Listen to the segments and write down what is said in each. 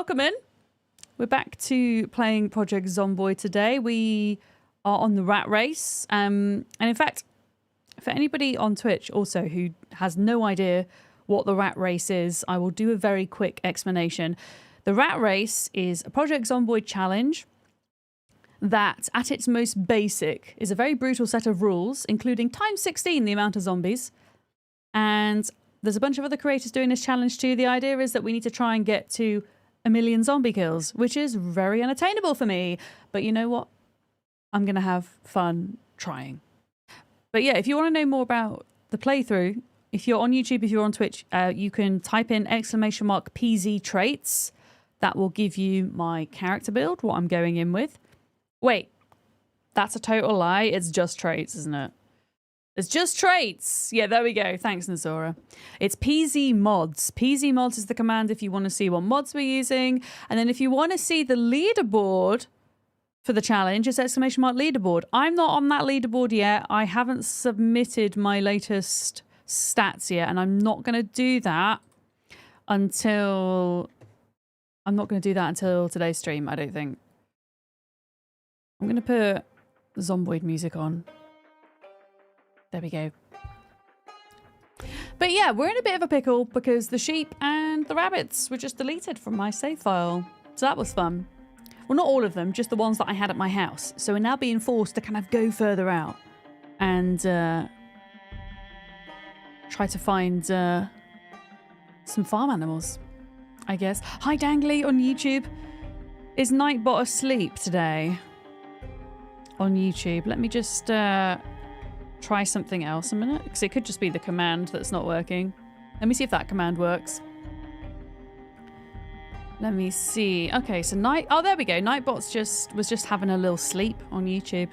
Welcome in. We're back to playing Project Zomboid today. We are on the rat race. And in fact, for anybody on Twitch also who has no idea what the rat race is, I will do a very quick explanation. The rat race is a Project Zomboid challenge that, at its most basic, is a very brutal set of rules, including times 16 the amount of zombies. And there's a bunch of other creators doing this challenge too. The idea is that we need to try and get to 1 million zombie kills, which is very unattainable for me. But you know what? I'm going to have fun trying. But yeah, if you want to know more about the playthrough, if you're on YouTube, if you're on Twitch, you can type in !PZ traits. That will give you my character build, what I'm going in with. Wait, that's a total lie. It's just traits, isn't it? It's just traits. Yeah, there we go. Thanks, Nazora. It's PZ mods. PZ mods is the command if you want to see what mods we're using. And then if you want to see the leaderboard for the challenge, it's !leaderboard. I'm not on that leaderboard yet. I haven't submitted my latest stats yet, and I'm not going to do that until... today's stream, I don't think. I'm going to put Zomboid music on. There we go. But yeah, we're in a bit of a pickle because the sheep and the rabbits were just deleted from my save file. So that was fun. Well, not all of them, just the ones that I had at my house. So we're now being forced to kind of go further out and try to find some farm animals, I guess. Hi, Dangly on YouTube. Is Nightbot asleep today? On YouTube. Let me just try something else a minute, because it could just be the command that's not working. Let me see if that command works. Let me see. Okay, so oh, there we go. Nightbot's was just having a little sleep on YouTube.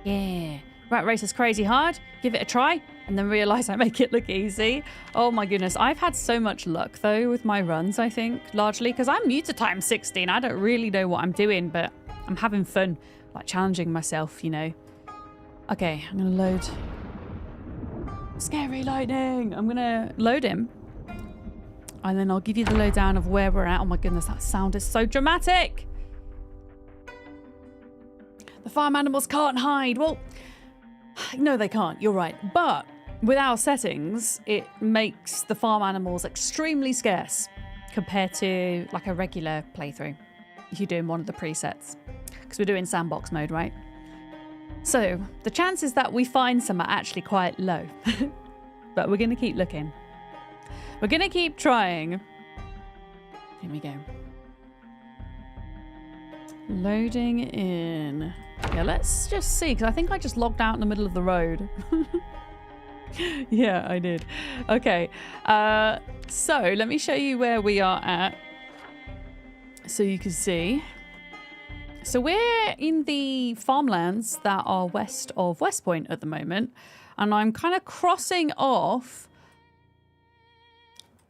Yeah. Rat race is crazy hard. Give it a try, and then realize I make it look easy. Oh my goodness. I've had so much luck, though, with my runs, I think, largely, because I'm new to times 16. I don't really know what I'm doing, but I'm having fun, like challenging myself, you know. Okay, I'm going to load. Scary lightning. I'm going to load him. And then I'll give you the lowdown of where we're at. Oh my goodness, that sound is so dramatic. The farm animals can't hide. Well, no, they can't. You're right. But with our settings, it makes the farm animals extremely scarce compared to like a regular playthrough if you're doing one of the presets. Because we're doing sandbox mode, right? So the chances that we find some are actually quite low. But we're going to keep looking. We're going to keep trying. Here we go. Loading in. Yeah, let's just see, because I think I just logged out in the middle of the road. Yeah, I did. Okay. So let me show you where we are at. So you can see. So we're in the farmlands that are west of West Point at the moment. And I'm kind of crossing off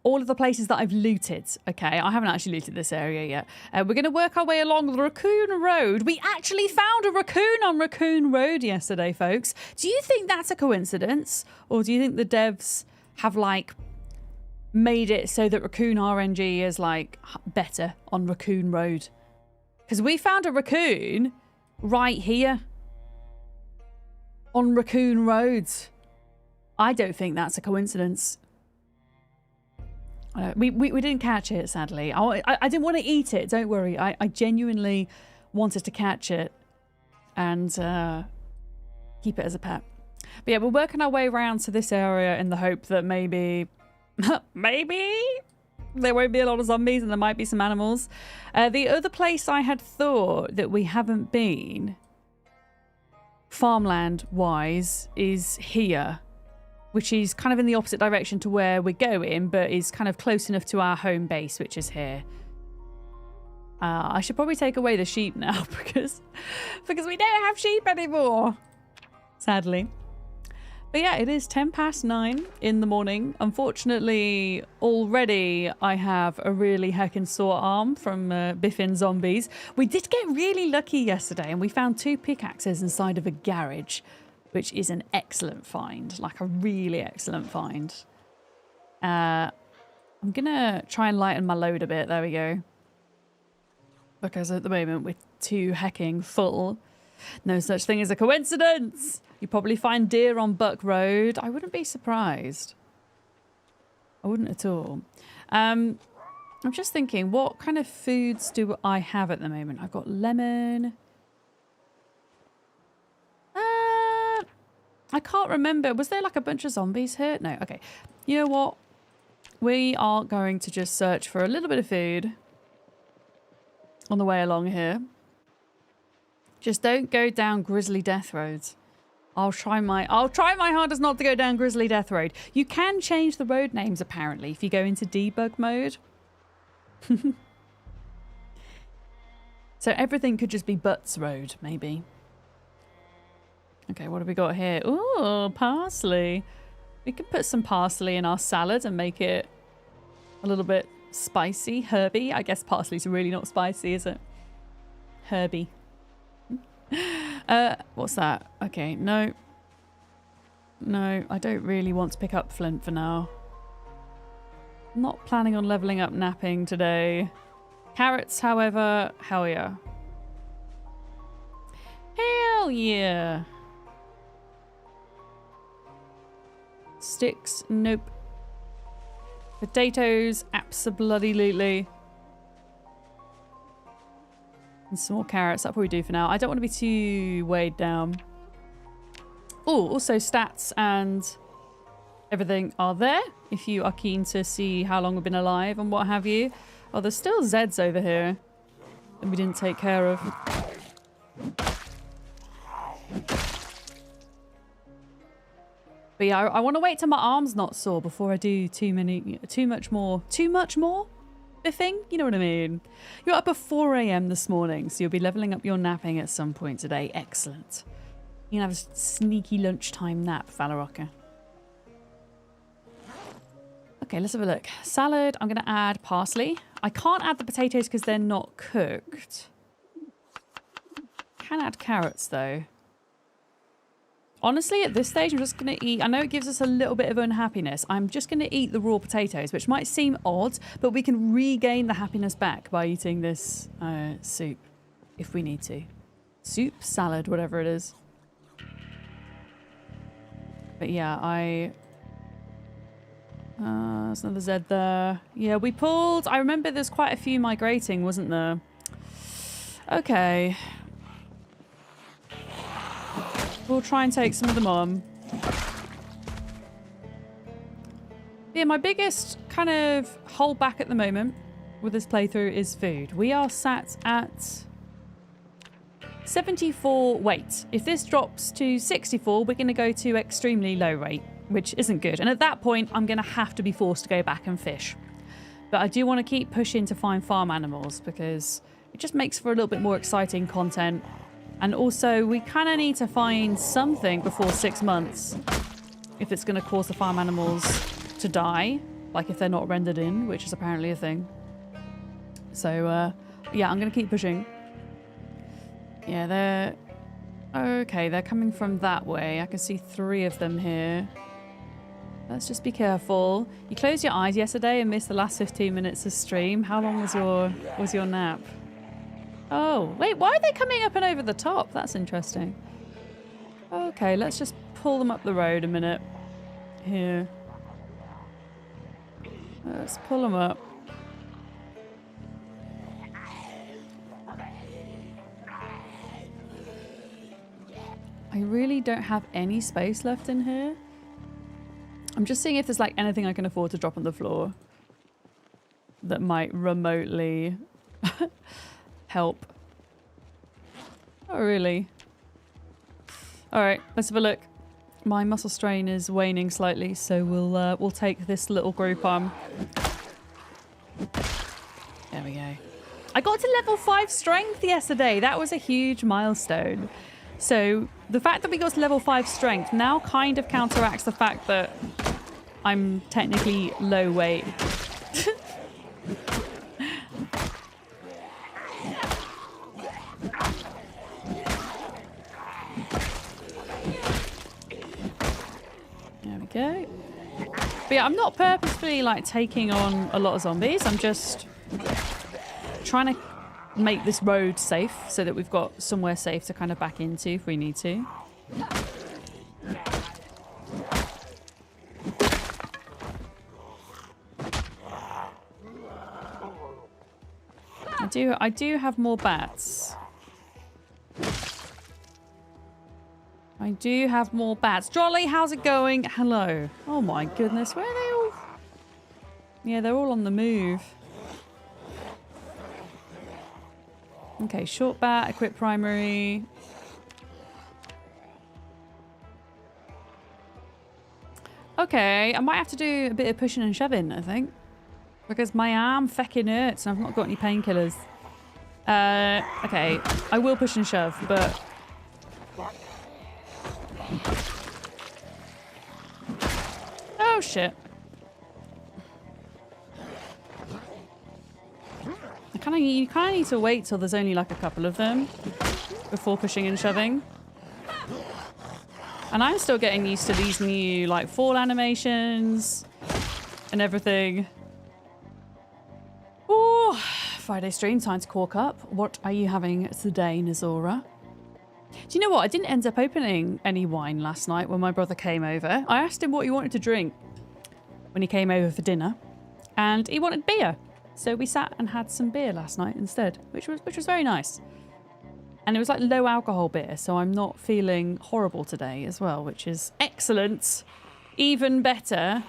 all of the places that I've looted. Okay, I haven't actually looted this area yet. We're going to work our way along the Raccoon Road. We actually found a raccoon on Raccoon Road yesterday, folks. Do you think that's a coincidence? Or do you think the devs have, like, made it so that Raccoon RNG is, like, better on Raccoon Road? Because we found a raccoon right here on Raccoon Road. I don't think that's a coincidence. We didn't catch it, sadly. I didn't want to eat it, don't worry. I genuinely wanted to catch it and keep it as a pet. But yeah, we're working our way around to this area in the hope that maybe... maybe there won't be a lot of zombies and there might be some animals. The other place I had thought that we haven't been, farmland-wise, is here, which is kind of in the opposite direction to where we're going, but is kind of close enough to our home base, which is here. I should probably take away the sheep now because we don't have sheep anymore, sadly. But yeah, it is 9:10 in the morning. Unfortunately, already I have a really heckin' sore arm from biffing zombies. We did get really lucky yesterday and we found 2 pickaxes inside of a garage, which is an excellent find, like a really excellent find. I'm I'm gonna try and lighten my load a bit. There we go. Because at the moment we're too hecking full. No such thing as a coincidence. You probably find deer on Buck Road. I wouldn't be surprised. I wouldn't at all. I'm just thinking, what kind of foods do I have at the moment? I've got lemon. I can't remember. Was there like a bunch of zombies here? No. Okay. You know what? We are going to just search for a little bit of food on the way along here. Just don't go down Grizzly Death Roads. I'll try my hardest not to go down Grizzly Death Road. You can change the road names apparently if you go into debug mode. So everything could just be Butts Road, maybe. Okay, what have we got here? Ooh, parsley. We could put some parsley in our salad and make it a little bit spicy, herby. I guess parsley's really not spicy, is it? Herby. What's that? Okay, no. No, I don't really want to pick up flint for now. I'm not planning on leveling up napping today. Carrots, however, hell yeah. Hell yeah. Sticks, nope. Potatoes, abso-bloody-lutely. And some more carrots, that'll probably do for now. I don't want to be too weighed down. Oh, also stats and everything are there. If you are keen to see how long we've been alive and what have you. Oh, there's still Zeds over here that we didn't take care of. But yeah, I want to wait till my arm's not sore before I do too much more biffing. You know what I mean? You're up at 4 a.m. this morning, so you'll be leveling up your napping at some point today. Excellent. You can have a sneaky lunchtime nap, Valaroka. Okay, let's have a look. Salad, I'm going to add parsley. I can't add the potatoes because they're not cooked. Can add carrots, though. Honestly, at this stage, I'm just going to eat... I know it gives us a little bit of unhappiness. I'm just going to eat the raw potatoes, which might seem odd, but we can regain the happiness back by eating this soup, if we need to. Soup, salad, whatever it is. But yeah, there's another Z there. Yeah, we pulled... I remember there's quite a few migrating, wasn't there? Okay. We'll try and take some of them on. Yeah, my biggest kind of holdback at the moment with this playthrough is food. We are sat at 74 weight. If this drops to 64, we're going to go to extremely low rate, which isn't good. And at that point, I'm going to have to be forced to go back and fish. But I do want to keep pushing to find farm animals because it just makes for a little bit more exciting content. And also, we kind of need to find something before 6 months if it's going to cause the farm animals to die, like if they're not rendered in, which is apparently a thing. So, yeah, I'm going to keep pushing. Yeah, they're... Okay, they're coming from that way. I can see 3 of them here. Let's just be careful. You closed your eyes yesterday and missed the last 15 minutes of stream. How long was your nap? Oh, wait, why are they coming up and over the top? That's interesting. Okay, let's just pull them up the road a minute. Here. Let's pull them up. I really don't have any space left in here. I'm just seeing if there's like anything I can afford to drop on the floor that might remotely help. Oh, really? All right, let's have a look. My muscle strain is waning slightly, so we'll take this little group on. There we go. I got to level 5 strength yesterday. That was a huge milestone. So the fact that we got to level 5 strength now kind of counteracts the fact that I'm technically low weight. There we go. But yeah, I'm not purposefully like taking on a lot of zombies. I'm just trying to make this road safe so that we've got somewhere safe to kind of back into if we need to. I do have more bats. I do have more bats. Jolly, how's it going? Hello. Oh my goodness, where are they all? Yeah, they're all on the move. Okay, short bat, equip primary. Okay, I might have to do a bit of pushing and shoving, I think. Because my arm feckin' hurts and I've not got any painkillers. Okay, I will push and shove, but... Oh, shit. You kind of need to wait till there's only like a couple of them before pushing and shoving. And I'm still getting used to these new like fall animations and everything. Oh, Friday stream, time to cork up. What are you having today, Nazora? Do you know what? I didn't end up opening any wine last night when my brother came over. I asked him what he wanted to drink when he came over for dinner, and he wanted beer. So we sat and had some beer last night instead, which was very nice. And it was like low alcohol beer, so I'm not feeling horrible today as well, which is excellent. Even better.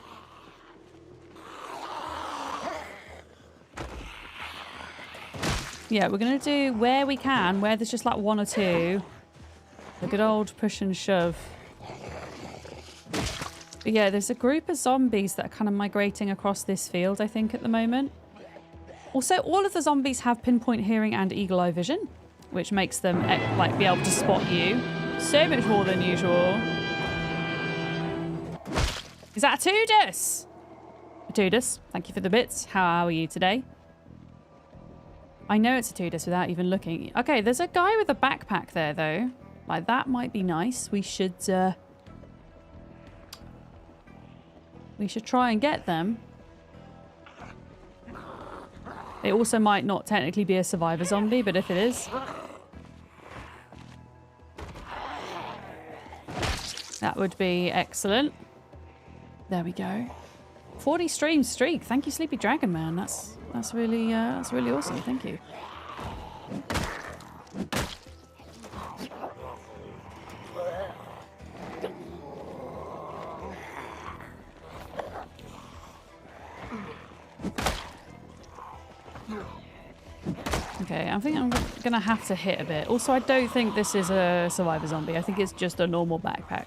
Yeah, we're going to do where we can, where there's just like one or two. A good old push and shove. But yeah, there's a group of zombies that are kind of migrating across this field, I think, at the moment. Also, all of the zombies have pinpoint hearing and eagle eye vision, which makes them like be able to spot you so much more than usual. Is that a Tudus? A Tudus, thank you for the bits. How are you today? I know it's a Tudus without even looking. Okay, there's a guy with a backpack there, though. Like, that might be nice. We should try and get them. It also might not technically be a survivor zombie, but if it is, that would be excellent. There we go. 40 stream streak. Thank you, Sleepy Dragon Man. That's really awesome. Thank you. Okay, I think I'm gonna have to hit a bit. Also, I don't think this is a survivor zombie. I think it's just a normal backpack,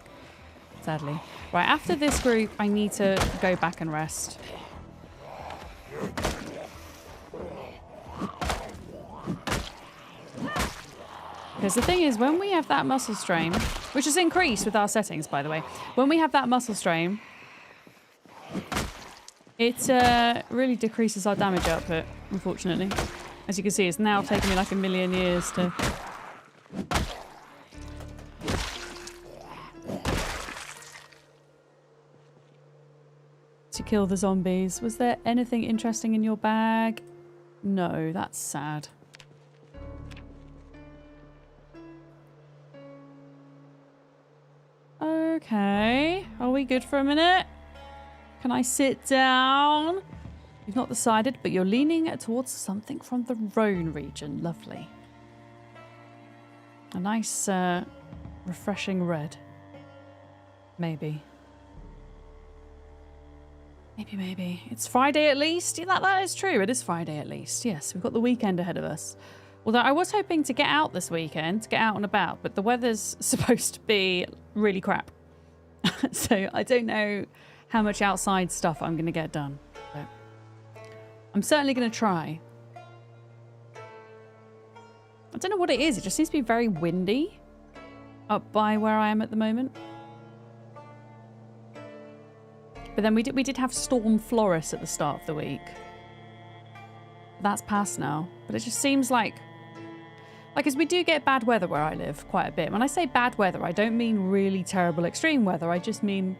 sadly. Right, after this group, I need to go back and rest. Because the thing is, when we have that muscle strain, which is increased with our settings, by the way, when we have that muscle strain, it really decreases our damage output, unfortunately. As you can see, it's now taken me like a million years to... kill the zombies. Was there anything interesting in your bag? No, that's sad. Okay. Are we good for a minute? Can I sit down? You've not decided, but you're leaning towards something from the Rhone region. Lovely. A nice, refreshing red. Maybe. Maybe. It's Friday at least. Yeah, that is true. It is Friday at least. Yes, we've got the weekend ahead of us. Although I was hoping to get out this weekend, to get out and about, but the weather's supposed to be really crap. So I don't know how much outside stuff I'm going to get done. But I'm certainly going to try. I don't know what it is. It just seems to be very windy up by where I am at the moment. But then we did have Storm Floris at the start of the week. That's past now. But it just seems like as we do get bad weather where I live quite a bit. When I say bad weather, I don't mean really terrible extreme weather. I just mean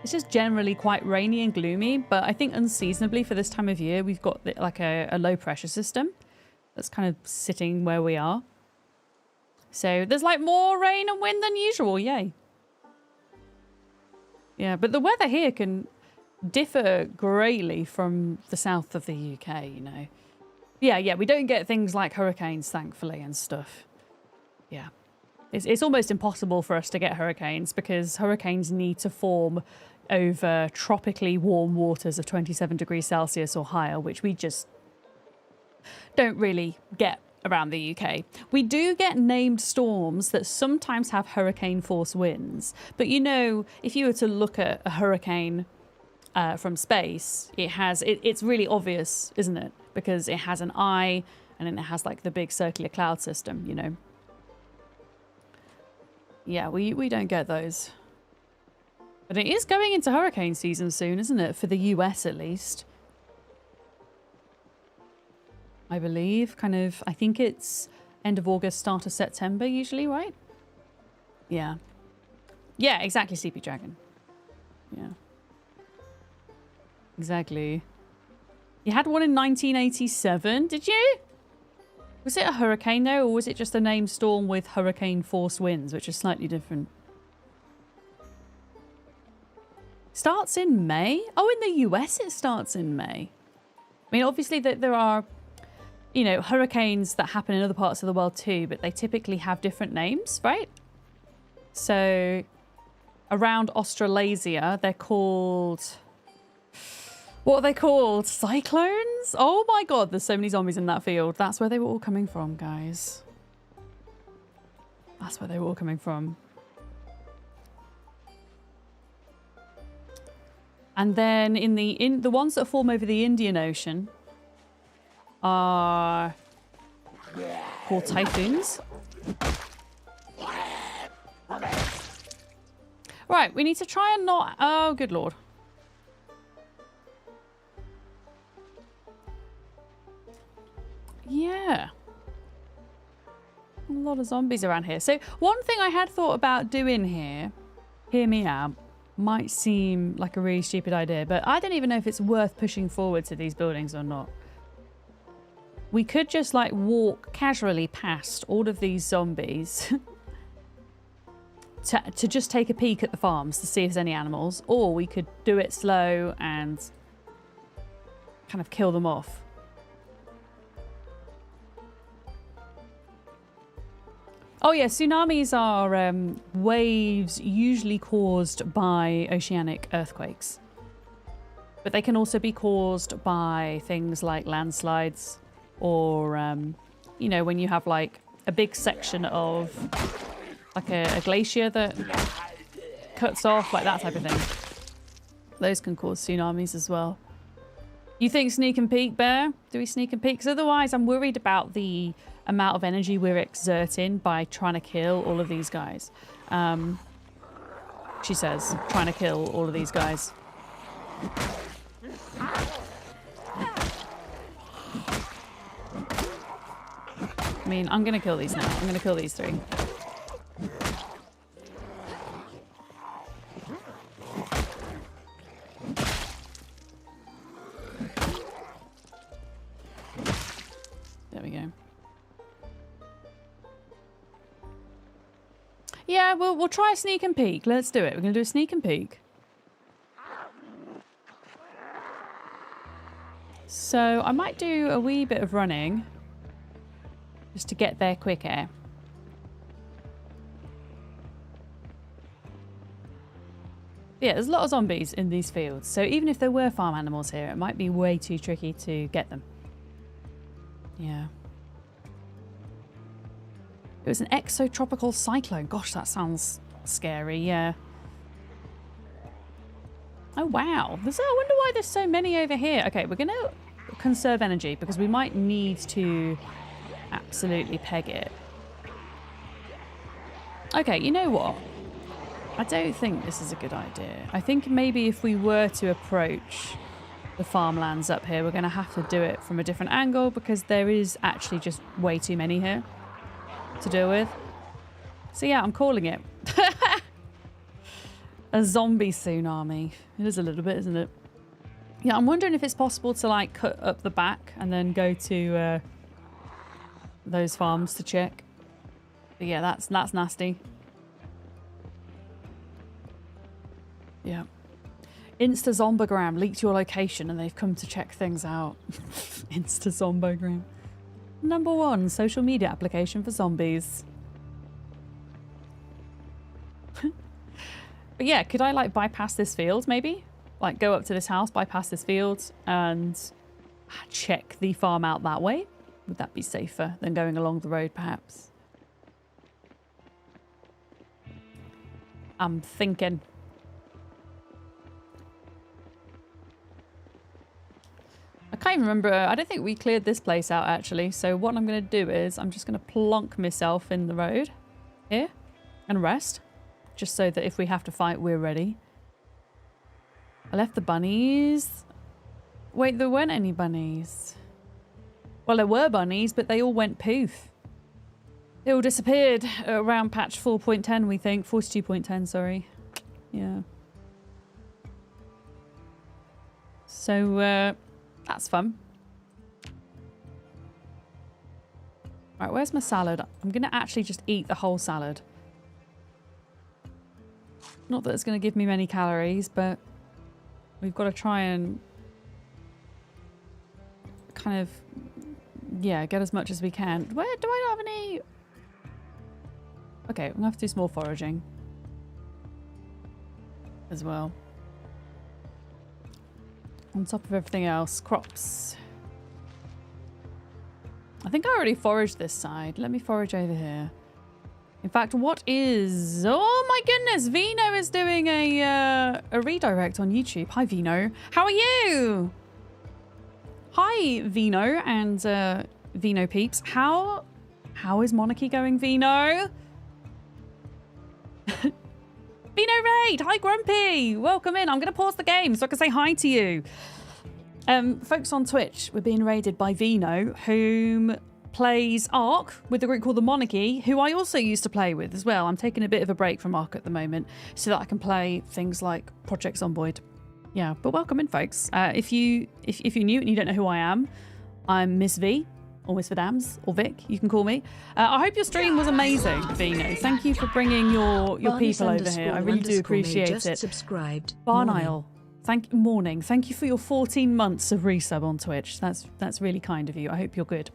It's just generally quite rainy and gloomy, but I think unseasonably for this time of year, we've got like a low pressure system that's kind of sitting where we are. So there's like more rain and wind than usual. Yay. Yeah, but the weather here can differ greatly from the south of the UK, you know. Yeah, we don't get things like hurricanes, thankfully, and stuff. Yeah. It's almost impossible for us to get hurricanes because hurricanes need to form over tropically warm waters of 27 degrees Celsius or higher, which we just don't really get around the UK. We do get named storms that sometimes have hurricane force winds. But you know, if you were to look at a hurricane from space, it's really obvious, isn't it? Because it has an eye and then it has like the big circular cloud system, you know. Yeah, we don't get those. But it is going into hurricane season soon, isn't it? For the US at least. I believe, I think it's end of August, start of September usually, right? Yeah. Yeah, exactly, Sleepy Dragon. Yeah. Exactly. You had one in 1987, did you? Was it a hurricane though, or was it just a named storm with hurricane force winds, which is slightly different? Starts in May? Oh, in the US it starts in May. I mean, obviously there are, you know, hurricanes that happen in other parts of the world too, but they typically have different names, right? So around Australasia, they're called... What are they called? Cyclones? Oh my god, there's so many zombies in that field. That's where they were all coming from, guys. That's where they were all coming from. And then in the ones that form over the Indian Ocean are called typhoons. Right, we need to try and not... Oh, good lord. Yeah. A lot of zombies around here. So one thing I had thought about doing here, hear me out, might seem like a really stupid idea, but I don't even know if it's worth pushing forward to these buildings or not. We could just like walk casually past all of these zombies to just take a peek at the farms to see if there's any animals, or we could do it slow and kind of kill them off. Oh yeah, tsunamis are waves usually caused by oceanic earthquakes. But they can also be caused by things like landslides or, you know, when you have like a big section of like a glacier that cuts off, like that type of thing. Those can cause tsunamis as well. You think sneak and peek, Bear? Do we sneak and peek? Because otherwise I'm worried about the amount of energy we're exerting by trying to kill all of these guys. She says, trying to kill all of these guys. I mean, I'm going to kill these now. I'm going to kill these three. There we go. Yeah, we'll try a sneak and peek. Let's do it. We're going to do a sneak and peek. So I might do a wee bit of running just to get there quicker. Yeah, there's a lot of zombies in these fields. So even if there were farm animals here, it might be way too tricky to get them. Yeah. It was an exotropical cyclone. Gosh, that sounds scary, yeah. Oh, wow. I wonder why there's so many over here. Okay, we're going to conserve energy because we might need to absolutely peg it. Okay, you know what? I don't think this is a good idea. I think maybe if we were to approach the farmlands up here, we're going to have to do it from a different angle because there is actually just way too many here to deal with. So yeah, I'm calling it. a zombie tsunami. It is a little bit, isn't it? Yeah, I'm wondering if it's possible to like cut up the back and then go to those farms to check. But yeah, that's nasty. Yeah. Insta-Zombogram leaked your location and they've come to check things out. Insta-Zombogram. #1 social media application for zombies. But yeah, could I like bypass this field maybe? Like go up to this house, bypass this field and check the farm out that way? Would that be safer than going along the road perhaps? I'm thinking. I can't even remember. I don't think we cleared this place out actually. So what I'm going to do is I'm just going to plonk myself in the road here and rest. Just so that if we have to fight, we're ready. I left the bunnies. Wait, there weren't any bunnies. Well, there were bunnies, but they all went poof. They all disappeared around patch 4.10, we think. 42.10, sorry. Yeah. So, that's fun. Right, where's my salad? I'm going to actually just eat the whole salad. Not that it's going to give me many calories, but we've got to try and kind of, yeah, get as much as we can. Where do I not have any? Okay, I'm going to have to do some more foraging as well. On top of everything else, crops. I think I already foraged this side. Let me forage over here. In fact, what is... Oh my goodness, Vino is doing a redirect on YouTube. Hi, Vino. How are you? Hi, Vino and Vino peeps. How is Monarchy going, Vino? Vino Raid! Hi, Grumpy! Welcome in. I'm going to pause the game so I can say hi to you. Folks on Twitch, we're being raided by Vino, whom plays Ark with a group called the Monarchy, who I also used to play with as well. I'm taking a bit of a break from Ark at the moment so that I can play things like Project Zomboid. Yeah, but welcome in, folks. If you're new and you don't know who I am, I'm Miss V, or Miss Vidams, or Vic, you can call me. I hope your stream was amazing, Vino. Thank you for bringing your people over here. I really do appreciate it. Subscribed. Barn Isle. Thank you for your 14 months of resub on Twitch. That's really kind of you. I hope you're good.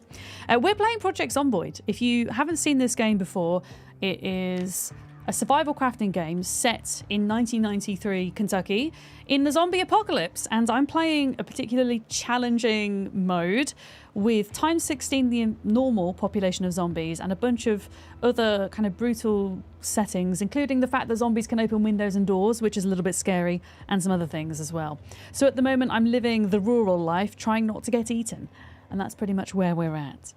We're playing Project Zomboid. If you haven't seen this game before, it is a survival crafting game set in 1993 Kentucky in the zombie apocalypse, and I'm playing a particularly challenging mode with times 16 the normal population of zombies and a bunch of other kind of brutal settings, including the fact that zombies can open windows and doors, which is a little bit scary, and some other things as well. So at the moment I'm living the rural life, trying not to get eaten, and that's pretty much where we're at.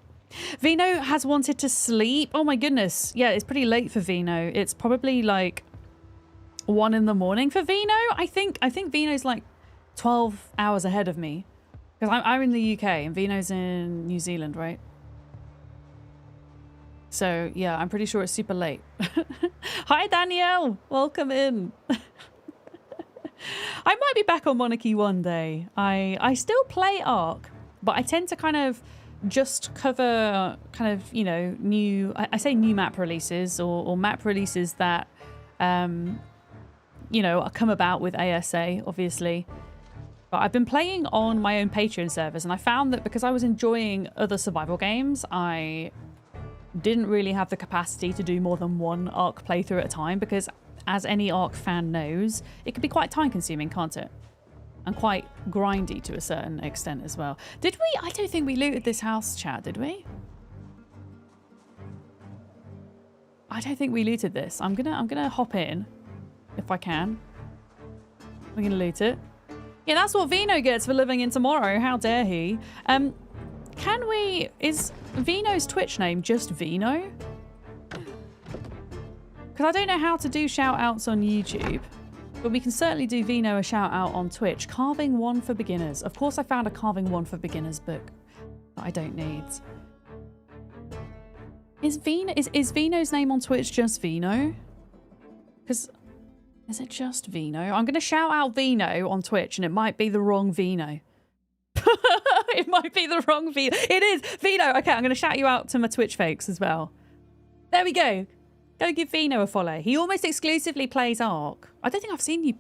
Vino has wanted to sleep. Oh my goodness. Yeah, it's pretty late for Vino. It's probably like 1 in the morning for Vino. I think Vino's like 12 hours ahead of me. Because I'm in the UK and Vino's in New Zealand, right? So yeah, I'm pretty sure it's super late. Hi Danielle, welcome in. I might be back on Monarchy one day. I still play Ark, but I tend to kind of just cover kind of, you know, new, I say new map releases or map releases that, you know, come about with ASA, obviously. But I've been playing on my own Patreon servers, and I found that because I was enjoying other survival games, I didn't really have the capacity to do more than one Ark playthrough at a time, because as any Ark fan knows, it can be quite time consuming, can't it? And quite grindy to a certain extent as well. Did we? I don't think we looted this house, chat, did we? I don't think we looted this. I'm gonna hop in if I can. We're gonna loot it. Yeah, that's what Vino gets for living in tomorrow. How dare he? Can we... Is Vino's Twitch name just Vino? Because I don't know how to do shout-outs on YouTube. But we can certainly do Vino a shout-out on Twitch. Carving 1 for Beginners. Of course I found a Carving 1 for Beginners book that I don't need. Is Vino's name on Twitch just Vino? Because Is it just Vino? I'm going to shout out Vino on Twitch, and it might be the wrong Vino. It might be the wrong Vino. It is Vino. Okay, I'm going to shout you out to my Twitch fakes as well. There we go. Go give Vino a follow. He almost exclusively plays Ark. I don't think I've seen you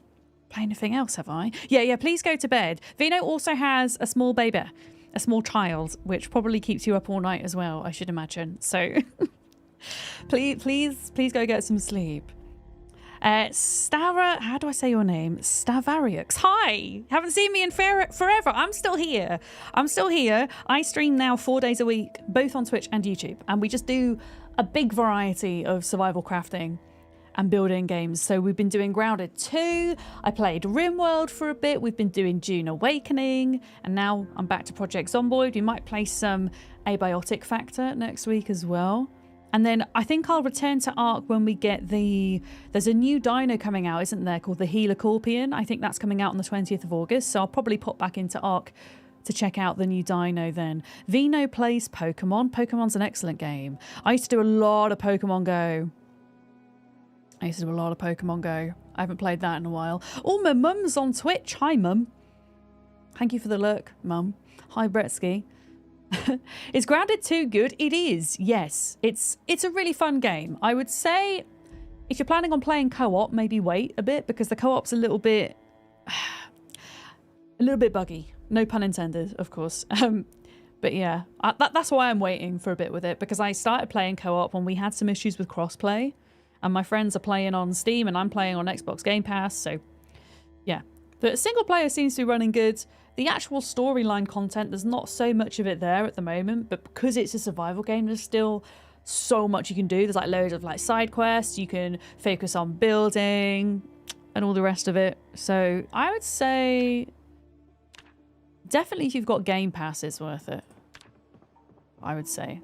play anything else, have I? Yeah, please go to bed. Vino also has a small baby, a small child, which probably keeps you up all night as well, I should imagine. So please go get some sleep. Stara, how do I say your name? Stavariux. Hi! Haven't seen me in forever. I'm still here. I stream now 4 days a week, both on Twitch and YouTube. And we just do a big variety of survival crafting and building games. So we've been doing Grounded 2. I played RimWorld for a bit. We've been doing Dune Awakening. And now I'm back to Project Zomboid. We might play some Abiotic Factor next week as well. And then I think I'll return to Ark when we get there's a new dino coming out, isn't there, called the Helicorpion. I think that's coming out on the 20th of August. So I'll probably pop back into Ark to check out the new dino then. Vino plays Pokemon. Pokemon's an excellent game. I used to do a lot of Pokemon Go. I haven't played that in a while. Oh, my mum's on Twitch. Hi, mum. Thank you for the lurk, mum. Hi, Bretsky. Is Grounded 2 good? It is, yes. It's a really fun game. I would say if you're planning on playing co-op, maybe wait a bit because the co-op's a little bit buggy. No pun intended, of course. But yeah, that's why I'm waiting for a bit with it, because I started playing co-op when we had some issues with crossplay, and my friends are playing on Steam and I'm playing on Xbox Game Pass, so yeah. The single player seems to be running good. The actual storyline content, there's not so much of it there at the moment, but because it's a survival game, there's still so much you can do. There's like loads of like side quests, you can focus on building and all the rest of it. So I would say definitely if you've got Game Pass, it's worth it. I would say.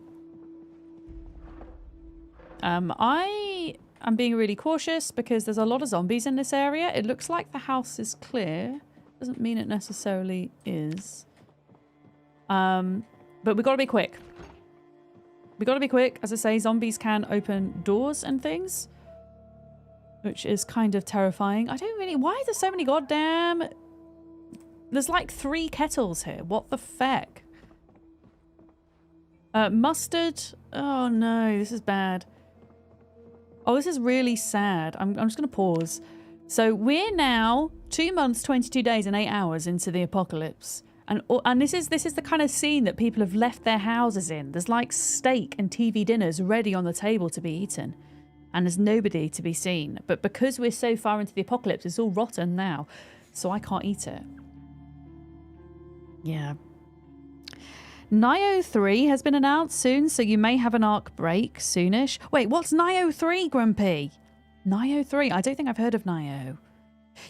I'm being really cautious because there's a lot of zombies in this area. It looks like the house is clear. Doesn't mean it necessarily is. But we've got to be quick. We've got to be quick. As I say, zombies can open doors and things, which is kind of terrifying. I don't really... Why are there so many goddamn... There's like 3 kettles here. What the feck? Mustard. Oh no, this is bad. Oh, this is really sad. I'm just going to pause. So we're now 2 months, 22 days and 8 hours into the apocalypse. And this is the kind of scene that people have left their houses in. There's like steak and TV dinners ready on the table to be eaten. And there's nobody to be seen. But because we're so far into the apocalypse, it's all rotten now. So I can't eat it. Yeah. Nio 3 has been announced soon, so you may have an Ark break soonish. Wait, what's Nio 3, Grumpy? Nio 3? I don't think I've heard of Nio.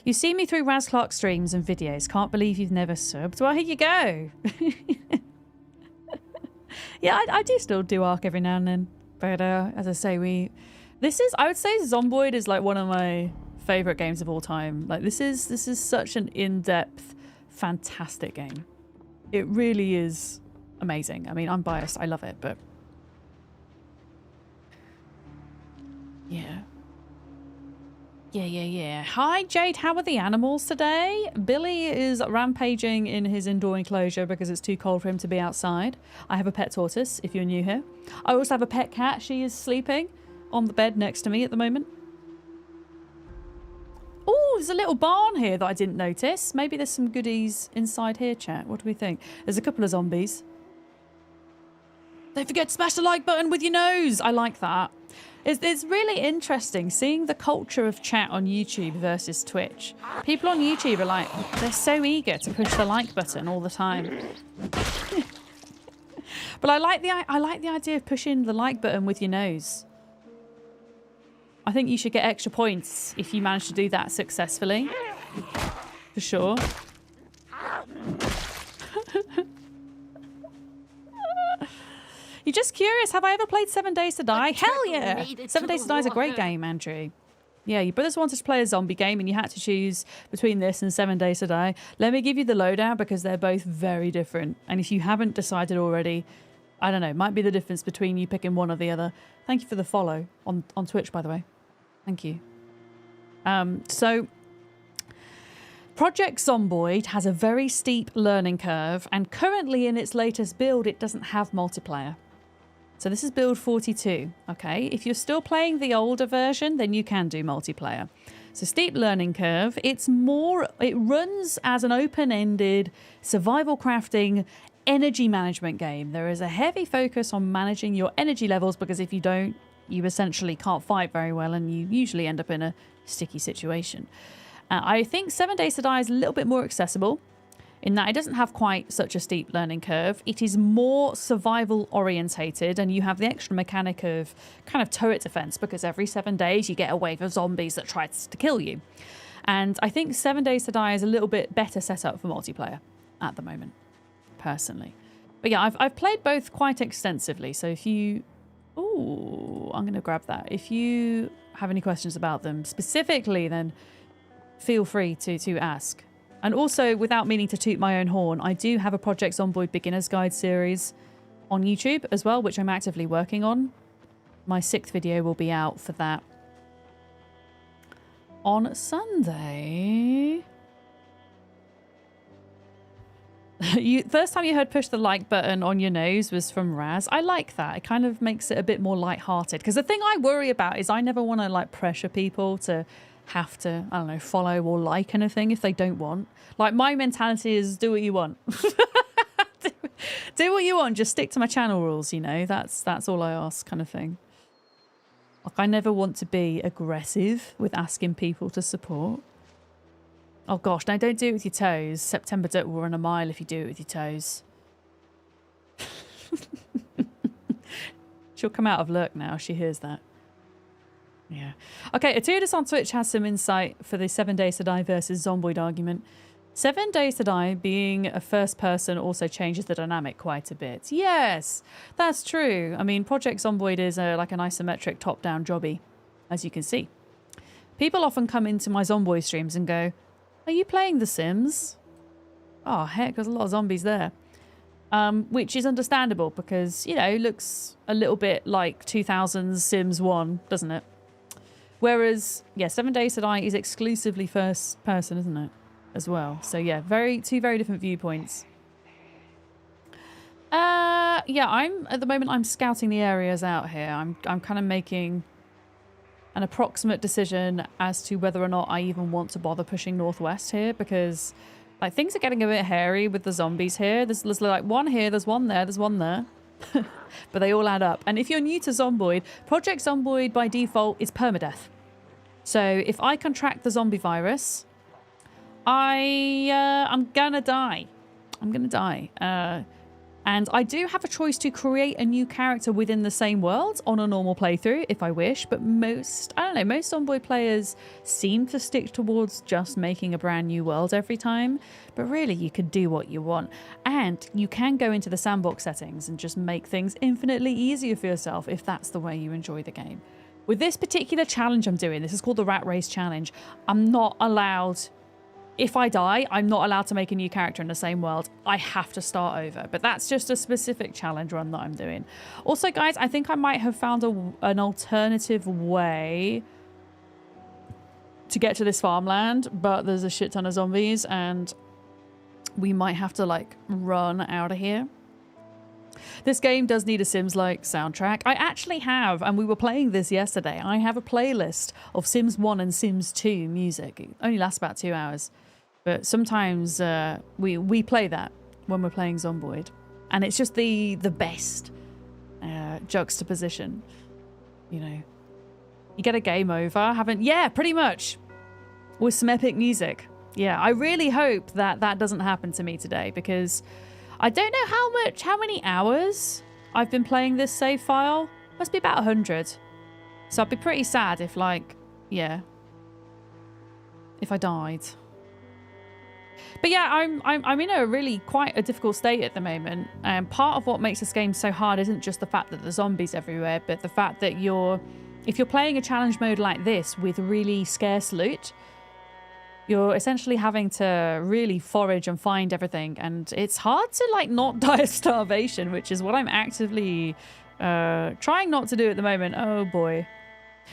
You see me through Raz Clark streams and videos. Can't believe you've never subbed. Well, here you go. Yeah, I do still do Ark every now and then. But as I say, I would say Zomboid is like one of my favourite games of all time. Like this is such an in-depth, fantastic game. It really is amazing. I mean, I'm biased. I love it, but yeah. Yeah. Hi, Jade. How are the animals today? Billy is rampaging in his indoor enclosure because it's too cold for him to be outside. I have a pet tortoise, if you're new here. I also have a pet cat. She is sleeping on the bed next to me at the moment. Oh, there's a little barn here that I didn't notice. Maybe there's some goodies inside here, chat. What do we think? There's a couple of zombies. Don't forget to smash the like button with your nose. I like that. It's really interesting seeing the culture of chat on YouTube versus Twitch. People on YouTube are like, they're so eager to push the like button all the time. But I like the idea of pushing the like button with your nose. I think you should get extra points if you manage to do that successfully. For sure. You're just curious, have I ever played 7 Days to Die? Hell yeah! 7 Days to Die is a great game, Andrew. Yeah, your brothers wanted to play a zombie game and you had to choose between this and 7 Days to Die. Let me give you the lowdown because they're both very different. And if you haven't decided already, I don't know, might be the difference between you picking one or the other. Thank you for the follow on Twitch, by the way. Thank you. So Project Zomboid has a very steep learning curve, and currently in its latest build, it doesn't have multiplayer. So this is build 42, okay? If you're still playing the older version, then you can do multiplayer. So steep learning curve, it runs as an open-ended survival crafting energy management game. There is a heavy focus on managing your energy levels, because if you don't, you essentially can't fight very well, and you usually end up in a sticky situation. I think 7 Days to Die is a little bit more accessible in that it doesn't have quite such a steep learning curve. It is more survival orientated, and you have the extra mechanic of kind of turret defense, because every 7 days you get a wave of zombies that tries to kill you. And I think 7 Days to Die is a little bit better set up for multiplayer at the moment, personally. But yeah, I've played both quite extensively, so if you... Ooh, I'm going to grab that. If you have any questions about them specifically, then feel free to ask. And also, without meaning to toot my own horn, I do have a Project Zomboid Beginner's Guide series on YouTube as well, which I'm actively working on. My 6th video will be out for that on Sunday. First time you heard push the like button on your nose was from Raz. I like that. It kind of makes it a bit more lighthearted. Because the thing I worry about is I never want to like pressure people to have to, I don't know, follow or like anything if they don't want. Like, my mentality is do what you want. do what you want. Just stick to my channel rules, you know. That's all I ask, kind of thing. Like, I never want to be aggressive with asking people to support. Oh gosh, no, don't do it with your toes. September Duck will run a mile if you do it with your toes. She'll come out of lurk now. She hears that. Yeah. Okay, Atudis on Twitch has some insight for the 7 Days to Die versus Zomboid argument. 7 Days to Die being a first person also changes the dynamic quite a bit. Yes, that's true. I mean, Project Zomboid is like an isometric top-down jobby, as you can see. People often come into my Zomboid streams and go, "Are you playing The Sims?" Oh, heck, there's a lot of zombies there. Which is understandable because, you know, it looks a little bit like 2000's Sims 1, doesn't it? Whereas, yeah, 7 Days to Die is exclusively first person, isn't it? As well. So, yeah, two very different viewpoints. Yeah, at the moment, I'm scouting the areas out here. I'm kind of making an approximate decision as to whether or not I even want to bother pushing northwest here, because like things are getting a bit hairy with the zombies here. There's like one here, there's one there, there's one there. But they all add up. And if you're new to Zomboid, Project Zomboid by default is permadeath. So if I contract the zombie virus, I'm gonna die. I'm gonna die. And I do have a choice to create a new character within the same world on a normal playthrough if I wish, but most Zomboid players seem to stick towards just making a brand new world every time. But really, you can do what you want. And you can go into the sandbox settings and just make things infinitely easier for yourself if that's the way you enjoy the game. With this particular challenge I'm doing, this is called the Rat Race Challenge, I'm not allowed... If I die, I'm not allowed to make a new character in the same world. I have to start over. But that's just a specific challenge run that I'm doing. Also, guys, I think I might have found an alternative way to get to this farmland, but there's a shit ton of zombies and we might have to, like, run out of here. This game does need a Sims-like soundtrack. I actually have, and we were playing this yesterday, I have a playlist of Sims 1 and Sims 2 music. It only lasts about 2 hours. But sometimes we play that when we're playing Zomboid. And it's just the best juxtaposition. You know. You get a game over, yeah, pretty much. With some epic music. Yeah, I really hope that that doesn't happen to me today, because I don't know how many hours I've been playing this save file. Must be about 100. So I'd be pretty sad if, like, yeah, if I died. But yeah, I'm in a really quite a difficult state at the moment. And part of what makes this game so hard isn't just the fact that there's zombies everywhere, but the fact that if you're playing a challenge mode like this with really scarce loot, you're essentially having to really forage and find everything. And it's hard to, like, not die of starvation, which is what I'm actively trying not to do at the moment. Oh boy.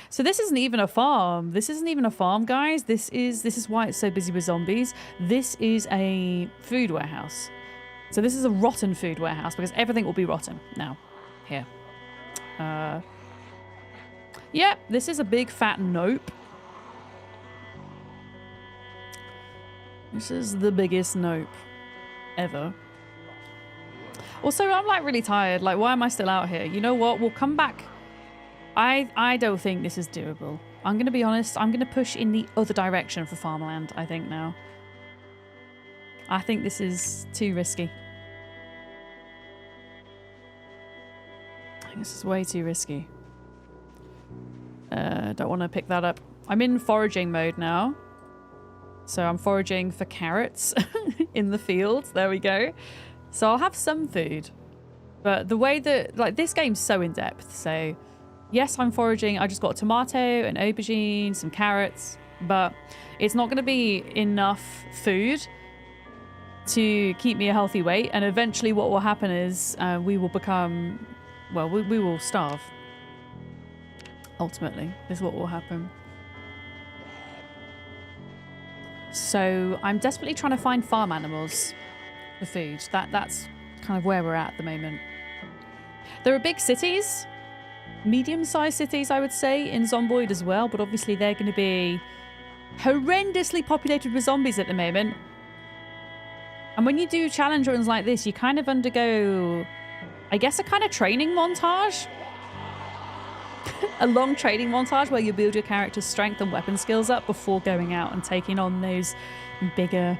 So this isn't even a farm. This isn't even a farm, guys. This is why it's so busy with zombies. This is a food warehouse. So this is a rotten food warehouse because everything will be rotten now. Here. Yep, this is a big fat nope. This is the biggest nope ever. Also, I'm like really tired. Like, why am I still out here? You know what? We'll come back. I don't think this is doable. I'm going to be honest. I'm going to push in the other direction for farmland, I think, now. I think this is too risky. I think this is way too risky. Don't want to pick that up. I'm in foraging mode now. So I'm foraging for carrots in the field. There we go. So I'll have some food. But the way that... Like, this game's so in-depth. So, yes, I'm foraging. I just got a tomato, an aubergine, some carrots. But it's not going to be enough food to keep me a healthy weight. And eventually what will happen is we will become... Well, we will starve. Ultimately, is what will happen. So I'm desperately trying to find farm animals for food. That's kind of where we're at the moment. There are big cities, medium-sized cities, I would say, in Zomboid as well, but obviously they're going to be horrendously populated with zombies at the moment. And when you do challenge runs like this, you kind of undergo, I guess, a kind of training montage. A long training montage where you build your character's strength and weapon skills up before going out and taking on those bigger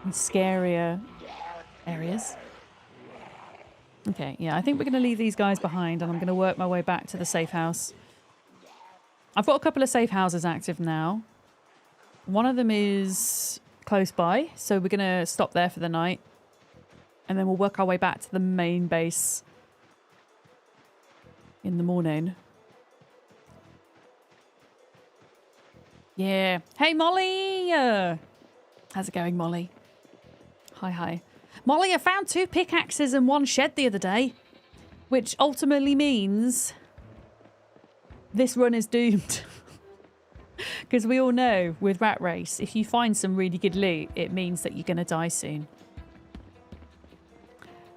and scarier areas. Okay, yeah, I think we're going to leave these guys behind and I'm going to work my way back to the safe house. I've got a couple of safe houses active now. One of them is close by, so we're going to stop there for the night. And then we'll work our way back to the main base in the morning. Yeah. Hey, Molly! How's it going, Molly? Hi, hi. Molly, I found 2 pickaxes and 1 shed the other day, which ultimately means this run is doomed. Because we all know with Rat Race, if you find some really good loot, it means that you're going to die soon.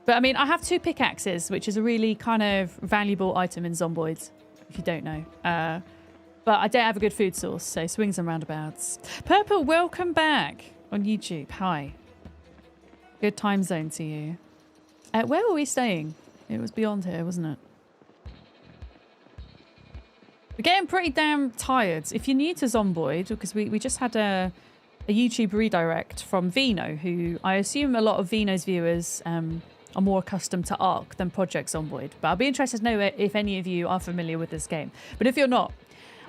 But I mean, I have 2 pickaxes, which is a really kind of valuable item in Zomboid, if you don't know. But I don't have a good food source, so swings and roundabouts. Purple, welcome back on YouTube. Hi. Good time zone to you. Where were we staying? It was beyond here, wasn't it? We're getting pretty damn tired. If you're new to Zomboid, because we just had a YouTube redirect from Vino, who I assume a lot of Vino's viewers are more accustomed to Ark than Project Zomboid. But I'll be interested to know if any of you are familiar with this game. But if you're not,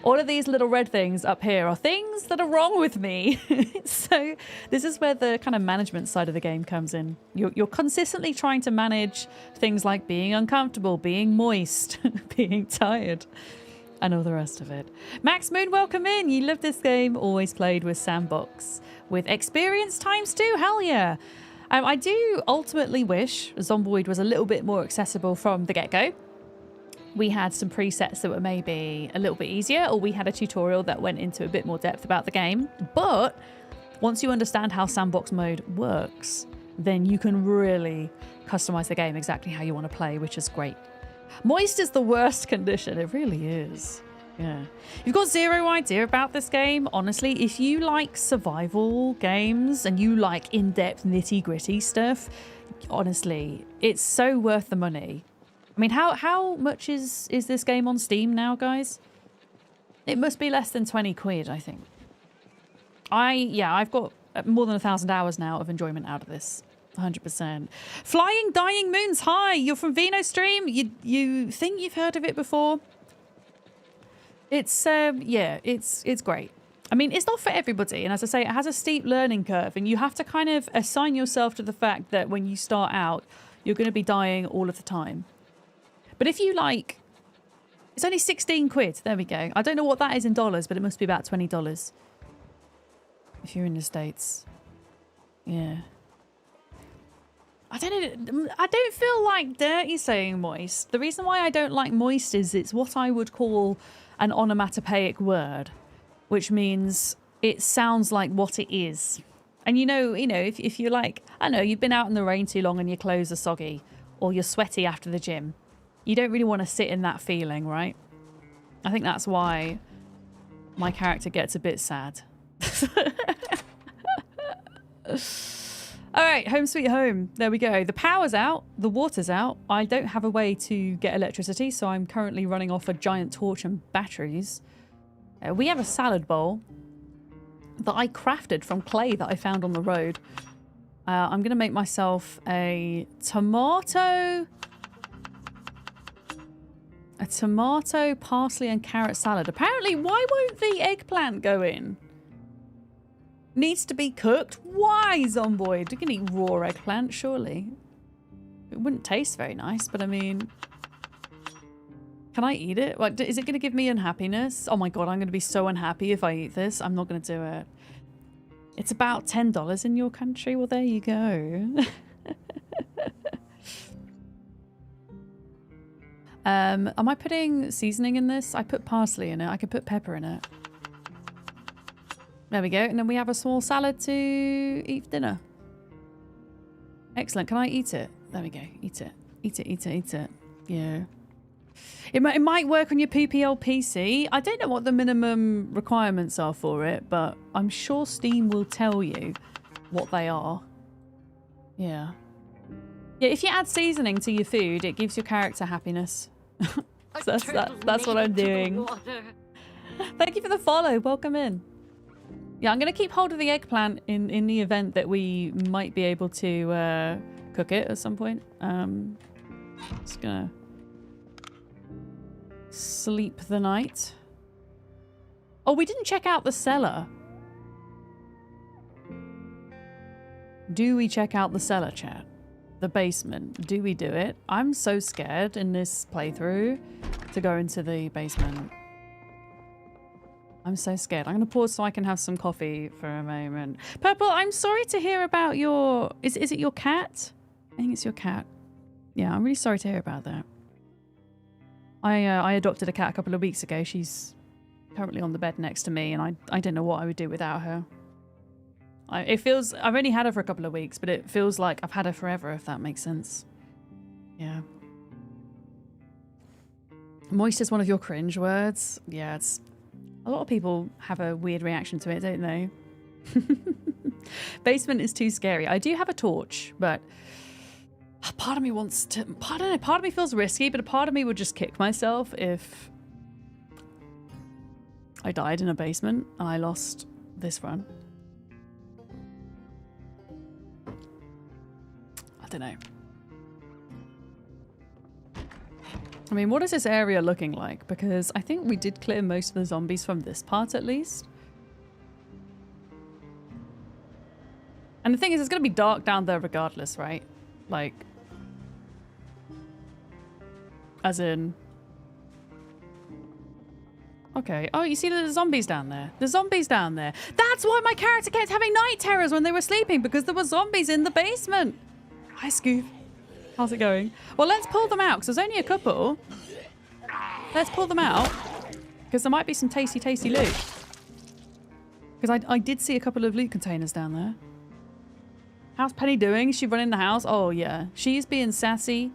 all of these little red things up here are things that are wrong with me. So this is where the kind of management side of the game comes in. You're consistently trying to manage things like being uncomfortable, being moist, being tired, and all the rest of it. Max Moon, welcome in. You love this game. Always played with Sandbox. With experience times 2. Hell yeah. I do ultimately wish Zomboid was a little bit more accessible from the get-go. We had some presets that were maybe a little bit easier, or we had a tutorial that went into a bit more depth about the game. But once you understand how sandbox mode works, then you can really customize the game exactly how you want to play, which is great. Moist is the worst condition. It really is. Yeah. You've got zero idea about this game. Honestly, if you like survival games and you like in-depth nitty-gritty stuff, honestly, it's so worth the money. I mean, how much is this game on Steam now, guys? It must be less than 20 quid, I think. I've got more than 1,000 hours now of enjoyment out of this. 100%. Flying Dying Moons, hi! You're from Vino Stream? You think you've heard of it before? It's, yeah, it's great. I mean, it's not for everybody. And as I say, it has a steep learning curve. And you have to kind of assign yourself to the fact that when you start out, you're going to be dying all of the time. But if you like, it's only 16 quid. There we go. I don't know what that is in dollars, but it must be about $20 if you're in the States. Yeah. I don't feel like dirty saying moist. The reason why I don't like moist is it's what I would call an onomatopoeic word, which means it sounds like what it is. And you know, if you're like, I don't know, you've been out in the rain too long and your clothes are soggy, or you're sweaty after the gym, you don't really want to sit in that feeling, right? I think that's why my character gets a bit sad. All right, home sweet home. There we go. The power's out. The water's out. I don't have a way to get electricity, so I'm currently running off a giant torch and batteries. We have a salad bowl that I crafted from clay that I found on the road. I'm going to make myself a tomato, parsley and carrot salad. Apparently, why won't the eggplant go in? Needs to be cooked? Why, Zomboid? You can eat raw eggplant, surely. It wouldn't taste very nice, but I mean... Can I eat it? Like, is it going to give me unhappiness? Oh my god, I'm going to be so unhappy if I eat this. I'm not going to do it. It's about $10 in your country. Well, there you go. Am I putting seasoning in this? I put parsley in it. I could put pepper in it. There we go. And then we have a small salad to eat for dinner. Excellent. Can I eat it? There we go. Eat it. Eat it, eat it, eat it. Yeah. It might work on your poopy old PC. I don't know what the minimum requirements are for it, but I'm sure Steam will tell you what they are. Yeah. Yeah, if you add seasoning to your food, it gives your character happiness. So that's what I'm doing. Thank you for the follow. Welcome in. Yeah, I'm going to keep hold of the eggplant in the event that we might be able to cook it at some point. Just going to sleep the night. Oh, we didn't check out the cellar. Do we check out the cellar, chat? The basement. Do we do it? I'm so scared in this playthrough to go into the basement. I'm so scared. I'm going to pause so I can have some coffee for a moment. Purple, I'm sorry to hear about your... Is it your cat? I think it's your cat. Yeah, I'm really sorry to hear about that. I adopted a cat a couple of weeks ago. She's currently on the bed next to me, and I don't know what I would do without her. It feels... I've only had her for a couple of weeks, but it feels like I've had her forever, if that makes sense. Yeah. Moist is one of your cringe words. Yeah, it's... A lot of people have a weird reaction to it, don't they? Basement is too scary. I do have a torch, but part of me wants to... I don't know, part of me feels risky, but a part of me would just kick myself if I died in a basement and I lost this run. I don't know. I mean, what is this area looking like? Because I think we did clear most of the zombies from this part, at least. And the thing is, it's going to be dark down there regardless, right? Like... As in... Okay. Oh, you see the zombies down there? The zombies down there. That's why my character kept having night terrors when they were sleeping, because there were zombies in the basement. Hi, Scoof. How's it going? Well, let's pull them out, because there's only a couple. Let's pull them out, because there might be some tasty, tasty loot. Because I did see a couple of loot containers down there. How's Penny doing? Is she running the house? Oh, yeah. She's being sassy.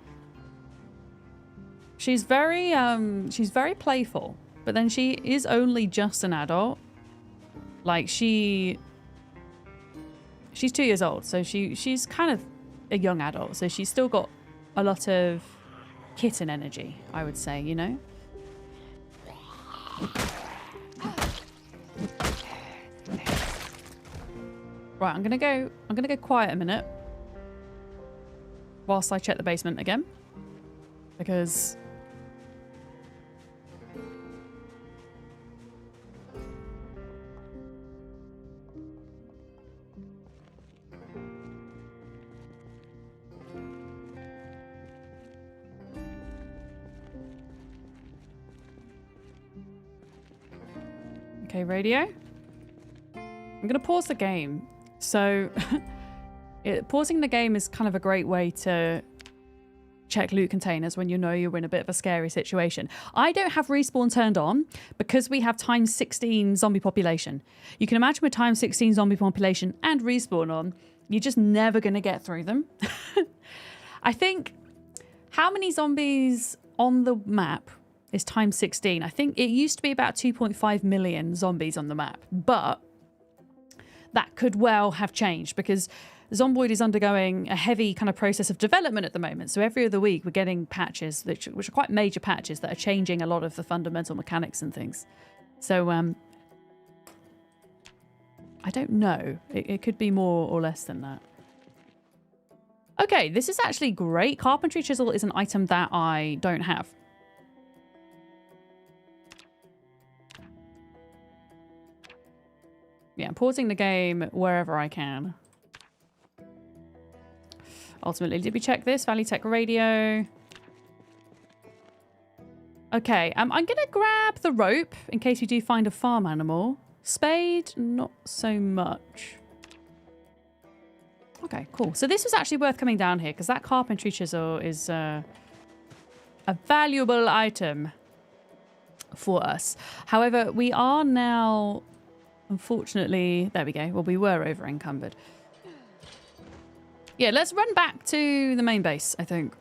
She's very playful, but then she is only just an adult. Like, she's 2 years old, so she's kind of a young adult, so she's still got a lot of kitten energy, I would say, you know? Right, I'm gonna go quiet a minute whilst I check the basement again, because okay, radio. I'm gonna pause the game. So Pausing the game is kind of a great way to check loot containers when you know you're in a bit of a scary situation. I don't have respawn turned on because we have times 16 zombie population. You can imagine with times 16 zombie population and respawn on, you're just never going to get through them. I think how many zombies on the map is times 16. I think it used to be about 2.5 million zombies on the map, but that could well have changed because Zomboid is undergoing a heavy kind of process of development at the moment. So every other week we're getting patches, which are quite major patches that are changing a lot of the fundamental mechanics and things. So I don't know. It could be more or less than that. Okay, this is actually great. Carpentry chisel is an item that I don't have. Yeah, I'm pausing the game wherever I can. Ultimately, did we check this? Valley Tech Radio. Okay, I'm going to grab the rope in case we do find a farm animal. Spade, not so much. Okay, cool. So this was actually worth coming down here because that carpentry chisel is a valuable item for us. However, we are now, unfortunately, there we go. Well, we were over encumbered. Yeah, let's run back to the main base, I think.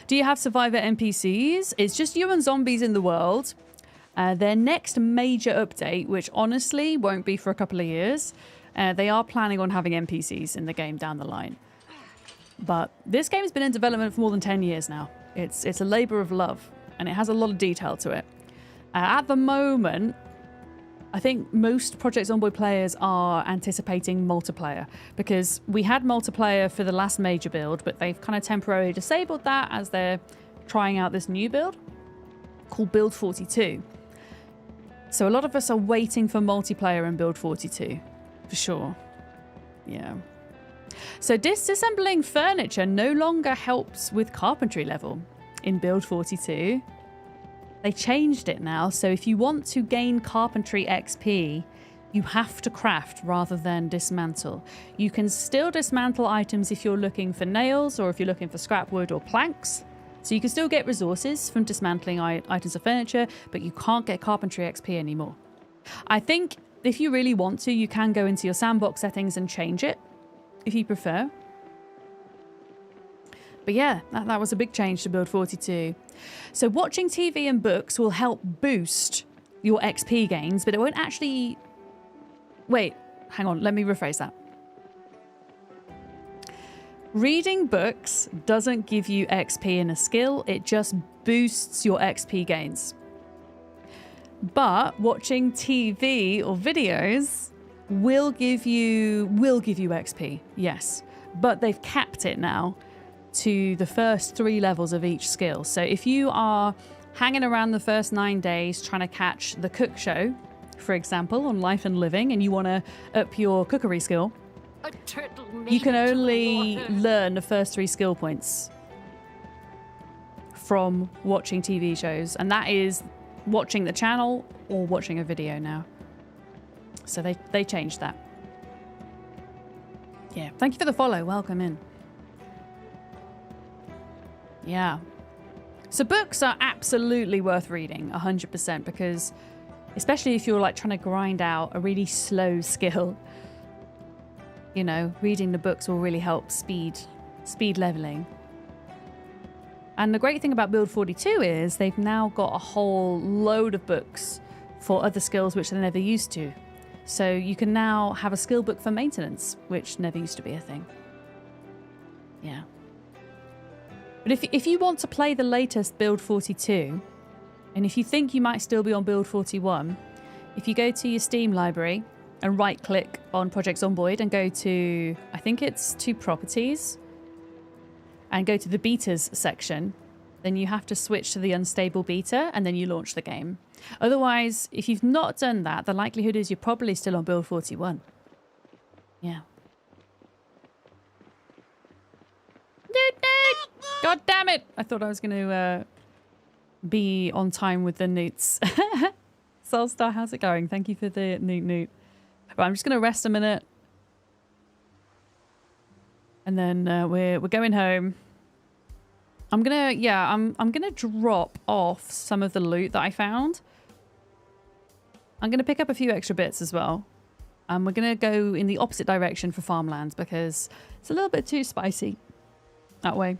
Do you have survivor NPCs? It's just you and zombies in the world. Their next major update, which honestly won't be for a couple of years, they are planning on having NPCs in the game down the line. But this game has been in development for more than 10 years now. It's a labor of love, and it has a lot of detail to it. At the moment, I think most Project Zomboid players are anticipating multiplayer because we had multiplayer for the last major build, but they've kind of temporarily disabled that as they're trying out this new build called Build 42. So a lot of us are waiting for multiplayer in Build 42, for sure. Yeah. So disassembling furniture no longer helps with carpentry level in Build 42. They changed it now, so if you want to gain carpentry XP, you have to craft rather than dismantle. You can still dismantle items if you're looking for nails or if you're looking for scrap wood or planks. So you can still get resources from dismantling items of furniture, but you can't get carpentry XP anymore. I think if you really want to, you can go into your sandbox settings and change it if you prefer. But yeah, that was a big change to Build 42. So watching TV and books will help boost your XP gains, but it won't actually... Wait, hang on, let me rephrase that. Reading books doesn't give you XP in a skill, it just boosts your XP gains. But watching TV or videos will give you XP, yes. But they've capped it now to the first 3 levels of each skill. So if you are hanging around the first 9 days trying to catch the cook show, for example, on Life and Living, and you want to up your cookery skill, you can only learn the first 3 skill points from watching TV shows, and that is watching the channel or watching a video now. So they changed that. Yeah, thank you for the follow. Welcome in. Yeah. So books are absolutely worth reading, 100%, because especially if you're like trying to grind out a really slow skill, you know, reading the books will really help speed leveling. And the great thing about Build 42 is they've now got a whole load of books for other skills which they never used to. So you can now have a skill book for maintenance, which never used to be a thing. Yeah. But if you want to play the latest Build 42, and if you think you might still be on Build 41, if you go to your Steam library and right-click on Project Zomboid and go to, I think it's to Properties, and go to the betas section, then you have to switch to the unstable beta, and then you launch the game. Otherwise, if you've not done that, the likelihood is you're probably still on Build 41. Yeah. God damn it! I thought I was going to be on time with the newts. Soulstar, how's it going? Thank you for the newt. Right, I'm just going to rest a minute. And then we're going home. I'm gonna drop off some of the loot that I found. I'm gonna pick up a few extra bits as well. And we're gonna go in the opposite direction for farmlands because it's a little bit too spicy that way.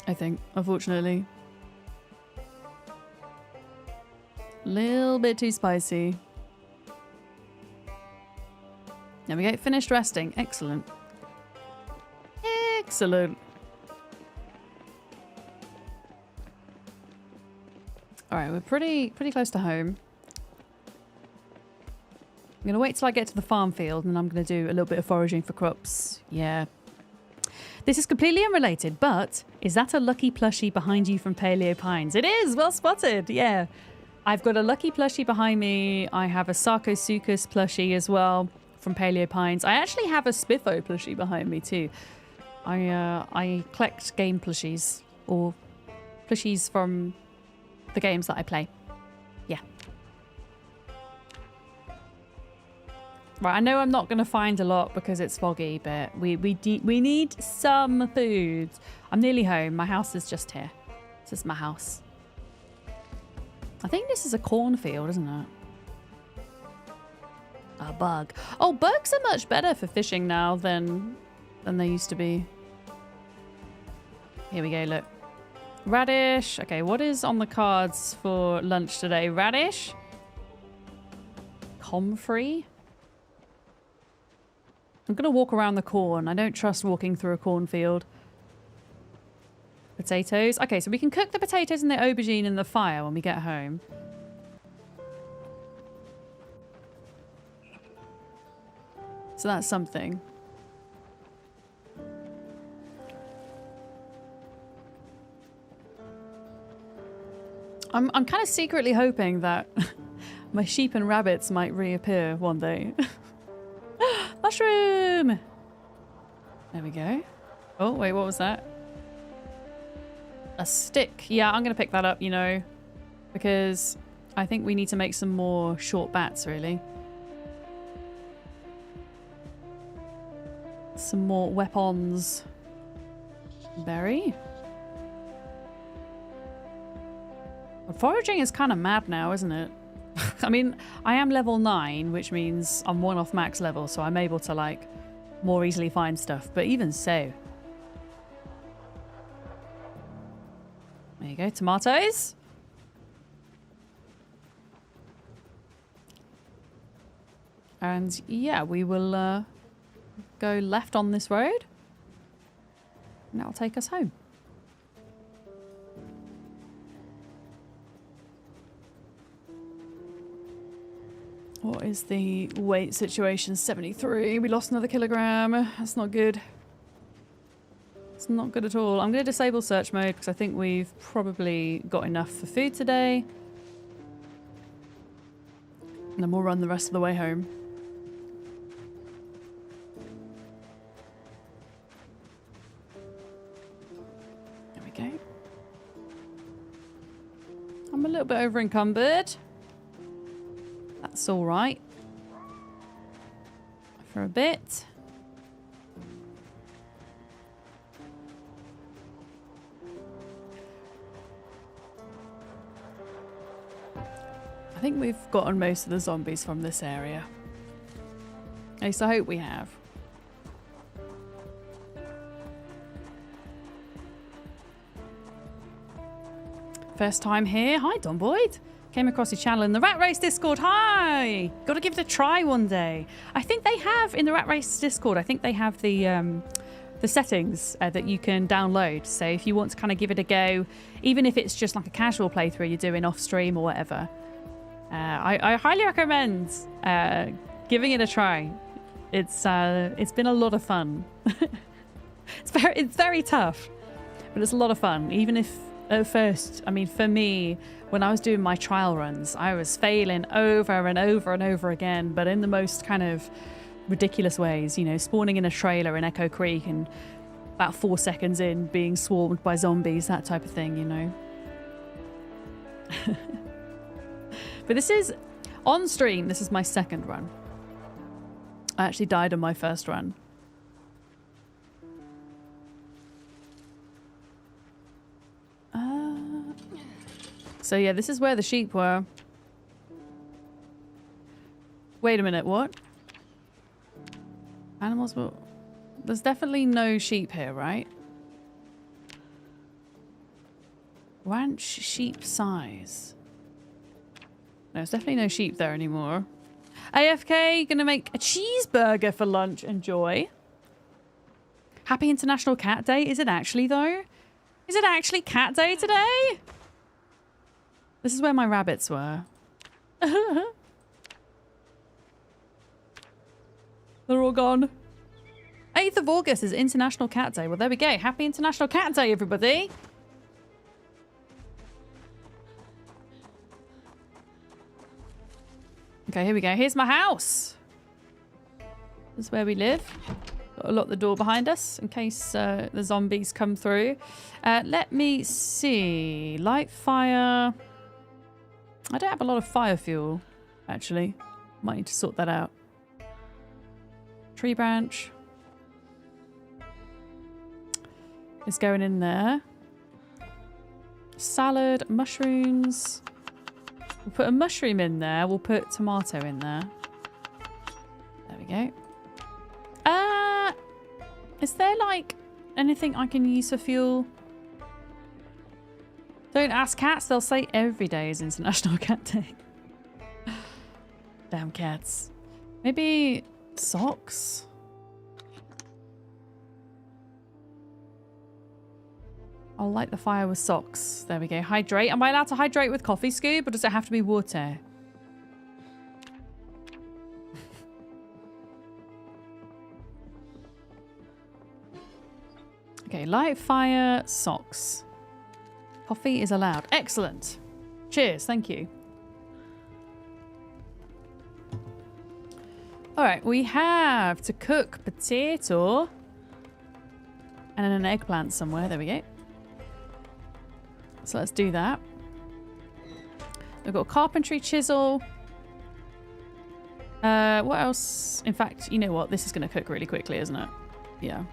I think, unfortunately. Little bit too spicy. There we go. Finished resting. Excellent. Excellent. All right, we're pretty close to home. I'm going to wait till I get to the farm field and I'm going to do a little bit of foraging for crops. Yeah. This is completely unrelated, but is that a lucky plushie behind you from Paleo Pines? It is! Well spotted! Yeah. I've got a lucky plushie behind me. I have a Sarcosuchus plushie as well from Paleo Pines. I actually have a Spiffo plushie behind me too. I collect game plushies or plushies from the games that I play. Yeah. Right, I know I'm not going to find a lot because it's foggy, but we need some food. I'm nearly home. My house is just here. This is my house. I think this is a cornfield, isn't it? A bug. Oh, bugs are much better for fishing now than they used to be. Here we go, look. Radish. Okay, what is on the cards for lunch today? Radish? Comfrey? I'm going to walk around the corn. I don't trust walking through a cornfield. Potatoes. Okay, so we can cook the potatoes and the aubergine in the fire when we get home. So that's something. I'm kind of secretly hoping that my sheep and rabbits might reappear one day. Mushroom! There we go. Oh, wait, what was that? A stick. Yeah, I'm going to pick that up, you know, because I think we need to make some more short bats, really. Some more weapons. Berry. Foraging is kind of mad now, isn't it? I mean, I am level 9, which means I'm one off max level, so I'm able to, like, more easily find stuff. But even so. There you go, tomatoes. And yeah, we will go left on this road. And that'll take us home. What is the weight situation? 73. We lost another kilogram. That's not good. It's not good at all. I'm going to disable search mode because I think we've probably got enough for food today. And then we'll run the rest of the way home. There we go. I'm a little bit over encumbered. That's all right. For a bit. I think we've gotten most of the zombies from this area. At least I hope we have. First time here. Hi, Zomboid. Came across your channel in the Rat Race Discord. Hi! Got to give it a try one day. I think they have, in the Rat Race Discord, I think they have the settings that you can download. So if you want to kind of give it a go, even if it's just like a casual playthrough you're doing off stream or whatever, I highly recommend giving it a try. It's been a lot of fun. It's very tough, but it's a lot of fun. Even if at first, I mean, for me, when I was doing my trial runs, I was failing over and over and over again, but in the most kind of ridiculous ways, you know, spawning in a trailer in Echo Creek and about 4 seconds in being swarmed by zombies, that type of thing, you know. But this is, on stream, this is my second run. I actually died on my first run. So yeah, this is where the sheep were. Wait a minute, what? Animals will... There's definitely no sheep here, right? Ranch sheep size. No, there's definitely no sheep there anymore. AFK, gonna make a cheeseburger for lunch. Enjoy. Happy International Cat Day. Is it actually, though? Is it actually Cat Day today? This is where my rabbits were. They're all gone. 8th of August is International Cat Day. Well, there we go. Happy International Cat Day, everybody. Okay, here we go. Here's my house. This is where we live. Got to lock the door behind us in case the zombies come through. Let me see. Light fire. I don't have a lot of fire fuel, actually. Might need to sort that out. Tree branch. It's going in there. Salad, mushrooms. We'll put a mushroom in there. We'll put tomato in there. There we go. Is there like anything I can use for fuel? Don't ask cats. They'll say every day is International Cat Day. Damn cats. Maybe socks? I'll light the fire with socks. There we go. Hydrate. Am I allowed to hydrate with coffee scoop or does it have to be water? Okay, light fire, socks. Coffee is allowed. Excellent. Cheers. Thank you. All right, we have to cook potato and an eggplant somewhere. There we go. So let's do that. We've got carpentry chisel. What else? In fact, you know what? This is going to cook really quickly, isn't it? Yeah.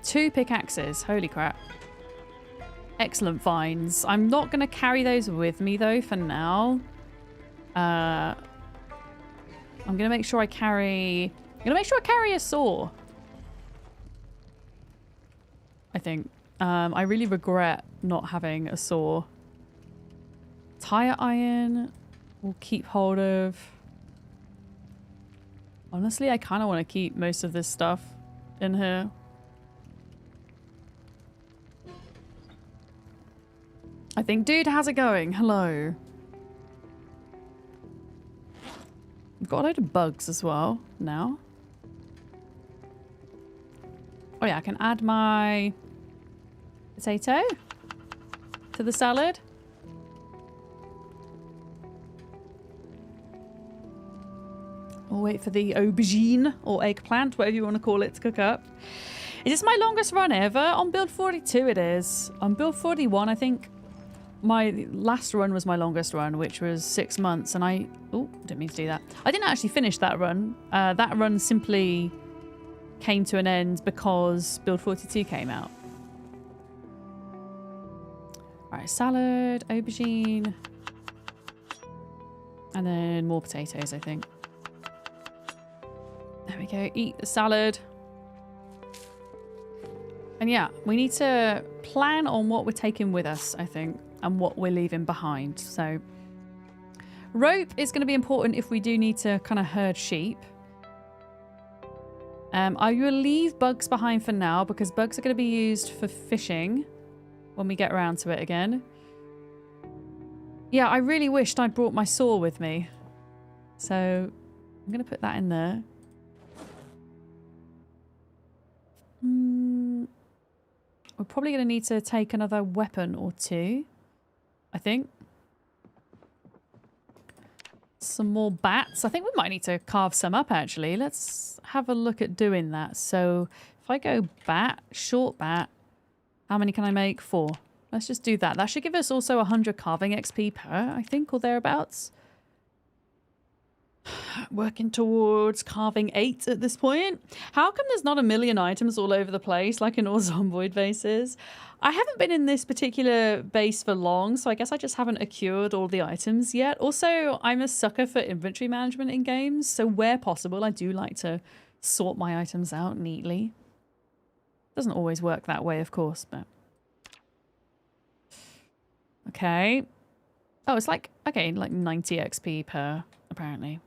2 pickaxes. Holy crap. Excellent vines. I'm not going to carry those with me, though, for now. I'm going to make sure I carry... I'm going to make sure I carry a saw. I think. I really regret not having a saw. Tire iron. We'll keep hold of. Honestly, I kind of want to keep most of this stuff in here. I think, dude, how's it going? Hello. We've got a load of bugs as well now. Oh yeah, I can add my potato to the salad. We'll wait for the aubergine or eggplant, whatever you want to call it, to cook up. Is this my longest run ever? On build 42 it is. On build 41, I think my last run was my longest run, which was 6 months, and I... Oh, didn't mean to do that. I didn't actually finish that run. That run simply came to an end because build 42 came out. Alright, salad, aubergine, and then more potatoes, I think. There we go. Eat the salad. And yeah, we need to plan on what we're taking with us, I think, and what we're leaving behind. So rope is going to be important if we do need to kind of herd sheep. I will leave bugs behind for now because bugs are going to be used for fishing when we get around to it again. Yeah, I really wished I'd brought my saw with me. So I'm going to put that in there. We're probably going to need to take another weapon or two, I think. Some more bats. I think we might need to carve some up, actually. Let's have a look at doing that. So if I go bat, short bat, how many can I make? 4. Let's just do that. That should give us also 100 carving XP per, I think, or thereabouts. Working towards carving 8 at this point. How come there's not a million items all over the place like in all Zomboid bases? I haven't been in this particular base for long, so I guess I just haven't acquired all the items yet. Also, I'm a sucker for inventory management in games, so where possible, I do like to sort my items out neatly. Doesn't always work that way, of course, but... Okay. Oh, it's like, okay, like 90 XP per, apparently.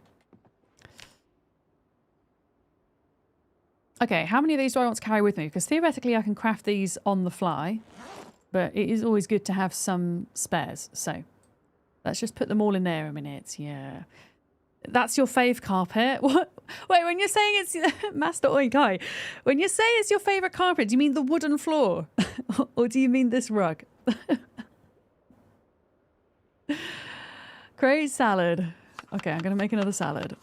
Okay, how many of these do I want to carry with me? Because theoretically I can craft these on the fly, but it is always good to have some spares. So let's just put them all in there a minute. Yeah. That's your fave carpet? What? Wait, when you're saying it's... Master Oinkai, when you say it's your favourite carpet, do you mean the wooden floor? Or do you mean this rug? Great salad. Okay, I'm going to make another salad.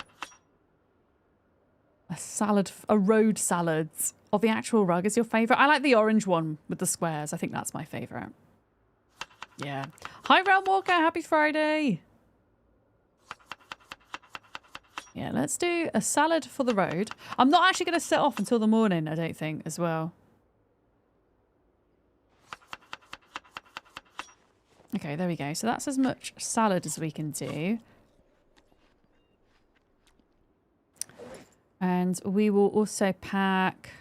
A road salad. Or the actual rug is your favourite? I like the orange one with the squares. I think that's my favourite. Yeah. Hi, Realm Walker. Happy Friday. Yeah, let's do a salad for the road. I'm not actually going to set off until the morning, I don't think, as well. Okay, there we go. So that's as much salad as we can do. And we will also pack...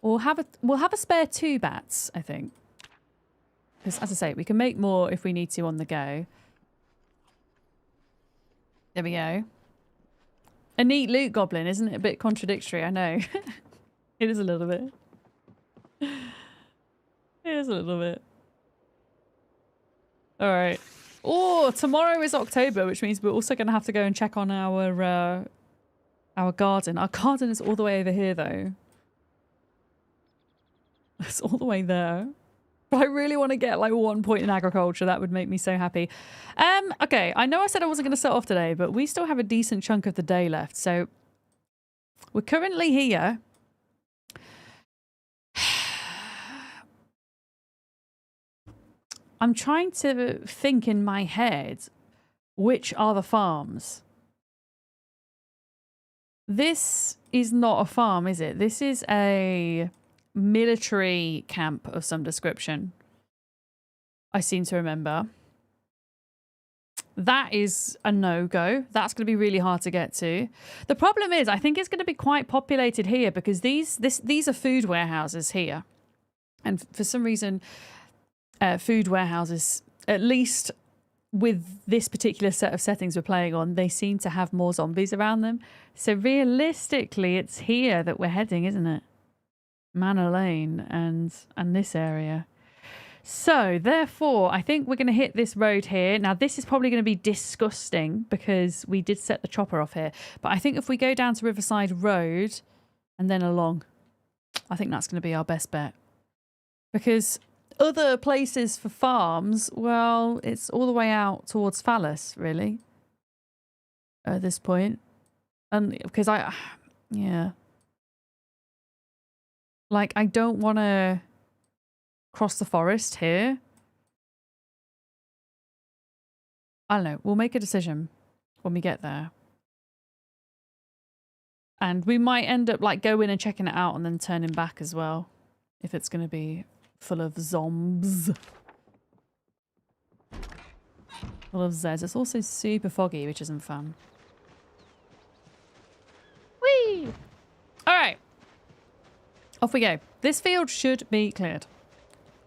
We'll have a spare 2 bats, I think. Because, as I say, we can make more if we need to on the go. There we go. A neat loot goblin, isn't it? A bit contradictory, I know. It is a little bit. It is a little bit. Alright. Oh, tomorrow is October, which means we're also going to have to go and check on our garden. Our garden is all the way over here, though. It's all the way there. But I really want to get like 1 point in agriculture. That would make me so happy. Okay, I know I said I wasn't going to set off today, but we still have a decent chunk of the day left. So we're currently here. I'm trying to think in my head which are the farms. This is not a farm, is it? This is a military camp of some description. I seem to remember. That is a no-go. That's going to be really hard to get to. The problem is, I think it's going to be quite populated here because these are food warehouses here. And for some reason, food warehouses, at least with this particular set of settings we're playing on, they seem to have more zombies around them. So realistically, it's here that we're heading, isn't it? Manor Lane and this area. So therefore, I think we're going to hit this road here. Now, this is probably going to be disgusting because we did set the chopper off here. But I think if we go down to Riverside Road and then along, I think that's going to be our best bet. Because other places for farms, well, it's all the way out towards Phallus, really, at this point. And because yeah. Like, I don't want to cross the forest here. I don't know. We'll make a decision when we get there. And we might end up, like, going and checking it out and then turning back as well. If it's going to be full of zombs. Full of Zeds. It's also super foggy, which isn't fun. Whee! Alright. Off we go. This field should be cleared.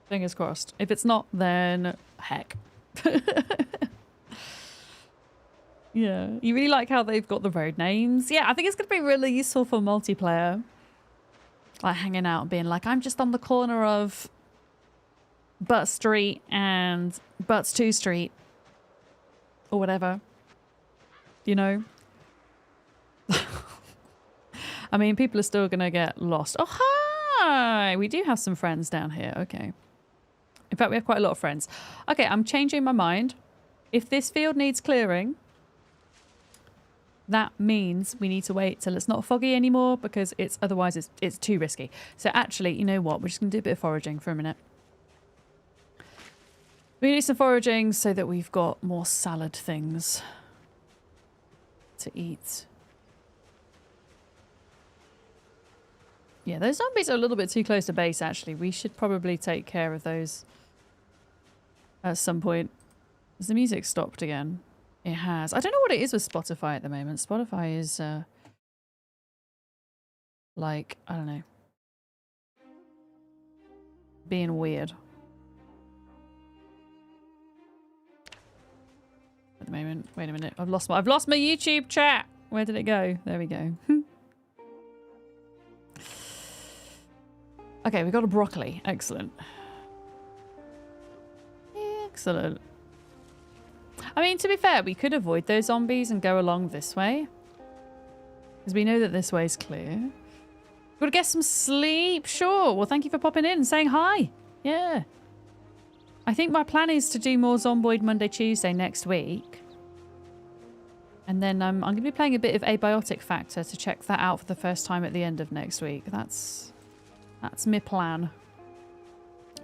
Fingers crossed. If it's not, then heck. Yeah. You really like how they've got the road names? Yeah, I think it's going to be really useful for multiplayer. Like hanging out and being like, I'm just on the corner of Butt Street and Butts 2 Street. Or whatever. You know? I mean, people are still going to get lost. Oh, hi! We do have some friends down here. Okay. In fact, we have quite a lot of friends. Okay, I'm changing my mind. If this field needs clearing, that means we need to wait till it's not foggy anymore because otherwise it's too risky. So actually, you know what? We're just going to do a bit of foraging for a minute. We need some foraging so that we've got more salad things. to eat. Yeah, those zombies are a little bit too close to base, actually. We should probably take care of those at some point. Has the music stopped again? It has. I don't know what it is with Spotify at the moment. Spotify is, like, I don't know. Being weird. At the moment. Wait a minute. I've lost my YouTube chat. Where did it go? There we go. Okay, we got a broccoli. Excellent. Excellent. I mean, to be fair, we could avoid those zombies and go along this way. Because we know that this way is clear. Gotta get some sleep. Sure. Well, thank you for popping in and saying hi. Yeah. I think my plan is to do more Zomboid Monday, Tuesday next week. And then I'm going to be playing a bit of Abiotic Factor to check that out for the first time at the end of next week. That's my plan.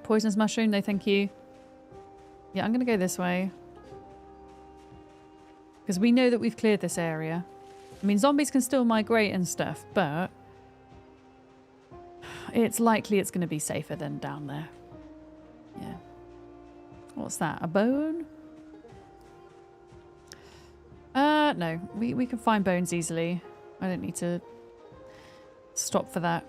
Poisonous mushroom, no thank you. Yeah, I'm going to go this way. Because we know that we've cleared this area. I mean, zombies can still migrate and stuff, but it's likely it's going to be safer than down there. Yeah. What's that? A bone? No. We can find bones easily. I don't need to stop for that.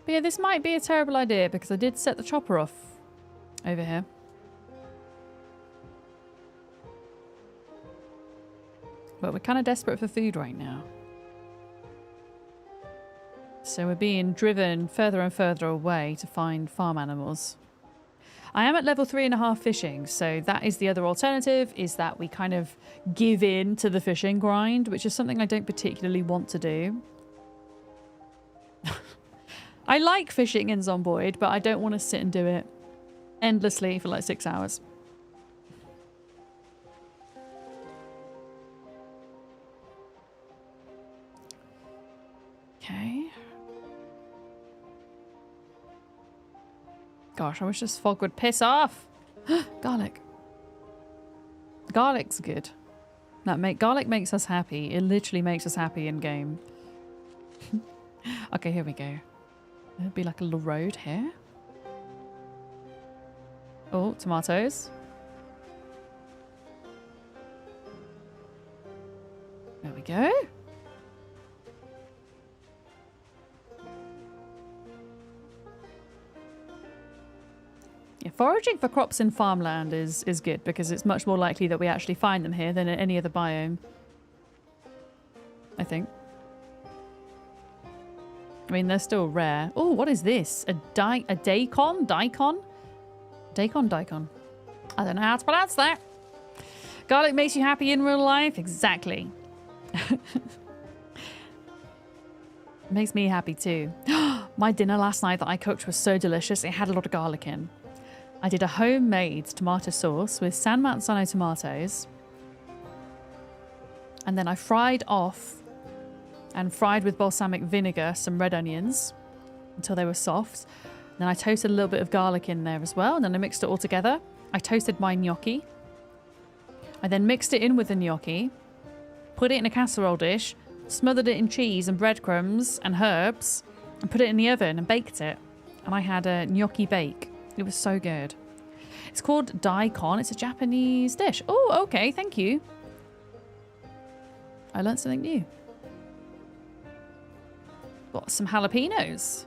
But yeah, this might be a terrible idea because I did set the chopper off over here. But we're kind of desperate for food right now. So we're being driven further and further away to find farm animals. I am at level 3.5 fishing, so that is the other alternative, is that we kind of give in to the fishing grind, which is something I don't particularly want to do. I like fishing in Zomboid, but I don't want to sit and do it endlessly for like 6 hours. Okay. Gosh, I wish this fog would piss off. Garlic. Garlic's good. Garlic makes us happy. It literally makes us happy in game. Okay, here we go. There'll be like a little road here. Oh, tomatoes. There we go. Yeah, foraging for crops in farmland is good because it's much more likely that we actually find them here than in any other biome. I think. I mean, they're still rare. Oh, what is this? A daikon? Daikon? Daikon. I don't know how to pronounce that. Garlic makes you happy in real life? Exactly. Makes me happy too. My dinner last night that I cooked was so delicious. It had a lot of garlic in. I did a homemade tomato sauce with San Marzano tomatoes. And then I fried off and fried with balsamic vinegar some red onions until they were soft. Then I toasted a little bit of garlic in there as well. And then I mixed it all together. I toasted my gnocchi. I then mixed it in with the gnocchi, put it in a casserole dish, smothered it in cheese and breadcrumbs and herbs, and put it in the oven and baked it. And I had a gnocchi bake. It was so good. It's called daikon. It's a Japanese dish. Oh, okay. Thank you. I learned something new. Got some jalapenos.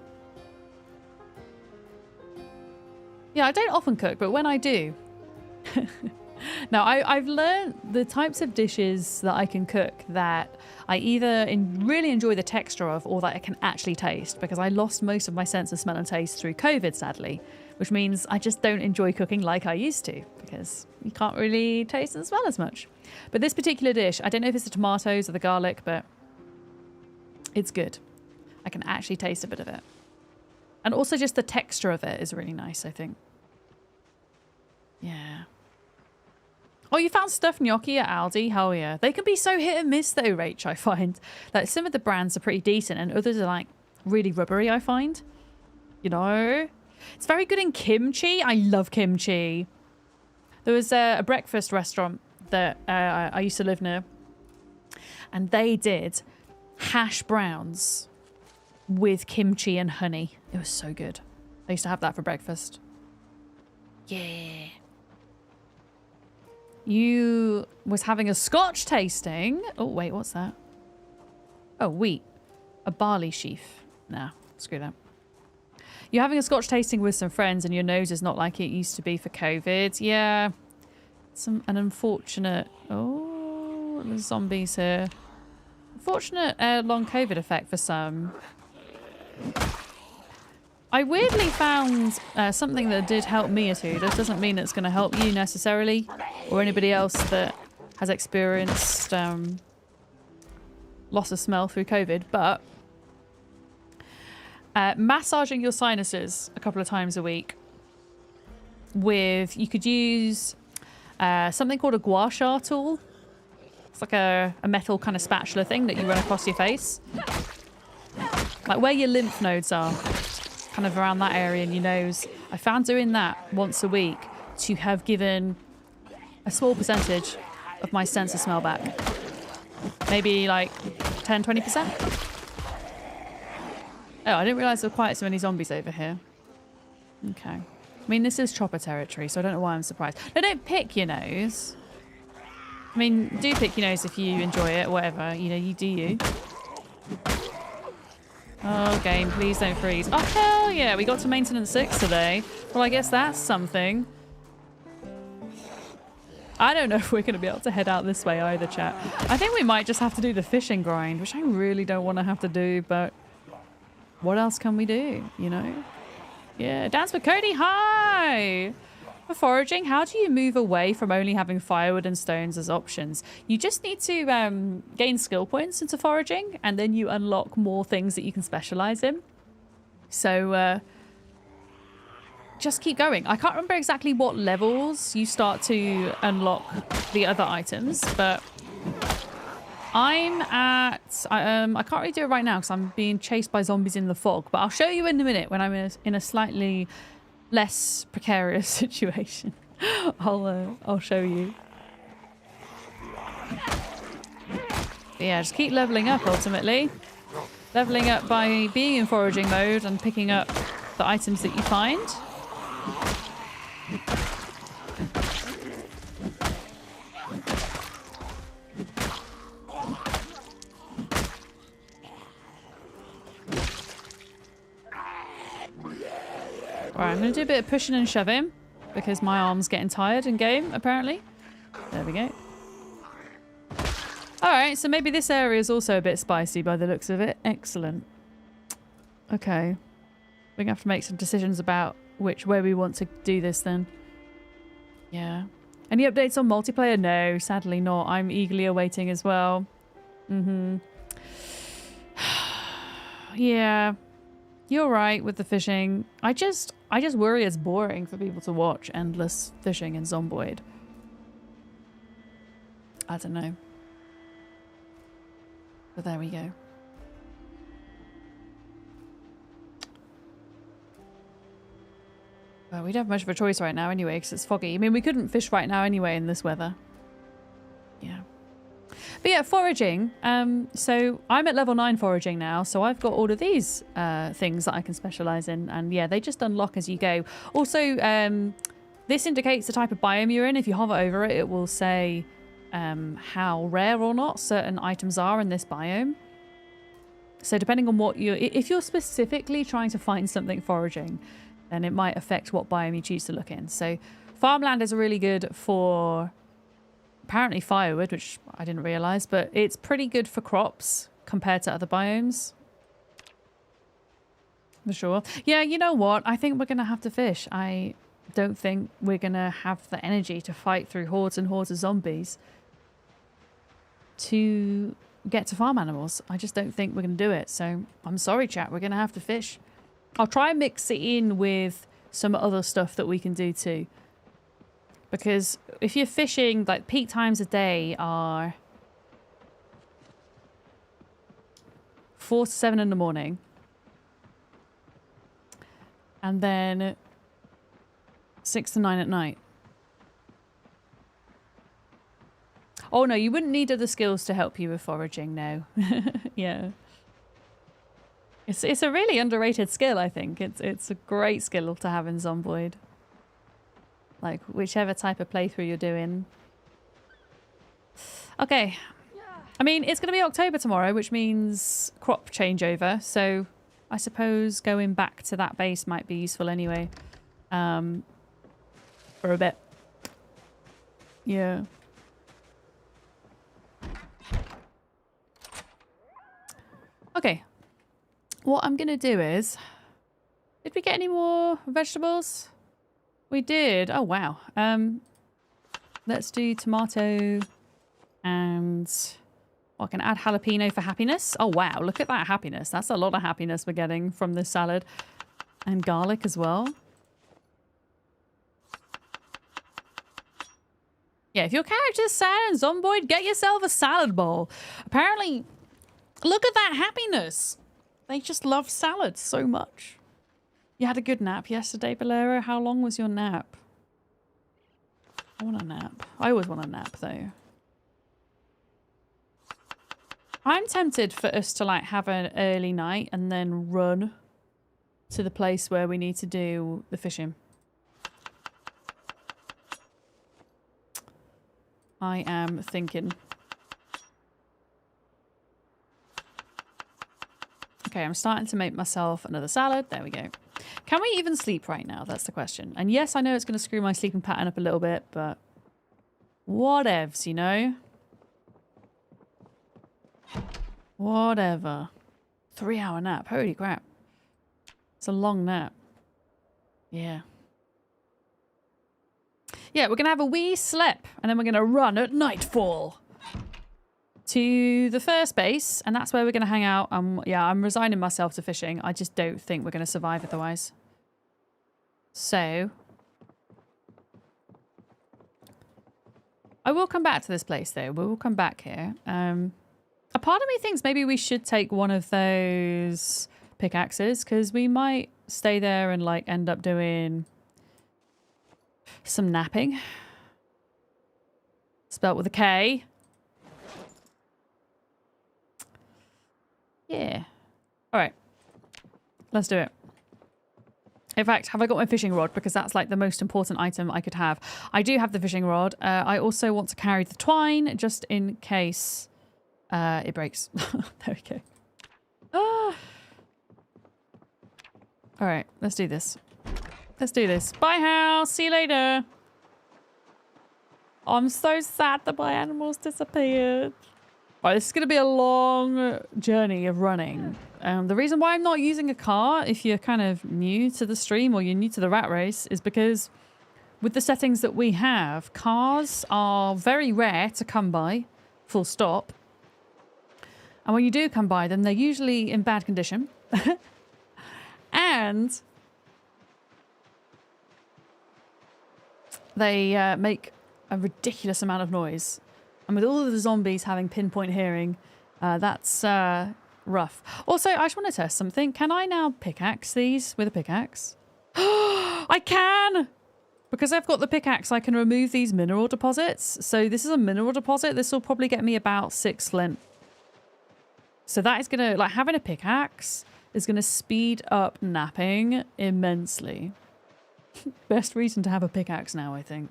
Yeah, I don't often cook, but when I do. Now, I've learned the types of dishes that I can cook that I either really enjoy the texture of or that I can actually taste, because I lost most of my sense of smell and taste through COVID, sadly, which means I just don't enjoy cooking like I used to because you can't really taste and smell as much. But this particular dish, I don't know if it's the tomatoes or the garlic, but it's good. I can actually taste a bit of it. And also just the texture of it is really nice, I think. Yeah. Oh, you found stuffed gnocchi at Aldi? Hell yeah. They can be so hit and miss though, Rach, I find. Like some of the brands are pretty decent and others are like really rubbery, I find. You know? It's very good in kimchi. I love kimchi. There was a breakfast restaurant that I used to live near, and they did hash browns with kimchi and honey. It was so good. I used to have that for breakfast. Yeah. You was having a scotch tasting. Oh, wait, what's that? Oh, wheat. A barley sheaf. Nah, screw that. You're having a scotch tasting with some friends and your nose is not like it used to be for COVID. Yeah. An unfortunate... Oh, there's zombies here. Unfortunate long COVID effect for some. I weirdly found something that did help me or two. That doesn't mean it's going to help you necessarily, or anybody else that has experienced loss of smell through COVID, but massaging your sinuses a couple of times a week with, you could use something called a gua sha tool. It's like a metal kind of spatula thing that you run across your face. Like where your lymph nodes are. Kind of around that area in your nose. I found doing that once a week to have given a small percentage of my sense of smell back. Maybe like 10, 20%. Oh, I didn't realise there were quite so many zombies over here. Okay. I mean, this is chopper territory, so I don't know why I'm surprised. No, don't pick your nose. I mean, do pick your nose if you enjoy it, whatever. You know, you do you. Oh, game, please don't freeze. Oh, hell yeah, we got to maintenance 6 today. Well, I guess that's something. I don't know if we're going to be able to head out this way either, chat. I think we might just have to do the fishing grind, which I really don't want to have to do, but what else can we do, you know? Yeah, Dance with Cody, hi! For foraging, how do you move away from only having firewood and stones as options? You just need to gain skill points into foraging, and then you unlock more things that you can specialize in. So just keep going. I can't remember exactly what levels you start to unlock the other items, but I'm at... I can't really do it right now because I'm being chased by zombies in the fog, but I'll show you in a minute when I'm in a slightly less precarious situation. I'll show you. But yeah, just keep leveling up ultimately. Leveling up by being in foraging mode and picking up the items that you find. Alright, I'm going to do a bit of pushing and shoving because my arm's getting tired in game, apparently. There we go. Alright, so maybe this area is also a bit spicy by the looks of it. Excellent. Okay. We're going to have to make some decisions about which way we want to do this then. Yeah. Any updates on multiplayer? No, sadly not. I'm eagerly awaiting as well. Yeah. You're right with the fishing. I just worry it's boring for people to watch endless fishing in Zomboid. I don't know. But there we go. Well, we don't have much of a choice right now anyway because it's foggy. I mean, we couldn't fish right now anyway in this weather. Yeah. But yeah, foraging. So I'm at level 9 foraging now, so I've got all of these things that I can specialize in, and yeah, they just unlock as you go. Also, this indicates the type of biome you're in. If you hover over it, it will say how rare or not certain items are in this biome. So depending on what if you're specifically trying to find something foraging, then it might affect what biome you choose to look in. So farmland is really good for apparently firewood, which I didn't realize, but it's pretty good for crops compared to other biomes. For sure. Yeah, you know what? I think we're going to have to fish. I don't think we're going to have the energy to fight through hordes and hordes of zombies to get to farm animals. I just don't think we're going to do it. So I'm sorry, chat. We're going to have to fish. I'll try and mix it in with some other stuff that we can do too. Because if you're fishing, like, peak times a day are 4 to 7 in the morning. And then 6 to 9 at night. Oh no, you wouldn't need other skills to help you with foraging, no. Yeah. It's a really underrated skill, I think. It's a great skill to have in Zomboid. Like, whichever type of playthrough you're doing. Okay. I mean, it's going to be October tomorrow, which means crop changeover. So I suppose going back to that base might be useful anyway. For a bit. Yeah. Okay. What I'm going to do is... Did we get any more vegetables? We did. Oh, wow. Let's do tomato and... I can add jalapeno for happiness. Oh, wow. Look at that happiness. That's a lot of happiness we're getting from this salad. And garlic as well. Yeah, if your character's sad and Zomboid, get yourself a salad bowl. Apparently, look at that happiness. They just love salads so much. You had a good nap yesterday, Bolero. How long was your nap? I want a nap. I always want a nap, though. I'm tempted for us to like have an early night and then run to the place where we need to do the fishing. I am thinking. Okay, I'm starting to make myself another salad. There we go. Can we even sleep right now? That's the question. And yes, I know it's going to screw my sleeping pattern up a little bit, but whatevs, you know? Whatever. 3-hour nap. Holy crap. It's a long nap. Yeah. Yeah, we're going to have a wee slip and then we're going to run at nightfall to the first base, and that's where we're going to hang out. Yeah, I'm resigning myself to fishing. I just don't think we're going to survive otherwise. So I will come back to this place though. We will come back here. A part of me thinks maybe we should take one of those pickaxes because we might stay there and like end up doing some napping. Spelt with a K. Yeah. All right. Let's do it. In fact, have I got my fishing rod? Because that's like the most important item I could have. I do have the fishing rod. I also want to carry the twine just in case it breaks. There we go. Ah. All right. Let's do this. Let's do this. Bye, house. See you later. I'm so sad that my animals disappeared. Right, this is going to be a long journey of running. The reason why I'm not using a car, if you're kind of new to the stream or you're new to the rat race, is because with the settings that we have, cars are very rare to come by, full stop. And when you do come by them, they're usually in bad condition. And they make a ridiculous amount of noise. And with all of the zombies having pinpoint hearing, that's rough. Also, I just want to test something. Can I now pickaxe these with a pickaxe? I can! Because I've got the pickaxe, I can remove these mineral deposits. So this is a mineral deposit. This will probably get me about 6 flint. So that is going to, like, having a pickaxe is going to speed up napping immensely. Best reason to have a pickaxe now, I think.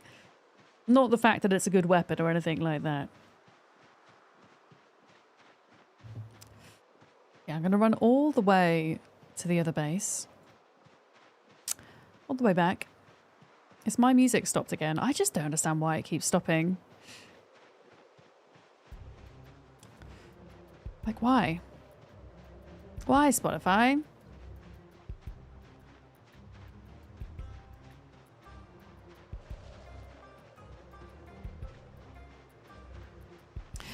Not the fact that it's a good weapon or anything like that. Yeah, I'm going to run all the way to the other base. All the way back. Is my music stopped again? I just don't understand why it keeps stopping. Like, why? Why, Spotify?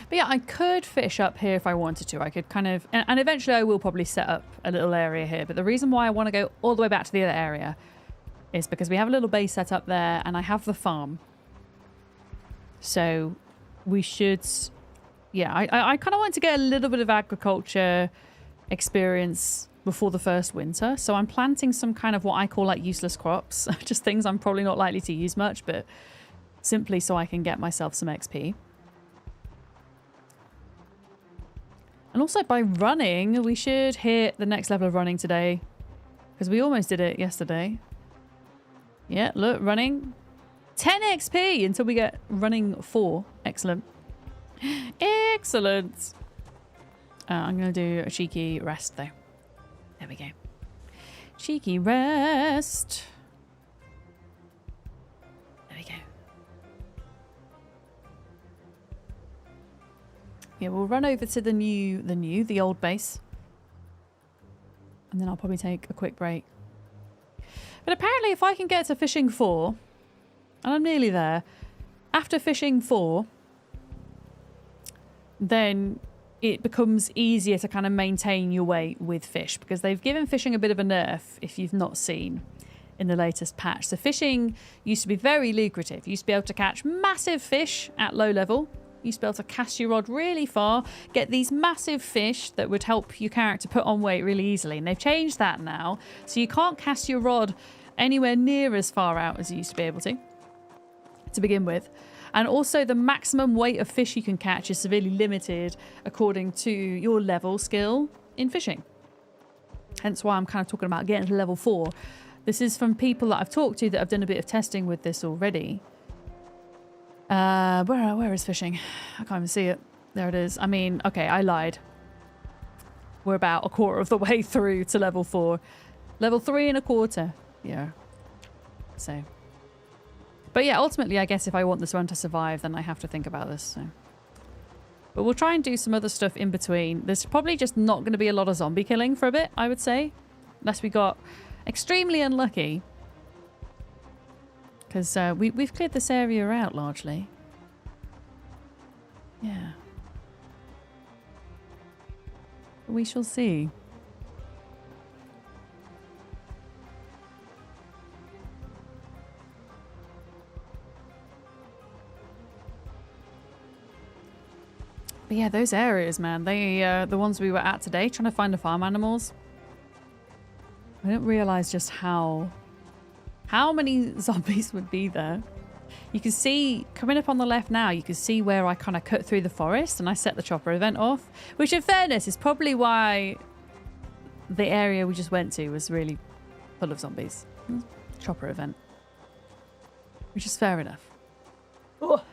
But yeah, I could fish up here if I wanted to. I could kind of... And eventually I will probably set up a little area here. But the reason why I want to go all the way back to the other area is because we have a little base set up there and I have the farm. So we should... Yeah, I kind of want to get a little bit of agriculture experience before the first winter. So I'm planting some kind of what I call like useless crops. Just things I'm probably not likely to use much, but simply so I can get myself some XP. And also by running, we should hit the next level of running today. Because we almost did it yesterday. Yeah, look, running. 10 XP until we get running 4. Excellent. Excellent. I'm going to do a cheeky rest though. There we go. Cheeky rest. There we go. Yeah, we'll run over to the old base. And then I'll probably take a quick break. But apparently if I can get to fishing 4, and I'm nearly there, after fishing 4, then it becomes easier to kind of maintain your weight with fish, because they've given fishing a bit of a nerf, if you've not seen, in the latest patch. So fishing used to be very lucrative. You used to be able to catch massive fish at low level. You used to be able to cast your rod really far, get these massive fish that would help your character put on weight really easily. And they've changed that now. So you can't cast your rod anywhere near as far out as you used to be able to begin with. And also the maximum weight of fish you can catch is severely limited according to your level skill in fishing. Hence why I'm kind of talking about getting to level 4. This is from people that I've talked to that have done a bit of testing with this already. Where is fishing? I can't even see it. There it is. I mean, okay, I lied. We're about a quarter of the way through to level 4. Level 3.25. Yeah. So. But yeah, ultimately, I guess if I want this run to survive, then I have to think about this. So. But we'll try and do some other stuff in between. There's probably just not going to be a lot of zombie killing for a bit, I would say. Unless we got extremely unlucky. Because we've cleared this area out largely. Yeah. We shall see. But yeah, those areas, man, they the ones we were at today, trying to find the farm animals. I didn't realize just how many zombies would be there. You can see, coming up on the left now, you can see where I kind of cut through the forest and I set the chopper event off. Which, in fairness, is probably why the area we just went to was really full of zombies. Chopper event. Which is fair enough. Oh.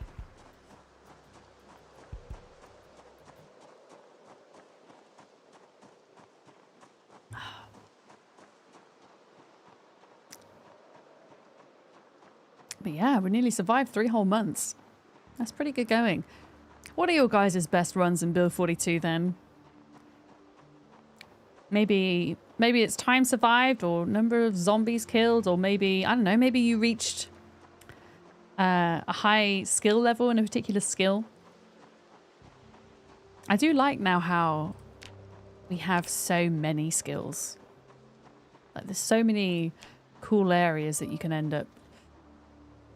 But yeah, we nearly survived 3 whole months. That's pretty good going. What are your guys' best runs in Build 42 then? Maybe it's time survived or number of zombies killed, or maybe, I don't know, maybe you reached a high skill level in a particular skill. I do like now how we have so many skills. Like there's so many cool areas that you can end up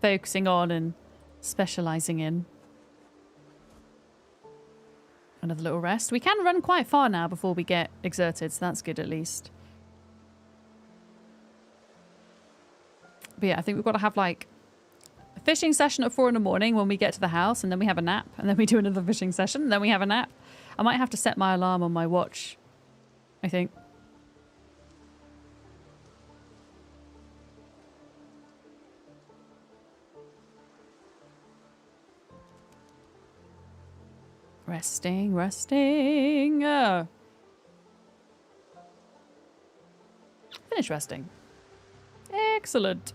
focusing on and specializing in. Another little rest. We can run quite far now before we get exerted, so that's good at least. But yeah, I think we've got to have like a fishing session at 4 in the morning when we get to the house, and then we have a nap, and then we do another fishing session, and then we have a nap. I might have to set my alarm on my watch, I think. Resting. Finish resting. Excellent.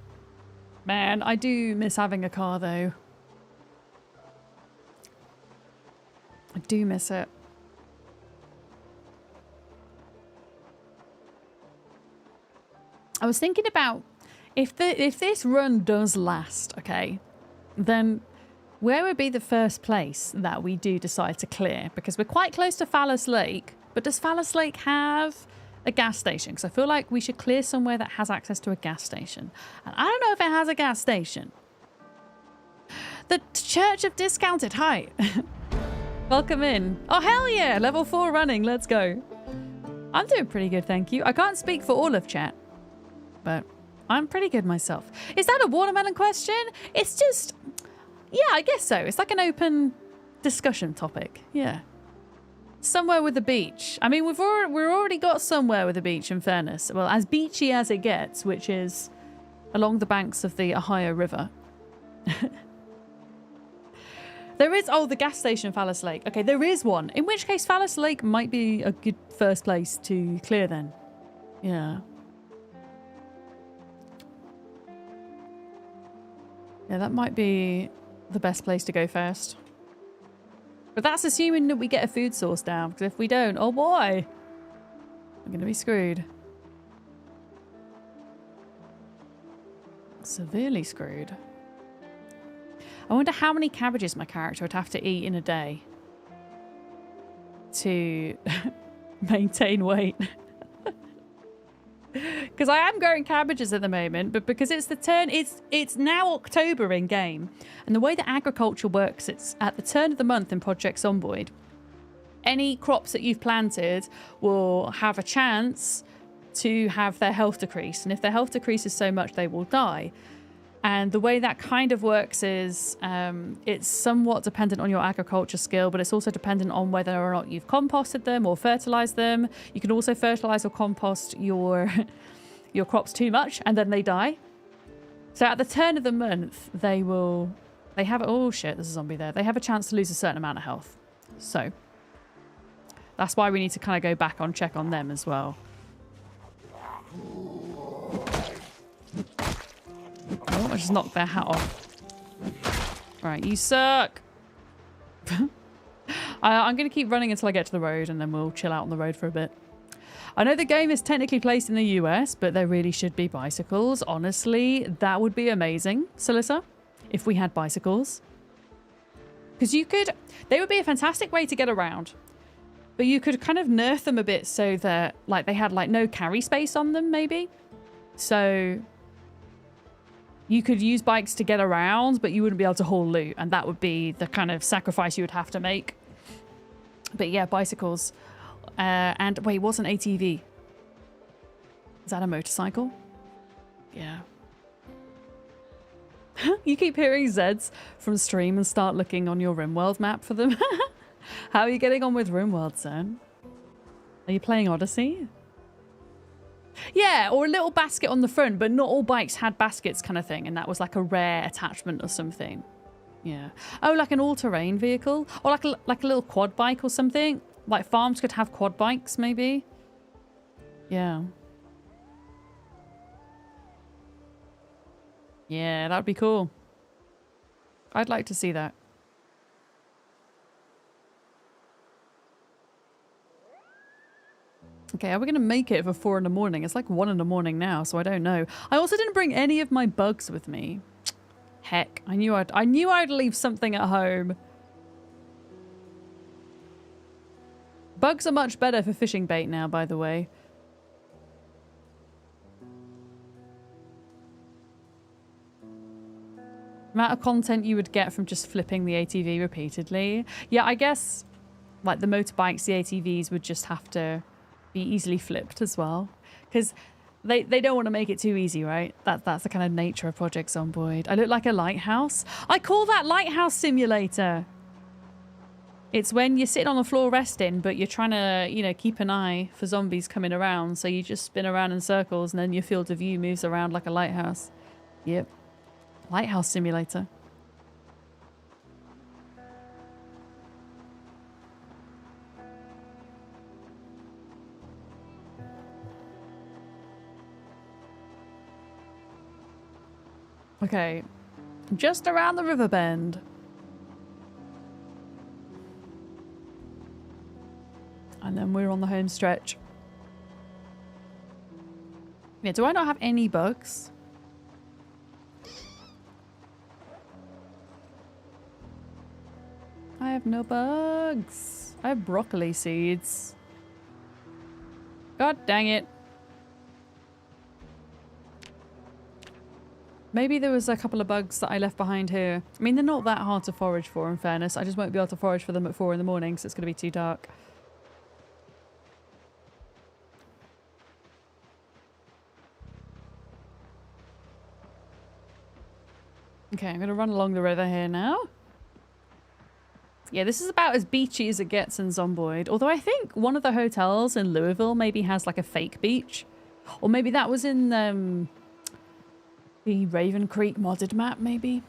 Man, I do miss having a car though. I do miss it. I was thinking about if this run does last, okay, then where would be the first place that we do decide to clear? Because we're quite close to Phallus Lake, but does Phallus Lake have a gas station? Because I feel like we should clear somewhere that has access to a gas station. And I don't know if it has a gas station. The Church of Discounted Height. Welcome in. Oh, hell yeah. Level 4 running. Let's go. I'm doing pretty good, thank you. I can't speak for all of chat, but I'm pretty good myself. Is that a watermelon question? It's just, yeah, I guess so. It's like an open discussion topic. Yeah. Somewhere with a beach. I mean, we've already got somewhere with a beach, in fairness. Well, as beachy as it gets, which is along the banks of the Ohio River. There is, oh, the gas station, Fallis Lake. Okay, there is one. In which case, Fallis Lake might be a good first place to clear then. Yeah. Yeah, that might be the best place to go first. But that's assuming that we get a food source down, because if we don't, oh boy, we're going to be screwed. Severely screwed. I wonder how many cabbages my character would have to eat in a day to maintain weight. Because I am growing cabbages at the moment, but because it's the turn, it's now October in game, and the way that agriculture works, it's at the turn of the month in Project Zomboid. Any crops that you've planted will have a chance to have their health decrease, and if their health decreases so much, they will die. And the way that kind of works is it's somewhat dependent on your agriculture skill, but it's also dependent on whether or not you've composted them or fertilized them. You can also fertilize or compost your crops too much and then they die. So at the turn of the month, they have, oh shit, there's a zombie there. They have a chance to lose a certain amount of health. So that's why we need to kind of go back on check on them as well. Oh, I just knocked their hat off. Right, you suck. I'm going to keep running until I get to the road, and then we'll chill out on the road for a bit. I know the game is technically placed in the US, but there really should be bicycles. Honestly, that would be amazing, Solissa, if we had bicycles. Because they would be a fantastic way to get around. But you could kind of nerf them a bit so that like they had like no carry space on them, maybe. So you could use bikes to get around, but you wouldn't be able to haul loot. And that would be the kind of sacrifice you would have to make. But yeah, bicycles. And wait, what's an ATV? Is that a motorcycle? Yeah. You keep hearing Zeds from stream and start looking on your RimWorld map for them. How are you getting on with RimWorld, son? Are you playing Odyssey? Yeah, or a little basket on the front, but not all bikes had baskets kind of thing, and that was like a rare attachment or something. Yeah. Oh, like an all-terrain vehicle? Or like a little quad bike or something? Like farms could have quad bikes, maybe? Yeah. Yeah, that would be cool. I'd like to see that. Okay, are we going to make it for 4 in the morning? It's like 1 in the morning now, so I don't know. I also didn't bring any of my bugs with me. Heck, I knew I'd leave something at home. Bugs are much better for fishing bait now, by the way. Amount of content you would get from just flipping the ATV repeatedly. Yeah, I guess like the motorbikes, the ATVs would just have to be easily flipped as well, because they don't want to make it too easy, right? That's the kind of nature of Project Zomboid. I look like a lighthouse. I call that lighthouse simulator. It's when you're sitting on the floor resting, but you're trying to, you know, keep an eye for zombies coming around, so you just spin around in circles and then your field of view moves around like a lighthouse. Yep. Lighthouse simulator. Okay, just around the river bend. And then we're on the home stretch. Yeah, do I not have any bugs? I have no bugs. I have broccoli seeds. God dang it. Maybe there was a couple of bugs that I left behind here. I mean, they're not that hard to forage for, in fairness. I just won't be able to forage for them at 4 in the morning, so it's going to be too dark. Okay, I'm going to run along the river here now. Yeah, this is about as beachy as it gets in Zomboid. Although I think one of the hotels in Louisville maybe has like a fake beach. Or maybe that was in the Raven Creek modded map, maybe,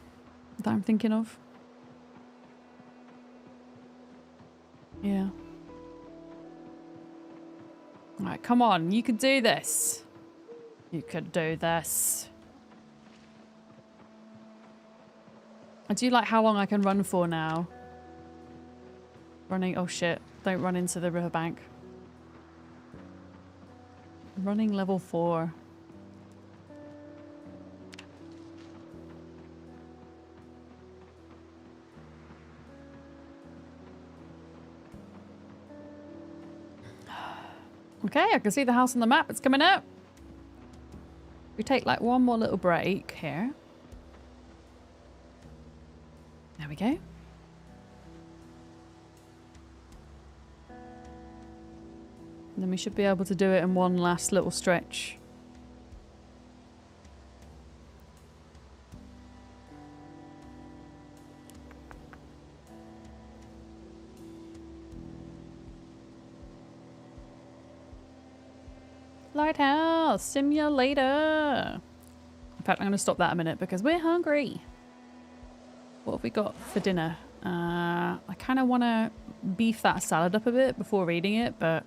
that I'm thinking of. Yeah. Alright, come on. You could do this. You could do this. I do like how long I can run for now. Running. Oh shit. Don't run into the riverbank. Running level 4. Okay, I can see the house on the map. It's coming up. We take like one more little break here. There we go. And then we should be able to do it in one last little stretch. Lighthouse Simulator. In fact, I'm going to stop that a minute because we're hungry. What have we got for dinner? I kind of want to beef that salad up a bit before eating it, but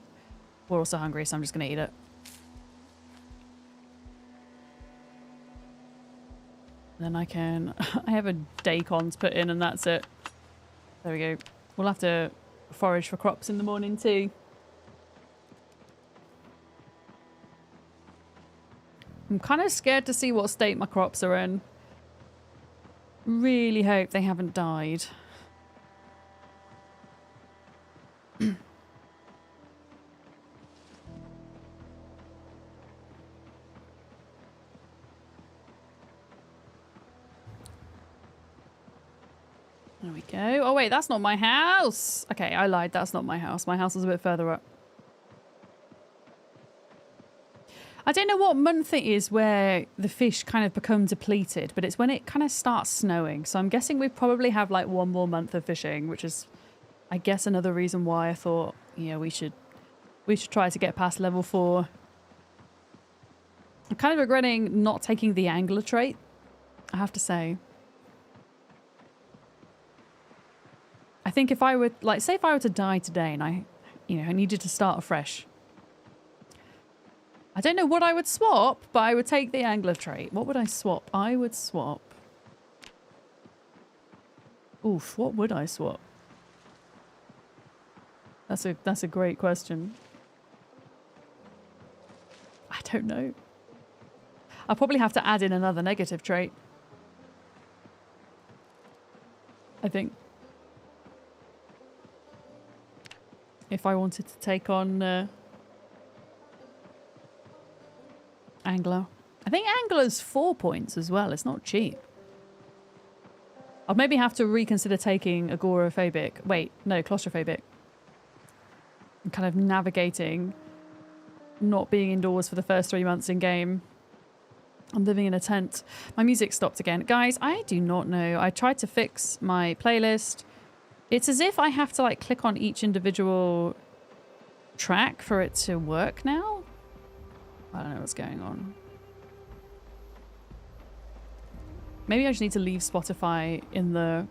we're also hungry, so I'm just going to eat it. Then I can... I have a daikon to put in and that's it. There we go. We'll have to forage for crops in the morning too. I'm kind of scared to see what state my crops are in. Really hope they haven't died. There we go. Oh wait, that's not my house. Okay, I lied. That's not my house. My house is a bit further up. I don't know what month it is where the fish kind of become depleted, but it's when it kind of starts snowing. So I'm guessing we probably have like one more month of fishing, which is, I guess, another reason why I thought, yeah, we should try to get past level 4. I'm kind of regretting not taking the angler trait, I have to say. I think if I were, like, say if I were to die today and I needed to start afresh. I don't know what I would swap, but I would take the angler trait. What would I swap? I would swap... Oof, what would I swap? That's a great question. I don't know. I'll probably have to add in another negative trait. I think. If I wanted to take on... Angler. I think Angler's 4 points as well. It's not cheap. I'll maybe have to reconsider taking agoraphobic. Wait, no, claustrophobic. I'm kind of navigating not being indoors for the first 3 months in game. I'm living in a tent. My music stopped again. Guys, I do not know. I tried to fix my playlist. It's as if I have to like click on each individual track for it to work now. I don't know what's going on. Maybe I just need to leave Spotify in the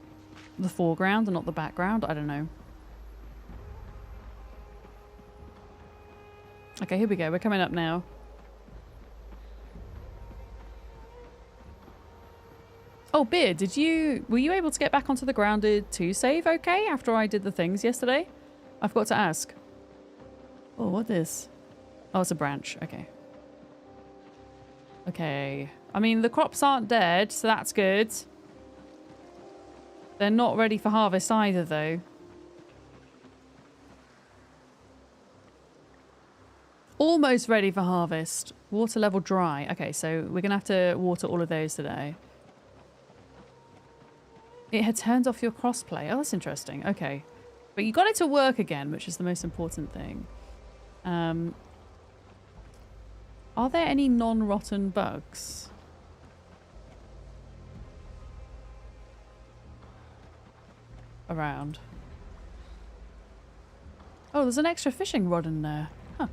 foreground and not the background. I don't know. Okay, here we go. We're coming up now. Oh, Beard, were you able to get back onto the grounded to save okay after I did the things yesterday? I've got to ask. Oh, what is? Oh, it's a branch. Okay. Okay. I mean, the crops aren't dead, so that's good. They're not ready for harvest either, though. Almost ready for harvest. Water level dry. Okay, so we're going to have to water all of those today. It had turned off your crossplay. Oh, that's interesting. Okay. But you got it to work again, which is the most important thing. Are there any non-rotten bugs? around. Oh, there's an extra fishing rod in there. Huh.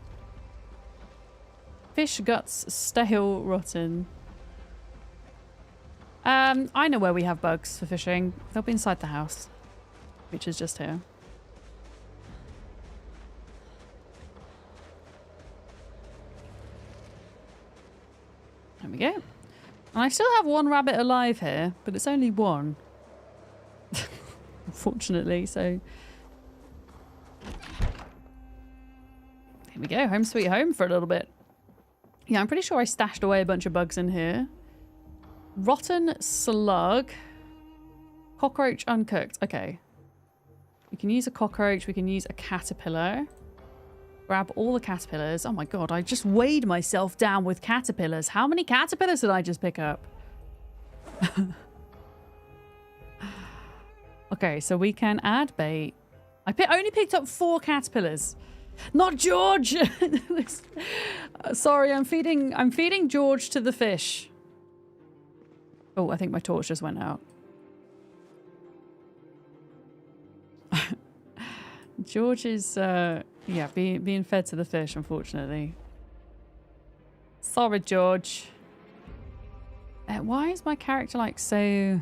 Fish guts, stale, rotten. I know where we have bugs for fishing. They'll be inside the house, which is just here. There we go. And I still have one rabbit alive here, but it's only one. Unfortunately, so... Here we go. Home sweet home for a little bit. Yeah, I'm pretty sure I stashed away a bunch of bugs in here. Rotten slug. Cockroach uncooked. Okay. We can use a cockroach. We can use a caterpillar. Grab all the caterpillars. Oh my god, I just weighed myself down with caterpillars. How many caterpillars did I just pick up? Okay, so we can add bait. I only picked up 4 caterpillars. Not George! Sorry, I'm feeding George to the fish. Oh, I think my torch just went out. George is, yeah, being fed to the fish, unfortunately. Sorry, George. Why is my character, like, so...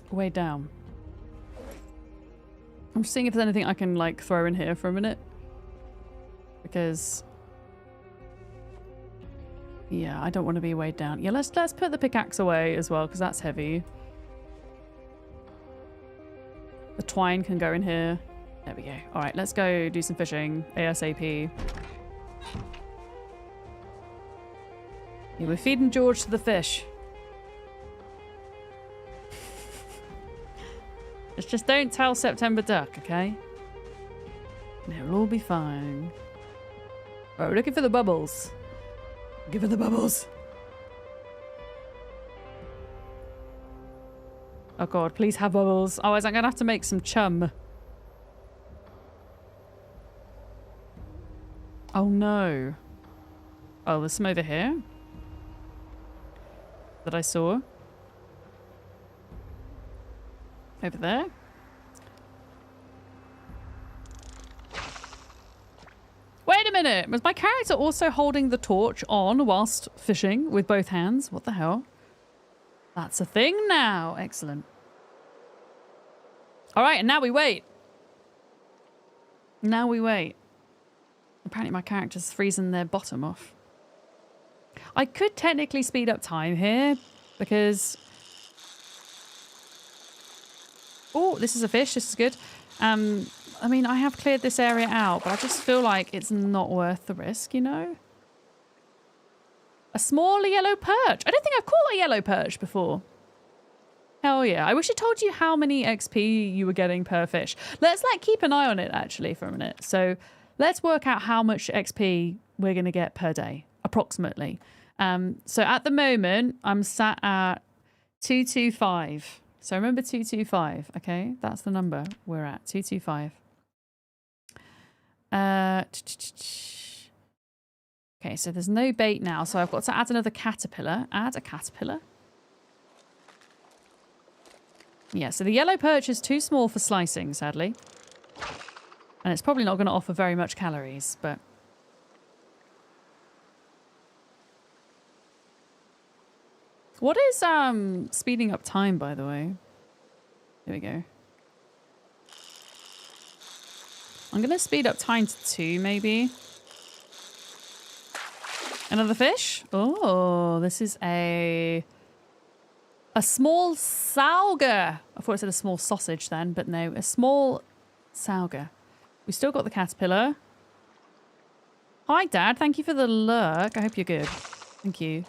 way down? I'm just seeing if there's anything I can, like, throw in here for a minute. Because... yeah, I don't want to be weighed down. Yeah, let's put the pickaxe away as well, because that's heavy. The twine can go in here. There we go. All right, let's go do some fishing ASAP. Yeah, we're feeding George to the fish. Just don't tell September Duck, okay? It'll all be fine. All right, we're looking for the bubbles. Give her the bubbles. Oh god, please have bubbles. Otherwise I'm gonna have to make some chum. Oh no. Oh, there's some over here that I saw. Over there. Wait a minute! Was my character also holding the torch on whilst fishing with both hands? What the hell? That's a thing now. Excellent. Alright, and now we wait. Now we wait. Apparently my character's freezing their bottom off. I could technically speed up time here because... oh, this is a fish. This is good. I mean, I have cleared this area out, but I just feel like it's not worth the risk, you know? A small yellow perch. I don't think I've caught a yellow perch before. Hell yeah. I wish it told you how many XP you were getting per fish. Let's keep an eye on it actually for a minute. So let's work out how much XP we're going to get per day, approximately. So at the moment, I'm sat at 225. So remember 225, okay? That's the number we're at, 225. Okay, so there's no bait now, so I've got to add another caterpillar. Add a caterpillar. Yeah, so the yellow perch is too small for slicing, sadly. And it's probably not going to offer very much calories, but... what is speeding up time, by the way? Here we go. I'm going to speed up time to 2, maybe. Another fish? Oh, this is a small sauger. I thought it said a small sausage then, but no, a small sauger. We still got the caterpillar. Hi, Dad. Thank you for the lurk. I hope you're good. Thank you.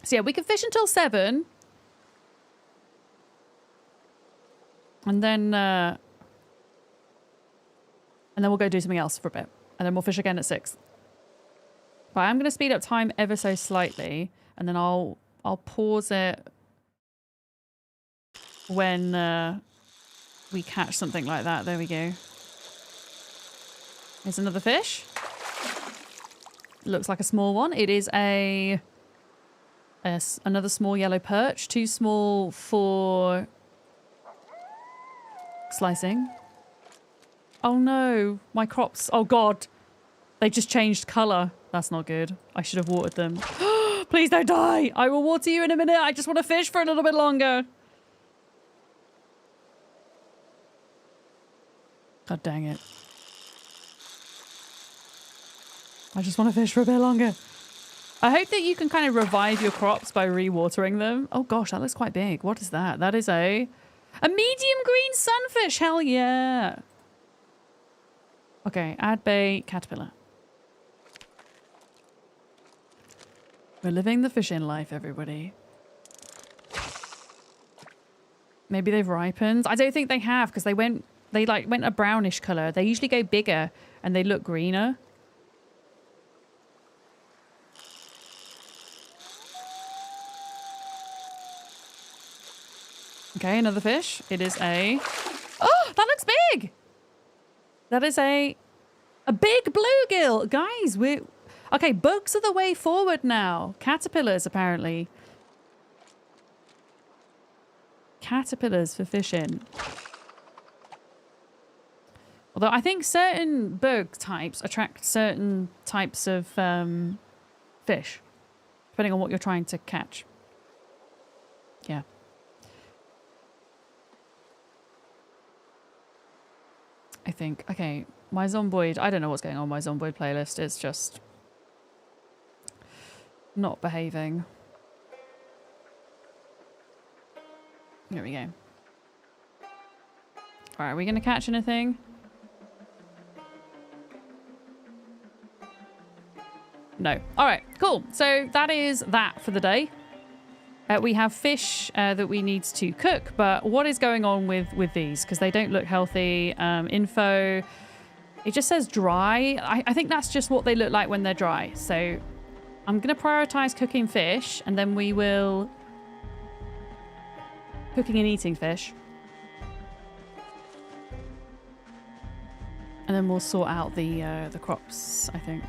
So yeah, we can fish until 7. And then we'll go do something else for a bit. And then we'll fish again at 6. But I'm going to speed up time ever so slightly. And then I'll pause it when we catch something like that. There we go. Here's another fish. Looks like a small one. It is a Another small yellow perch. Too small for slicing. Oh no, my crops. Oh god. They just changed colour. That's not good. I should have watered them. Please don't die. I will water you in a minute. I just want to fish for a little bit longer. God dang it. I just want to fish for a bit longer. I hope that you can kind of revive your crops by re-watering them. Oh gosh, that looks quite big. What is that? That is a medium green sunfish. Hell yeah. Okay, add bait, caterpillar. We're living the fishing life, everybody. Maybe they've ripened. I don't think they have because they went a brownish color. They usually go bigger and they look greener. Okay, another fish. It is a... Oh, that looks big! That is a big bluegill. Guys, we're... Okay, bugs are the way forward now. Caterpillars, apparently. Caterpillars for fishing. Although I think certain bug types attract certain types of fish. Depending on what you're trying to catch. Yeah. I think. Okay, my Zomboid. I don't know what's going on my Zomboid playlist. It's just not behaving. Here we go. Alright, are we going to catch anything? No. Alright, cool. So that is that for the day. We have fish that we need to cook, but what is going on with these? Because they don't look healthy. Info, it just says dry. I think that's just what they look like when they're dry. So I'm going to prioritize cooking fish, and then we will... Cooking and eating fish. And then we'll sort out the crops, I think.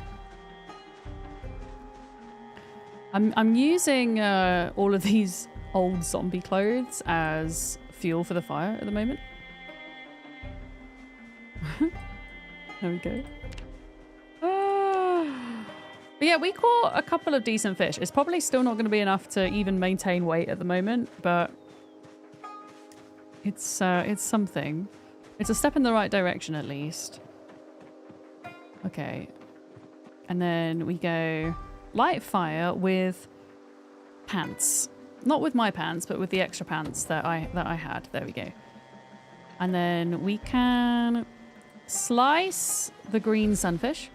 I'm using all of these old zombie clothes as fuel for the fire at the moment. There we go. But yeah, we caught a couple of decent fish. It's probably still not going to be enough to even maintain weight at the moment, but it's something. It's a step in the right direction at least. Okay. And then we go... Light fire with pants. Not with my pants, but with the extra pants that I had. There we go. And then we can slice the green sunfish.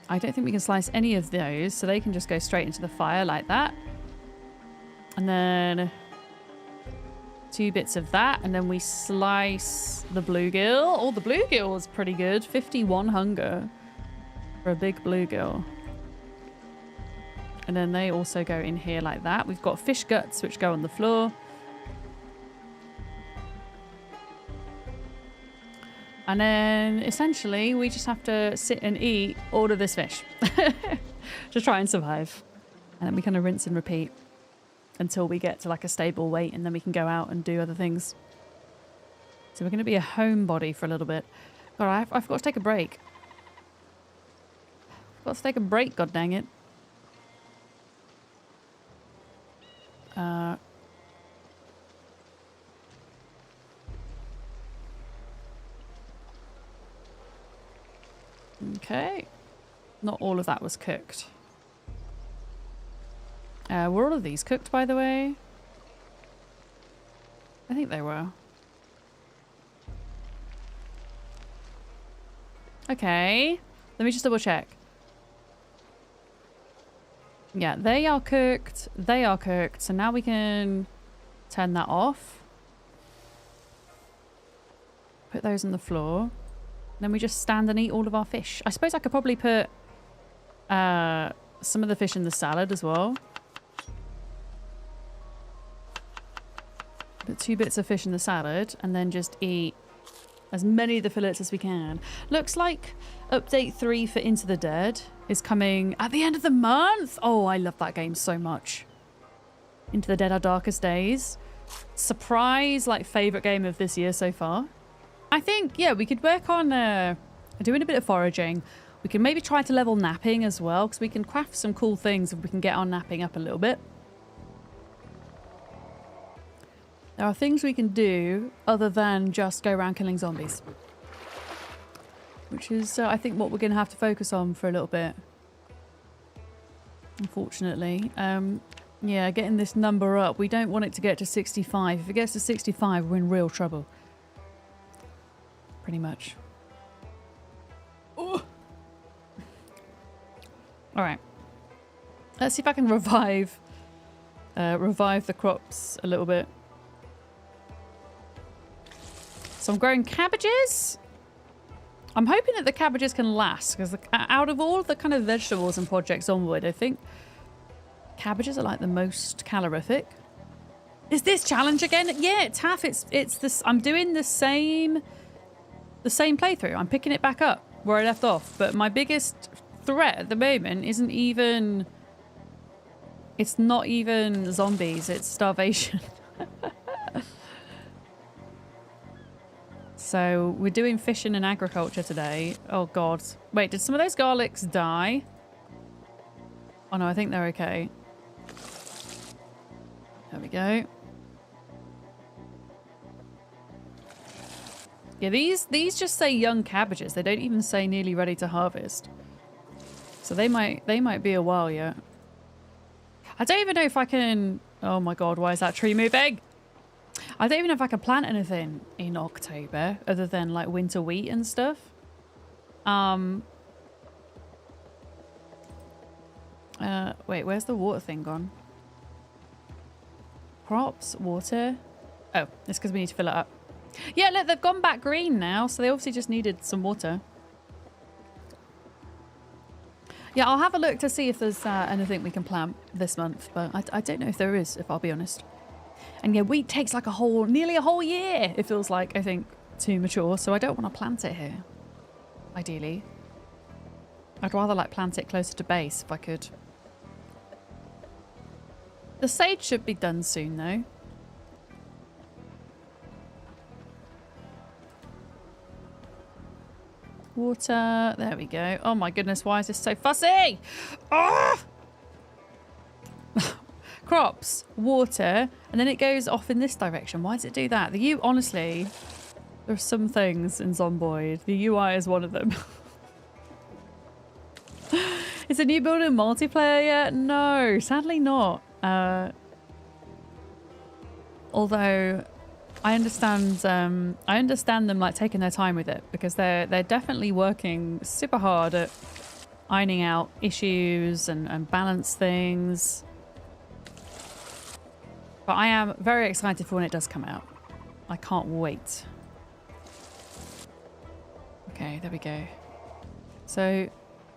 I don't think we can slice any of those, so they can just go straight into the fire like that. And then 2 bits of that, and then we slice the bluegill. Oh, the bluegill is pretty good. 51 hunger for a big bluegill. And then they also go in here like that. We've got fish guts, which go on the floor. And then, essentially, we just have to sit and eat all of this fish. To try and survive. And then we kind of rinse and repeat until we get to like a stable weight, and then we can go out and do other things. So we're going to be a homebody for a little bit. All right, I've got to take a break. I've got to take a break, god dang it. Okay. Not all of that was cooked. Were all of these cooked, by the way? I think they were. Okay. Let me just double check. Yeah, they are cooked. They are cooked. So now we can turn that off. Put those on the floor. Then we just stand and eat all of our fish. I suppose I could probably put some of the fish in the salad as well. Put 2 bits of fish in the salad and then just eat as many of the fillets as we can. Looks like update 3 for Into the Dead is coming at the end of the month. Oh, I love that game so much. Into the Dead, Our Darkest Days. Surprise, like, favourite game of this year so far. I think, yeah, we could work on doing a bit of foraging. We can maybe try to level napping as well, because we can craft some cool things if we can get our napping up a little bit. There are things we can do other than just go around killing zombies. Which is, I think, what we're going to have to focus on for a little bit. Unfortunately. Yeah, getting this number up. We don't want it to get to 65. If it gets to 65, we're in real trouble. Pretty much. Alright. Let's see if I can revive the crops a little bit. So I'm growing cabbages. I'm hoping that the cabbages can last, because out of all the kind of vegetables in Project Zomboid, I think cabbages are like the most calorific. Is this challenge again? Yeah, Taff, it's this. I'm doing the same playthrough. I'm picking it back up where I left off, but my biggest threat at the moment isn't even. It's not even zombies. It's starvation. So we're doing fishing and agriculture today. Oh god. Wait, did some of those garlics die? Oh no, I think they're okay. There we go. Yeah, these just say young cabbages. They don't even say nearly ready to harvest. So they might be a while yet. I don't even know if I can... Oh my god, why is that tree moving? I don't even know if I can plant anything in October other than like winter wheat and stuff. Wait, where's the water thing gone? Crops, water. Oh, it's because we need to fill it up. Yeah, look, they've gone back green now, so they obviously just needed some water. Yeah, I'll have a look to see if there's anything we can plant this month, but I don't know if there is, if I'll be honest. And yeah, wheat takes like nearly a whole year, it feels like, I think, to mature. So I don't want to plant it here, ideally. I'd rather like plant it closer to base if I could. The sage should be done soon though. Water, there we go. Oh my goodness, why is this so fussy? Ah! Crops, water, and then it goes off in this direction. Why does it do that? Honestly, there are some things in Zomboid. The UI is one of them. Is a new build in multiplayer yet? No, sadly not. Although I understand them like taking their time with it, because they're definitely working super hard at ironing out issues and balance things. But I am very excited for when it does come out. I can't wait. Okay, there we go. So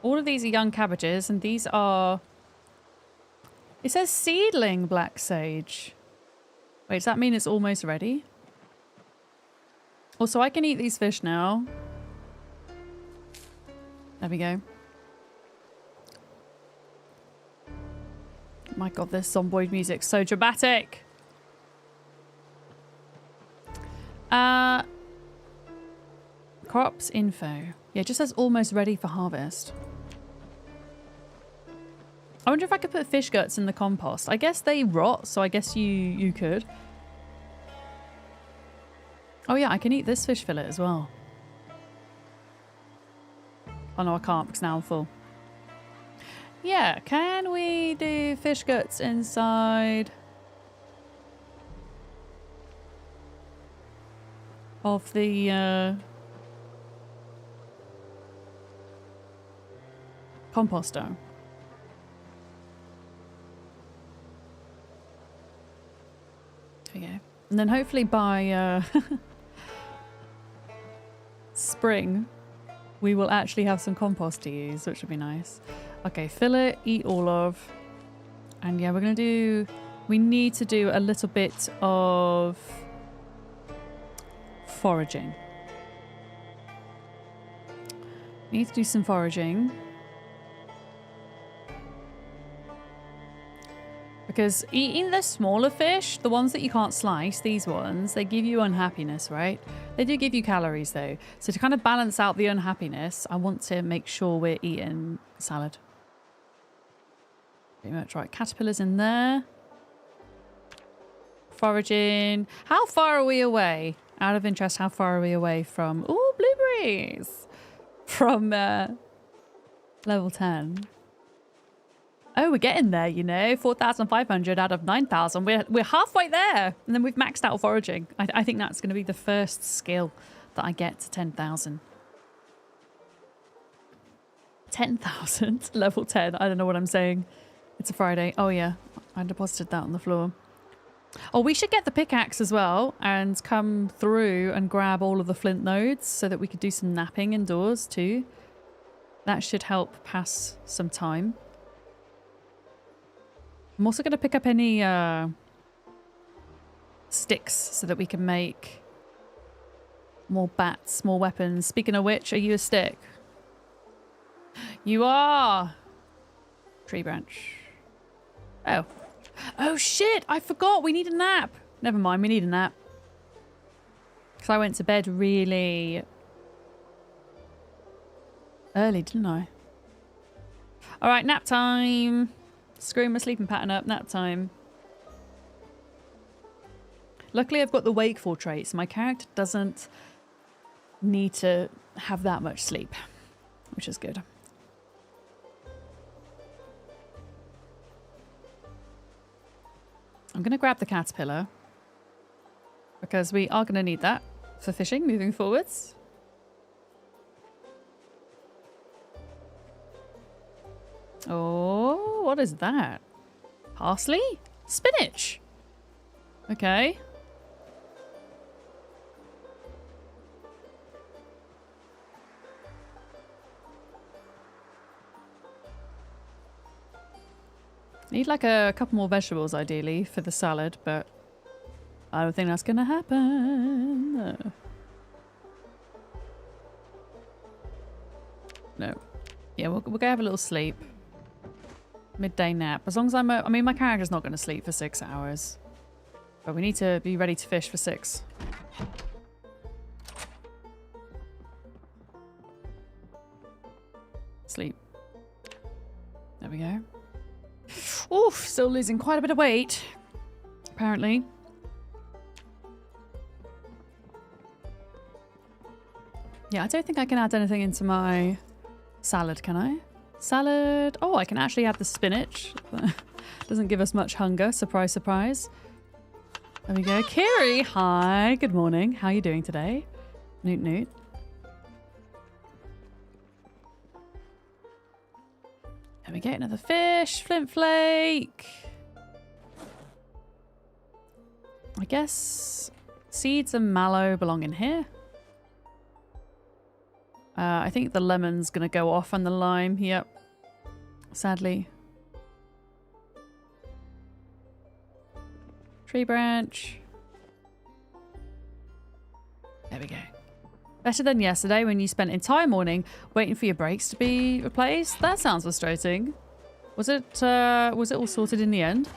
all of these are young cabbages, and these are... It says seedling black sage. Wait, does that mean it's almost ready? Also, I can eat these fish now. There we go. My god, this Zomboid music's so dramatic. Crops info. Yeah, it just says almost ready for harvest. I wonder if I could put fish guts in the compost. I guess they rot, so I guess you could. Oh yeah, I can eat this fish fillet as well. Oh no, I can't because now I'm full. Yeah, can we do fish guts inside of the composter? There we go. And then hopefully by spring we will actually have some compost to use, which would be nice. Okay, fill it, eat all of. And yeah, we need to do a little bit of foraging. Need to do some foraging. Because eating the smaller fish, the ones that you can't slice, these ones, they give you unhappiness, right? They do give you calories though. So to kind of balance out the unhappiness, I want to make sure we're eating salad. Pretty much right. Caterpillars in there. Foraging. How far are we away? Out of interest, how far are we away from... Ooh, blueberries! From level 10. Oh, we're getting there, you know. 4,500 out of 9,000. We're halfway there. And then we've maxed out foraging. I think that's going to be the first skill that I get to 10,000. 10,000? Level 10. I don't know what I'm saying. It's a Friday. Oh, yeah. I deposited that on the floor. Oh, we should get the pickaxe as well and come through and grab all of the flint nodes so that we could do some napping indoors too. That should help pass some time. I'm also going to pick up any sticks so that we can make more bats, more weapons. Speaking of which, are you a stick? You are! Tree branch. Oh. Oh shit! I forgot! We need a nap! Never mind, we need a nap. Because I went to bed really early, didn't I? Alright, nap time! Screwing my sleeping pattern up, nap time. Luckily I've got the wakeful trait, so my character doesn't need to have that much sleep, which is good. I'm going to grab the caterpillar because we are going to need that for fishing moving forwards. Oh, what is that? Parsley? Spinach. Okay. Need like a couple more vegetables ideally for the salad, but I don't think that's gonna happen. No. Yeah, we'll go have a little sleep. Midday nap. As long as I mean, my character's not gonna sleep for 6 hours. But we need to be ready to fish for 6. Sleep. There we go. Oof, still losing quite a bit of weight, apparently. Yeah, I don't think I can add anything into my salad, can I? Salad. Oh, I can actually add the spinach. Doesn't give us much hunger. Surprise, surprise. There we go. Kiri, hi. Good morning. How are you doing today? Newt, newt. There we go, another fish, flint flake. I guess seeds and mallow belong in here. I think the lemon's gonna go off on the lime, yep. Sadly. Tree branch. There we go. Better than yesterday when you spent entire morning waiting for your brakes to be replaced. That sounds frustrating. Was it all sorted in the end?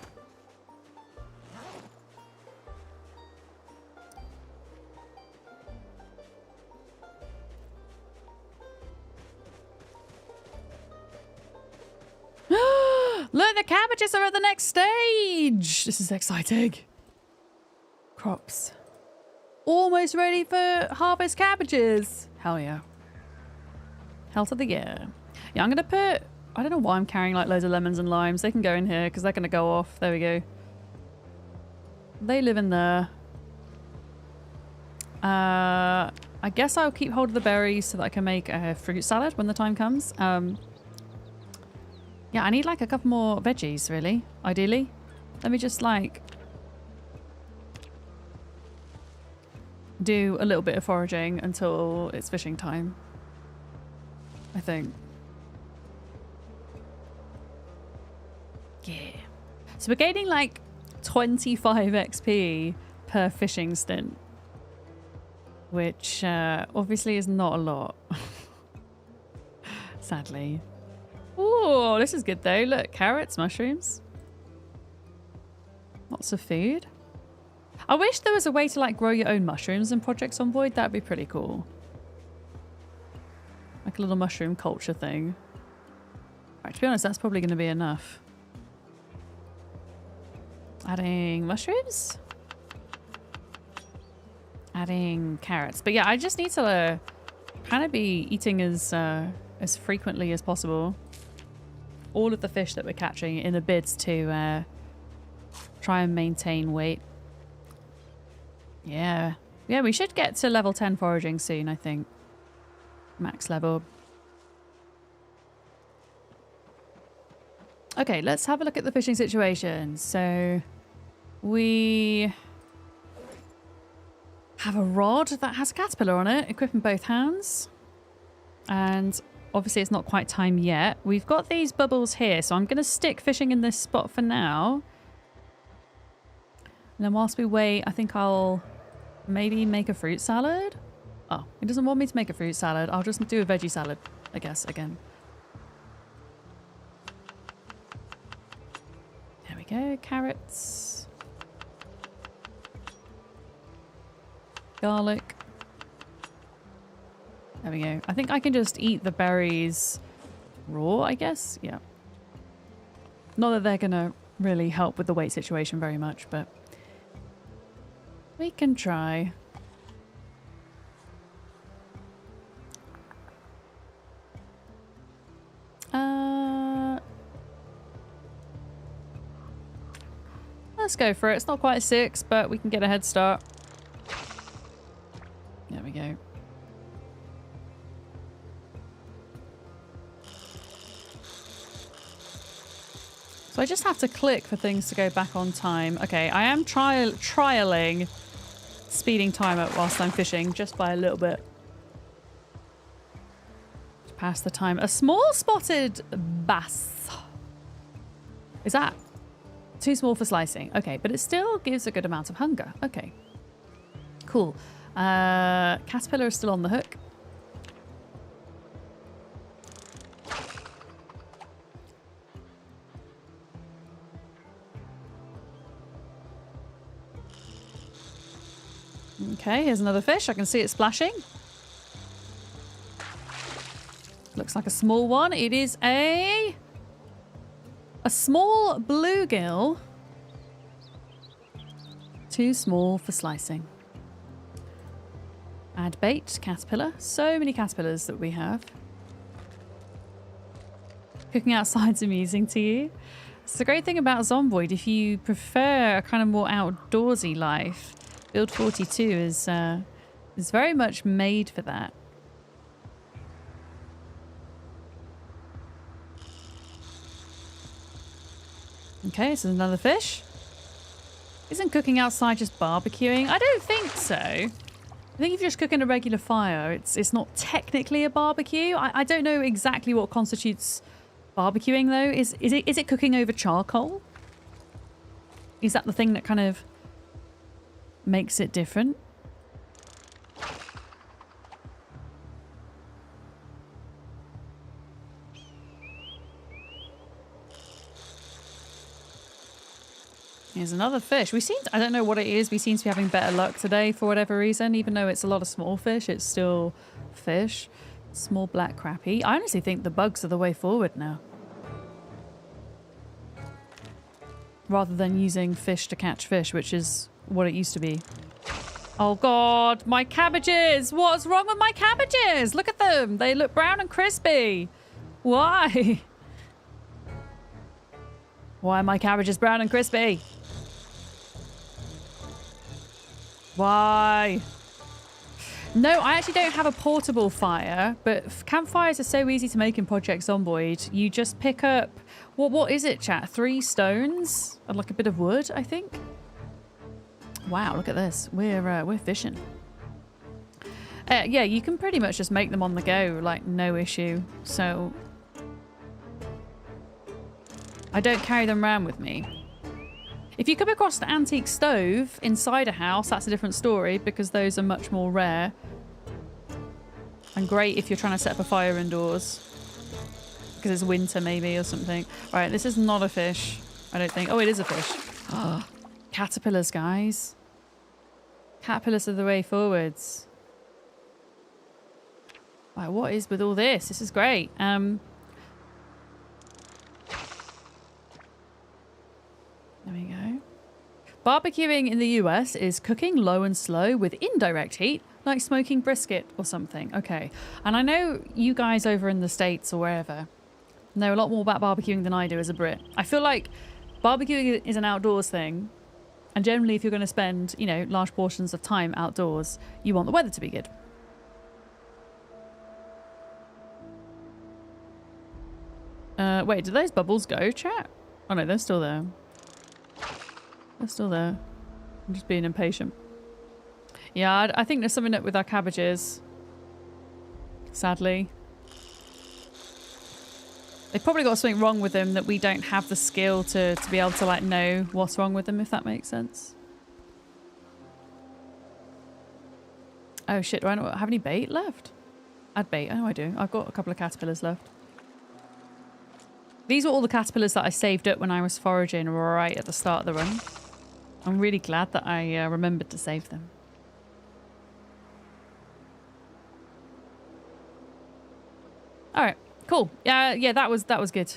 Look, the cabbages are at the next stage. This is exciting. Crops. Almost ready for harvest cabbages. Hell yeah. Hell to the yeah. Yeah, I'm going to put... I don't know why I'm carrying like loads of lemons and limes. They can go in here because they're going to go off. There we go. They live in there. I guess I'll keep hold of the berries so that I can make a fruit salad when the time comes. Yeah, I need like a couple more veggies, really. Ideally. Let me just like... do a little bit of foraging until it's fishing time. I think. Yeah. So we're gaining like 25 XP per fishing stint. Which obviously is not a lot. Sadly. Oh, this is good though. Look, carrots, mushrooms. Lots of food. I wish there was a way to like grow your own mushrooms in Project Zomboid. That'd be pretty cool. Like a little mushroom culture thing. Right, to be honest, that's probably going to be enough. Adding mushrooms. Adding carrots. But yeah, I just need to kind of be eating as frequently as possible. All of the fish that we're catching in a bid to try and maintain weight. Yeah. Yeah, we should get to level 10 foraging soon, I think. Max level. Okay, let's have a look at the fishing situation. So we have a rod that has a caterpillar on it, equipping both hands. And obviously it's not quite time yet. We've got these bubbles here, so I'm going to stick fishing in this spot for now. And then whilst we wait, I think I'll maybe make a fruit salad. Oh, he doesn't want me to make a fruit salad. I'll just do a veggie salad, I guess, again. There we go. Carrots. Garlic. There we go. I think I can just eat the berries raw, I guess. Yeah. Not that they're going to really help with the weight situation very much, but we can try. Let's go for it. It's not quite 6, but we can get a head start. There we go. So I just have to click for things to go back on time. Okay, I am trialing speeding time up whilst I'm fishing, just by a little bit. To pass the time. A small spotted bass. Is that too small for slicing? Okay, but it still gives a good amount of hunger. Okay, cool. Caterpillar is still on the hook. Okay, here's another fish. I can see it splashing. Looks like a small one. It is a small bluegill. Too small for slicing. Add bait, caterpillar. So many caterpillars that we have. Cooking outside's amusing to you. It's the great thing about Zomboid. If you prefer a kind of more outdoorsy life, Build 42 is very much made for that. Okay, so another fish. Isn't cooking outside just barbecuing? I don't think so. I think if you're just cooking a regular fire, it's not technically a barbecue. I don't know exactly what constitutes barbecuing though. Is it cooking over charcoal? Is that the thing that kind of makes it different? Here's another fish. I don't know what it is. We seem to be having better luck today for whatever reason. Even though it's a lot of small fish, it's still fish. Small black crappie. I honestly think the bugs are the way forward now. Rather than using fish to catch fish, which is what it used to be. Oh God, my cabbages! What's wrong with my cabbages? Look at them. They look brown and crispy. Why? Why are my cabbages brown and crispy? Why? No, I actually don't have a portable fire, but campfires are so easy to make in Project Zomboid. You just pick up, what is it, chat? 3 stones and like a bit of wood, I think. Wow, look at this. We're fishing. Yeah, you can pretty much just make them on the go, like no issue. So I don't carry them around with me. If you come across the antique stove inside a house, that's a different story because those are much more rare. And great if you're trying to set up a fire indoors. Because it's winter maybe or something. Right, this is not a fish. I don't think. Oh, it is a fish. Oh, caterpillars, guys. Caterpillars are the way forwards. Right, what is with all this? This is great. There we go. Barbecuing in the US is cooking low and slow with indirect heat, like smoking brisket or something. Okay. And I know you guys over in the States or wherever know a lot more about barbecuing than I do as a Brit. I feel like barbecuing is an outdoors thing. And generally, if you're going to spend, you know, large portions of time outdoors, you want the weather to be good. Wait, did those bubbles go, chat? Oh no, they're still there. They're still there. I'm just being impatient. Yeah, I think there's something up with our cabbages. Sadly. They've probably got something wrong with them that we don't have the skill to be able to, like, know what's wrong with them, if that makes sense. Oh shit, do I not have any bait left? Add bait. Oh, I do. I've got a couple of caterpillars left. These were all the caterpillars that I saved up when I was foraging right at the start of the run. I'm really glad that I remembered to save them. All right, cool. Yeah, that was good.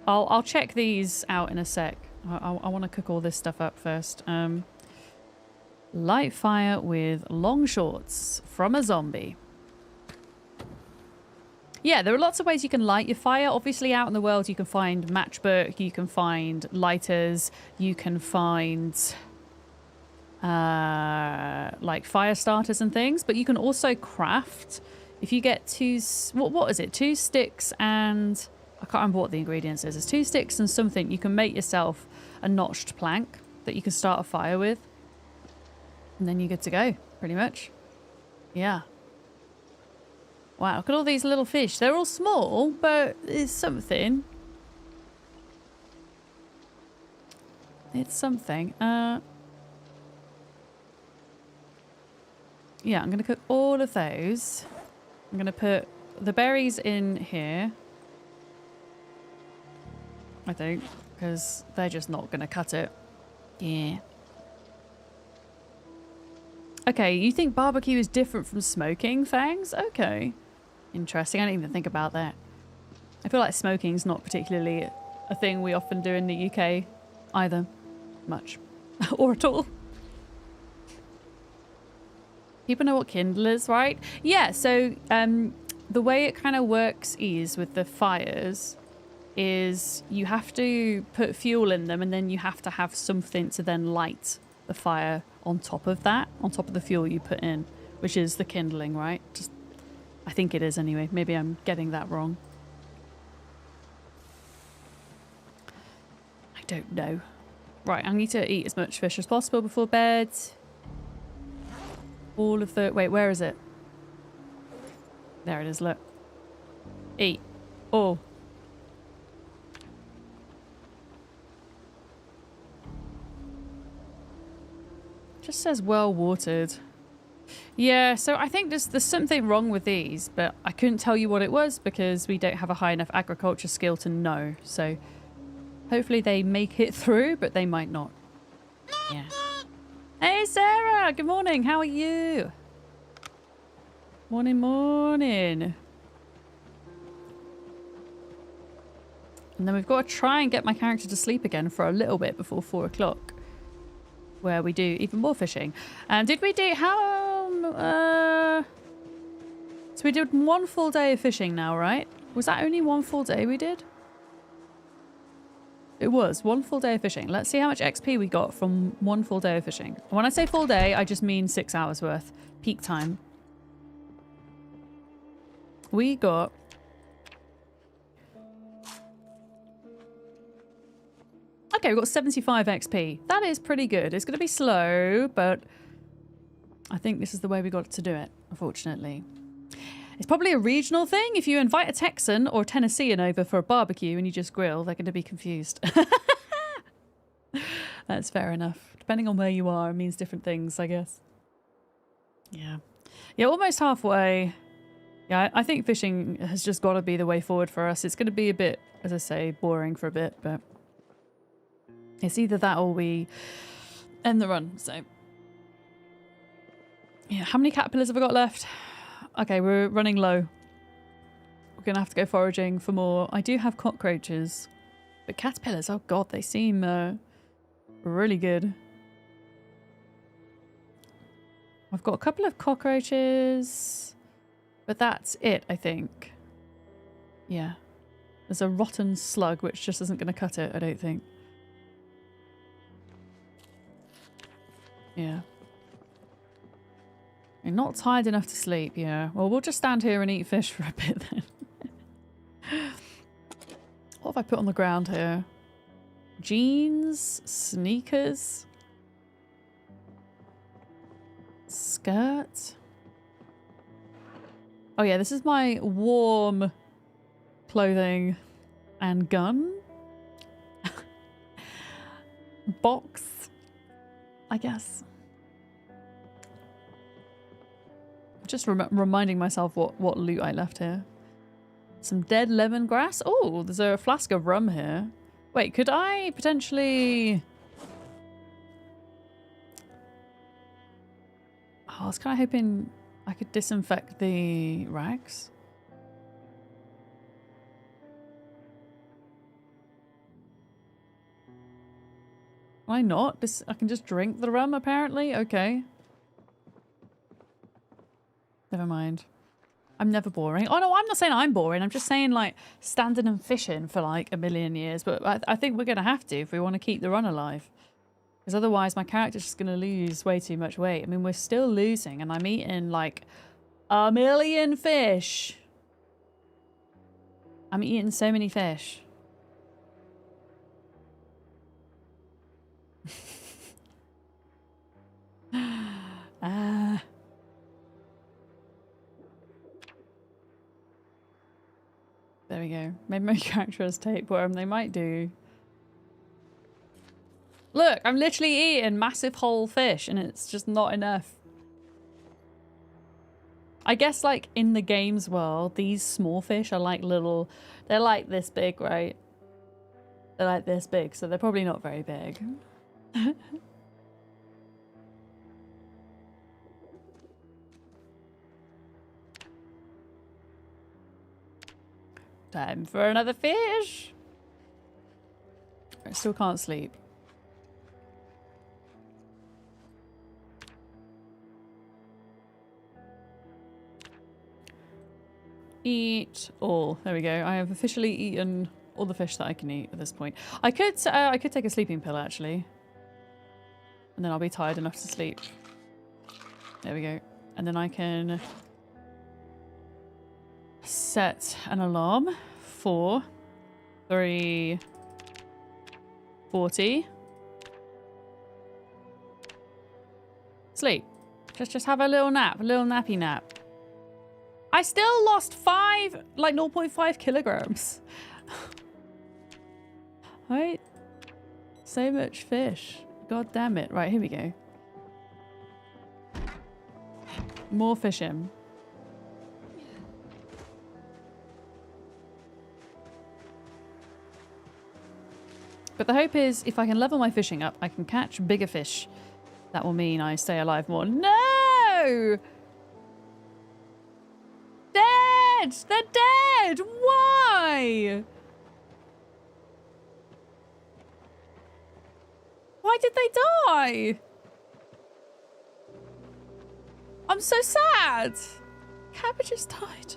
I'll check these out in a sec. I want to cook all this stuff up first. Light fire with long shorts from a zombie. Yeah, there are lots of ways you can light your fire. Obviously, out in the world, you can find matchbook, you can find lighters, you can find like fire starters and things. But you can also craft. If you get what is it? 2 sticks and I can't remember what the ingredients is. It's 2 sticks and something. You can make yourself a notched plank that you can start a fire with, and then you're good to go, pretty much. Yeah. Wow, look at all these little fish. They're all small, but it's something. It's something. Yeah, I'm going to cook all of those. I'm going to put the berries in here. I think, because they're just not going to cut it. Yeah. Okay, you think barbecue is different from smoking, Fangs? Okay. Interesting. I didn't even think about that. I feel like smoking's not particularly a thing we often do in the UK either. Much. Or at all. People know what Kindle is, right? Yeah, so the way it kind of works is with the fires is you have to put fuel in them and then you have to have something to then light the fire on top of that, on top of the fuel you put in, which is the kindling, right? Just, I think it is anyway. Maybe I'm getting that wrong. I don't know. Right, I need to eat as much fish as possible before bed. All of the... Wait, where is it? There it is, look. Eat. Oh. Just says well watered. Yeah, so I think there's something wrong with these, but I couldn't tell you what it was because we don't have a high enough agriculture skill to know. So hopefully they make it through, but they might not. Yeah. Hey, Sarah! Good morning. How are you? Morning, morning. And then we've got to try and get my character to sleep again for a little bit before 4 o'clock, where we do even more fishing. And did we do so we did 1 full day of fishing now, right? Was that only 1 full day we did? It was 1 full day of fishing. Let's see how much XP we got from 1 full day of fishing. When I say full day, I just mean 6 hours worth. Peak time. We got... Okay, we've got 75 XP. That is pretty good. It's going to be slow, but I think this is the way we got to do it, unfortunately. It's probably a regional thing. If you invite a Texan or Tennessean over for a barbecue and you just grill, they're going to be confused. That's fair enough. Depending on where you are, it means different things, I guess. Yeah. Yeah, almost halfway. Yeah, I think fishing has just got to be the way forward for us. It's going to be a bit, as I say, boring for a bit, but it's either that or we end the run. So, yeah, how many caterpillars have I got left? Okay, we're running low. We're going to have to go foraging for more. I do have cockroaches, but caterpillars, oh god, they seem really good. I've got a couple of cockroaches, but that's it, I think. Yeah. There's a rotten slug, which just isn't going to cut it, I don't think. Yeah. You're not tired enough to sleep, yeah. Well, we'll just stand here and eat fish for a bit then. What have I put on the ground here? Jeans, sneakers, skirt. Oh yeah, this is my warm clothing and gun. Box, I guess. Just reminding myself what loot I left here. Some dead lemongrass. Oh, there's a flask of rum here. Wait, could I potentially... Oh, I was kind of hoping I could disinfect the rags. Why not? I can just drink the rum, apparently? Okay. Never mind. I'm never boring. Oh no, I'm not saying I'm boring. I'm just saying like standing and fishing for like a million years. But I think we're going to have to if we want to keep the run alive. Because otherwise my character's just going to lose way too much weight. I mean, we're still losing and I'm eating like a million fish. I'm eating so many fish. There we go. Maybe my character has tapeworm. They might do. Look, I'm literally eating massive whole fish and it's just not enough. I guess like in the games world, these small fish are like little... They're like this big, right? They're like this big, so they're probably not very big. Time for another fish. I still can't sleep. Eat all. There we go. I have officially eaten all the fish that I can eat at this point. I could take a sleeping pill actually, and then I'll be tired enough to sleep. There we go. And then I can set an alarm for 3:40. Sleep. Just have a little nap, a little nappy nap. I still lost 0.5 kilograms. Right? So much fish. God damn it. Right, here we go. More fishing. But the hope is if I can level my fishing up, I can catch bigger fish. That will mean I stay alive more. No! Dead! They're dead! Why? Why did they die? I'm so sad. Cabbages died.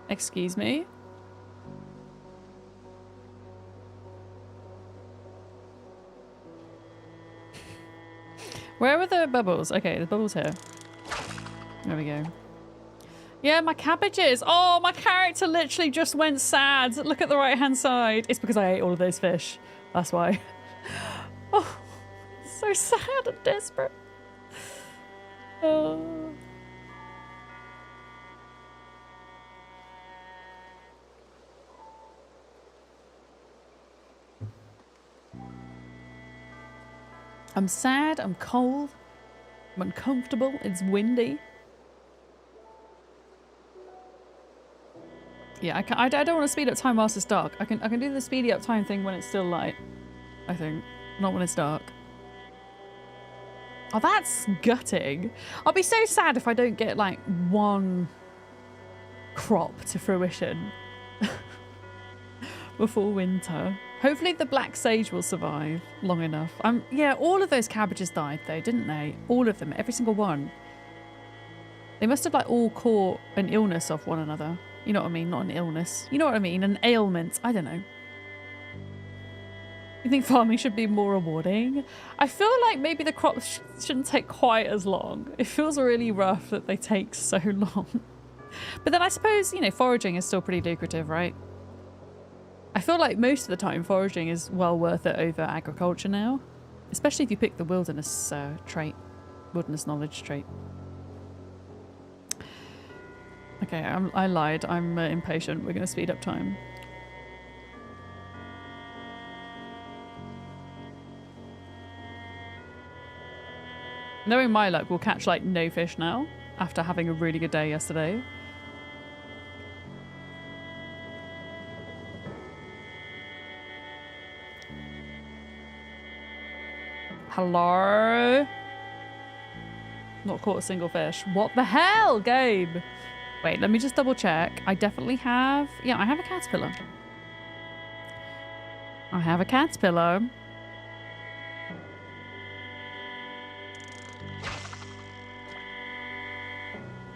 Excuse me? Where are the bubbles? Okay, the bubbles here. There we go. Yeah, my cabbages. Oh, my character literally just went sad. Look at the right-hand side. It's because I ate all of those fish. That's why. Oh, so sad and desperate. Oh. I'm sad, I'm cold, I'm uncomfortable, it's windy. Yeah, I don't want to speed up time whilst it's dark. I can do the speedy up time thing when it's still light, I think. Not when it's dark. Oh, that's gutting. I'll be so sad if I don't get like one crop to fruition before winter. Hopefully the black sage will survive long enough. Yeah, all of those cabbages died though, didn't they? All of them, every single one. They must have like all caught an illness off one another. You know what I mean? Not an illness. You know what I mean? An ailment. I don't know. You think farming should be more rewarding? I feel like maybe the crops shouldn't take quite as long. It feels really rough that they take so long. But then I suppose, you know, foraging is still pretty lucrative, right? I feel like most of the time foraging is well worth it over agriculture now. Especially if you pick the wilderness trait. Wilderness knowledge trait. Okay, I lied. I'm impatient. We're going to speed up time. Knowing my luck, we'll catch like no fish now after having a really good day yesterday. Hello? Not caught a single fish. What the hell, Gabe? Wait, let me just double check. I definitely have... Yeah, I have a caterpillar. I have a caterpillar.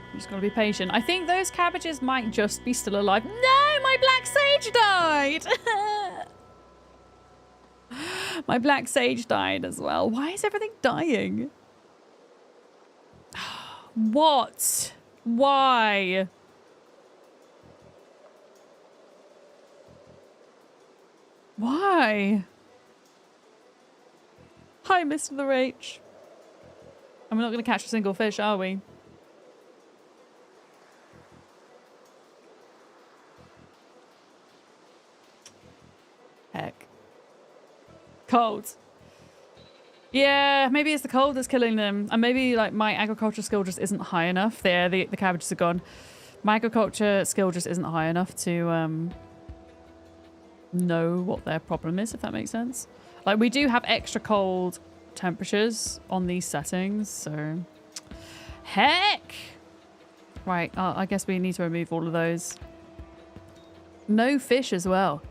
I'm just gotta be patient. I think those cabbages might just be still alive. No, my black sage died! My black sage died as well. Why is everything dying? What? Why? Why? Hi, Mr. the Rach. And we're not going to catch a single fish, are we? Heck. Cold. Yeah, maybe it's the cold that's killing them. And maybe like my agriculture skill just isn't high enough. There, the cabbages are gone. My agriculture skill just isn't high enough to know what their problem is, if that makes sense. Like we do have extra cold temperatures on these settings, so... Heck! Right, I guess we need to remove all of those. No fish as well.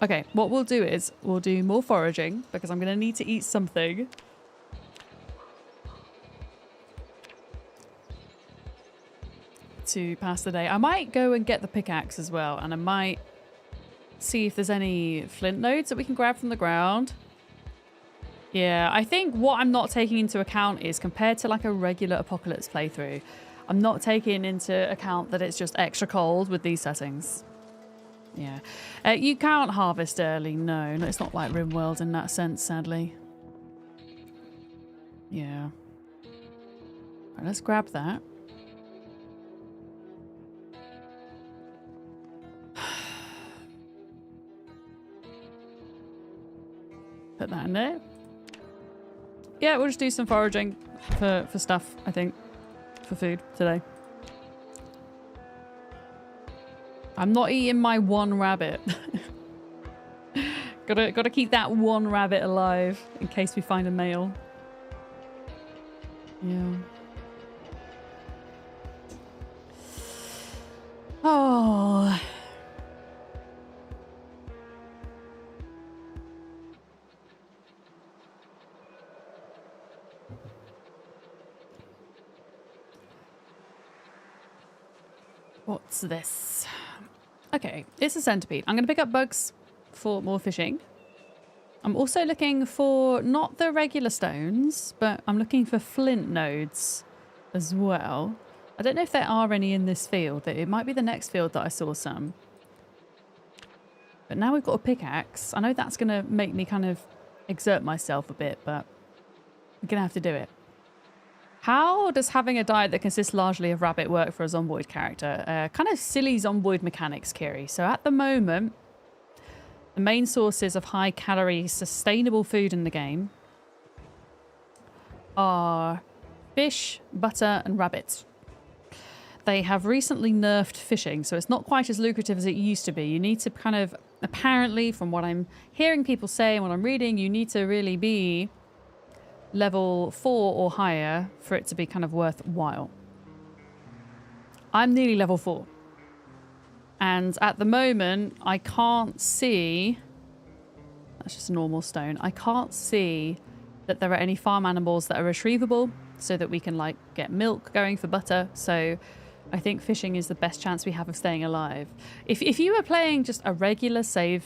Okay, what we'll do is we'll do more foraging because I'm going to need to eat something. To pass the day. I might go and get the pickaxe as well, and I might see if there's any flint nodes that we can grab from the ground. Yeah, I think what I'm not taking into account is compared to like a regular Apocalypse playthrough, I'm not taking into account that it's just extra cold with these settings. Yeah. You can't harvest early, no. It's not like RimWorld in that sense, sadly. Yeah. Right, let's grab that. Put that in there. Yeah, we'll just do some foraging for stuff, I think. For food today. I'm not eating my one rabbit. Gotta keep that one rabbit alive in case we find a male. Yeah. Oh. What's this? Okay, it's a centipede. I'm going to pick up bugs for more fishing. I'm also looking for not the regular stones, but I'm looking for flint nodes as well. I don't know if there are any in this field. It might be the next field that I saw some. But now we've got a pickaxe. I know that's going to make me kind of exert myself a bit, but I'm going to have to do it. How does having a diet that consists largely of rabbit work for a Zomboid character? Kind of silly Zomboid mechanics, Kiri. So at the moment, The main sources of high-calorie, sustainable food in the game are fish, butter, and rabbits. They have recently nerfed fishing, so it's not quite as lucrative as it used to be. You need to kind of, apparently, from what I'm hearing people say and what I'm reading, you need to really be level 4 or higher for it to be kind of worthwhile. I'm nearly level 4. And at the moment, I can't see... That's just a normal stone. I can't see that there are any farm animals that are retrievable so that we can, like, get milk going for butter. So I think fishing is the best chance we have of staying alive. If you were playing just a regular save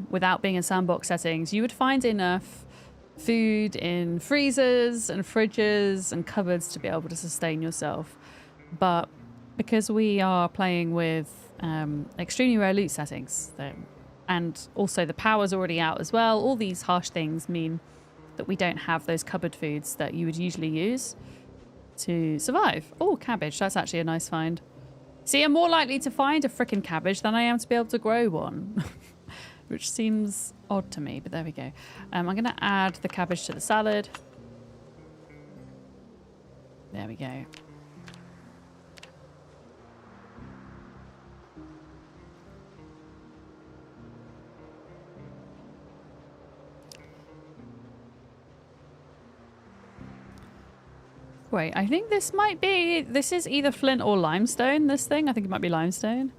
without being in sandbox settings, you would find enough food in freezers and fridges and cupboards to be able to sustain yourself. But because we are playing with extremely rare loot settings, and also the power's already out as well, all these harsh things mean that we don't have those cupboard foods that you would usually use to survive. Oh, cabbage. That's actually a nice find. See, I'm more likely to find a frickin' cabbage than I am to be able to grow one. Which seems odd to me, but there we go. I'm going to add the cabbage to the salad. There we go. Wait, I think this might be... This is either flint or limestone, this thing. I think it might be limestone.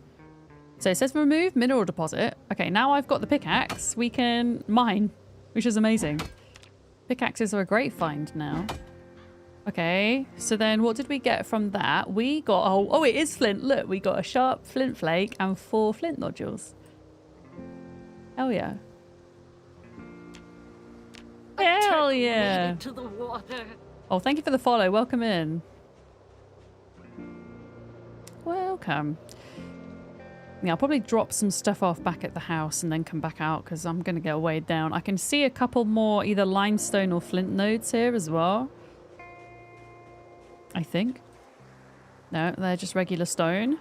So it says remove mineral deposit. Okay, now I've got the pickaxe. We can mine, which is amazing. Pickaxes are a great find now. Okay, so then what did we get from that? We got... Oh, it is flint. Look, we got a sharp flint flake and 4 flint nodules. Hell yeah. Hell yeah. To the water. Oh, thank you for the follow. Welcome in. Welcome. Yeah, I'll probably drop some stuff off back at the house and then come back out because I'm going to get weighed down. I can see a couple more either limestone or flint nodes here as well. I think. No, they're just regular stone.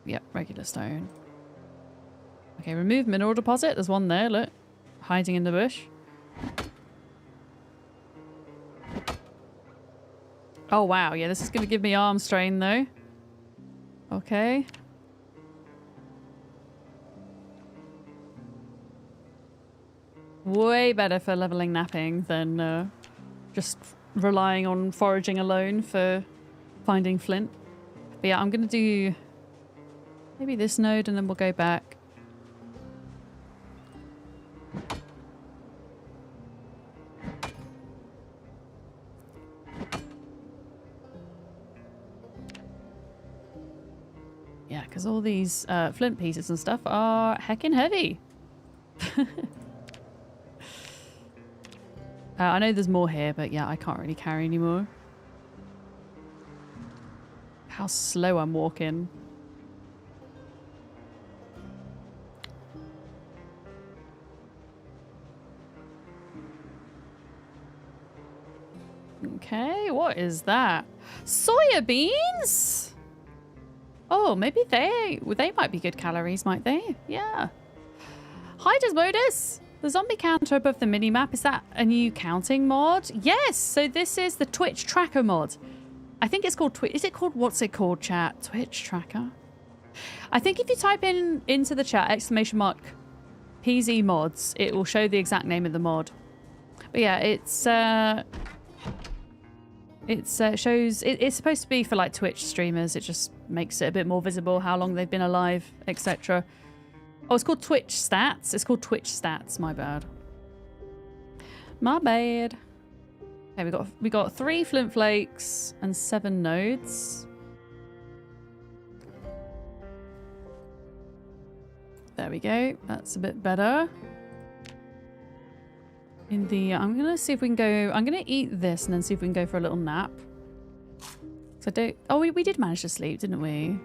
Yep, regular stone. Okay, remove mineral deposit. There's one there, look. Hiding in the bush. Oh, wow. Yeah, this is going to give me arm strain, though. Okay. Way better for leveling napping than just relying on foraging alone for finding flint. But yeah, I'm going to do maybe this node and then we'll go back. Yeah, because all these flint pieces and stuff are heckin' heavy. I know there's more here, but yeah, I can't really carry anymore. How slow I'm walking. Okay, what is that? Soya beans? Oh, maybe they might be good calories, might they? Yeah. Hi, Desmodus. The zombie counter above the minimap, is that a new counting mod? Yes, so this is the Twitch tracker mod. I think it's called Twitch. Is it called, what's it called, chat? Twitch tracker? I think if you type into the chat, ! PZ mods, it will show the exact name of the mod. But yeah, it's supposed to be for like Twitch streamers. It just makes it a bit more visible how long they've been alive, etc. Oh, it's called Twitch stats. It's called Twitch stats. My bad. My bad. Okay, we got 3 flint flakes and 7 nodes. There we go. That's a bit better. I'm gonna see if we can go. I'm gonna eat this and then see if we can go for a little nap. So we did manage to sleep, didn't we?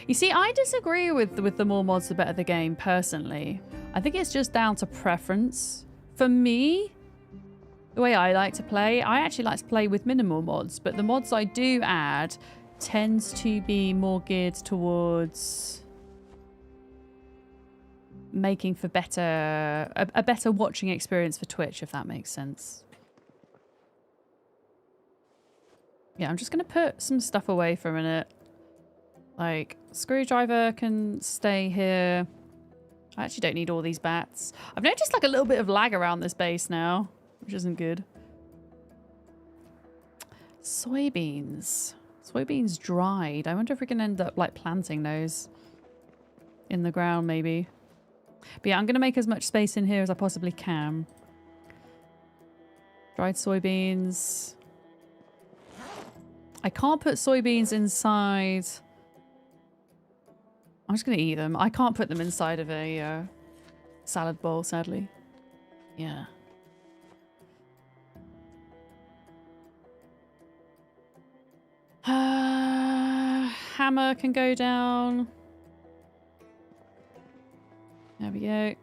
You see, I disagree with the more mods the better the game, personally. I think it's just down to preference. For me, the way I like to play, I actually like to play with minimal mods, but the mods I do add tends to be more geared towards making for a better watching experience for Twitch, if that makes sense. Yeah, I'm just going to put some stuff away for a minute. Like, screwdriver can stay here. I actually don't need all these bats. I've noticed like a little bit of lag around this base now, which isn't good. Soybeans. Soybeans dried. I wonder if we can end up like planting those in the ground maybe. But yeah, I'm going to make as much space in here as I possibly can. Dried soybeans. I can't put soybeans inside. I'm just going to eat them. I can't put them inside of a salad bowl, sadly. Yeah. Hammer can go down. There we go.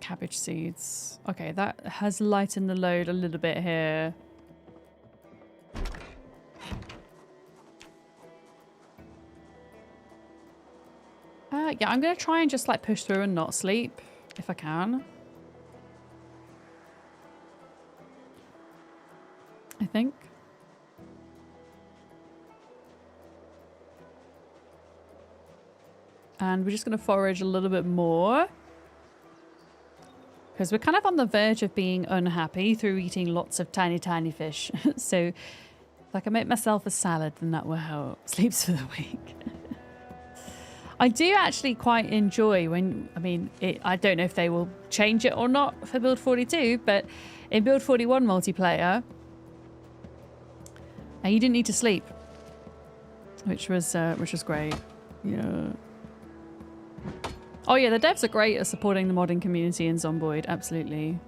Cabbage seeds. Okay, that has lightened the load a little bit here. Yeah, I'm going to try and just like push through and not sleep if I can. I think. And we're just going to forage a little bit more. Because we're kind of on the verge of being unhappy through eating lots of tiny, tiny fish. So if I can make myself a salad, then that will help. Sleeps for the week. I do actually quite enjoy when, I mean, I don't know if they will change it or not for Build 42, but in Build 41 multiplayer, you didn't need to sleep, which was great. Yeah. Oh yeah, the devs are great at supporting the modding community in Zomboid, absolutely.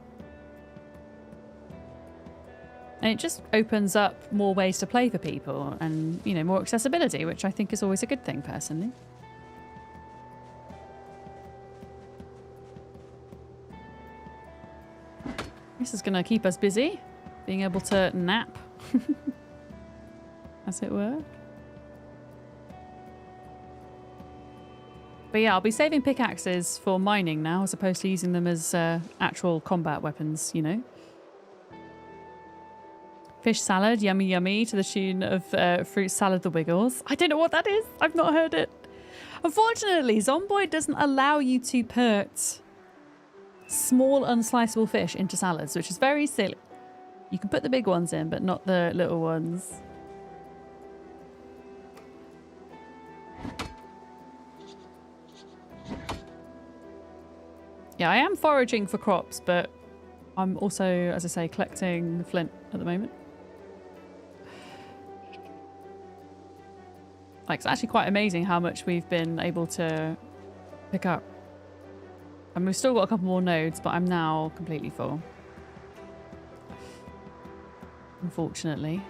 And it just opens up more ways to play for people and, you know, more accessibility, which I think is always a good thing, personally. This is going to keep us busy, being able to nap, as it were. But yeah, I'll be saving pickaxes for mining now, as opposed to using them as actual combat weapons, you know. Fish salad, yummy yummy, to the tune of fruit salad the Wiggles. I don't know what that is. I've not heard it. Unfortunately, Zomboid doesn't allow you to put small unsliceable fish into salads, which is very silly. You can put the big ones in, but not the little ones. Yeah, I am foraging for crops, but I'm also, as I say, collecting flint at the moment. Like, it's actually quite amazing how much we've been able to pick up. And we've still got a couple more nodes, but I'm now completely full. Unfortunately.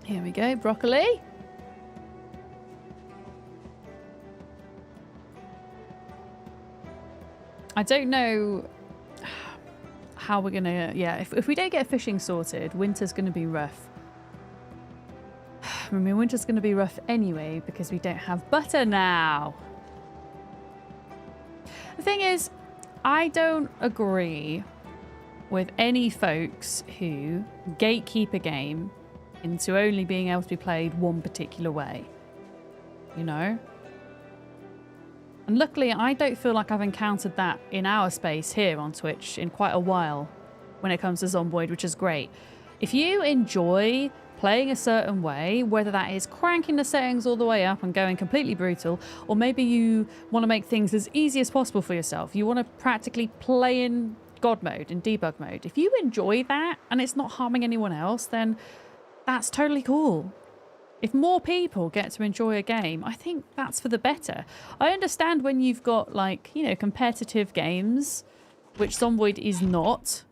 Here we go, broccoli. I don't know how we're gonna, yeah, if we don't get fishing sorted, winter's gonna be rough. I mean, winter's gonna be rough anyway because we don't have butter now. The thing is, I don't agree with any folks who gatekeep a game into only being able to be played one particular way, you know? And luckily, I don't feel like I've encountered that in our space here on Twitch in quite a while when it comes to Zomboid, which is great. If you enjoy playing a certain way, whether that is cranking the settings all the way up and going completely brutal, or maybe you want to make things as easy as possible for yourself, you want to practically play in God mode, in debug mode. If you enjoy that and it's not harming anyone else, then that's totally cool. If more people get to enjoy a game, I think that's for the better. I understand when you've got, like, you know, competitive games, which Zomboid is not,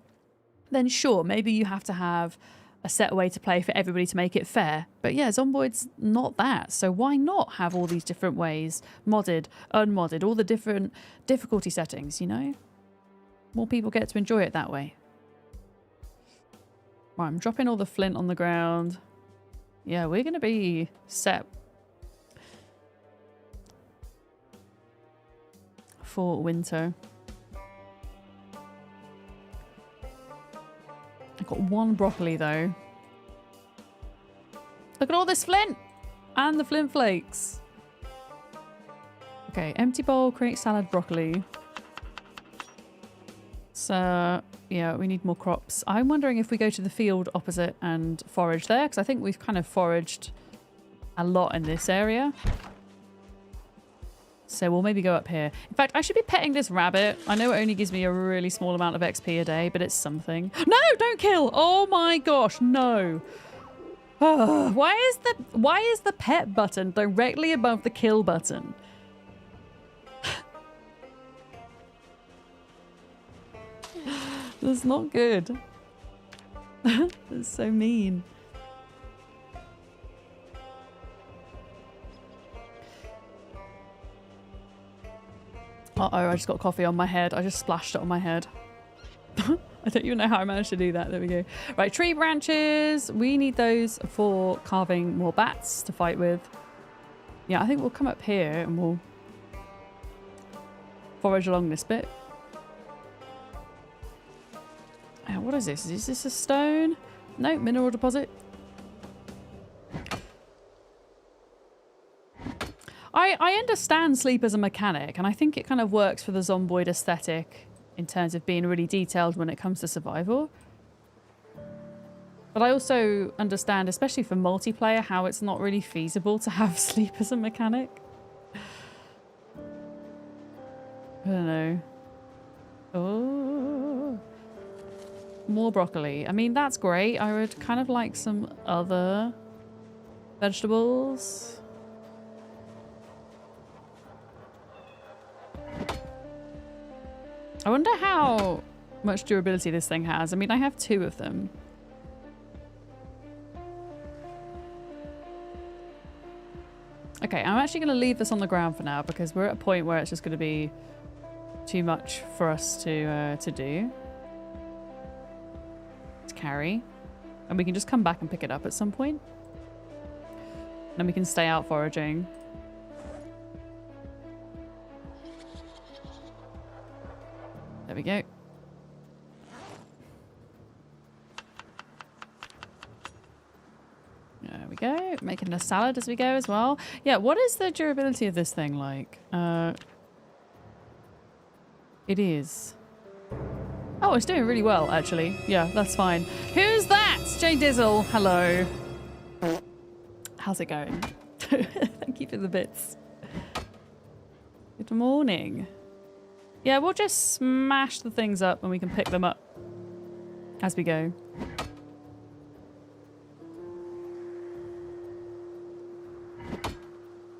then sure, maybe you have to have a set way to play for everybody to make it fair. But yeah, Zomboid's not that. So why not have all these different ways? Modded, unmodded, all the different difficulty settings, you know? More people get to enjoy it that way. Right, I'm dropping all the flint on the ground. Yeah, we're going to be set for winter. I've got one broccoli though. Look at all this flint! And the flint flakes. Okay, empty bowl, create salad, broccoli. So, yeah, we need more crops. I'm wondering if we go to the field opposite and forage there, because I think we've kind of foraged a lot in this area. So we'll maybe go up here. In fact, I should be petting this rabbit. I know it only gives me a really small amount of XP a day, but it's something. No, don't kill. Oh my gosh, no. Oh, why is the pet button directly above the kill button? That's not good. That's so mean. Uh-oh, I just got coffee on my head. I just splashed it on my head. I don't even know how I managed to do that. There we go. Right, tree branches. We need those for carving more bats to fight with. Yeah, I think we'll come up here and we'll forage along this bit. What is this? Is this a stone? No, mineral deposit. I understand sleep as a mechanic, and I think it kind of works for the Zomboid aesthetic in terms of being really detailed when it comes to survival. But I also understand, especially for multiplayer, how it's not really feasible to have sleep as a mechanic. I don't know. Oh. More broccoli. I mean, that's great. I would kind of like some other vegetables. I wonder how much durability this thing has. I mean, I have 2 of them. Okay, I'm actually going to leave this on the ground for now because we're at a point where it's just going to be too much for us to do. To carry. And we can just come back and pick it up at some point. And then we can stay out foraging. There we go. There we go. Making a salad as we go as well. Yeah, what is the durability of this thing like? It is. Oh, it's doing really well, actually. Yeah, that's fine. Who's that? Jay Dizzle. Hello. How's it going? Thank you for the bits. Good morning. Yeah, we'll just smash the things up and we can pick them up as we go.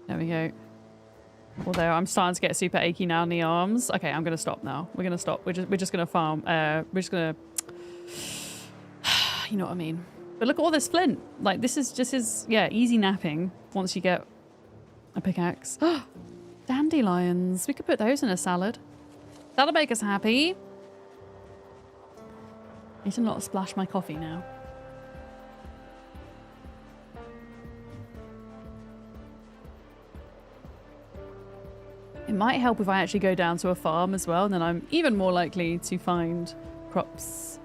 There we go. Although I'm starting to get super achy now in the arms. Okay, I'm going to stop now. We're going to stop. We're just going to farm. We're just going to... You know what I mean. But look at all this flint. Like, this is just yeah, easy napping once you get a pickaxe. Dandelions. We could put those in a salad. That'll make us happy. I need to not splash my coffee now. It might help if I actually go down to a farm as well, and then I'm even more likely to find crops.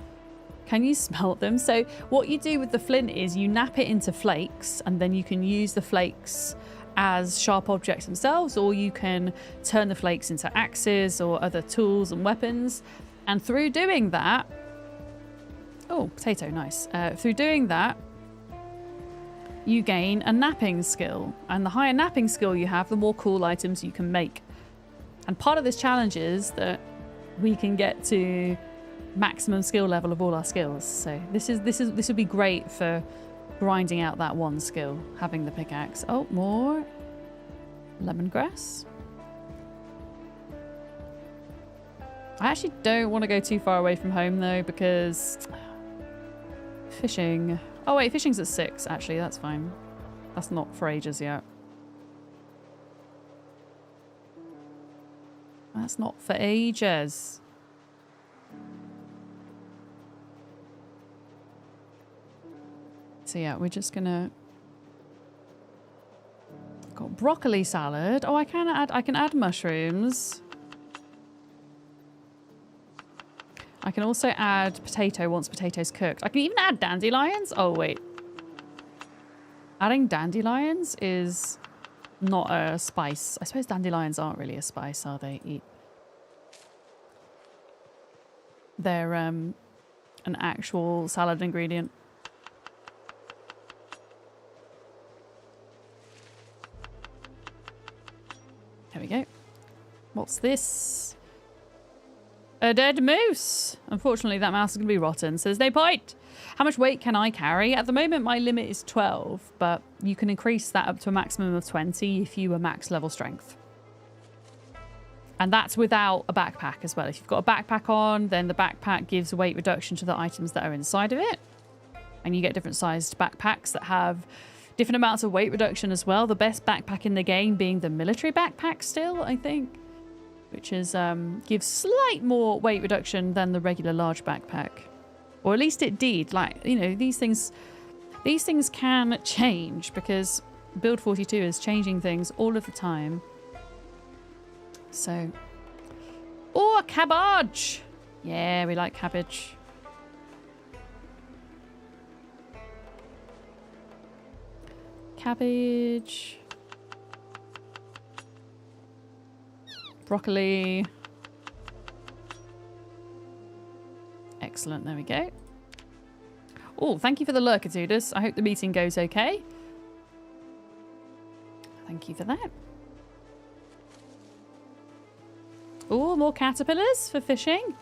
Can you smelt them? So what you do with the flint is you nap it into flakes, and then you can use the flakes as sharp objects themselves, or you can turn the flakes into axes or other tools and weapons. And through doing that... Oh, potato, nice. Through doing that, you gain a napping skill. And the higher napping skill you have, the more cool items you can make. And part of this challenge is that we can get to maximum skill level of all our skills. So this would be great for grinding out that one skill, having the pickaxe. Oh, more lemongrass. I actually don't want to go too far away from home though, because Fishing. Oh wait, fishing's at 6 actually, that's fine. That's not for ages yet. That's not for ages. So yeah, we're just gonna... Got broccoli salad. Oh, I can add mushrooms. I can also add potato once potato's cooked. I can even add dandelions. Oh, wait. Adding dandelions is not a spice. I suppose dandelions aren't really a spice, are they? They're an actual salad ingredient. There we go. What's this? A dead moose. Unfortunately, that mouse is going to be rotten, so there's no point. How much weight can I carry? At the moment, my limit is 12, but you can increase that up to a maximum of 20 if you are max level strength. And that's without a backpack as well. If you've got a backpack on, then the backpack gives weight reduction to the items that are inside of it. And you get different sized backpacks that have different amounts of weight reduction as well. The best backpack in the game being the military backpack still, I think. Which is gives slight more weight reduction than the regular large backpack. Or at least it did. Like, you know, these things can change because Build 42 is changing things all of the time. So, oh, cabbage! Yeah, we like cabbage. Cabbage. Broccoli. Excellent, there we go. Oh, thank you for the lurker, Tudus. I hope the meeting goes okay. Thank you for that. Oh, more caterpillars for fishing.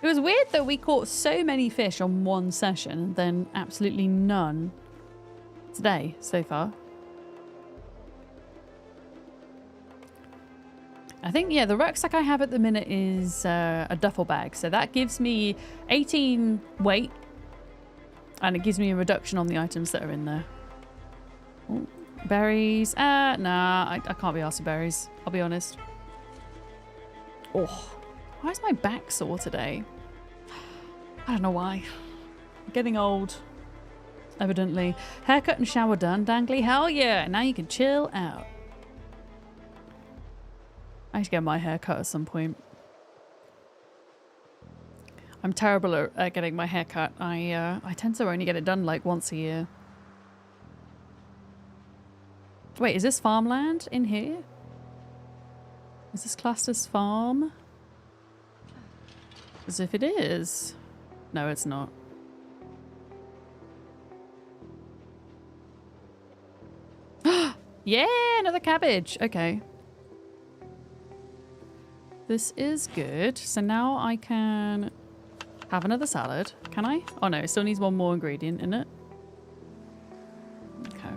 It was weird that we caught so many fish on one session and then absolutely none today so far. I think, yeah, the rucksack I have at the minute is a duffel bag. So that gives me 18 weight. And it gives me a reduction on the items that are in there. Ooh, berries. Nah, I can't be arsed for berries. I'll be honest. Oh, why is my back sore today? I don't know why. I'm getting old. Evidently. Haircut and shower done, Dangly. Hell yeah. Now you can chill out. I should get my hair cut at some point. I'm terrible at getting my hair cut. I tend to only get it done like once a year. Wait, is this farmland in here? Is this classed as farm? As if it is. No, it's not. Yeah, another cabbage. Okay. This is good. So now I can have another salad. Can I? Oh no, it still needs one more ingredient in it. Okay.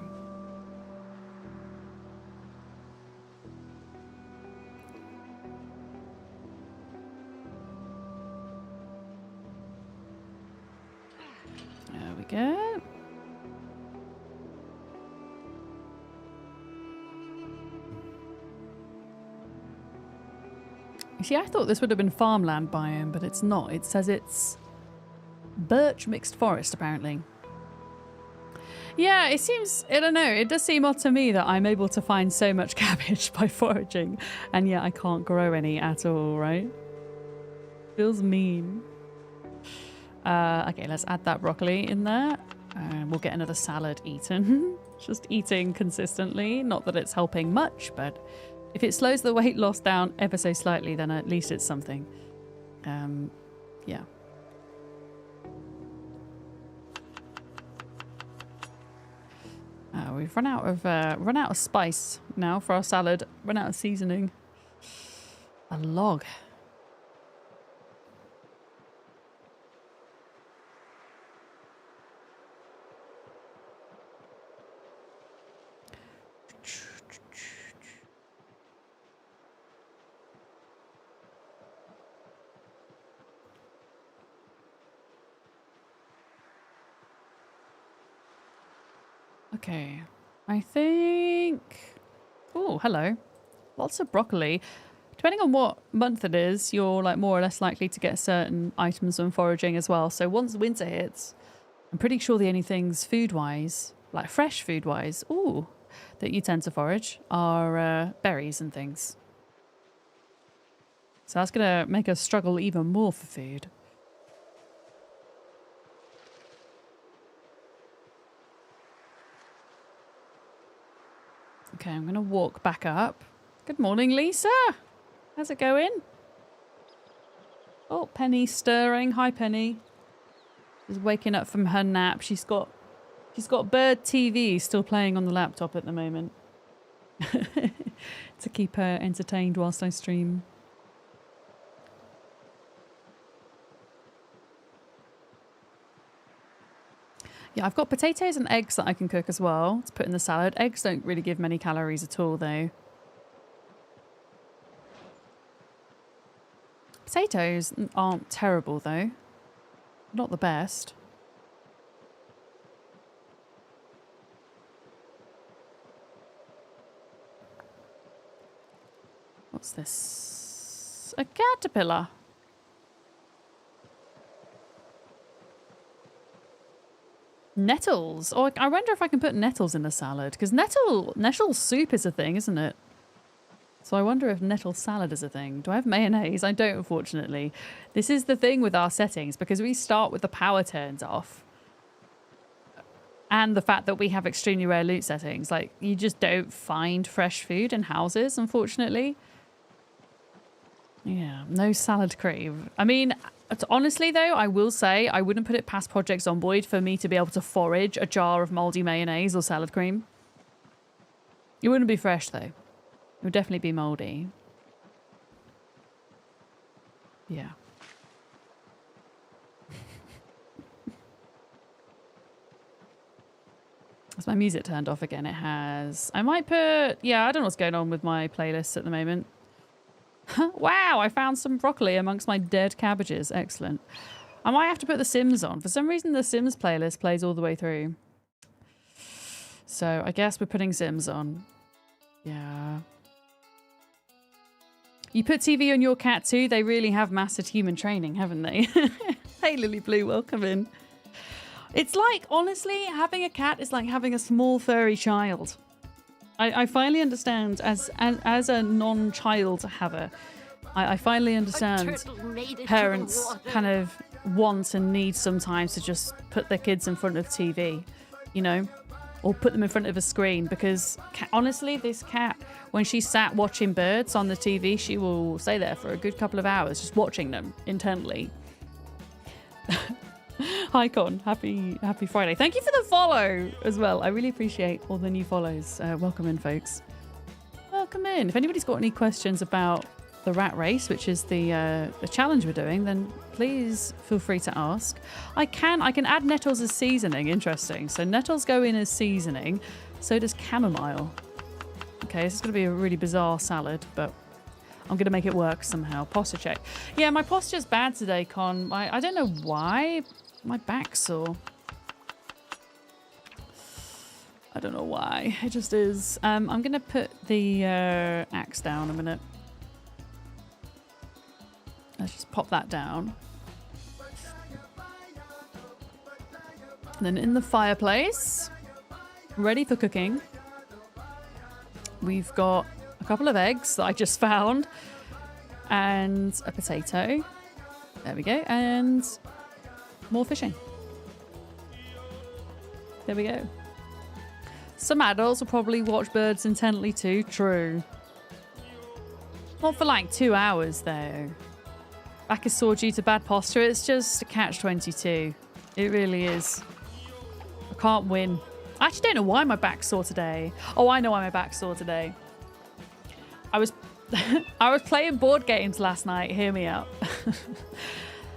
There we go. You see, I thought this would have been farmland biome, but it's not. It says it's birch mixed forest, apparently. Yeah, it seems, I don't know, it does seem odd to me that I'm able to find so much cabbage by foraging, and yet I can't grow any at all, right? Feels mean. Okay, let's add that broccoli in there, and we'll get another salad eaten. Just eating consistently. Not that it's helping much, but if it slows the weight loss down ever so slightly, then at least it's something. Yeah. We've run out of spice now for our salad. Run out of seasoning. A log. Okay. I think... Oh, hello. Lots of broccoli. Depending on what month it is, you're like more or less likely to get certain items when foraging as well. So once winter hits, I'm pretty sure the only things food-wise, like fresh food-wise, ooh, that you tend to forage are berries and things. So that's going to make us struggle even more for food. Okay, I'm going to walk back up. Good morning, Lisa. How's it going? Oh, Penny stirring. Hi, Penny. She's waking up from her nap. She's got Bird TV still playing on the laptop at the moment to keep her entertained whilst I stream. Yeah, I've got potatoes and eggs that I can cook as well to put in the salad. Eggs don't really give many calories at all, though. Potatoes aren't terrible, though. Not the best. What's this? A caterpillar. Nettles. Oh, I wonder if I can put nettles in a salad, because nettle soup is a thing, isn't it? So I wonder if nettle salad is a thing. Do I have mayonnaise? I don't, unfortunately. This is the thing with our settings, because we start with the power turned off. And the fact that we have extremely rare loot settings. Like, you just don't find fresh food in houses, unfortunately. Yeah, no salad crave. I mean, honestly, though, I will say I wouldn't put it past Project Zomboid for me to be able to forage a jar of mouldy mayonnaise or salad cream. It wouldn't be fresh, though. It would definitely be mouldy. Yeah. Has my music turned off again? It has. I might put... Yeah, I don't know what's going on with my playlists at the moment. Wow, I found some broccoli amongst my dead cabbages. Excellent. I might have to put The Sims on. For some reason, The Sims playlist plays all the way through. So I guess we're putting Sims on. Yeah. You put TV on your cat too? They really have mastered human training, haven't they? Hey, Lily Blue, welcome in. It's like, honestly, having a cat is like having a small furry child. I finally understand, as a non-child haver, I finally understand parents kind of want and need sometimes to just put their kids in front of TV, you know, or put them in front of a screen, because honestly, this cat, when she's sat watching birds on the TV, she will stay there for a good couple of hours just watching them intently. Hi Con, happy Friday. Thank you for the follow as well. I really appreciate all the new follows. Welcome in, folks. Welcome in. If anybody's got any questions about the rat race, which is the challenge we're doing, then please feel free to ask. I can add nettles as seasoning. Interesting. So nettles go in as seasoning. So does chamomile. Okay, this is going to be a really bizarre salad, but I'm going to make it work somehow. Posture check. Yeah, my posture's bad today, Con. I don't know why. My back's sore. I don't know why. It just is. I'm going to put the axe down a minute. Let's just pop that down. And then in the fireplace, ready for cooking, we've got a couple of eggs that I just found and a potato. There we go. And more fishing. There we go. Some adults will probably watch birds intently too. True. Not for like 2 hours though. Back is sore due to bad posture. It's just a catch-22. It really is. I can't win. I actually don't know why my back's sore today. Oh, I know why my back's sore today. I was playing board games last night. Hear me out.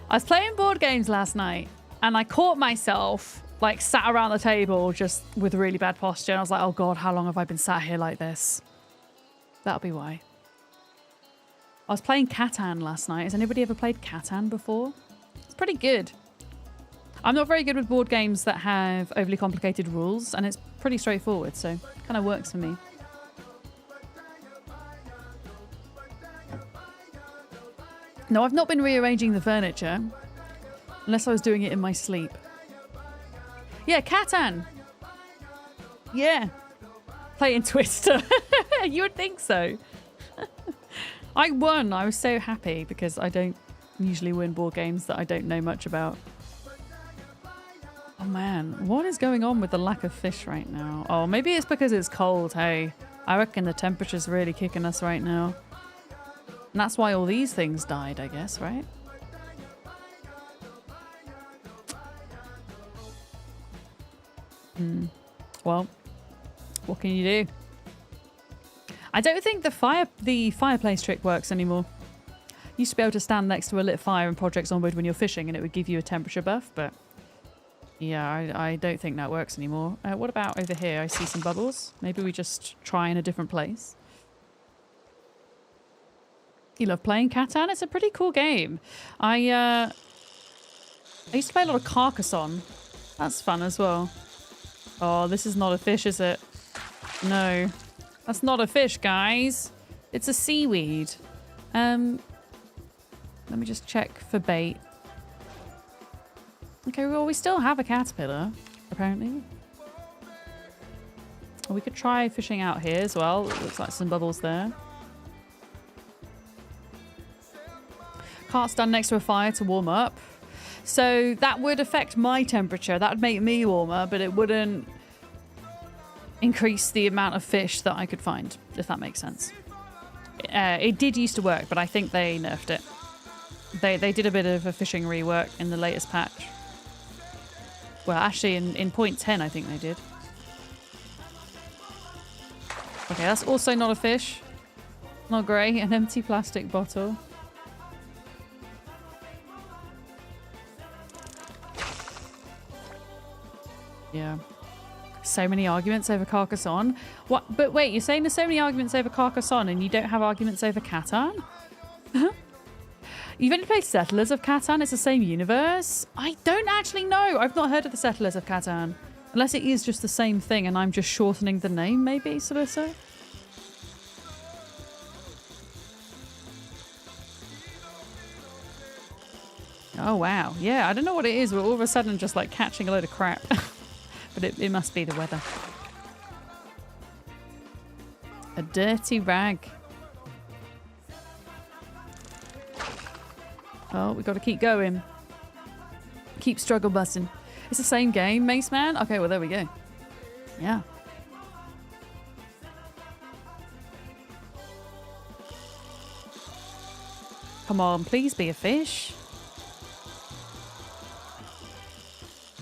I was playing board games last night and I caught myself like sat around the table just with really bad posture. And I was like, oh God, how long have I been sat here like this? That'll be why. I was playing Catan last night. Has anybody ever played Catan before? It's pretty good. I'm not very good with board games that have overly complicated rules, and it's pretty straightforward, so kind of works for me. No, I've not been rearranging the furniture. Unless I was doing it in my sleep. Yeah, Catan! Yeah. Playing Twister. You would think so. I won. I was so happy because I don't usually win board games that I don't know much about. Oh man, what is going on with the lack of fish right now? Oh, maybe it's because it's cold, hey. I reckon the temperature's really kicking us right now. And that's why all these things died, I guess, right? Well, what can you do? I don't think the fireplace trick works anymore. Used to be able to stand next to a lit fire in Project Zomboid when you're fishing and it would give you a temperature buff, but yeah, I don't think that works anymore. What about over here? I see some bubbles. Maybe we just try in a different place. You love playing Catan? It's a pretty cool game. I used to play a lot of Carcassonne. That's fun as well. Oh, this is not a fish, is it? No. That's not a fish, guys. It's a seaweed. Let me just check for bait. Okay, well, we still have a caterpillar, apparently. We could try fishing out here as well. Looks like some bubbles there. Can't stand next to a fire to warm up. So that would affect my temperature. That would make me warmer, but it wouldn't increase the amount of fish that I could find, if that makes sense. It did used to work, but I think they nerfed it. They did a bit of a fishing rework in the latest patch. Well, actually, in point 10, I think they did. Okay, that's also not a fish. Not great. An empty plastic bottle. Yeah. So many arguments over Carcassonne. What? But wait, you're saying there's so many arguments over Carcassonne and you don't have arguments over Catan? You've only played Settlers of Catan? It's the same universe? I don't actually know. I've not heard of the Settlers of Catan. Unless it is just the same thing and I'm just shortening the name, maybe, Solissa? Oh, wow. Yeah, I don't know what it is. We're all of a sudden just like catching a load of crap. But it must be the weather. A dirty rag. Oh, we got to keep going. Keep struggle busting. It's the same game, Mace Man? Okay, well, there we go. Yeah. Come on, please be a fish.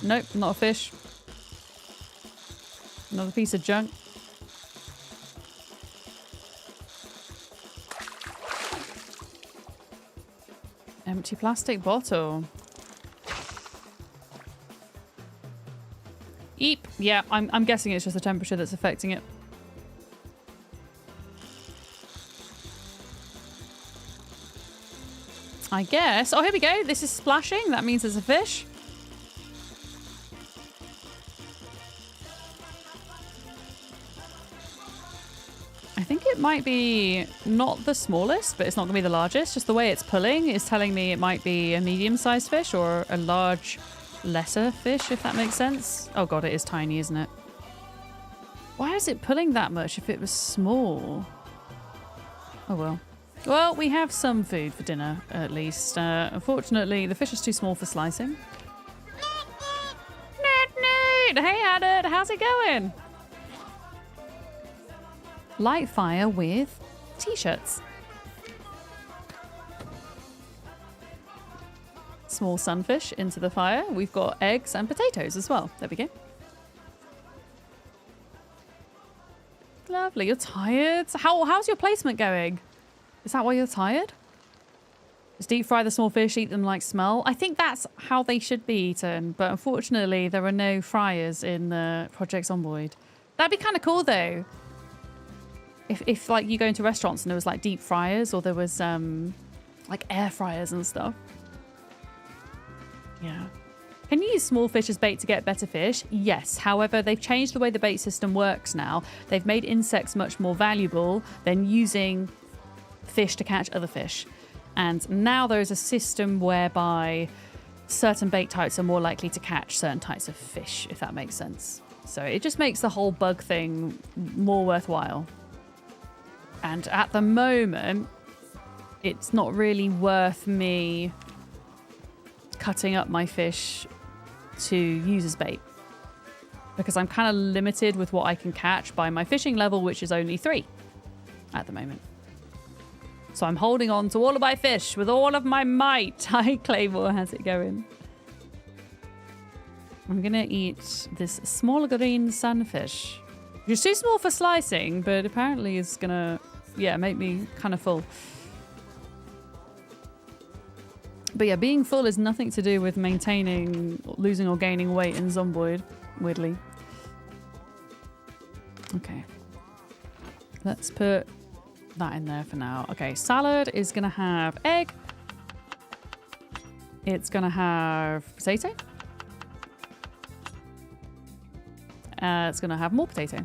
Nope, not a fish. Another piece of junk. Empty plastic bottle. Eep. Yeah, I'm guessing it's just the temperature that's affecting it. I guess. Oh, here we go. This is splashing. That means it's a fish. I think it might be not the smallest, but it's not going to be the largest. Just the way it's pulling is telling me it might be a medium-sized fish or a large, lesser fish, if that makes sense. Oh god, it is tiny, isn't it? Why is it pulling that much if it was small? Oh well. Well, we have some food for dinner, at least. Unfortunately, the fish is too small for slicing. Hey, Haddard, how's it going? Light fire with t-shirts. Small sunfish into the fire. We've got eggs and potatoes as well. There we go. Lovely. You're tired? How's your placement going? Is that why you're tired? Just deep fry the small fish, eat them like smell. I think that's how they should be eaten, but unfortunately there are no fryers in the Project Zomboid. That'd be kind of cool though. If like you go into restaurants and there was like deep fryers or there was like air fryers and stuff. Yeah. Can you use small fish as bait to get better fish? Yes. However, they've changed the way the bait system works now. They've made insects much more valuable than using fish to catch other fish. And now there is a system whereby certain bait types are more likely to catch certain types of fish, if that makes sense. So it just makes the whole bug thing more worthwhile. And at the moment, it's not really worth me cutting up my fish to use as bait, because I'm kind of limited with what I can catch by my fishing level, which is only 3 at the moment. So I'm holding on to all of my fish with all of my might. Hi, Claymore. How's it going? I'm going to eat this small green sunfish. It's too small for slicing, but apparently it's going to, yeah, make me kind of full. But yeah, being full is nothing to do with maintaining, losing or gaining weight in Zomboid, weirdly. Okay. Let's put that in there for now. Okay, salad is going to have egg. It's going to have potato. It's going to have more potato.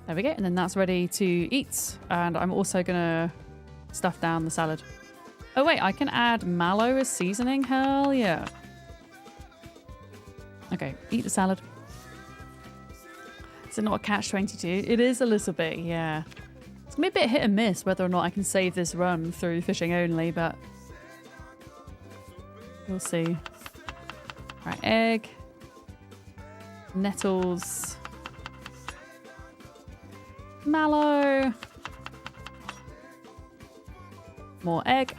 There we go. And then that's ready to eat. And I'm also going to stuff down the salad. Oh, wait, I can add mallow as seasoning? Hell yeah. Okay, eat the salad. Is it not a catch-22? It is a little bit, yeah. It's going to be a bit hit and miss whether or not I can save this run through fishing only, but we'll see. Right, egg. Nettles. Mallow. More egg.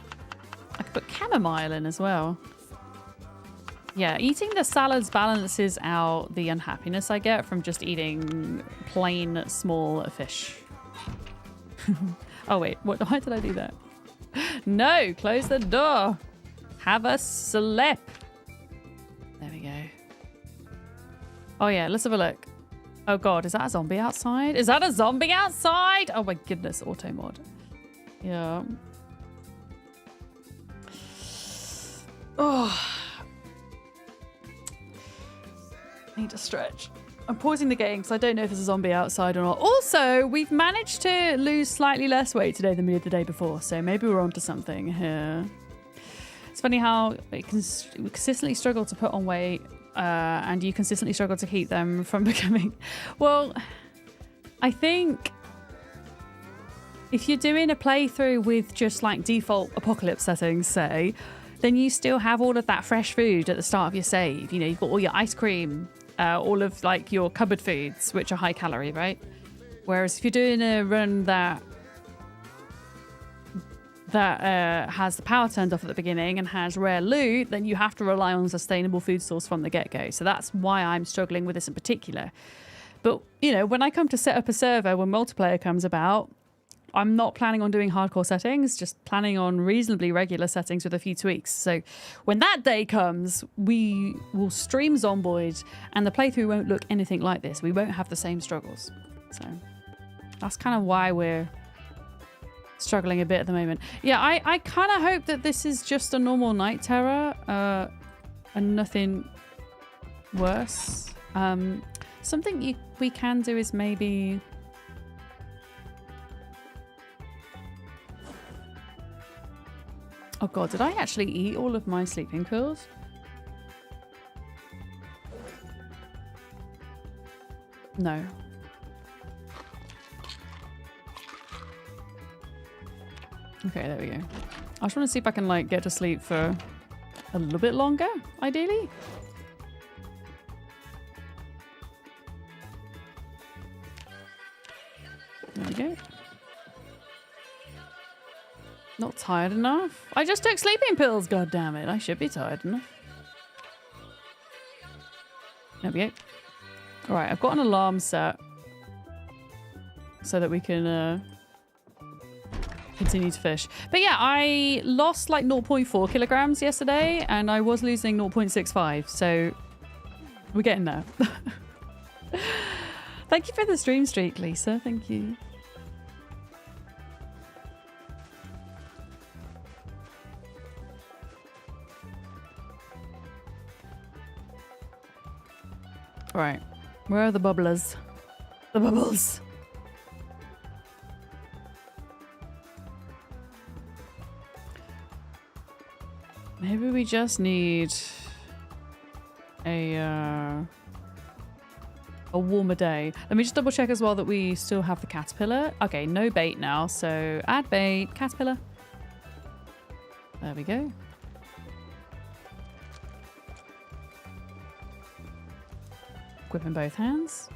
I could put chamomile in as well. Yeah, eating the salads balances out the unhappiness I get from just eating plain small fish. Oh wait, why did I do that? No, close the door. Have a slip. There we go. Oh yeah, let's have a look. Oh god, is that a zombie outside? Is that a zombie outside? Oh my goodness, auto mod. Yeah. Oh. I need to stretch. I'm pausing the game because I don't know if there's a zombie outside or not. Also, we've managed to lose slightly less weight today than we did the day before, so maybe we're onto something here. It's funny how we consistently struggle to put on weight, and you consistently struggle to keep them from becoming... Well, I think if you're doing a playthrough with just like default apocalypse settings, say, then you still have all of that fresh food at the start of your save. You know, you've got all your ice cream, all of like your cupboard foods, which are high calorie, right? Whereas if you're doing a run that has the power turned off at the beginning and has rare loot, then you have to rely on a sustainable food source from the get-go. So that's why I'm struggling with this in particular. But, you know, when I come to set up a server, when multiplayer comes about, I'm not planning on doing hardcore settings, just planning on reasonably regular settings with a few tweaks. So when that day comes, we will stream Zomboid and the playthrough won't look anything like this. We won't have the same struggles. So that's kind of why we're struggling a bit at the moment. Yeah, I kind of hope that this is just a normal night terror and nothing worse. Something we can do is maybe... Oh god, did I actually eat all of my sleeping pills? No. Okay, there we go. I just want to see if I can like get to sleep for a little bit longer, ideally. There we go. Not tired enough? I just took sleeping pills, god damn it. I should be tired enough. There we go. Alright, I've got an alarm set so that we can continue to fish. But yeah, I lost like 0.4 kilograms yesterday and I was losing 0.65, so we're getting there. Thank you for the stream streak, Lisa. Thank you. Right. Where are the bubblers? The bubbles. Maybe we just need a warmer day. Let me just double check as well that we still have the caterpillar. Okay, no bait now, so add bait, caterpillar. There we go. Grip in both hands.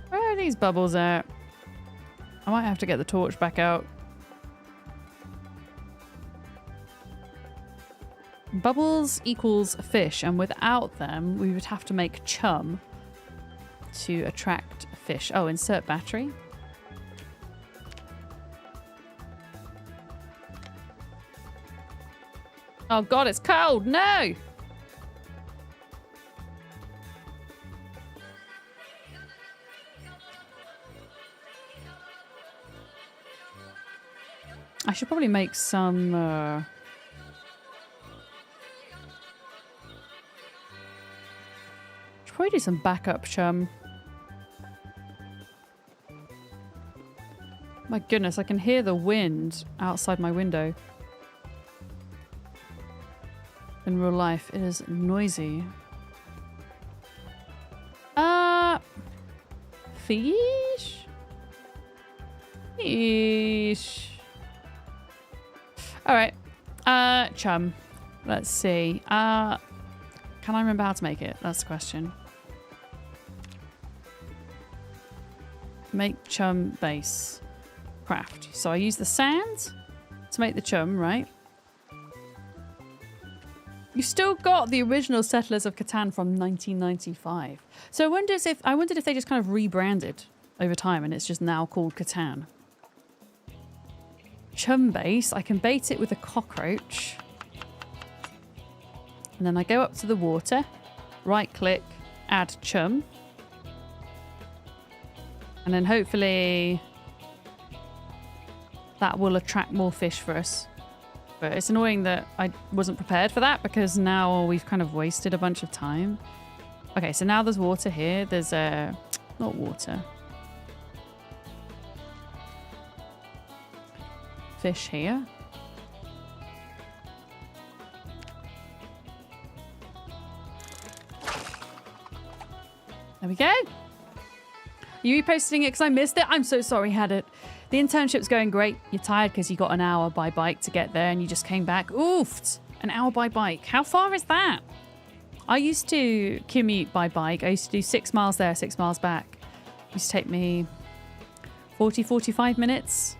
Where are these bubbles at? I might have to get the torch back out. Bubbles equals fish, and without them, we would have to make chum to attract fish. Oh, insert battery. Oh god, it's cold! No! I should probably make some... should probably do some backup chum. My goodness, I can hear the wind outside my window. In real life, it is noisy. Fish? Fish. Alright. Chum. Let's see. Can I remember how to make it? That's the question. Make chum base. Craft. So I use the sand to make the chum, right? You still got the original Settlers of Catan from 1995. So I wondered if they just kind of rebranded over time and it's just now called Catan. Chum base. I can bait it with a cockroach. And then I go up to the water, right click, add chum. And then hopefully that will attract more fish for us. But it's annoying that I wasn't prepared for that because now we've kind of wasted a bunch of time. Okay, so now there's water here. There's not water. Fish here. There we go. Are you reposting it because I missed it? I'm so sorry, had it. The internship's going great. You're tired because you got an hour by bike to get there and you just came back. Oofed! An hour by bike. How far is that? I used to commute by bike. I used to do 6 miles there, 6 miles back. It used to take me 40, 45 minutes.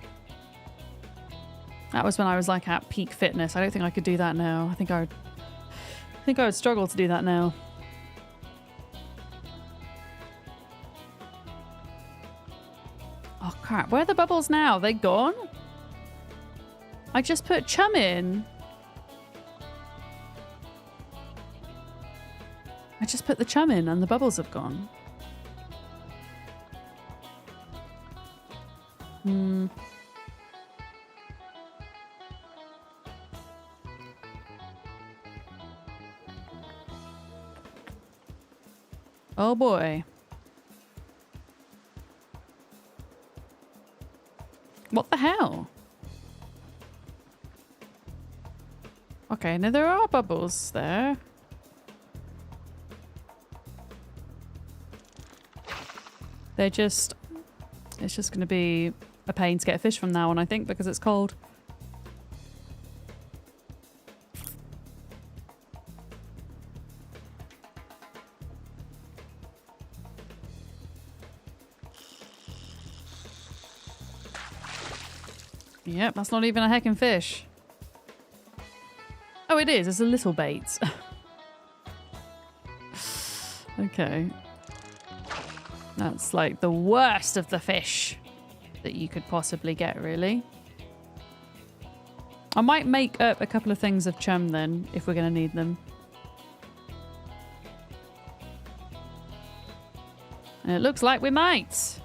That was when I was like at peak fitness. I don't think I could do that now. I think I would struggle to do that now. Oh crap, where are the bubbles now? Are they gone? I just put chum in. I just put the chum in and the bubbles have gone. Oh boy. What the hell? Okay, now there are bubbles there. They're just... It's just going to be a pain to get fish from now on, I think, because it's cold. Yep, that's not even a heckin' fish. Oh, it is. It's a little bait. Okay. That's like the worst of the fish that you could possibly get, really. I might make up a couple of things of chum then, if we're going to need them. And it looks like we might.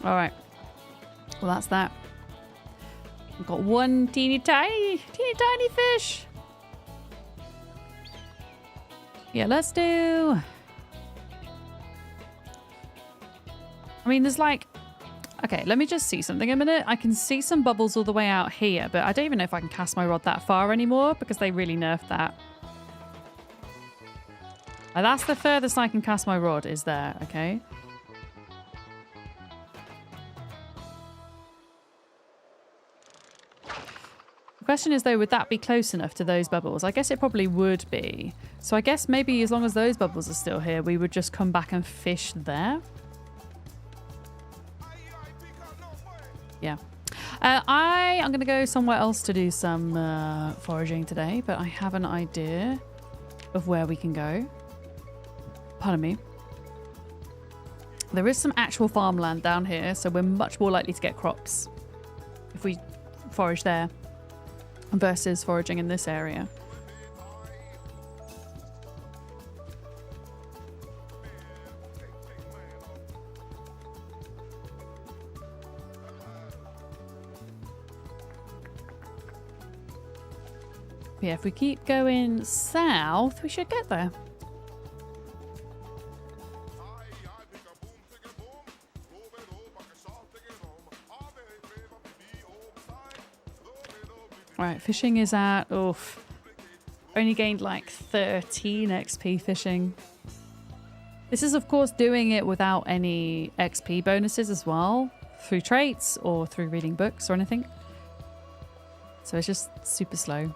All right. Well, that's that. We've got one teeny tiny fish. Yeah, let's do... I mean, there's like... Okay, let me just see something a minute. I can see some bubbles all the way out here, but I don't even know if I can cast my rod that far anymore because they really nerfed that. That's the furthest I can cast my rod is there, okay? The question is, though, would that be close enough to those bubbles? I guess it probably would be. So I guess maybe as long as those bubbles are still here, we would just come back and fish there. Yeah. I'm going to go somewhere else to do some foraging today, but I have an idea of where we can go. Pardon me. There is some actual farmland down here, so we're much more likely to get crops if we forage there versus foraging in this area. Yeah, if we keep going south, we should get there. Right, fishing is at, oof, only gained like 13 XP fishing. This is, of course, doing it without any XP bonuses as well, through traits or through reading books or anything. So it's just super slow.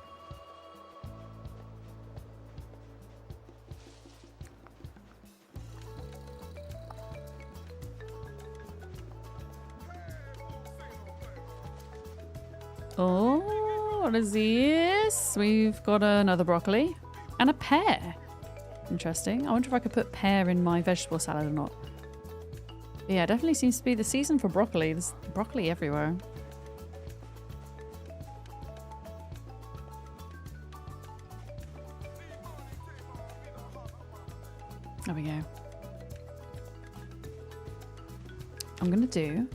Oh, what is this? We've got another broccoli and a pear. Interesting. I wonder if I could put pear in my vegetable salad or not. But yeah, it definitely seems to be the season for broccoli. There's broccoli everywhere. There we go. I'm going to do...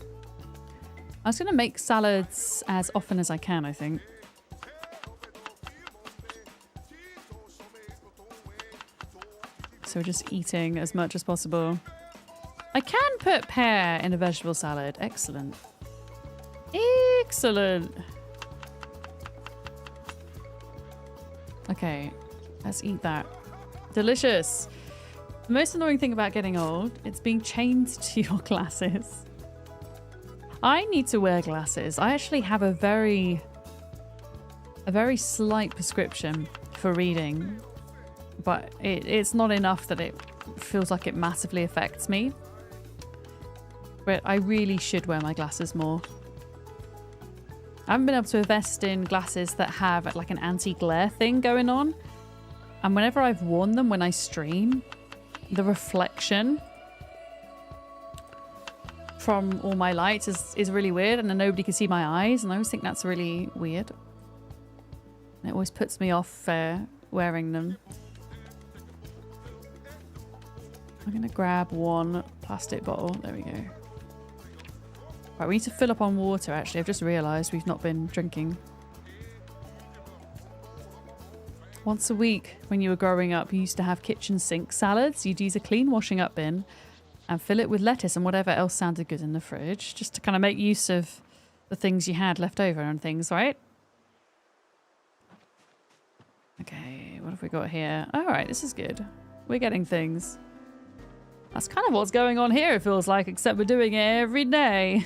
I was going to make salads as often as I can, I think. So we're just eating as much as possible. I can put pear in a vegetable salad. Excellent. Excellent. Okay, let's eat that. Delicious. The most annoying thing about getting old, it's being chained to your glasses. I need to wear glasses. I actually have a very slight prescription for reading, but it's not enough that it feels like it massively affects me. But I really should wear my glasses more. I haven't been able to invest in glasses that have like an anti-glare thing going on. And whenever I've worn them when I stream, the reflection from all my lights is really weird, and then nobody can see my eyes, and I always think that's really weird. And it always puts me off wearing them. I'm gonna grab one plastic bottle. There we go. Right, we need to fill up on water, actually. I've just realised we've not been drinking. Once a week, when you were growing up, you used to have kitchen sink salads. You'd use a clean washing up bin and fill it with lettuce and whatever else sounded good in the fridge, just to kind of make use of the things you had left over and things, right? Okay, what have we got here? All right, this is good. We're getting things. That's kind of what's going on here, it feels like, except we're doing it every day.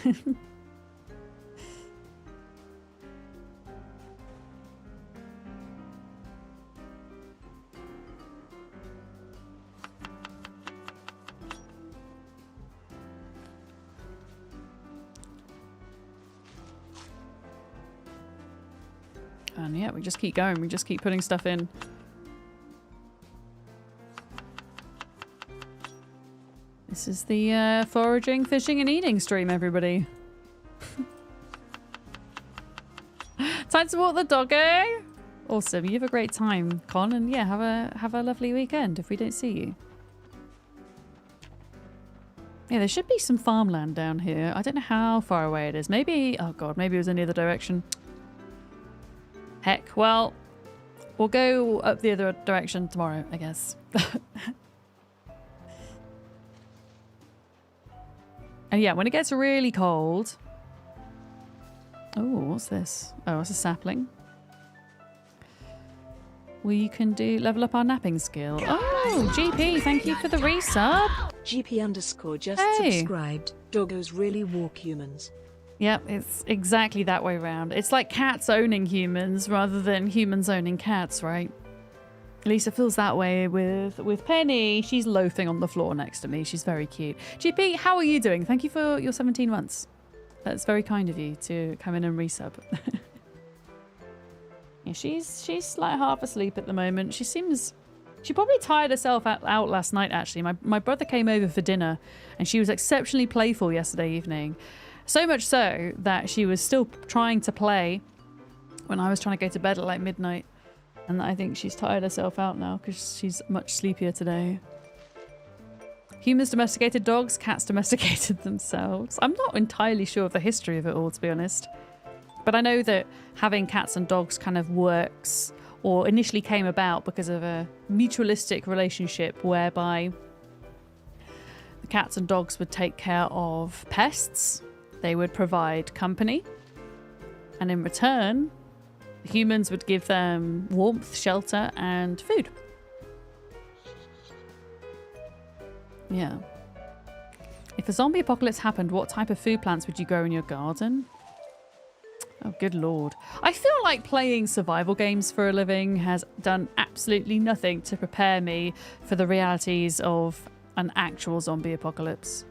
And yeah, we just keep going. We just keep putting stuff in. This is the foraging, fishing, and eating stream, everybody. Time to walk the doggo. Awesome. You have a great time, Con, and yeah, have a lovely weekend if we don't see you. Yeah, there should be some farmland down here. I don't know how far away it is. Maybe, oh god, maybe it was in the other direction. Heck, well, we'll go up the other direction tomorrow, I guess. And yeah, when it gets really cold... Oh, what's this? Oh, it's a sapling. We can level up our napping skill. Oh, GP, thank you for the resub. GP_ just subscribed. Doggos really walk humans. Yep, it's exactly that way round. It's like cats owning humans rather than humans owning cats, right? At least it feels that way with Penny. She's loafing on the floor next to me. She's very cute. GP, how are you doing? Thank you for your 17 months. That's very kind of you to come in and resub. Yeah, she's like half asleep at the moment. She probably tired herself out last night, actually. My brother came over for dinner and she was exceptionally playful yesterday evening. So much so that she was still trying to play when I was trying to go to bed at like midnight. And I think she's tired herself out now because she's much sleepier today. Humans domesticated dogs, cats domesticated themselves. I'm not entirely sure of the history of it all, to be honest. But I know that having cats and dogs kind of works, or initially came about because of a mutualistic relationship whereby the cats and dogs would take care of pests. They would provide company. And in return, humans would give them warmth, shelter, and food. Yeah. If a zombie apocalypse happened, what type of food plants would you grow in your garden? Oh, good lord. I feel like playing survival games for a living has done absolutely nothing to prepare me for the realities of an actual zombie apocalypse.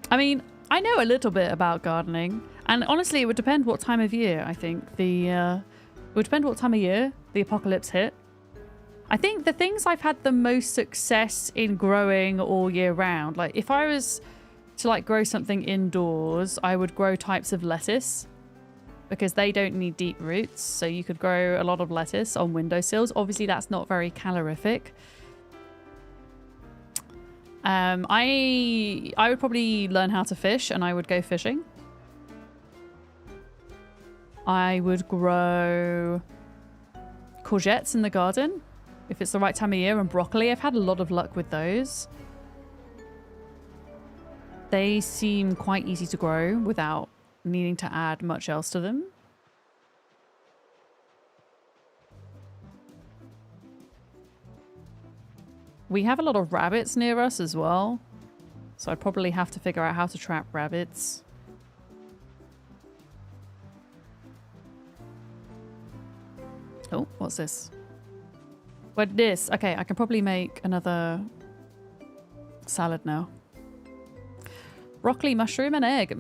I mean, I know a little bit about gardening, and honestly, it would depend what time of year, I think. It would depend what time of year the apocalypse hit. I think the things I've had the most success in growing all year round, like if I was to like grow something indoors, I would grow types of lettuce because they don't need deep roots. So you could grow a lot of lettuce on windowsills. Obviously, that's not very calorific. I would probably learn how to fish and I would go fishing. I would grow courgettes in the garden if it's the right time of year, and broccoli. I've had a lot of luck with those. They seem quite easy to grow without needing to add much else to them. We have a lot of rabbits near us as well, so I'd probably have to figure out how to trap rabbits. Oh, what's this? What this? Okay, I can probably make another salad now. Broccoli, mushroom, and egg.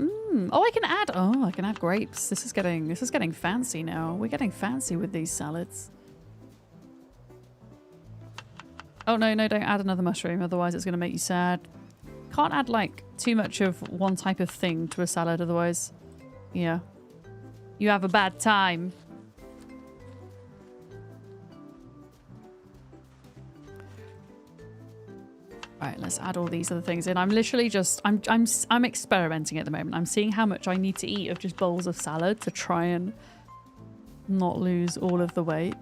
Oh, I can add. Oh, I can add grapes. This is getting fancy now. We're getting fancy with these salads. Oh no, don't add another mushroom, otherwise it's going to make you sad. Can't add like too much of one type of thing to a salad, otherwise, yeah, you have a bad time. Right, let's add all these other things in. I'm literally just, I'm experimenting at the moment. I'm seeing how much I need to eat of just bowls of salad to try and not lose all of the weight.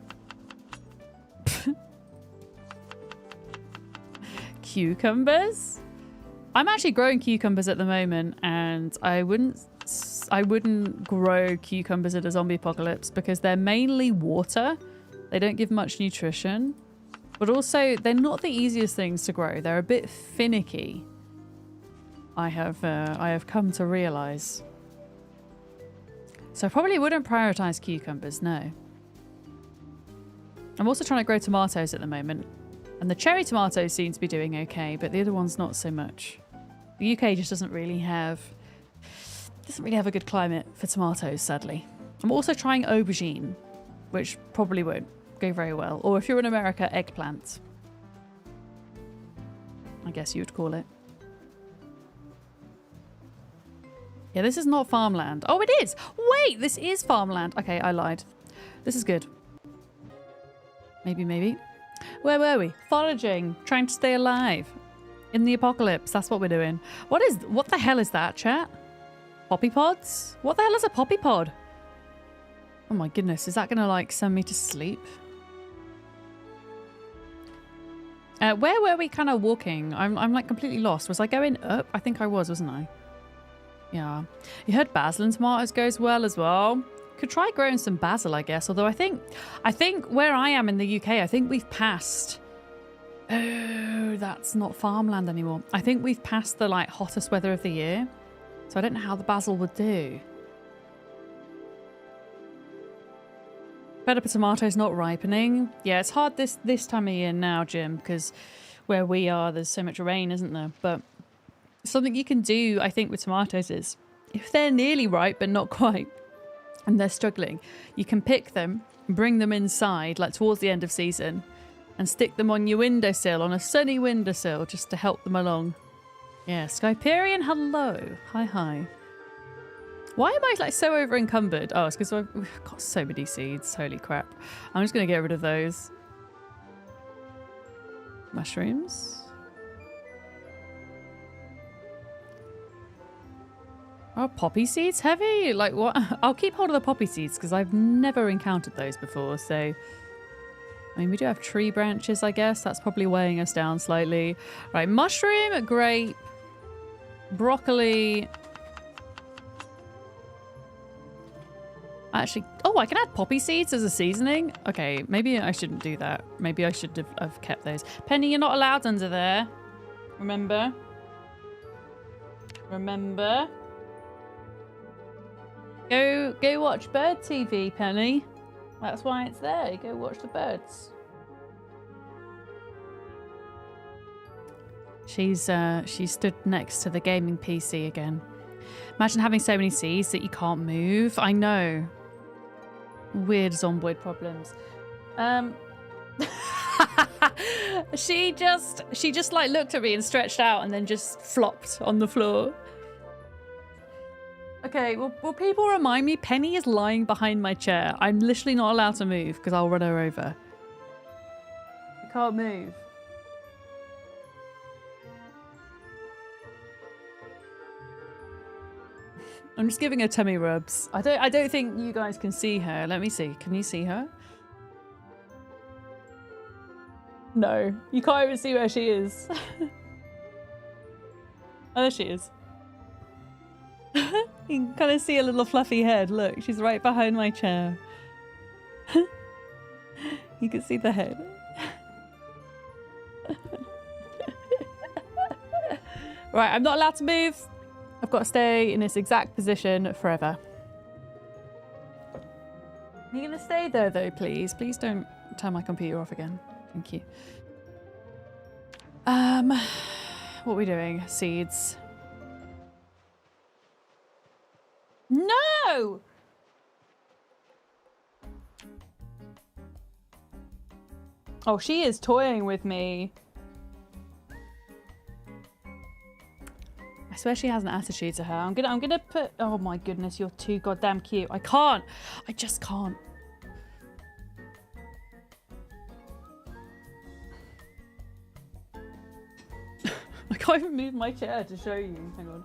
Cucumbers? I'm actually growing cucumbers at the moment, and I wouldn't grow cucumbers at a zombie apocalypse because they're mainly water. They don't give much nutrition. But also, they're not the easiest things to grow. They're a bit finicky. I have come to realize. So I probably wouldn't prioritize cucumbers, no. I'm also trying to grow tomatoes at the moment. And the cherry tomatoes seem to be doing okay, but the other ones not so much. The UK just doesn't really have a good climate for tomatoes, sadly. I'm also trying aubergine, which probably won't go very well. Or if you're in America, eggplant. I guess you would call it. Yeah, this is not farmland. Oh, it is! Wait, this is farmland. Okay, I lied. This is good. Maybe. Where were we? Foraging. Trying to stay alive. In the apocalypse, that's what we're doing. What the hell is that, chat? Poppy pods? What the hell is a poppy pod? Oh my goodness, is that gonna like send me to sleep? Where were we kind of walking? I'm like completely lost. Was I going up? I think I was, wasn't I? Yeah. You heard basil and tomatoes goes well as well. Could try growing some basil, I guess. Although I think where I am in the UK, I think we've passed. Oh, that's not farmland anymore. I think we've passed the like hottest weather of the year. So I don't know how the basil would do. Better for tomatoes not ripening. Yeah, it's hard this time of year now, Jim, because where we are, there's so much rain, isn't there? But something you can do, I think, with tomatoes is if they're nearly ripe but not quite, and they're struggling, you can pick them, bring them inside, like towards the end of season, and stick them on your windowsill, on a sunny windowsill, just to help them along. Yeah, Skyperian, hello. Hi. Why am I like so over encumbered? Oh, it's because we've got so many seeds. Holy crap. I'm just going to get rid of those. Mushrooms. Oh, poppy seeds heavy? Like what? I'll keep hold of the poppy seeds because I've never encountered those before. So, I mean, we do have tree branches, I guess. That's probably weighing us down slightly. Right, mushroom, grape, broccoli. Actually, oh, I can add poppy seeds as a seasoning? Okay, maybe I shouldn't do that. Maybe I should have kept those. Penny, you're not allowed under there. Remember? Remember? Go watch bird TV, Penny. That's why it's there. Go watch the birds. She stood next to the gaming PC again. Imagine having so many seeds that you can't move. I know. Weird Zomboid problems. She just like looked at me and stretched out and then just flopped on the floor. Okay, will people remind me? Penny is lying behind my chair. I'm literally not allowed to move because I'll run her over. I can't move. I'm just giving her tummy rubs. I don't think you guys can see her. Let me see. Can you see her? No, you can't even see where she is. Oh, there she is. You can kind of see a little fluffy head. Look, she's right behind my chair. You can see the head. Right, I'm not allowed to move. I've got to stay in this exact position forever. Are you going to stay there though, please? Please don't turn my computer off again. Thank you. What are we doing? Seeds. No! Oh, she is toying with me. I swear she has an attitude to her. I'm gonna put. Oh my goodness, you're too goddamn cute. I can't. I just can't. I can't even move my chair to show you. Hang on.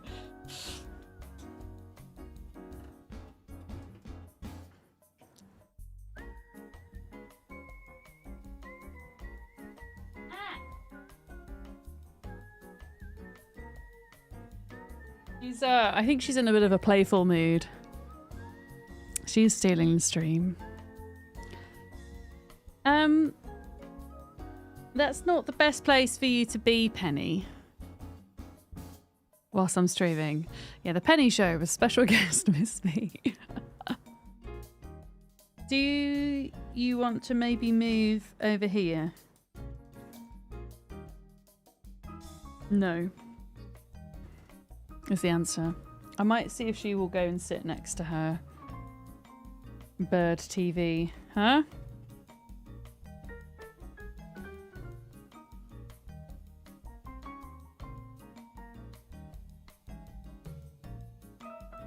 I think she's in a bit of a playful mood. She's stealing the stream. That's not the best place for you to be, Penny. Whilst I'm streaming. Yeah, the Penny Show with special guest Miss Me. Do you want to maybe move over here? No. Is the answer. I might see if she will go and sit next to her bird TV. Huh?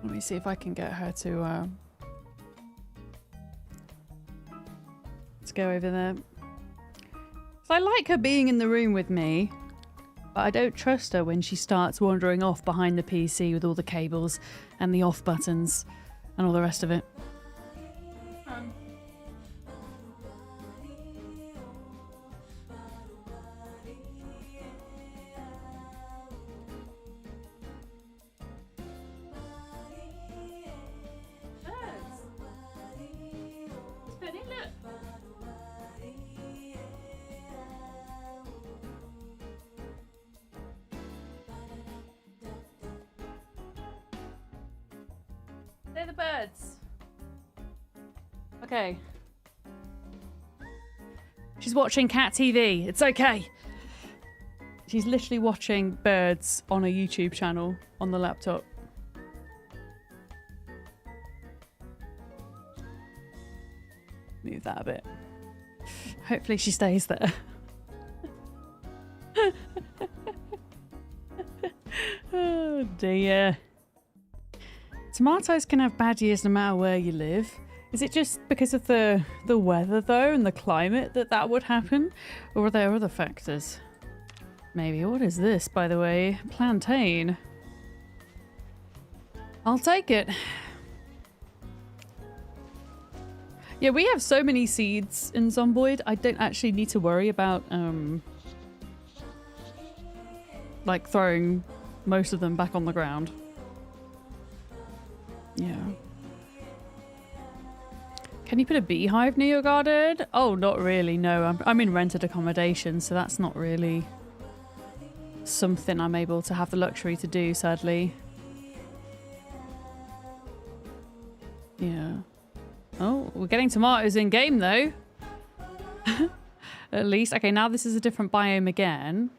Let me see if I can get her to go over there. So I like her being in the room with me. But I don't trust her when she starts wandering off behind the PC with all the cables and the off buttons and all the rest of it. They're the birds. Okay. She's watching cat TV. It's okay. She's literally watching birds on a YouTube channel on the laptop. Move that a bit. Hopefully she stays there. Oh dear. Tomatoes can have bad years no matter where you live. Is it just because of the weather though and the climate that would happen? Or are there other factors? Maybe. What is this, by the way? Plantain. I'll take it. Yeah, we have so many seeds in Zomboid. I don't actually need to worry about like throwing most of them back on the ground. Yeah. Can you put a beehive near your garden? Oh, not really, no. I'm in rented accommodation, so that's not really something I'm able to have the luxury to do, sadly. Yeah. Oh, we're getting tomatoes in game, though. At least. Okay, now this is a different biome again.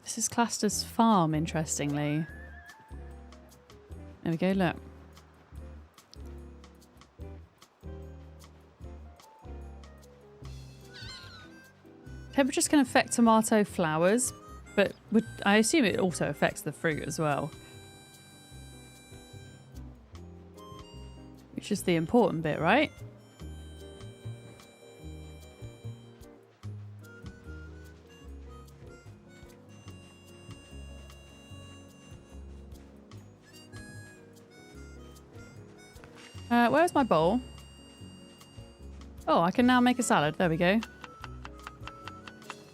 This is classed as farm, interestingly. There we go, look. Temperatures can affect tomato flowers, but I assume it also affects the fruit as well. Which is the important bit, right? Where's my bowl? Oh, I can now make a salad. There we go.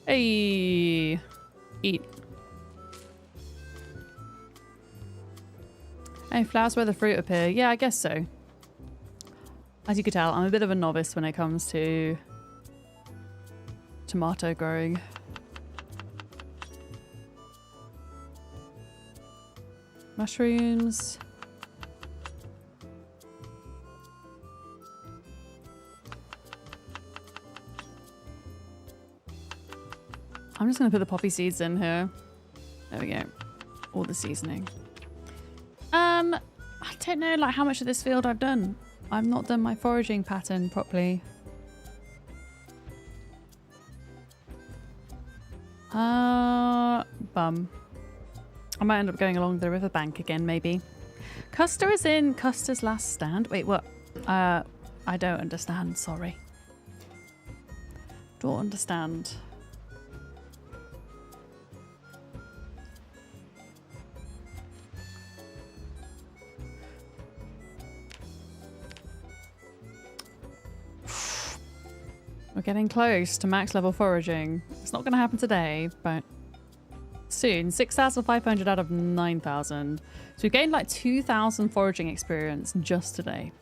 Hey! Eat. Hey, flowers where the fruit appear. Yeah, I guess so. As you could tell, I'm a bit of a novice when it comes to tomato growing. Mushrooms. I'm just going to put the poppy seeds in here. There we go. All the seasoning. I don't know like how much of this field I've done. I've not done my foraging pattern properly. Bum. I might end up going along the riverbank again, maybe. Custer is in Custer's last stand. Wait, what? I don't understand, sorry. Don't understand. We're getting close to max level foraging. It's not going to happen today, but soon. 6,500 out of 9,000. So we gained like 2,000 foraging experience just today.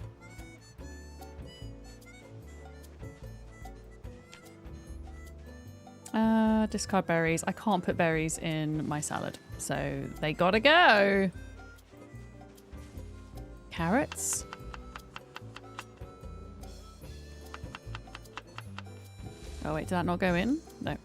Discard berries. I can't put berries in my salad, so they gotta go. Carrots. Oh wait, did that not go in? No.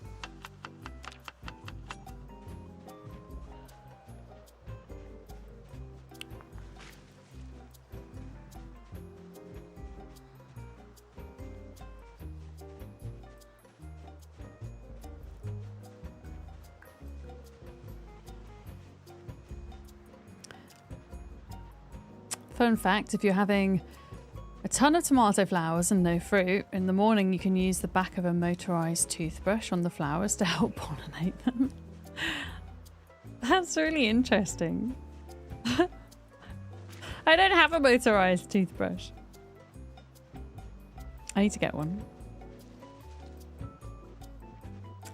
Fun fact, if you're having a ton of tomato flowers and no fruit, in the morning you can use the back of a motorized toothbrush on the flowers to help pollinate them. That's really interesting. I don't have a motorized toothbrush. I need to get one.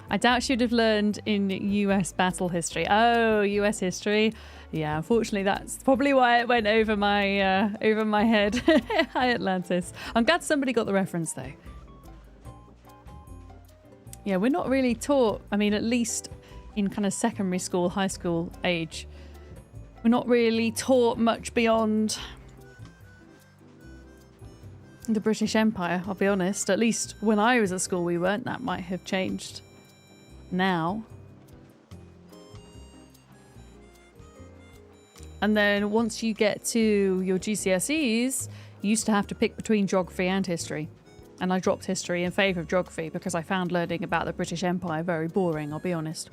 I doubt she'd have learned in US battle history. Oh, US history. Yeah, unfortunately, that's probably why it went over my head. Hi, Atlantis. I'm glad somebody got the reference, though. Yeah, we're not really taught. I mean, at least in kind of secondary school, high school age, we're not really taught much beyond the British Empire, I'll be honest. At least when I was at school, we weren't. That might have changed now. And then once you get to your GCSEs, you used to have to pick between geography and history. And I dropped history in favour of geography because I found learning about the British Empire very boring, I'll be honest.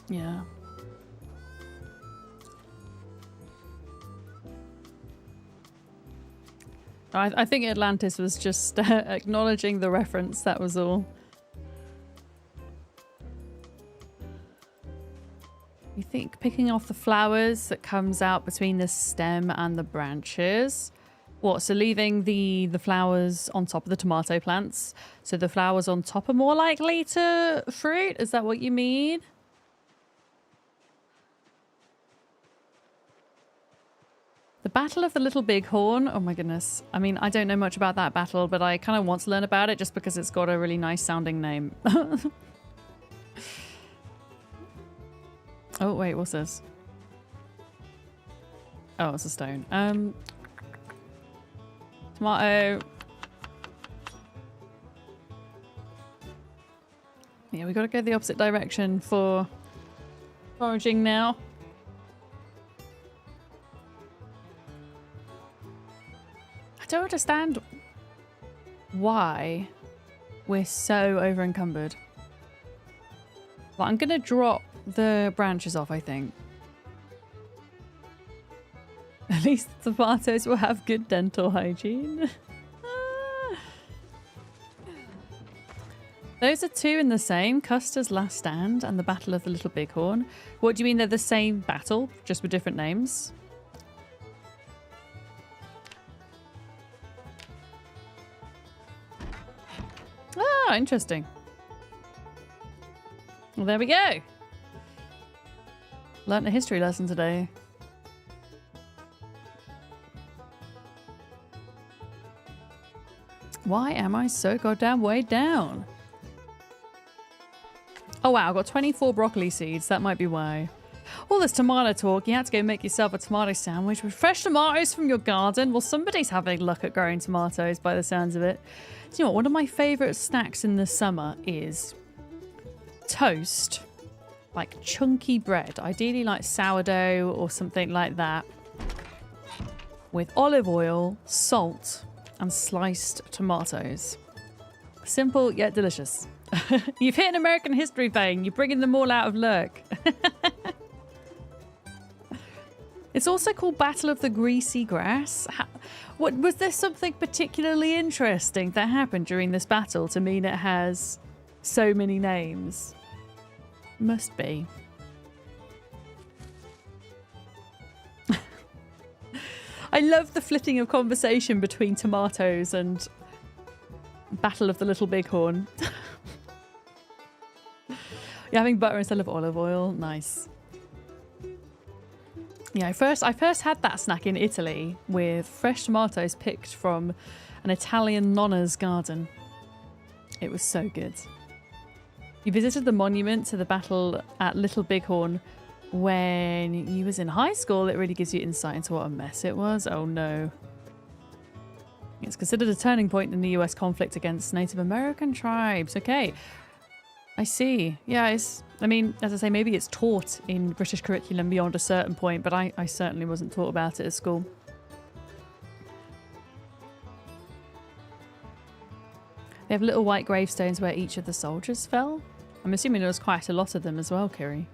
Yeah. I think Atlantis was just acknowledging the reference, that was all. You think picking off the flowers that comes out between the stem and the branches. What, so leaving the flowers on top of the tomato plants, so the flowers on top are more likely to fruit? Is that what you mean? The Battle of the Little Bighorn. Oh my goodness. I mean, I don't know much about that battle, but I kind of want to learn about it just because it's got a really nice sounding name. Oh, wait, what's this? Oh, it's a stone. Tomato. Yeah, we got to go the opposite direction for foraging now. I don't understand why we're so over encumbered. Well, I'm going to drop the branches off, I think. At least the tomatoes will have good dental hygiene. Those are two in the same. Custer's Last Stand and the Battle of the Little Bighorn. What do you mean they're the same battle, just with different names? Ah, interesting. Well, there we go. Learned a history lesson today. Why am I so goddamn weighed down? Oh wow, I've got 24 broccoli seeds. That might be why. All this tomato talk. You had to go make yourself a tomato sandwich with fresh tomatoes from your garden. Well, somebody's having luck at growing tomatoes by the sounds of it. Do you know what? One of my favourite snacks in the summer is toast. Like chunky bread. Ideally like sourdough or something like that. With olive oil, salt, and sliced tomatoes. Simple yet delicious. You've hit an American history vein. You're bringing them all out of Lurk. It's also called Battle of the Greasy Grass. What was there something particularly interesting that happened during this battle to mean it has so many names? Must be. I love the flitting of conversation between tomatoes and Battle of the Little Bighorn. You're having butter instead of olive oil. Nice. Yeah, I first had that snack in Italy with fresh tomatoes picked from an Italian nonna's garden. It was so good. You visited the monument to the battle at Little Bighorn when you was in high school. It really gives you insight into what a mess it was. Oh no. It's considered a turning point in the US conflict against Native American tribes. Okay. I see. Yeah, I mean, as I say, maybe it's taught in British curriculum beyond a certain point, but I certainly wasn't taught about it at school. They have little white gravestones where each of the soldiers fell. I'm assuming there was quite a lot of them as well, Kiri.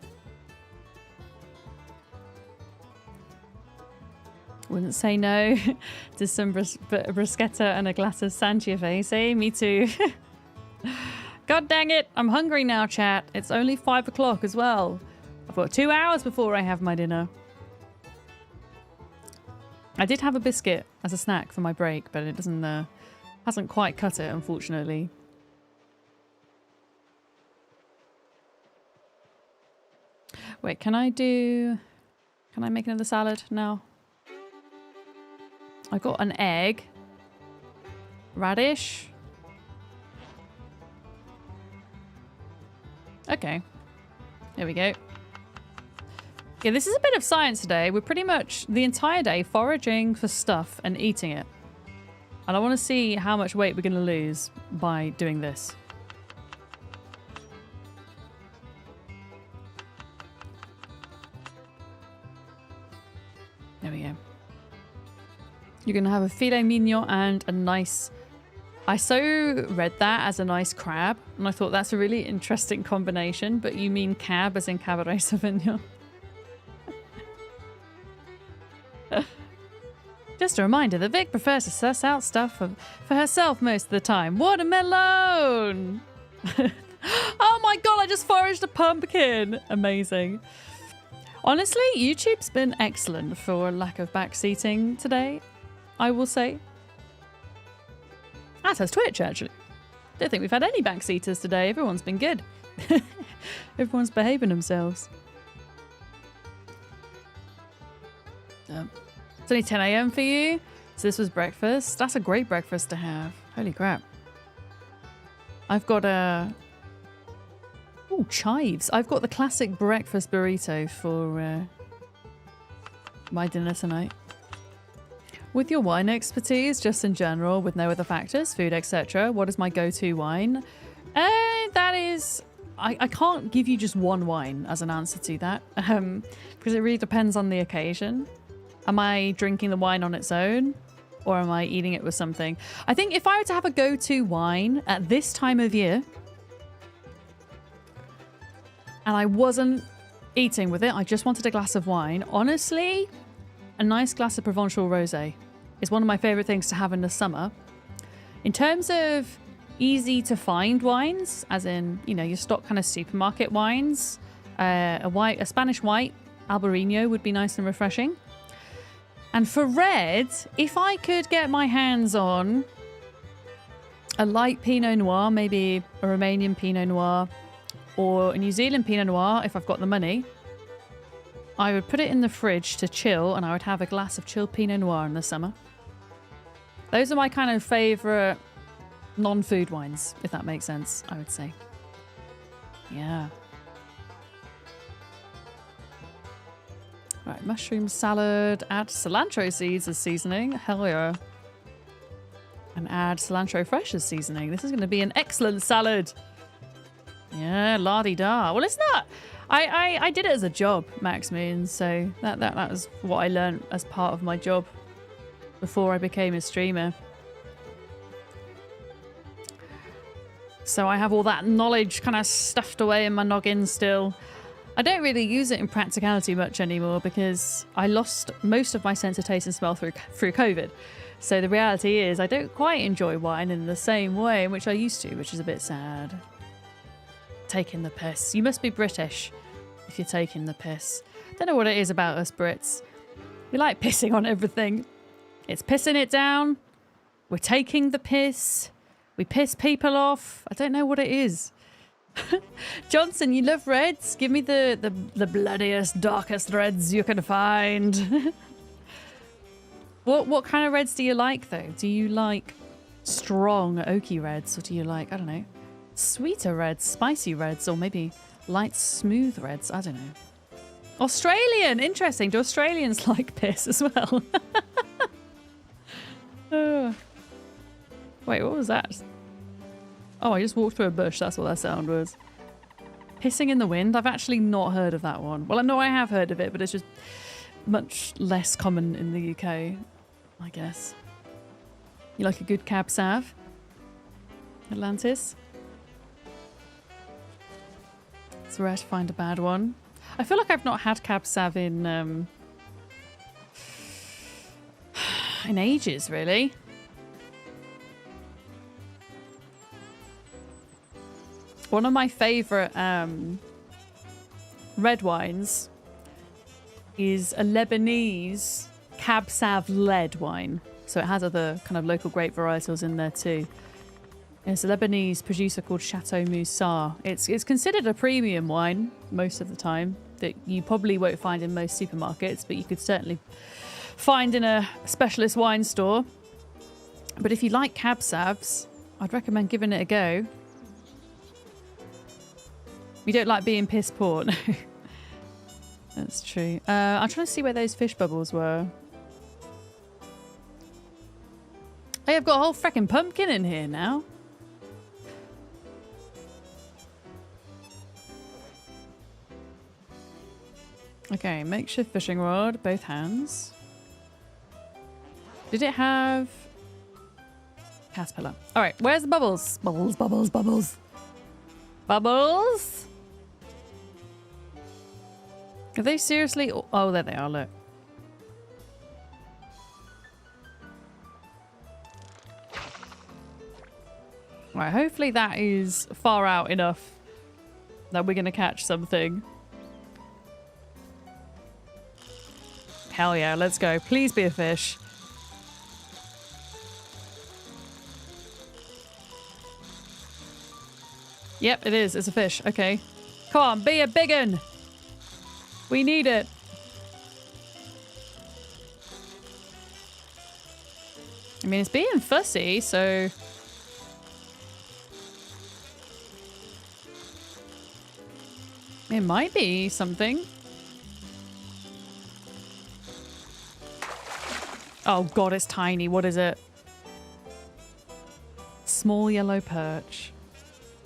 Wouldn't say no to some bruschetta and a glass of Sangiovese. Me too. God dang it. I'm hungry now, chat. It's only 5 o'clock as well. I've got 2 hours before I have my dinner. I did have a biscuit as a snack for my break, but it doesn't hasn't quite cut it, unfortunately. Wait, can I make another salad now? I got an egg, radish. Okay, there we go. Yeah, this is a bit of science today. We're pretty much the entire day foraging for stuff and eating it. And I want to see how much weight we're going to lose by doing this. There we go. You're going to have a filet mignon and a nice... I so read that as a nice crab, and I thought that's a really interesting combination, but you mean cab as in Cabernet Sauvignon. Just a reminder that Vic prefers to suss out stuff for herself most of the time. Watermelon! Oh my god, I just foraged a pumpkin! Amazing. Honestly, YouTube's been excellent for lack of backseating today, I will say. As has Twitch, actually. Don't think we've had any backseaters today. Everyone's been good. Everyone's behaving themselves. It's only 10 AM for you. So this was breakfast. That's a great breakfast to have. Holy crap. I've got a... Oh, chives. I've got the classic breakfast burrito for my dinner tonight. With your wine expertise, just in general, with no other factors, food, etc., what is my go-to wine? That is... I can't give you just one wine as an answer to that, because it really depends on the occasion. Am I drinking the wine on its own, or am I eating it with something? I think if I were to have a go-to wine at this time of year, and I wasn't eating with it, I just wanted a glass of wine, honestly, a nice glass of Provençal rosé is one of my favorite things to have in the summer. In terms of easy to find wines, as in, you know, your stock kind of supermarket wines, a Spanish white Albarino would be nice and refreshing. And for red, if I could get my hands on a light Pinot Noir, maybe a Romanian Pinot Noir, or a New Zealand Pinot Noir, if I've got the money, I would put it in the fridge to chill, and I would have a glass of chilled Pinot Noir in the summer. Those are my kind of favourite non-food wines, if that makes sense, I would say. Yeah. Right, mushroom salad. Add cilantro seeds as seasoning. Hell yeah. And add cilantro fresh as seasoning. This is going to be an excellent salad. Yeah, la-di-da. Well, it's not... I did it as a job, Max Moon, so that was what I learned as part of my job before I became a streamer. So I have all that knowledge kind of stuffed away in my noggin still. I don't really use it in practicality much anymore because I lost most of my sense of taste and smell through COVID. So the reality is I don't quite enjoy wine in the same way in which I used to, which is a bit sad. Taking the piss. You must be British if you're taking the piss. Don't know what it is about us Brits. We like pissing on everything. It's pissing it down. We're taking the piss. We piss people off. I don't know what it is. Johnson, you love reds? Give me the bloodiest, darkest reds you can find. What kind of reds do you like, though? Do you like strong, oaky reds? Or do you like, I don't know, sweeter reds, spicy reds, or maybe light, smooth reds? I don't know. Australian! Interesting. Do Australians like piss as well? Wait, what was that? Oh, I just walked through a bush. That's what that sound was. Pissing in the wind? I've actually not heard of that one. Well, I know I have heard of it, but it's just much less common in the UK, I guess. You like a good cab sav? Atlantis? It's rare to find a bad one. I feel like I've not had cab sav in in ages, really. One of my favourite red wines is a Lebanese Cab Sav lead wine. So it has other kind of local grape varietals in there too. It's a Lebanese producer called Chateau Moussard. It's considered a premium wine most of the time that you probably won't find in most supermarkets, but you could certainly find in a specialist wine store. But if you like Cab Savs, I'd recommend giving it a go. You don't like being piss poor. No. That's true. I'm trying to see where those fish bubbles were. Hey, I've got a whole freaking pumpkin in here now. Okay, makeshift fishing rod, both hands. Did it have caterpillar? All right, where's the bubbles? Bubbles, bubbles, bubbles. Bubbles? Are they seriously? Oh, there they are, look. Right, hopefully that is far out enough that we're going to catch something. Hell yeah, let's go. Please be a fish. Yep, it is. It's a fish. Okay. Come on, be a big un. We need it. I mean, it's being fussy, so... It might be something. Oh god, it's tiny. What is it? Small yellow perch.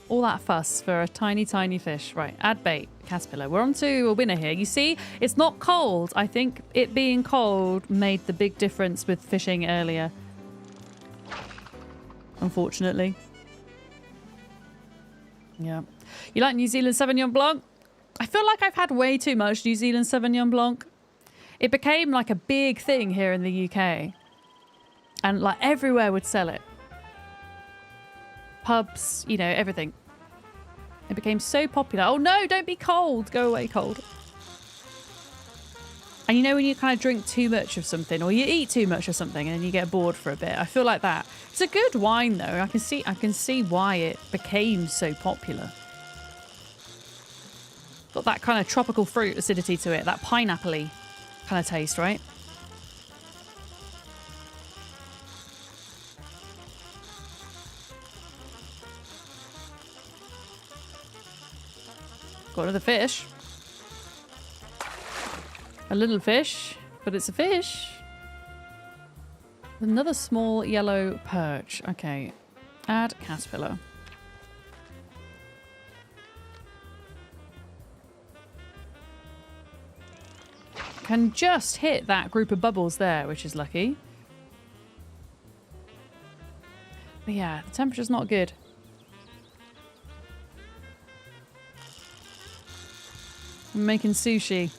All that fuss for a tiny, tiny fish. Right, add bait. Caterpillar. We're on to a winner here. You see, it's not cold. I think it being cold made the big difference with fishing earlier. Unfortunately. Yeah. You like New Zealand Sauvignon Blanc? I feel like I've had way too much New Zealand Sauvignon Blanc. It became like a big thing here in the UK. And like everywhere would sell it. Pubs, you know, everything. It became so popular. Oh no, don't be cold. Go away, cold. And you know when you kind of drink too much of something or you eat too much of something and then you get bored for a bit. I feel like that. It's a good wine though. I can see why it became so popular. Got that kind of tropical fruit acidity to it. That pineapple-y kind of taste, right? Got another fish. A little fish, but it's a fish. Another small yellow perch. Okay. Add caterpillar. Can just hit that group of bubbles there, which is lucky. But yeah, the temperature's not good. I'm making sushi.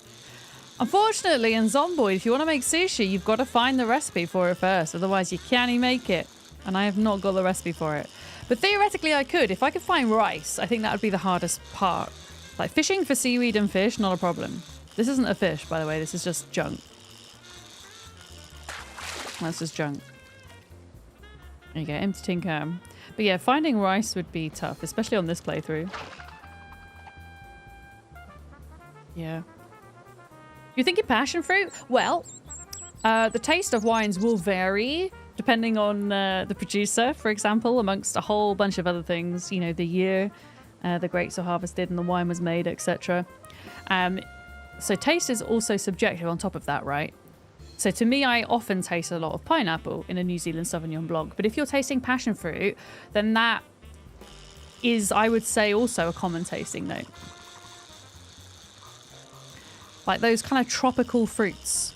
Unfortunately, in Zomboid, if you want to make sushi, you've got to find the recipe for it first. Otherwise, you can't make it. And I have not got the recipe for it. But theoretically, I could. If I could find rice, I think that would be the hardest part. Like fishing for seaweed and fish, not a problem. This isn't a fish, by the way. This is just junk. That's just junk. There you go, empty tin can. But yeah, finding rice would be tough, especially on this playthrough. Yeah. You're thinking passion fruit? Well, the taste of wines will vary depending on the producer, for example, amongst a whole bunch of other things. You know, the year the grapes were harvested and the wine was made, etc. So taste is also subjective on top of that, right? So to me, I often taste a lot of pineapple in a New Zealand Sauvignon Blanc. But if you're tasting passion fruit, then that is, I would say, also a common tasting note. Like those kind of tropical fruits.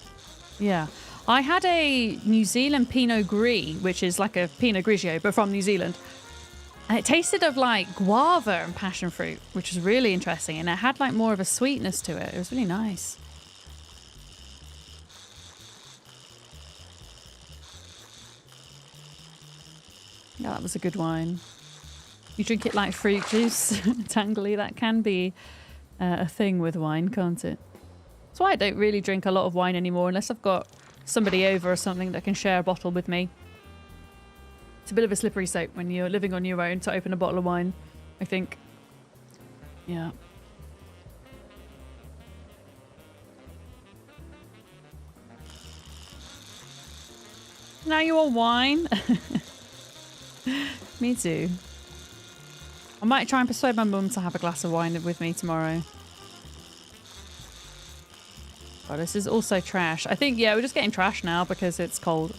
Yeah. I had a New Zealand Pinot Gris, which is like a Pinot Grigio, but from New Zealand. And it tasted of like guava and passion fruit, which was really interesting. And it had like more of a sweetness to it. It was really nice. Yeah, that was a good wine. You drink it like fruit juice, tangly. That can be a thing with wine, can't it? That's why I don't really drink a lot of wine anymore unless I've got somebody over or something that can share a bottle with me. It's a bit of a slippery slope when you're living on your own to open a bottle of wine, I think. Yeah. Now you want wine? Me too. I might try and persuade my mum to have a glass of wine with me tomorrow. Oh, this is also trash. I think, yeah, we're just getting trash now because it's cold.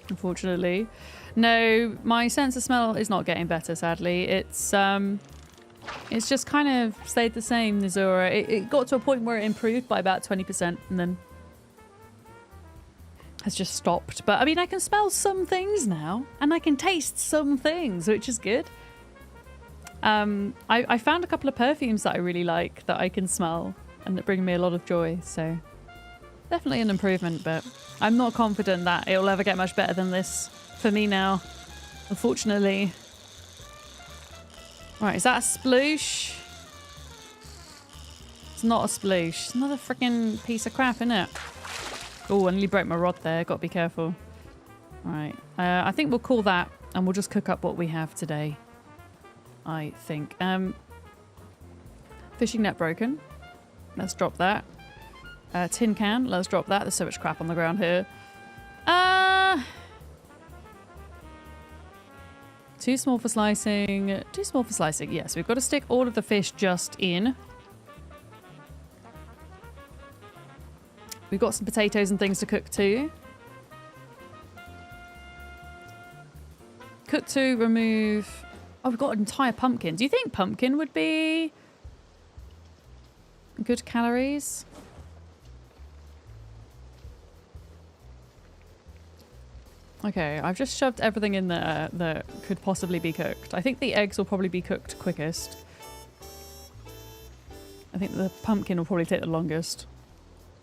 Unfortunately. No, my sense of smell is not getting better, sadly. It's just kind of stayed the same, Nizura. It got to a point where it improved by about 20% and then has just stopped. But I mean, I can smell some things now and I can taste some things, which is good. I found a couple of perfumes that I really like that I can smell and that bring me a lot of joy. So definitely an improvement, but I'm not confident that it'll ever get much better than this for me now, unfortunately. Right, is that a sploosh? It's not a sploosh. It's another freaking piece of crap, isn't it? Oh, I nearly broke my rod there. Got to be careful. Right. I think we'll call that and we'll just cook up what we have today. I think. Fishing net broken. Let's drop that. Tin can. Let's drop that. There's so much crap on the ground here. Too small for slicing. Too small for slicing. Yes, we've got to stick all of the fish just in. We've got some potatoes and things to cook too. Cook to remove... Oh, we've got an entire pumpkin. Do you think pumpkin would be good calories? Okay, I've just shoved everything in there that could possibly be cooked. I think the eggs will probably be cooked quickest. I think the pumpkin will probably take the longest.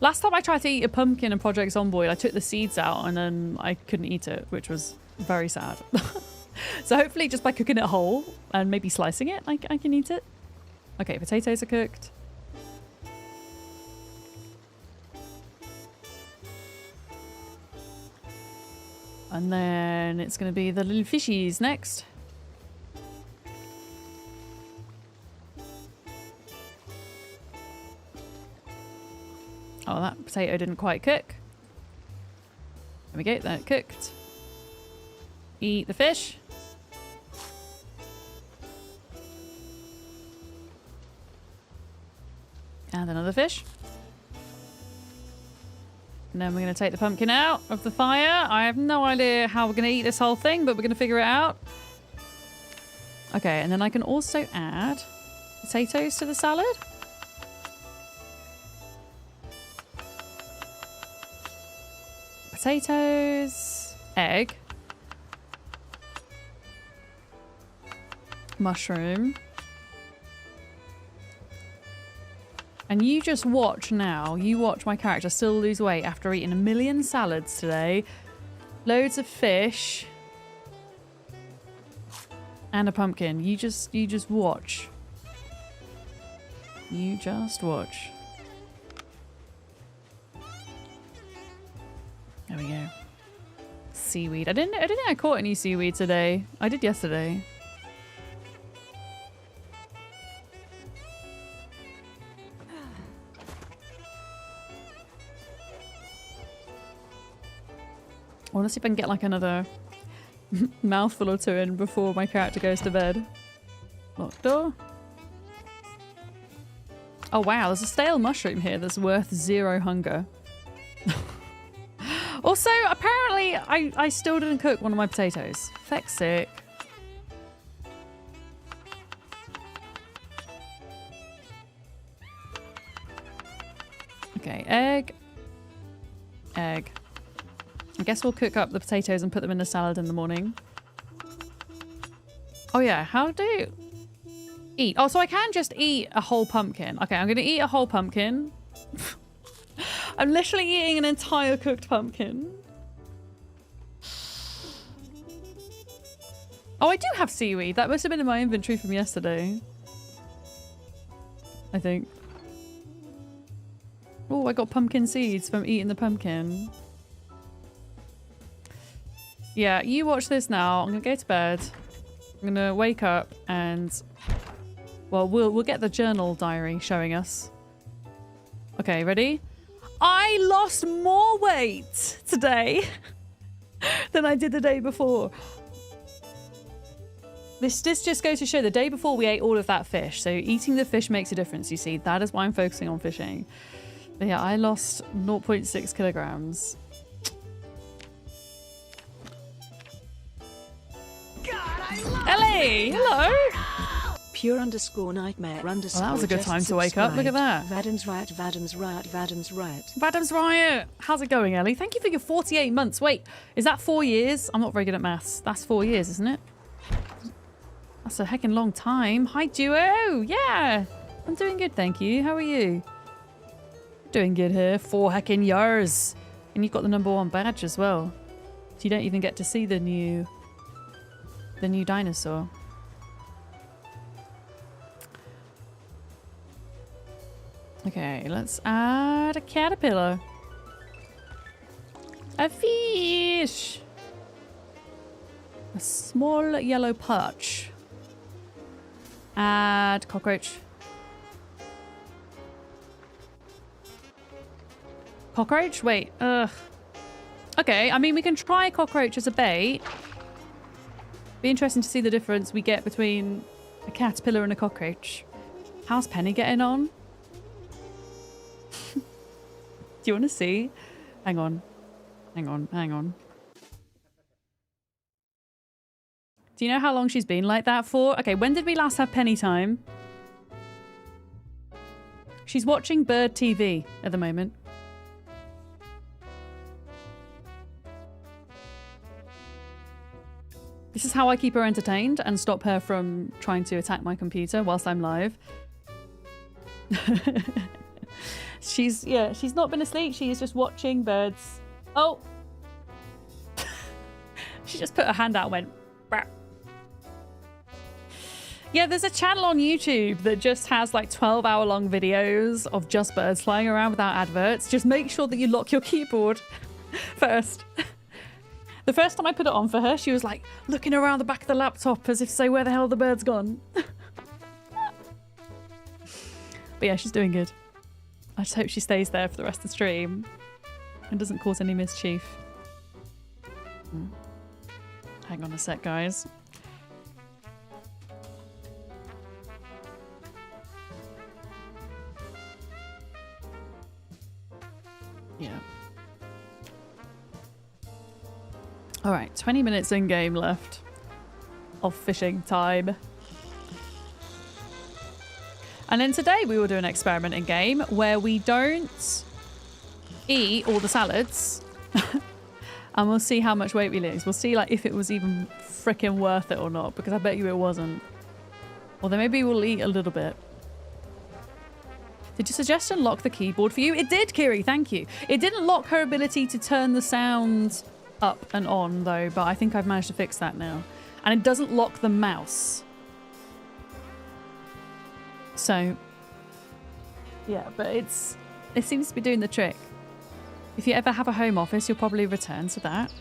Last time I tried to eat a pumpkin in Project Zomboid, I took the seeds out and then I couldn't eat it, which was very sad. So hopefully just by cooking it whole and maybe slicing it, I can eat it. Okay, potatoes are cooked. And then it's going to be the little fishies next. Oh, that potato didn't quite cook. There we go, that cooked. Eat the fish. And another fish. And then we're going to take the pumpkin out of the fire. I have no idea how we're going to eat this whole thing, but we're going to figure it out. Okay, and then I can also add potatoes to the salad. Potatoes, egg, mushroom. And you just watch now. You watch my character still lose weight after eating a million salads today. Loads of fish. And a pumpkin. You just watch. You just watch. There we go. Seaweed. I didn't think I caught any seaweed today. I did yesterday. I want to see if I can get like another mouthful or two in before my character goes to bed. Locked door. Oh wow, there's a stale mushroom here that's worth 0 hunger. Also, apparently, I still didn't cook one of my potatoes. Feck's sick. Okay, egg. Egg. I guess we'll cook up the potatoes and put them in the salad in the morning. Oh yeah, how do... Eat. Oh, so I can just eat a whole pumpkin. Okay, I'm going to eat a whole pumpkin. I'm literally eating an entire cooked pumpkin. Oh, I do have seaweed. That must have been in my inventory from yesterday. I think. Oh, I got pumpkin seeds from eating the pumpkin. Yeah, you watch this now. I'm gonna go to bed. I'm gonna wake up and, well, we'll get the journal diary showing us. Okay, ready? I lost more weight today than I did the day before. This just goes to show the day before we ate all of that fish. So eating the fish makes a difference, you see. That is why I'm focusing on fishing. But yeah, I lost 0.6 kilograms. Ellie, hello. Pure underscore nightmare underscore. Well, that was a good time to wake up. Look at that. Vadam's right, Vadam's right, Vadam's right. Vadam's Riot. How's it going, Ellie? Thank you for your 48 months. Wait, is that 4 years? I'm not very good at maths. That's 4 years, isn't it? That's a heckin' long time. Hi, Duo. Yeah, I'm doing good, thank you. How are you? Doing good here. 4 heckin' years. And you've got the #1 badge as well. So you don't even get to see the new dinosaur. Okay, let's add a caterpillar. A fish. A small yellow perch. Add cockroach. Cockroach? Wait, ugh. Okay, I mean, we can try cockroach as a bait. Be interesting to see the difference we get between a caterpillar and a cockroach. How's Penny getting on? Do you want to see? Hang on. Hang on. Hang on. Do you know how long she's been like that for? Okay, when did we last have Penny time? She's watching Bird TV at the moment. This is how I keep her entertained and stop her from trying to attack my computer whilst I'm live. She's not been asleep. She is just watching birds. Oh. She just put her hand out and went, bah. Yeah, there's a channel on YouTube that just has like 12-hour-long videos of just birds flying around without adverts. Just make sure that you lock your keyboard first. The first time I put it on for her, she was like looking around the back of the laptop as if to say, where the hell are the birds gone? But yeah, she's doing good. I just hope she stays there for the rest of the stream and doesn't cause any mischief. Hang on a sec, guys. Yeah. All right, 20 minutes in game left of fishing time. And then today we will do an experiment in game where we don't eat all the salads and we'll see how much weight we lose. We'll see like if it was even freaking worth it or not, because I bet you it wasn't. Or then maybe we'll eat a little bit. Did your suggestion lock the keyboard for you? It did, Kiri, thank you. It didn't lock her ability to turn the sound up and on though, but I think I've managed to fix that now. And it doesn't lock the mouse. So, yeah, but it seems to be doing the trick. If you ever have a home office, you'll probably return to that.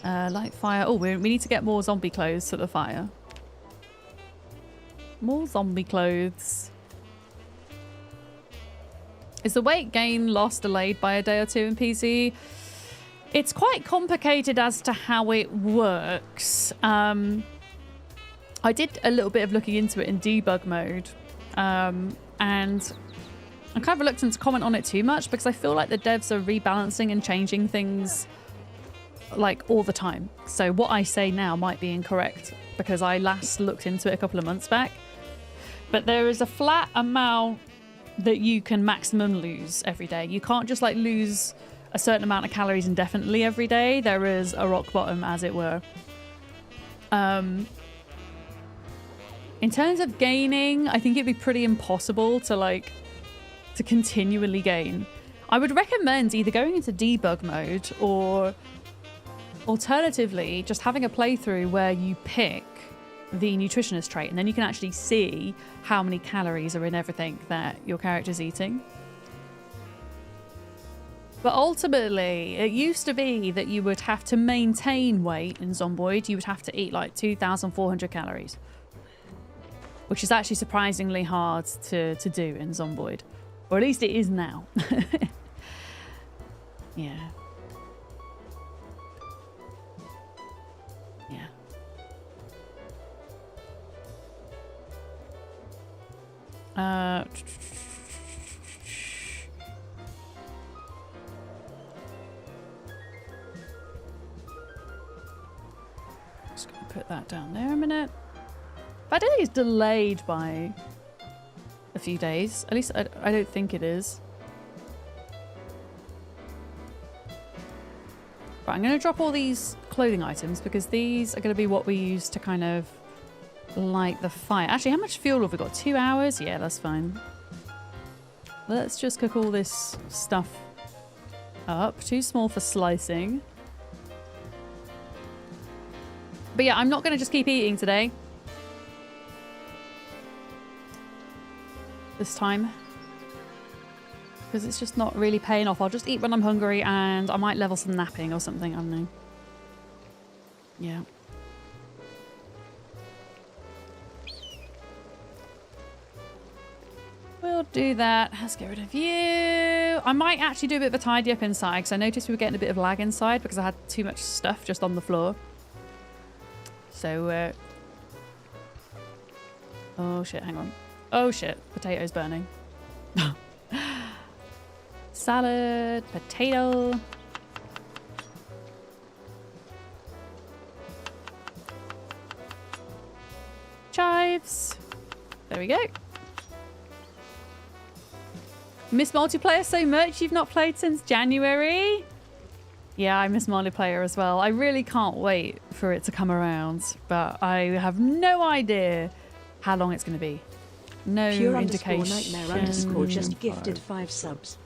Light fire. Oh, we need to get more zombie clothes for the fire. More zombie clothes. Is the weight gain loss delayed by a day or two in PC? It's quite complicated as to how it works. I did a little bit of looking into it in debug mode. And I'm kind of reluctant to comment on it too much because I feel like the devs are rebalancing and changing things like all the time. So what I say now might be incorrect because I last looked into it a couple of months back. But there is a flat amount that you can maximum lose every day. You can't just like lose a certain amount of calories indefinitely every day. There is a rock bottom, as it were. In terms of gaining, I think it'd be pretty impossible to to continually gain. I would recommend either going into debug mode or alternatively just having a playthrough where you pick the nutritionist trait and then you can actually see how many calories are in everything that your character's eating. But ultimately, it used to be that you would have to maintain weight in Zomboid. You would have to eat like 2,400 calories, which is actually surprisingly hard to do in Zomboid. Or at least it is now. Yeah. Yeah. Just gonna put that down there a minute. But I don't think it's delayed by a few days. At least I don't think it is. Right, I'm going to drop all these clothing items because these are going to be what we use to kind of light the fire. Actually, how much fuel have we got? 2 hours? Yeah, that's fine. Let's just cook all this stuff up. Too small for slicing. But yeah, I'm not going to just keep eating today. This time. Because it's just not really paying off. I'll just eat when I'm hungry and I might level some napping or something. I don't know. Yeah. We'll do that. Let's get rid of you. I might actually do a bit of a tidy up inside because I noticed we were getting a bit of lag inside because I had too much stuff just on the floor. So, oh shit, hang on. Oh shit, potato's burning. Salad, potato. Chives. There we go. Miss multiplayer so much you've not played since January? Yeah, I miss multiplayer as well. I really can't wait for it to come around, but I have no idea how long it's going to be. No Pure indication. _nightmare_ just gifted 5 subs.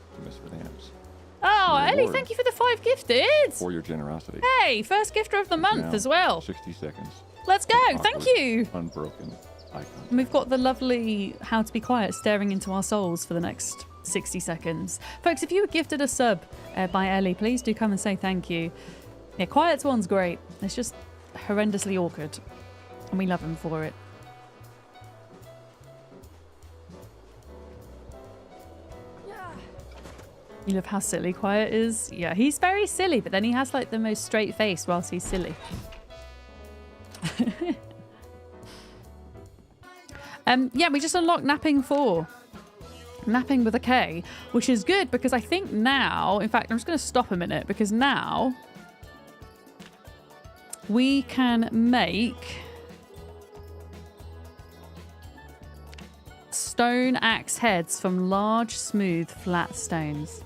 Oh, Ellie, thank you for the 5 gifted. For your generosity. Hey, first gifter of the month Now, as well. 60 seconds. Let's go. Awkward, Thank you. Unbroken eye contact. And we've got the lovely How to Be Quiet staring into our souls for the next 60 seconds. Folks, if you were gifted a sub by Ellie, please do come and say thank you. Yeah, Quiet's one's great. It's just horrendously awkward. And we love him for it. You love how silly Quiet is? Yeah, he's very silly, but then he has like the most straight face whilst he's silly. Yeah, we just unlocked Napping 4. Napping with a K, which is good because I think now, in fact, I'm just going to stop a minute because now we can make stone axe heads from large, smooth, flat stones.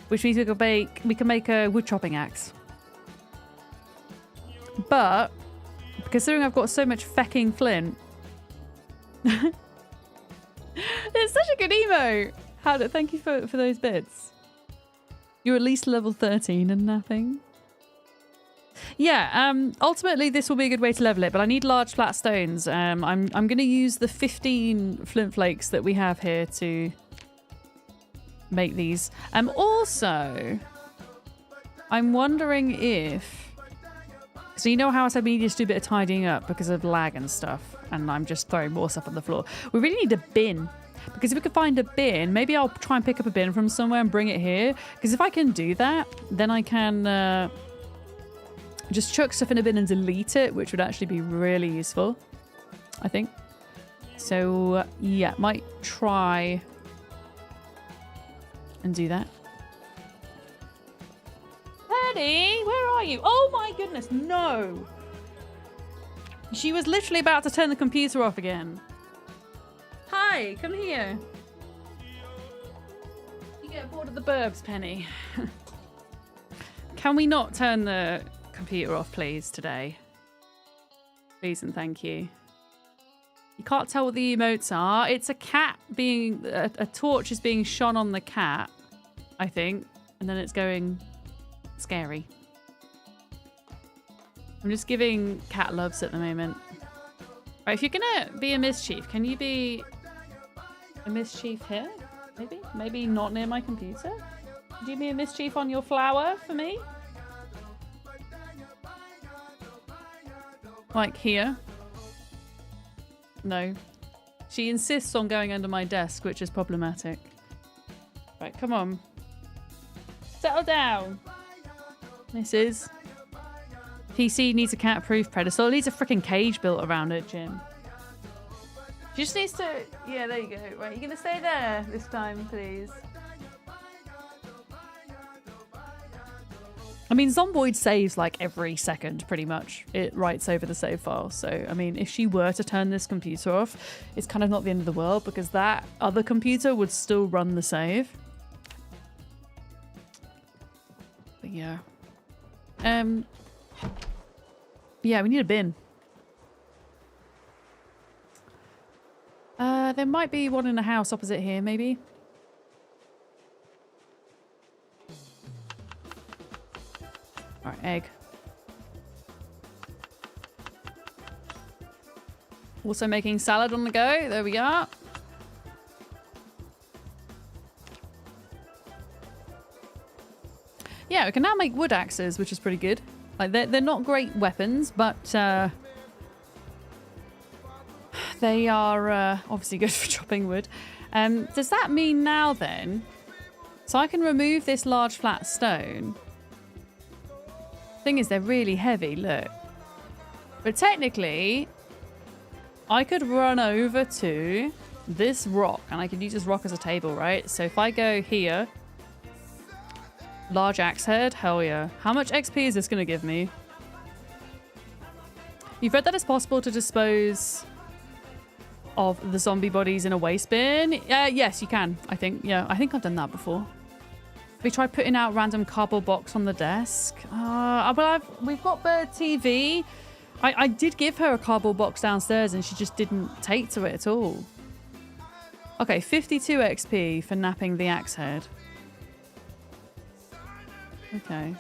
Which means we can make a wood chopping axe. But considering I've got so much fecking flint, it's such a good emote. Thank you for those bits. You're at least level 13 and napping. Yeah, ultimately this will be a good way to level it, but I need large flat stones. I'm going to use the 15 flint flakes that we have here to make these. Also, I'm wondering if... So you know how I said we need to do a bit of tidying up because of lag and stuff, and I'm just throwing more stuff on the floor. We really need a bin, because if we could find a bin, maybe I'll try and pick up a bin from somewhere and bring it here, because if I can do that, then I can just chuck stuff in a bin and delete it, which would actually be really useful, I think. So yeah, might try and do that. Eddie, where are you? Oh my goodness, no! She was literally about to turn the computer off again. Hi, come here. You get bored of the burbs, Penny. Can we not turn the computer off, please, today? Please and thank you. You can't tell what the emotes are. It's a cat. being a torch is being shone on the cat, I think, and then it's going scary. I'm just giving cat loves at the moment. Right, if you're gonna be a mischief, can you be a mischief here? Maybe? Maybe not near my computer? Could you be a mischief on your flower for me? Like here? No. She insists on going under my desk, which is problematic. Right, come on. Settle down. Mrs. PC needs a cat-proof predator. It needs a freaking cage built around it, Jim. She just needs to... Yeah, there you go. Right, you're going to stay there this time, please. I mean, Zomboid saves like every second, pretty much. It writes over the save file. So, I mean, if she were to turn this computer off, it's kind of not the end of the world because that other computer would still run the save. But yeah. Yeah, we need a bin. There might be one in a house opposite here, maybe. Alright, egg. Also making salad on the go. There we are. Yeah, we can now make wood axes, which is pretty good. Like they're not great weapons, but they are obviously good for chopping wood. Does that mean now then? So I can remove this large flat stone. Thing is, they're really heavy. Look, but technically, I could run over to this rock, and I could use this rock as a table, right? So if I go here. Large axe head? Hell yeah. How much XP is this going to give me? You've read that it's possible to dispose of the zombie bodies in a waste bin? Yes, you can, I think. Yeah, I think I've done that before. We tried putting out random cardboard box on the desk. Well, we've got Bird TV. I did give her a cardboard box downstairs and she just didn't take to it at all. Okay, 52 XP for napping the axe head. Okay.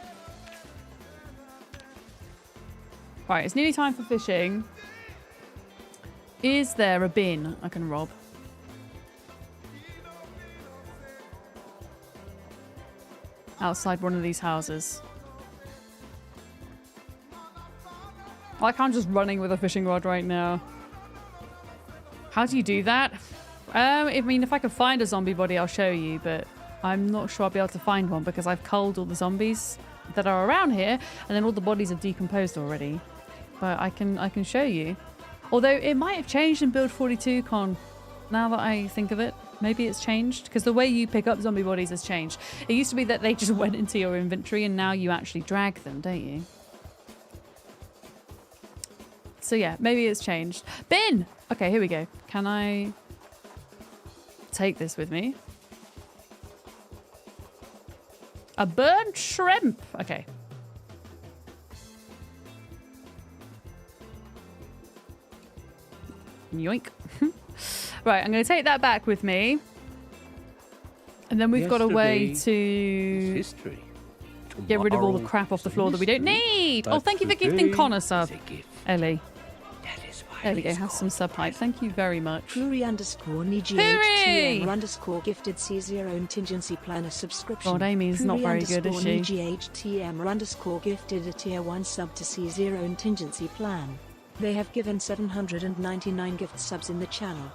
Right, it's nearly time for fishing. Is there a bin I can rob? Outside one of these houses. Like I'm just running with a fishing rod right now. How do you do that? I mean, if I can find a zombie body, I'll show you, but I'm not sure I'll be able to find one because I've culled all the zombies that are around here and then all the bodies have decomposed already. But I can show you. Although it might have changed in Build 42 Con, now that I think of it. Maybe it's changed because the way you pick up zombie bodies has changed. It used to be that they just went into your inventory and now you actually drag them, don't you? So yeah, maybe it's changed. Bin! Okay, here we go. Can I take this with me? A burnt shrimp. Okay. Yoink. Right, I'm going to take that back with me. And then we've got a way to get rid of all the crap off the floor that we don't need. Oh, thank you for gifting Connor sub, Ellie. There we go, have some sub hype. Thank you very much. Puri_NIGHTM_ gifted C0 contingency planner subscription. God, Amy's not very good, is she? _NIGHTM_ gifted a tier 1 sub to C0 contingency plan. They have given 799 gift subs in the channel.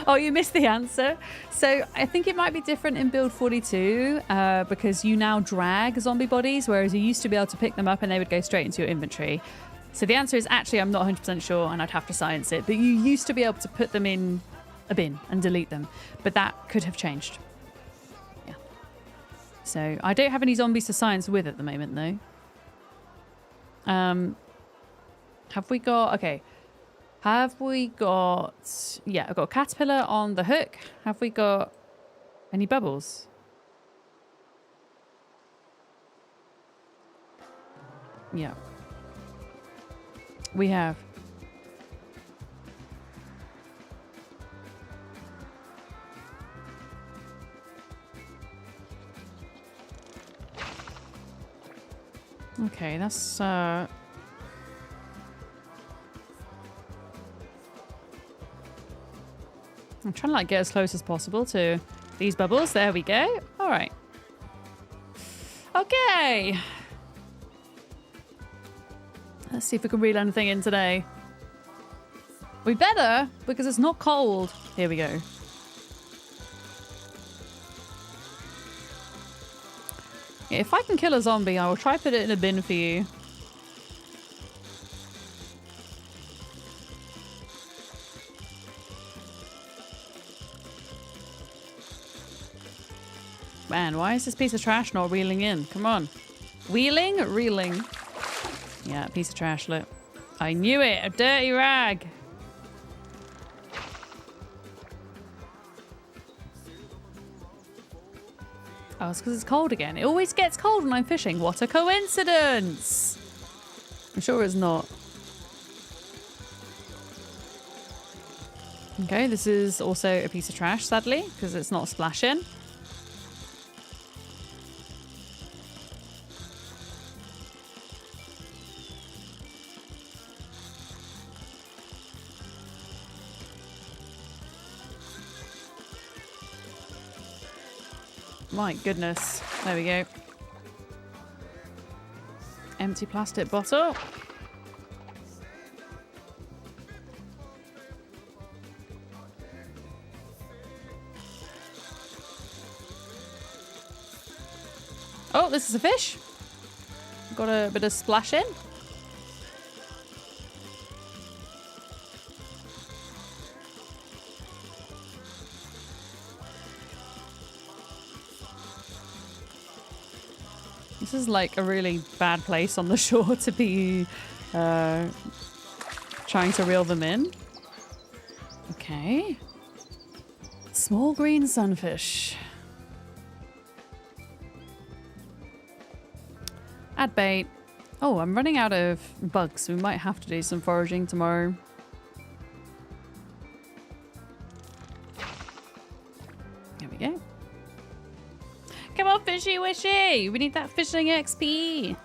Oh, you missed the answer. So I think it might be different in Build 42 because you now drag zombie bodies, whereas you used to be able to pick them up and they would go straight into your inventory. So the answer is actually I'm not 100% sure and I'd have to science it. But you used to be able to put them in a bin and delete them. But that could have changed. Yeah. So I don't have any zombies to science with at the moment, though. Have we got... Okay. Have we got... Yeah, I've got a caterpillar on the hook. Have we got any bubbles? Yeah. We have. Okay, that's I'm trying to like get as close as possible to these bubbles. There we go. All right. Okay. Let's see if we can reel anything in today. We better, because it's not cold. Here we go. Yeah, if I can kill a zombie, I will try to put it in a bin for you. Man, why is this piece of trash not reeling in? Come on. Wheeling? Reeling. Yeah, piece of trash, look. I knew it! A dirty rag! Oh, it's because it's cold again. It always gets cold when I'm fishing. What a coincidence! I'm sure it's not. Okay, this is also a piece of trash, sadly, because it's not splashing. My goodness. There we go. Empty plastic bottle. Oh, this is a fish. Got a bit of splash in. This is like a really bad place on the shore to be trying to reel them in. Okay. Small green sunfish. Add bait. Oh, I'm running out of bugs. We might have to do some foraging tomorrow. There we go. Come on, fishy wishy! We need that fishing XP!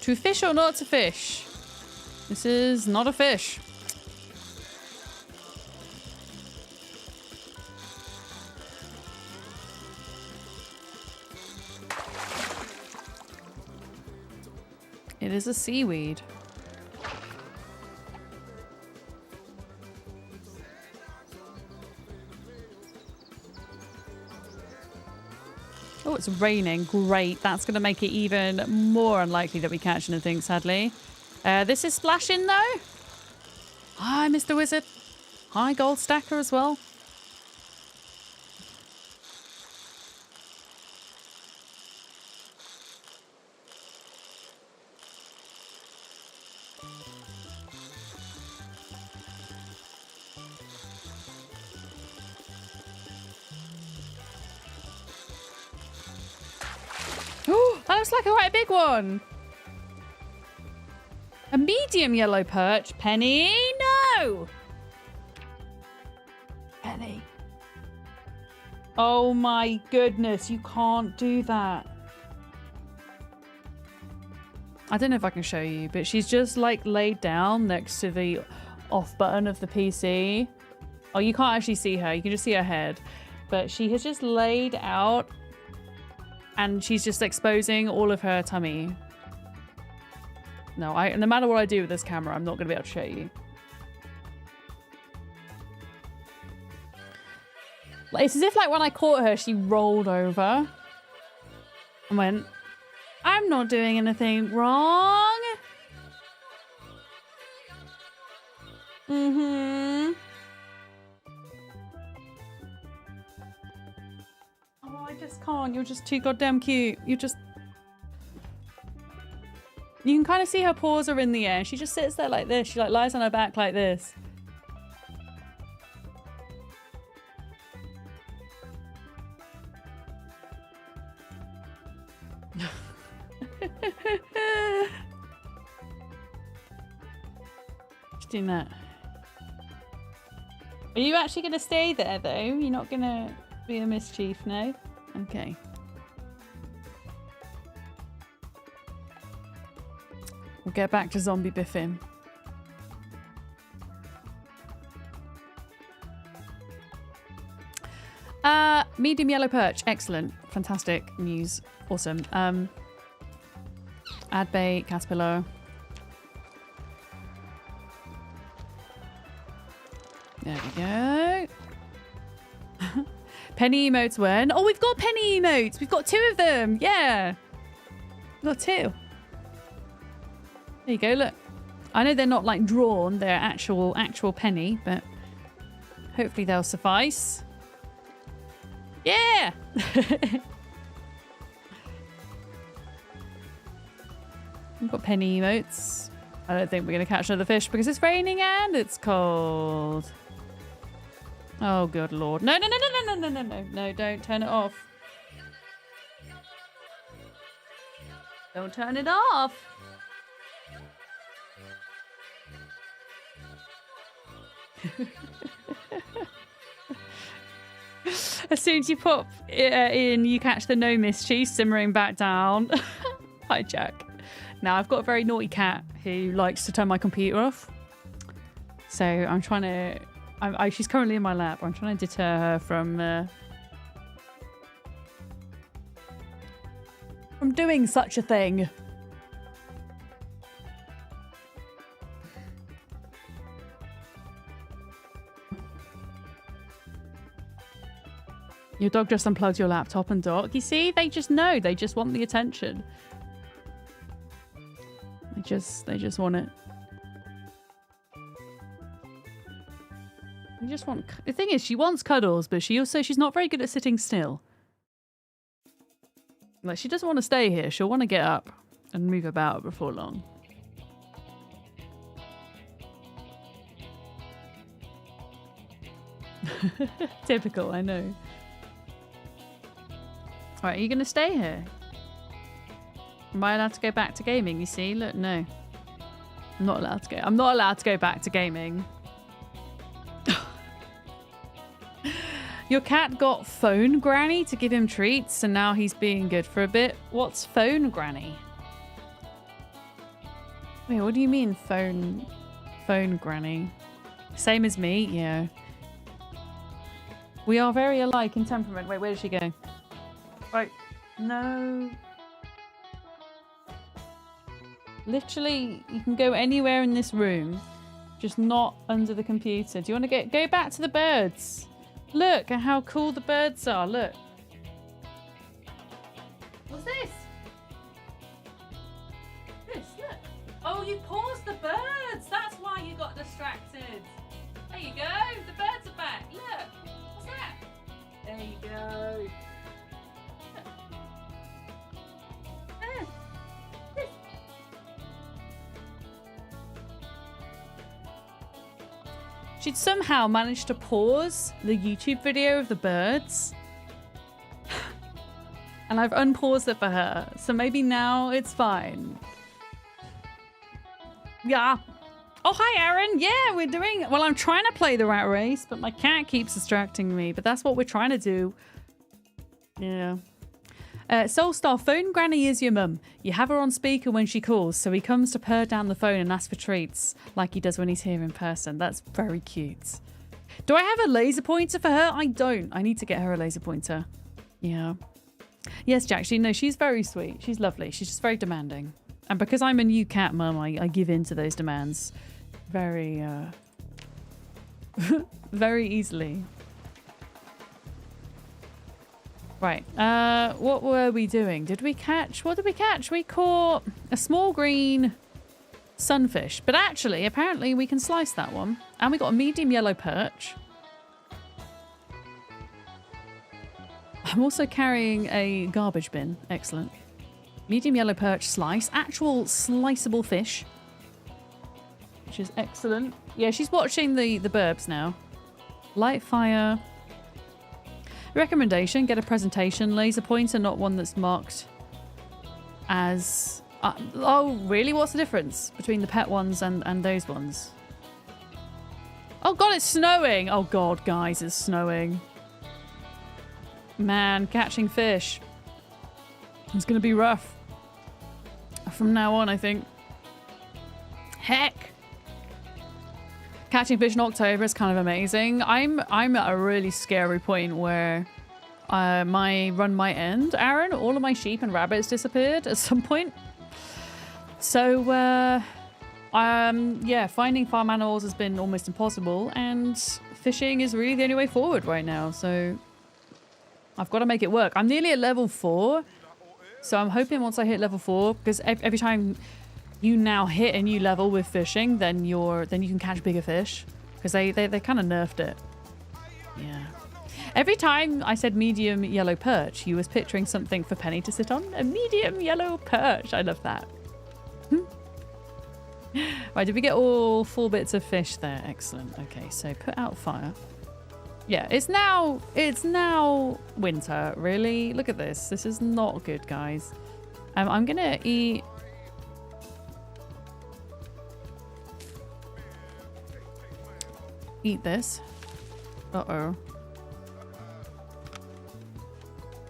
To fish or not to fish? This is not a fish. It is a seaweed. Oh, it's raining. Great. That's going to make it even more unlikely that we catch anything, sadly. This is splashing, though. Hi, Mr. Wizard. Hi, Gold Stacker as well. Oh, that looks like quite a big one. A medium yellow perch. Penny, no! Penny. Oh my goodness, you can't do that. I don't know if I can show you, but she's just like laid down next to the off button of the PC. Oh, you can't actually see her. You can just see her head. But she has just laid out and she's just exposing all of her tummy. No, no matter what I do with this camera, I'm not going to be able to show you. It's as if like when I caught her, she rolled over and went, I'm not doing anything wrong. Mm-hmm. Oh, I just can't. You're just too goddamn cute. You can kind of see her paws are in the air. She just sits there like this. She like lies on her back like this. She's doing that. Are you actually going to stay there, though? You're not going to be a mischief, no? Okay. We'll get back to zombie biffing. Medium yellow perch. Excellent. Fantastic news. Awesome. Add bait, caterpillar. There we go. Penny emotes when? Oh, we've got penny emotes. We've got 2 of them. Yeah. We've got 2. There you go. Look. I know they're not like drawn. They're actual penny, but hopefully they'll suffice. Yeah. We've got penny emotes. I don't think we're going to catch another fish because it's raining and it's cold. Oh, good lord. No, no, no, no, no, no, no, no, no, don't turn it off. Don't turn it off. As soon as you pop in, you catch the no mischief simmering back down. Hi, Jack. Now, I've got a very naughty cat who likes to turn my computer off. So I'm trying to... she's currently in my lap. I'm trying to deter her from doing such a thing. Your dog just unplugged your laptop and dock. You see, they just know. They just want the attention. They just want it. They just want... The thing is, she wants cuddles, but she's not very good at sitting still. Like, she doesn't want to stay here. She'll want to get up and move about before long. Typical, I know. Alright, are you going to stay here? Am I allowed to go back to gaming? You see? Look, no. I'm not allowed to go. I'm not allowed to go back to gaming. Your cat got phone granny to give him treats and now he's being good for a bit. What's phone granny? Wait, what do you mean phone granny? Same as me? Yeah. We are very alike in temperament. Wait, where did she go? Right. No. Literally, you can go anywhere in this room, just not under the computer. Do you want to go back to the birds? Look at how cool the birds are. Look. What's this? This, look. Oh, you paused the birds. That's why you got distracted. There you go. The birds are back. Look. What's that? There you go. She'd somehow managed to pause the YouTube video of the birds. And I've unpaused it for her. So maybe now it's fine. Yeah. Oh, hi, Aaron. Yeah, we're doing... Well, I'm trying to play the rat race, but my cat keeps distracting me. But that's what we're trying to do. Yeah. Soulstar, phone granny is your mum. You have her on speaker when she calls, so he comes to purr down the phone and ask for treats, like he does when he's here in person. That's very cute. Do I have a laser pointer for her? I don't. I need to get her a laser pointer. Yeah. Yes, Jack. She's very sweet. She's lovely. She's just very demanding. And because I'm a new cat mum, I give in to those demands very, very easily. Right, what were we doing? What did we catch? We caught a small green sunfish. But actually, apparently we can slice that one. And we got a medium yellow perch. I'm also carrying a garbage bin. Excellent. Medium yellow perch slice. Actual sliceable fish. Which is excellent. Yeah, she's watching the burbs now. Light fire... Recommendation, get a presentation laser pointer, not one that's marked as... oh, really? What's the difference between the pet ones and those ones? Oh god, it's snowing. Oh god, guys, it's snowing. Man, catching fish. It's gonna be rough. From now on, I think. Heck. Catching fish in October is kind of amazing. I'm at a really scary point where my run might end. Aaron, all of my sheep and rabbits disappeared at some point. So, yeah, finding farm animals has been almost impossible, and fishing is really the only way forward right now. So I've got to make it work. I'm nearly at level 4, so I'm hoping once I hit level 4, because every time you now hit a new level with fishing, then you can catch bigger fish, because they kind of nerfed it. Yeah. Every time I said medium yellow perch, you was picturing something for Penny to sit on. A medium yellow perch. I love that. Right, did we get all 4 bits of fish there? Excellent. Okay, so put out fire. Yeah, it's now winter, really. Look at this. This is not good, guys. I'm gonna eat this. Uh-oh.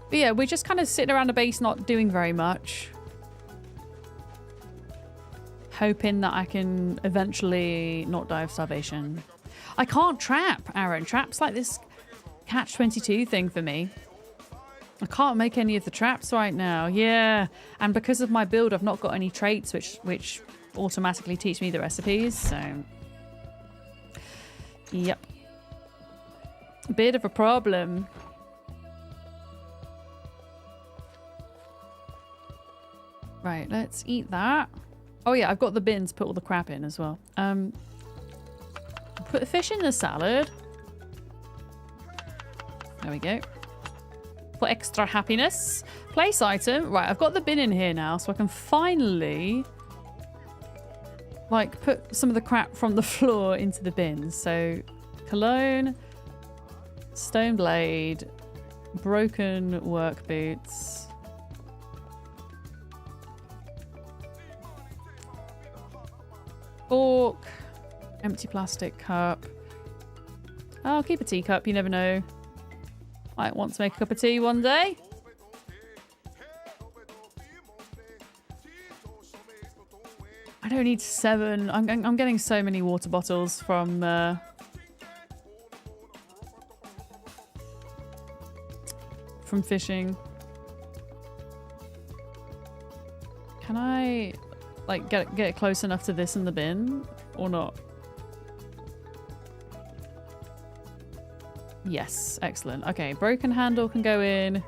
But yeah, we're just kind of sitting around the base not doing very much. Hoping that I can eventually not die of starvation. I can't trap, Aaron. Trap's like this catch-22 thing for me. I can't make any of the traps right now. Yeah, and because of my build, I've not got any traits which automatically teach me the recipes, so... Yep. A bit of a problem. Right, let's eat that. Oh yeah, I've got the bins to put all the crap in as well. Put the fish in the salad. There we go. For extra happiness. Place item. Right, I've got the bin in here now, so I can finally like put some of the crap from the floor into the bins. So cologne, stone blade, broken work boots. Fork, empty plastic cup. I'll keep a teacup, you never know. Might want to make a cup of tea one day. I don't need 7. I'm getting so many water bottles from fishing. Can I like get it close enough to this in the bin or not? Yes, excellent. Okay, broken handle can go in.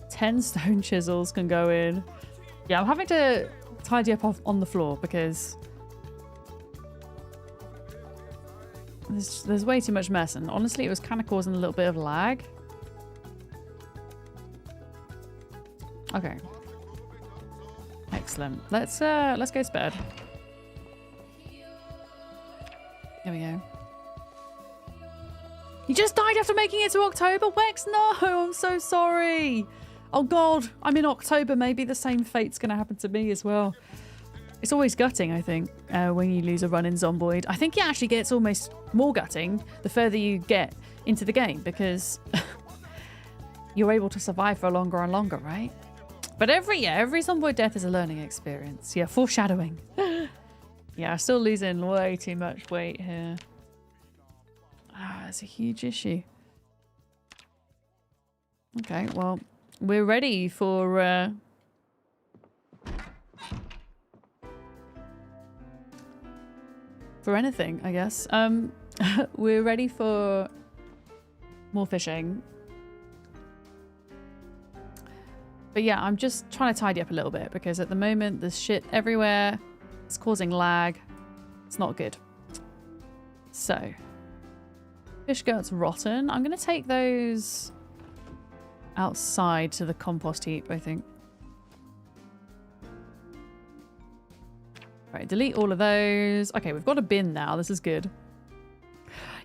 10 stone chisels can go in. Yeah, I'm having to tidy up on the floor because there's way too much mess, and honestly it was kind of causing a little bit of lag. Okay. Excellent. Let's go to bed. There we go. You just died after making it to October? Wex, no! I'm so sorry! Oh god, I'm in October. Maybe the same fate's going to happen to me as well. It's always gutting, I think, when you lose a run in Zomboid. I think it actually gets almost more gutting the further you get into the game, because you're able to survive for longer and longer, right? But every Zomboid death is a learning experience. Yeah, foreshadowing. Yeah, I'm still losing way too much weight here. Ah, it's a huge issue. Okay, well, we're ready for anything, I guess. We're ready for more fishing. But yeah, I'm just trying to tidy up a little bit because at the moment there's shit everywhere. It's causing lag. It's not good. So, fish guts rotten. I'm going to take those outside to the compost heap, I think. Right, delete all of those. Okay, we've got a bin now. This is good.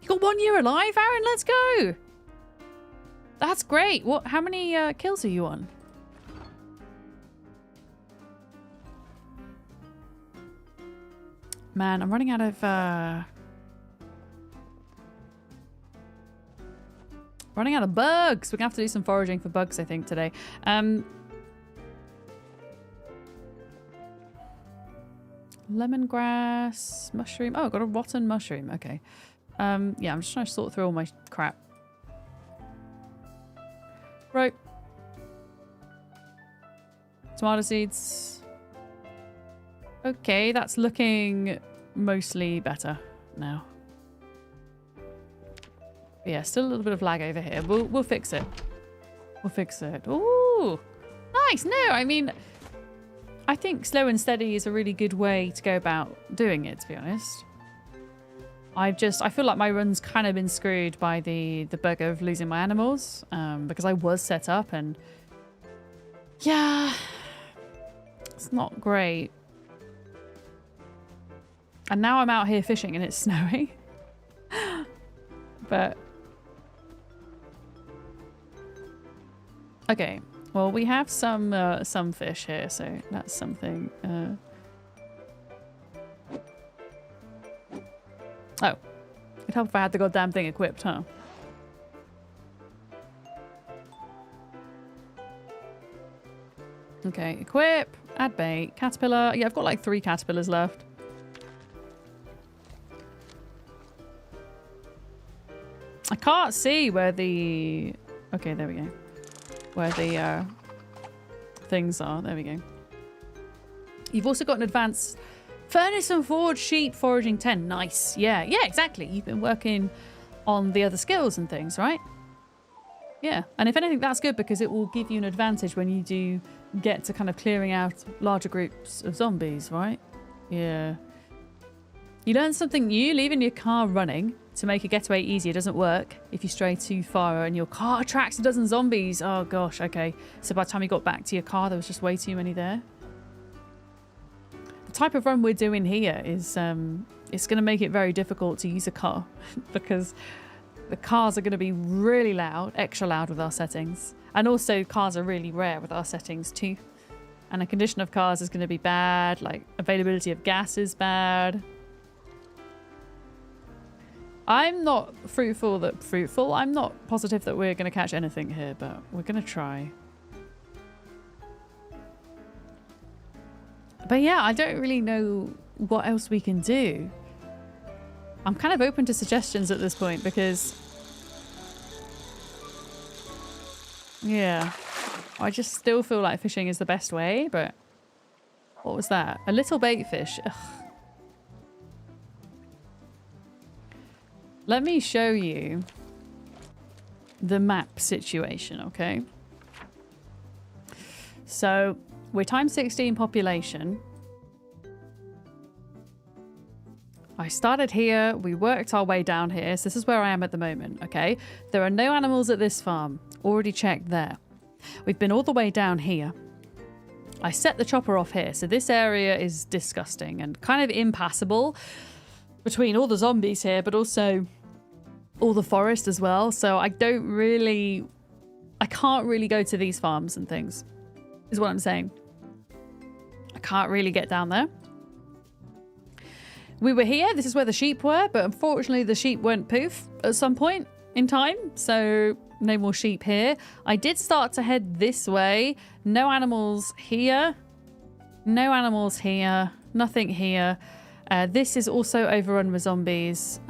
You got 1 year alive, Aaron? Let's go. That's great. What? How many kills are you on? Man, I'm running out of Running out of bugs. We're gonna have to do some foraging for bugs, I think, today. Lemongrass, mushroom. Oh, I got a rotten mushroom. Okay. Yeah, I'm just trying to sort through all my crap. Right. Tomato seeds. Okay, that's looking mostly better now. But yeah, still a little bit of lag over here. We'll fix it. We'll fix it. Ooh, nice. No, I mean, I think slow and steady is a really good way to go about doing it, to be honest. I feel like my run's kind of been screwed by the bug of losing my animals, because I was set up and yeah, it's not great. And now I'm out here fishing and it's snowing. But okay, well, we have some fish here, so that's something. Oh, it'd help if I had the goddamn thing equipped, huh? Okay, equip, add bait, caterpillar. Yeah, I've got like 3 caterpillars left. I can't see where the... Okay, there we go. Where the things are. There we go. You've also got an advanced furnace and forge sheep foraging 10. Nice. Yeah, yeah, exactly. You've been working on the other skills and things, right? Yeah. And if anything, that's good because it will give you an advantage when you do get to kind of clearing out larger groups of zombies, right? Yeah. You learn something new. Leaving your car running to make a getaway easier doesn't work if you stray too far and your car attracts a dozen zombies. Oh gosh, okay. So by the time you got back to your car, there was just way too many there. The type of run we're doing here is it's going to make it very difficult to use a car because the cars are going to be really loud, extra loud with our settings. And also cars are really rare with our settings too. And the condition of cars is going to be bad, like availability of gas is bad. I'm not I'm not positive that we're going to catch anything here, but we're going to try. But yeah, I don't really know what else we can do. I'm kind of open to suggestions at this point because... Yeah. I just still feel like fishing is the best way, but... What was that? A little bait fish. Ugh. Let me show you the map situation, okay? So, we're times 16 population. I started here, we worked our way down here, so this is where I am at the moment, okay? There are no animals at this farm, already checked there. We've been all the way down here. I set the chopper off here, so this area is disgusting and kind of impassable between all the zombies here, but also all the forest as well. So I can't really go to these farms and things, is what I'm saying. I can't really get down there. We were here, this is where the sheep were, but unfortunately the sheep went poof at some point in time, so no more sheep here. I did start to head this way. No animals here. No animals here. Nothing here. This is also overrun with zombies.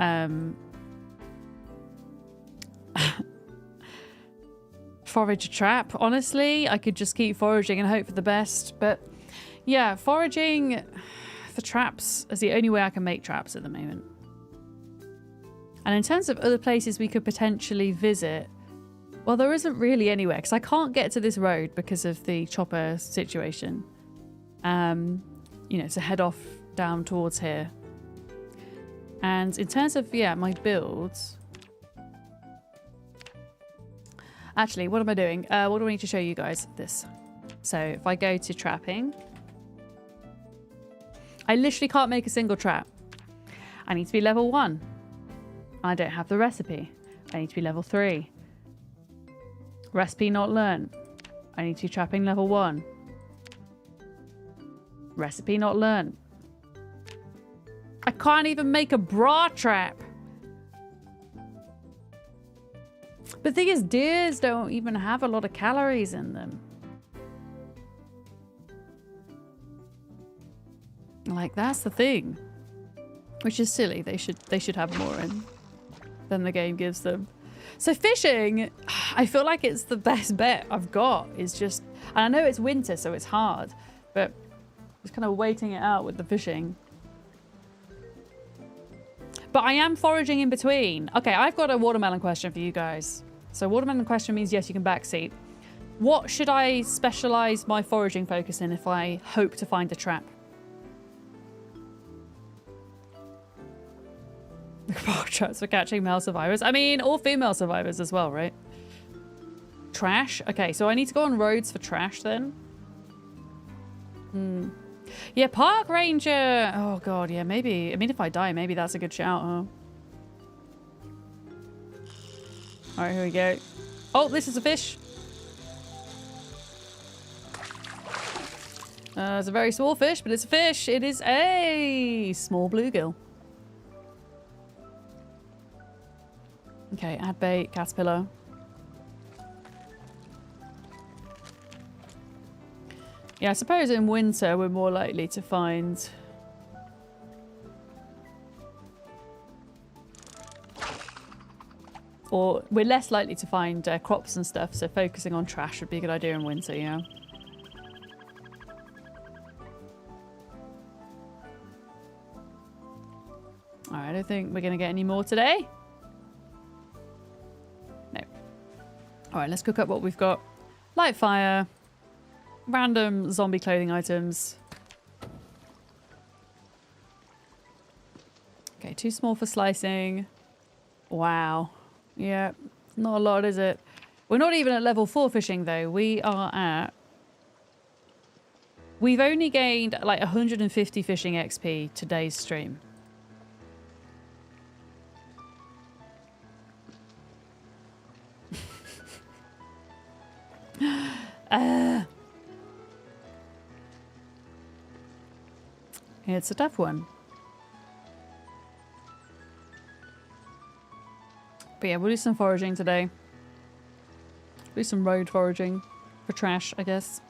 Forage a trap. Honestly, I could just keep foraging and hope for the best. But yeah, foraging for traps is the only way I can make traps at the moment. And in terms of other places we could potentially visit, well, there isn't really anywhere because I can't get to this road because of the chopper situation. You know, to head off down towards here. And in terms of, yeah, my builds... Actually, what am I doing? What do I need to show you guys? This. So if I go to trapping, I literally can't make a single trap. I need to be level 1. I don't have the recipe. I need to be level 3. Recipe not learned. I need to be trapping level 1. Recipe not learned. I can't even make a bra trap. But the thing is, deers don't even have a lot of calories in them. Like, that's the thing. Which is silly. They should have more in than the game gives them. So fishing, I feel like it's the best bet I've got. Is just, and I know it's winter, so it's hard, but just kind of waiting it out with the fishing. But I am foraging in between. Okay, I've got a watermelon question for you guys. So watermelon question means yes, you can backseat. What should I specialize my foraging focus in if I hope to find a trap? Traps for catching male survivors. I mean, all female survivors as well, right? Trash? Okay, so I need to go on roads for trash then. Yeah, park ranger. Oh god, yeah, maybe. I mean, if I die, maybe that's a good shout, huh? Alright, here we go. Oh, this is a fish. It's a very small fish, but it's a fish. It is a small bluegill. Okay, add bait, caterpillar. Yeah, I suppose in winter we're more likely to find... Or we're less likely to find crops and stuff, so focusing on trash would be a good idea in winter, yeah. Alright, I don't think we're going to get any more today. No. Alright, let's cook up what we've got. Light fire. Random zombie clothing items. Okay, too small for slicing. Wow. Yeah, not a lot, is it? We're not even at level 4 fishing, though. We are at... We've only gained like 150 fishing XP today's stream. It's a tough one. But yeah, we'll do some foraging today. Do some road foraging for trash, I guess.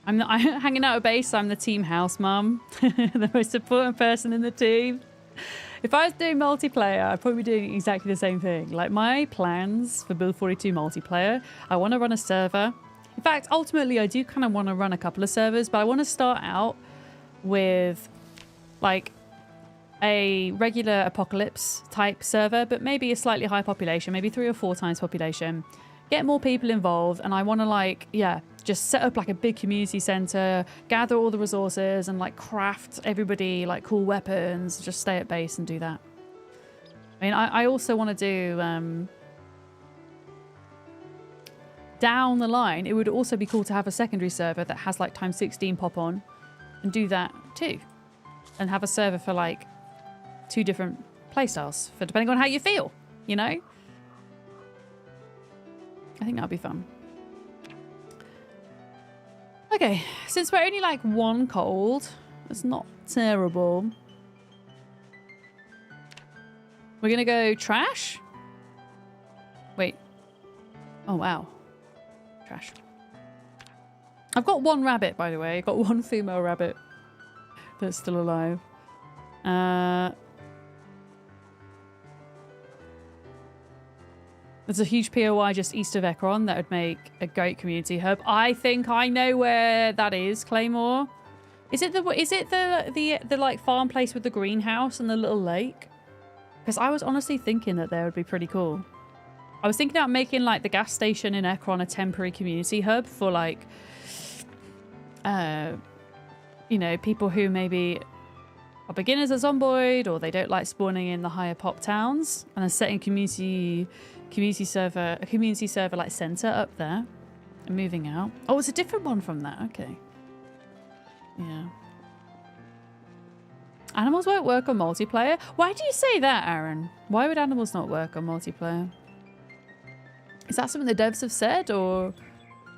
I'm hanging out at base. I'm the team house mum, the most important person in the team. If I was doing multiplayer, I'd probably be doing exactly the same thing. Like my plans for B42 multiplayer, I want to run a server. In fact, ultimately, I do kind of want to run a couple of servers, but I want to start out with like a regular apocalypse type server, but maybe a slightly high population, maybe 3 or 4 times population. Get more people involved, and I want to like, yeah, just set up like a big community center, gather all the resources and like craft everybody like cool weapons, just stay at base and do that. I mean, I also want to do, down the line, it would also be cool to have a secondary server that has like x16 pop on and do that too. And have a server for like 2 different playstyles for depending on how you feel, you know? I think that'd be fun. Okay, since we're only like 1 cold, it's not terrible. We're gonna go trash? Wait. Oh, wow. Trash. I've got 1 rabbit, by the way. I've got 1 female rabbit that's still alive. There's a huge POI just east of Ekron that would make a great community hub. I think I know where that is, Claymore. Is it the like farm place with the greenhouse and the little lake? Because I was honestly thinking that there would be pretty cool. I was thinking about making like the gas station in Ekron a temporary community hub for like, you know, people who maybe are beginners at Zomboid or they don't like spawning in the higher pop towns, and then setting a community server like center up there and moving out. Oh, it's a different one from that. Okay. Yeah. Animals won't work on multiplayer. Why do you say that, Aaron? Why would animals not work on multiplayer? Is that something the devs have said, or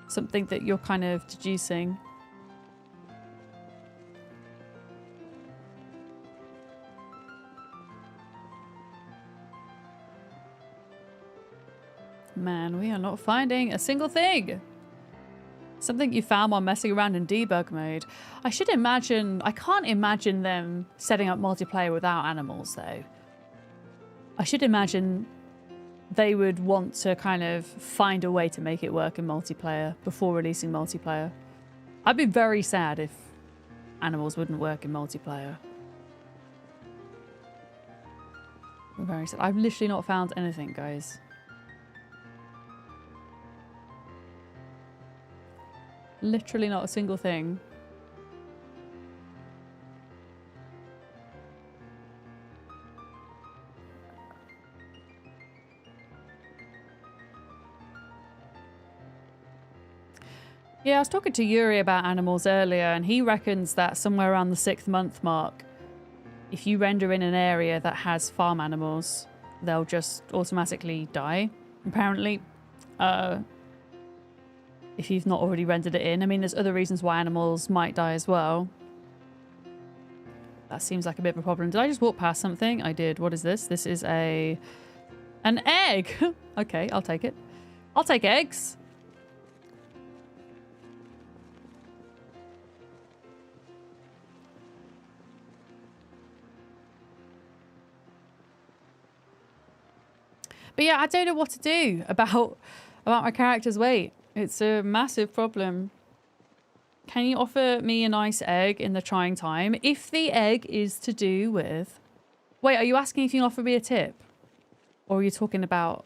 something that you're kind of deducing? Man, we are not finding a single thing. Something you found while messing around in debug mode. I can't imagine them setting up multiplayer without animals though. I should imagine they would want to kind of find a way to make it work in multiplayer before releasing multiplayer. I'd be very sad if animals wouldn't work in multiplayer. I'm very sad. I've literally not found anything, guys. Literally not a single thing. Yeah, I was talking to Yuri about animals earlier, and he reckons that somewhere around the 6th month mark, if you render in an area that has farm animals, they'll just automatically die, apparently. If you've not already rendered it in. I mean, there's other reasons why animals might die as well. That seems like a bit of a problem. Did I just walk past something? I did. What is this? This is an egg. Okay, I'll take it. I'll take eggs. But yeah, I don't know what to do about my character's weight. It's a massive problem. Can you offer me a nice egg in the trying time? If the egg is to do with... Wait, are you asking if you can offer me a tip? Or are you talking about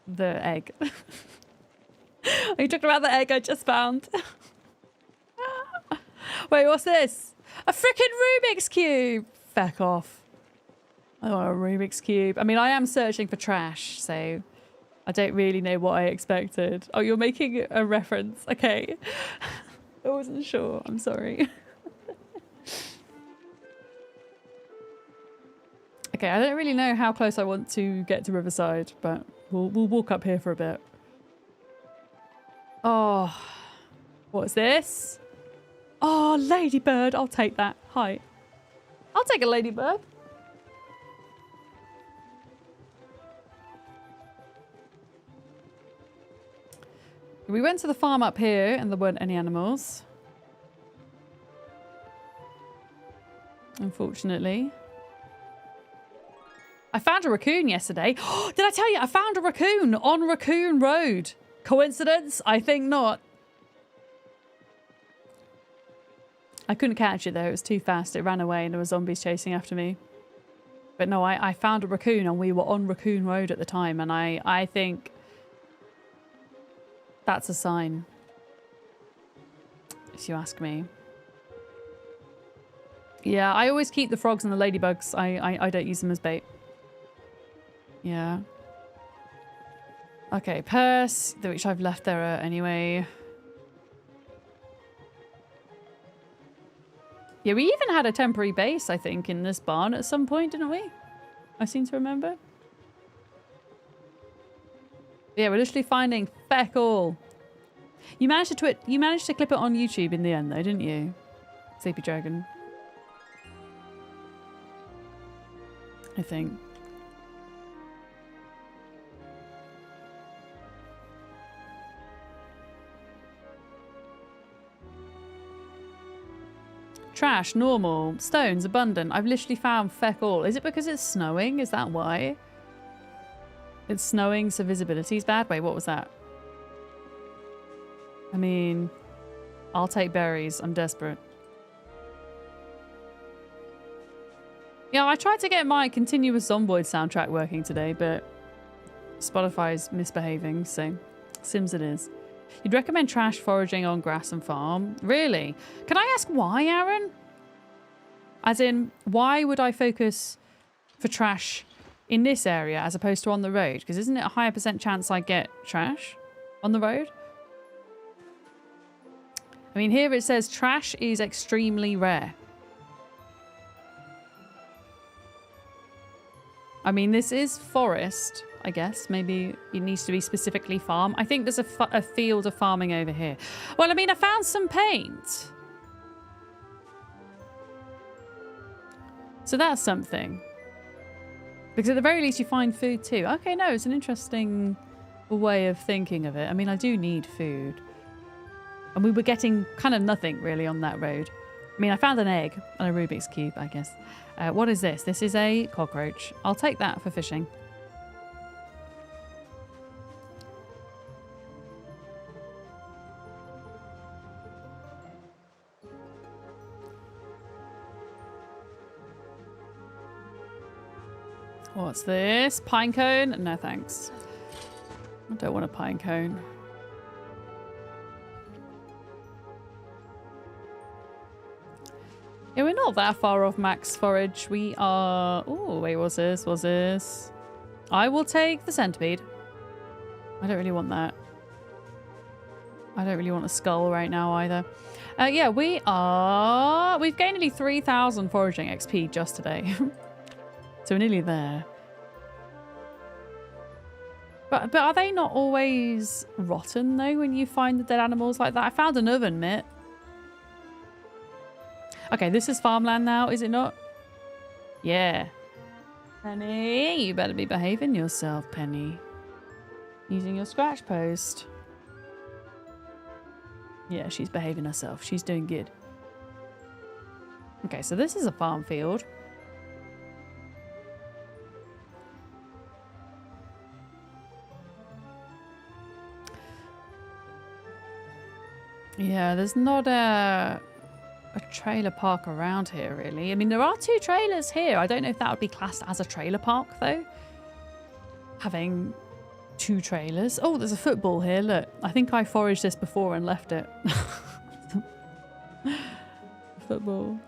the egg? Are you talking about the egg I just found? Wait, what's this? A freaking Rubik's Cube! Feck off. I want a Rubik's Cube. I mean, I am searching for trash, so... I don't really know what I expected. Oh, you're making a reference. Okay. I wasn't sure. I'm sorry. Okay, I don't really know how close I want to get to Riverside, but we'll walk up here for a bit. Oh, what's this? Oh, ladybird. I'll take that. Hi. I'll take a ladybird. We went to the farm up here and there weren't any animals. Unfortunately. I found a raccoon yesterday. Did I tell you? I found a raccoon on Raccoon Road. Coincidence? I think not. I couldn't catch it though. It was too fast. It ran away and there were zombies chasing after me. But no, I found a raccoon and we were on Raccoon Road at the time. And I think... that's a sign, if you ask me. Yeah, I always keep the frogs and the ladybugs. I don't use them as bait. Yeah. Okay, purse, which I've left there anyway. Yeah, we even had a temporary base, I think, in this barn at some point, didn't we? I seem to remember. Yeah, we're literally finding feck all. You managed to clip it on YouTube in the end though, didn't you? Sleepy Dragon. I think. Trash, normal. Stones, abundant. I've literally found feck all. Is it because it's snowing? Is that why? It's snowing, so visibility's bad? Wait, what was that? I mean, I'll take berries. I'm desperate. Yeah, I tried to get my continuous Zomboid soundtrack working today, but Spotify's misbehaving, so Sims it is. You'd recommend trash foraging on grass and farm? Really? Can I ask why, Aaron? As in, why would I focus for trash in this area as opposed to on the road? Because isn't it a higher % chance I get trash on the road? I mean, here it says trash is extremely rare. I mean, this is forest. I guess. Maybe it needs to be specifically farm. I think there's a field of farming over here. Well, I mean, I found some paint. So that's something. Because at the very least you find food too. Okay, no, it's an interesting way of thinking of it. I mean, I do need food. And we were getting kind of nothing really on that road. I mean, I found an egg and a Rubik's Cube, I guess. What is this? This is a cockroach. I'll take that for fishing. What's this? Pine cone? No, thanks. I don't want a pine cone. Yeah, we're not that far off max forage. We are... Oh, wait, what's this? What's this? I will take the centipede. I don't really want that. I don't really want a skull right now either. Yeah, we are... We've gained nearly 3,000 foraging XP just today. So we're nearly there. But are they not always rotten, though, when you find the dead animals like that? I found an oven mitt. Okay, this is farmland now, is it not? Yeah. Penny, you better be behaving yourself, Penny. Using your scratch post. Yeah, she's behaving herself. She's doing good. Okay, so this is a farm field. Yeah, there's not a trailer park around here, really. I mean, there are 2 trailers here. I don't know if that would be classed as a trailer park, though. Having 2 trailers. Oh, there's a football here. Look, I think I foraged this before and left it. Football.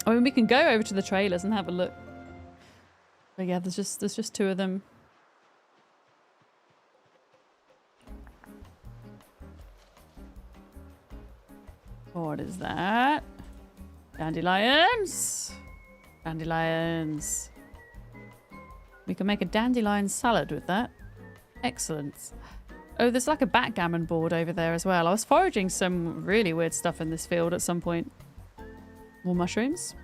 I mean, we can go over to the trailers and have a look. But yeah, there's just 2 of them. What is that? Dandelions. Dandelions. We can make a dandelion salad with that. Excellent. Oh, there's like a backgammon board over there as well. I was foraging some really weird stuff in this field at some point. More mushrooms.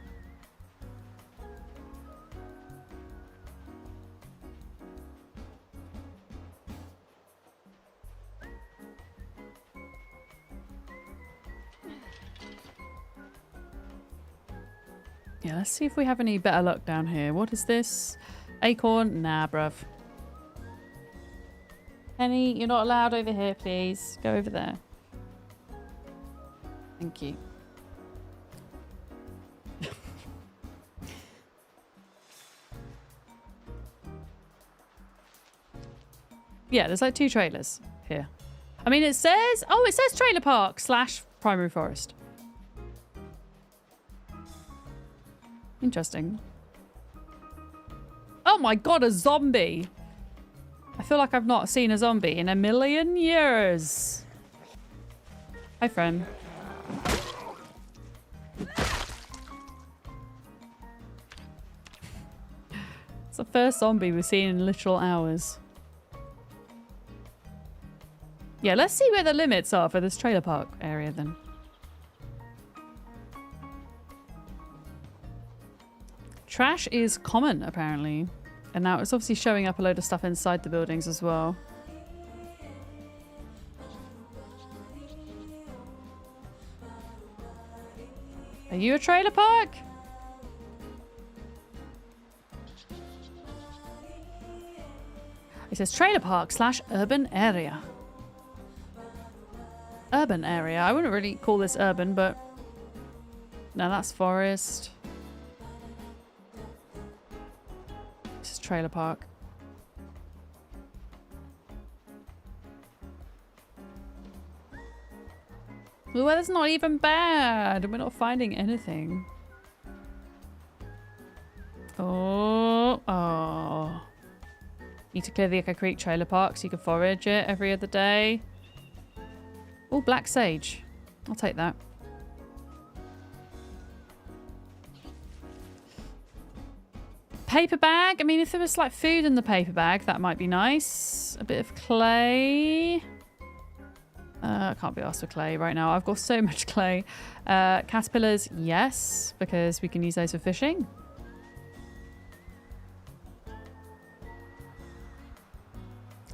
Yeah, let's see if we have any better luck down here. What is this? Acorn? Nah, bruv. Penny, you're not allowed over here, please. Go over there. Thank you. Yeah, there's like 2 trailers here. I mean, it says... Oh, it says trailer park / primary forest. Interesting. Oh my god, a zombie! I feel like I've not seen a zombie in a million years. Hi, friend. It's the first zombie we've seen in literal hours. Yeah, let's see where the limits are for this trailer park area then. Trash is common, apparently. And now it's obviously showing up a load of stuff inside the buildings as well. Are you a trailer park? It says trailer park / urban area. Urban area. I wouldn't really call this urban, but... No, that's forest. Trailer park. The weather's not even bad. We're not finding anything. Oh. Need to clear the Echo Creek trailer park so you can forage it every other day. Oh, black sage. I'll take that. paper bag. I mean, if there was like food in the paper bag, that might be nice. A bit of clay. I can't be asked for clay right now. I've got so much clay. Caterpillars, yes, because we can use those for fishing.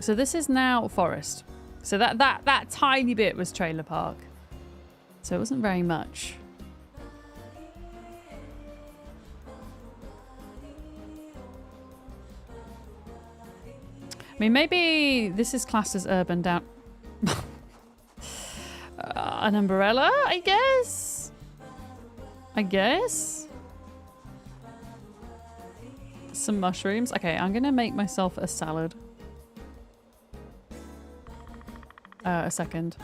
So this is now forest. So that tiny bit was trailer park. So it wasn't very much. I mean, maybe this is classed as urban down... an umbrella, I guess? Some mushrooms. Okay, I'm gonna make myself a salad. A second.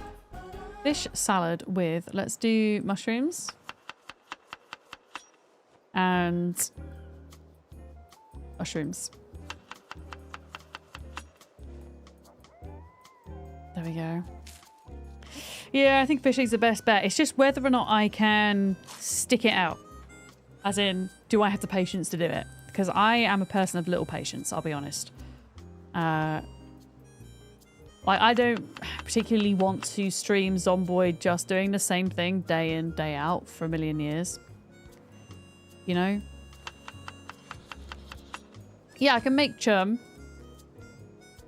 Fish salad with, let's do mushrooms. And mushrooms. There we go. Yeah, I think fishing's the best bet. It's just whether or not I can stick it out. As in, do I have the patience to do it? Because I am a person of little patience, I'll be honest. Like, I don't particularly want to stream Zomboid just doing the same thing day in, day out for a million years. You know? Yeah, I can make chum.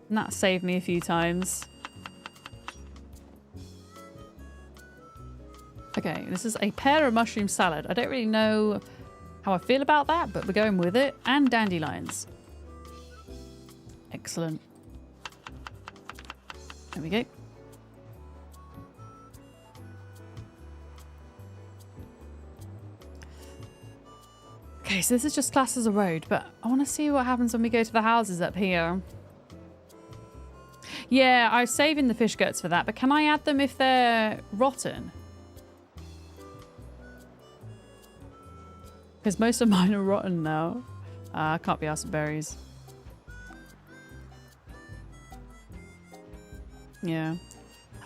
And that saved me a few times. Okay, this is a pear and mushroom salad. I don't really know how I feel about that, but we're going with it. And dandelions. Excellent. There we go. Okay, so this is just classed as a road, but I want to see what happens when we go to the houses up here. Yeah, I was saving the fish guts for that, but can I add them if they're rotten? Because most of mine are rotten now. I can't be asked for berries. Yeah.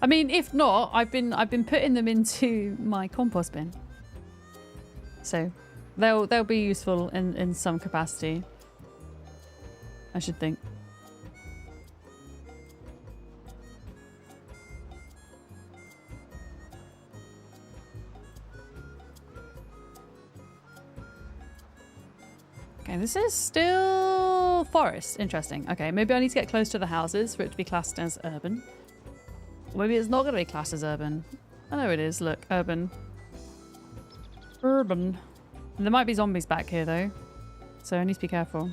I mean, if not, I've been putting them into my compost bin. So they'll be useful in some capacity. I should think. Okay, this is still forest. Interesting. Okay, maybe I need to get close to the houses for it to be classed as urban. Or maybe it's not going to be classed as urban. Oh, there it is. Look, urban. Urban. And there might be zombies back here, though. So I need to be careful.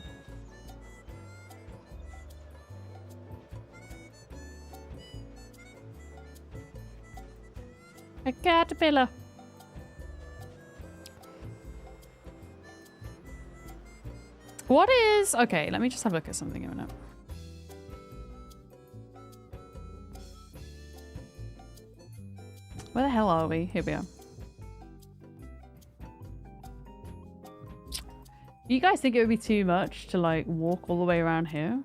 A caterpillar. What is... Okay, let me just have a look at something in a minute. Where the hell are we? Here we are. Do you guys think it would be too much to, like, walk all the way around here?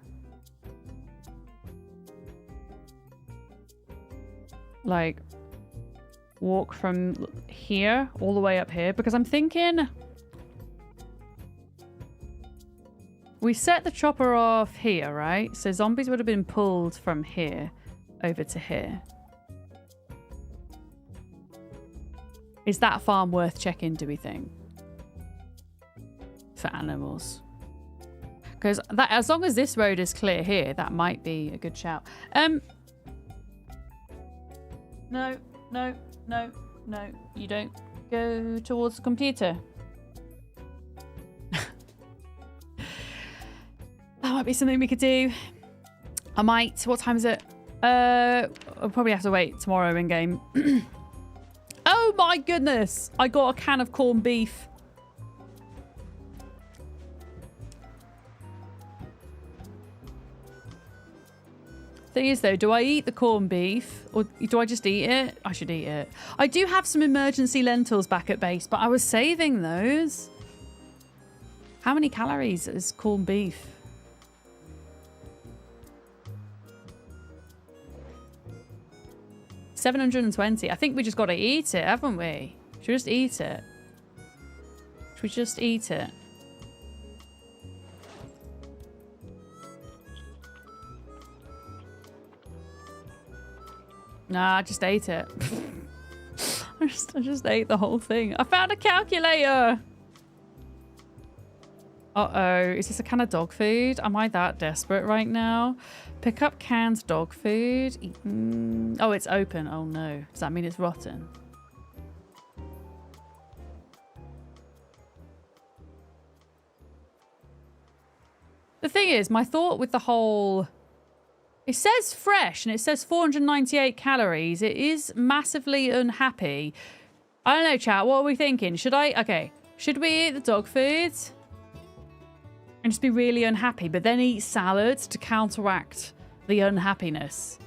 Like, walk from here all the way up here? Because I'm thinking... We set the chopper off here, right? So zombies would have been pulled from here over to here. Is that farm worth checking, do we think? For animals. Because that, as long as this road is clear here, that might be a good shout. No. You don't go towards the computer. That might be something we could do. I might. What time is it? I'll probably have to wait tomorrow in game. Oh my goodness! I got a can of corned beef. Thing is though, do I eat the corned beef or do I just eat it? I should eat it. I do have some emergency lentils back at base, but I was saving those. How many calories is corned beef? $720. I think we just got to eat it, haven't we? Should we just eat it? Should we just eat it? Nah, I just ate it. I just ate the whole thing. I found a calculator. Uh-oh. Is this a can of dog food? Am I that desperate right now? Pick up canned dog food. Oh, it's open. Oh, no. Does that mean it's rotten? The thing is, my thought with the whole... It says fresh and it says 498 calories. It is massively unhappy. I don't know, chat. What are we thinking? Should we eat the dog food? And just be really unhappy, but then eat salads to counteract the unhappiness.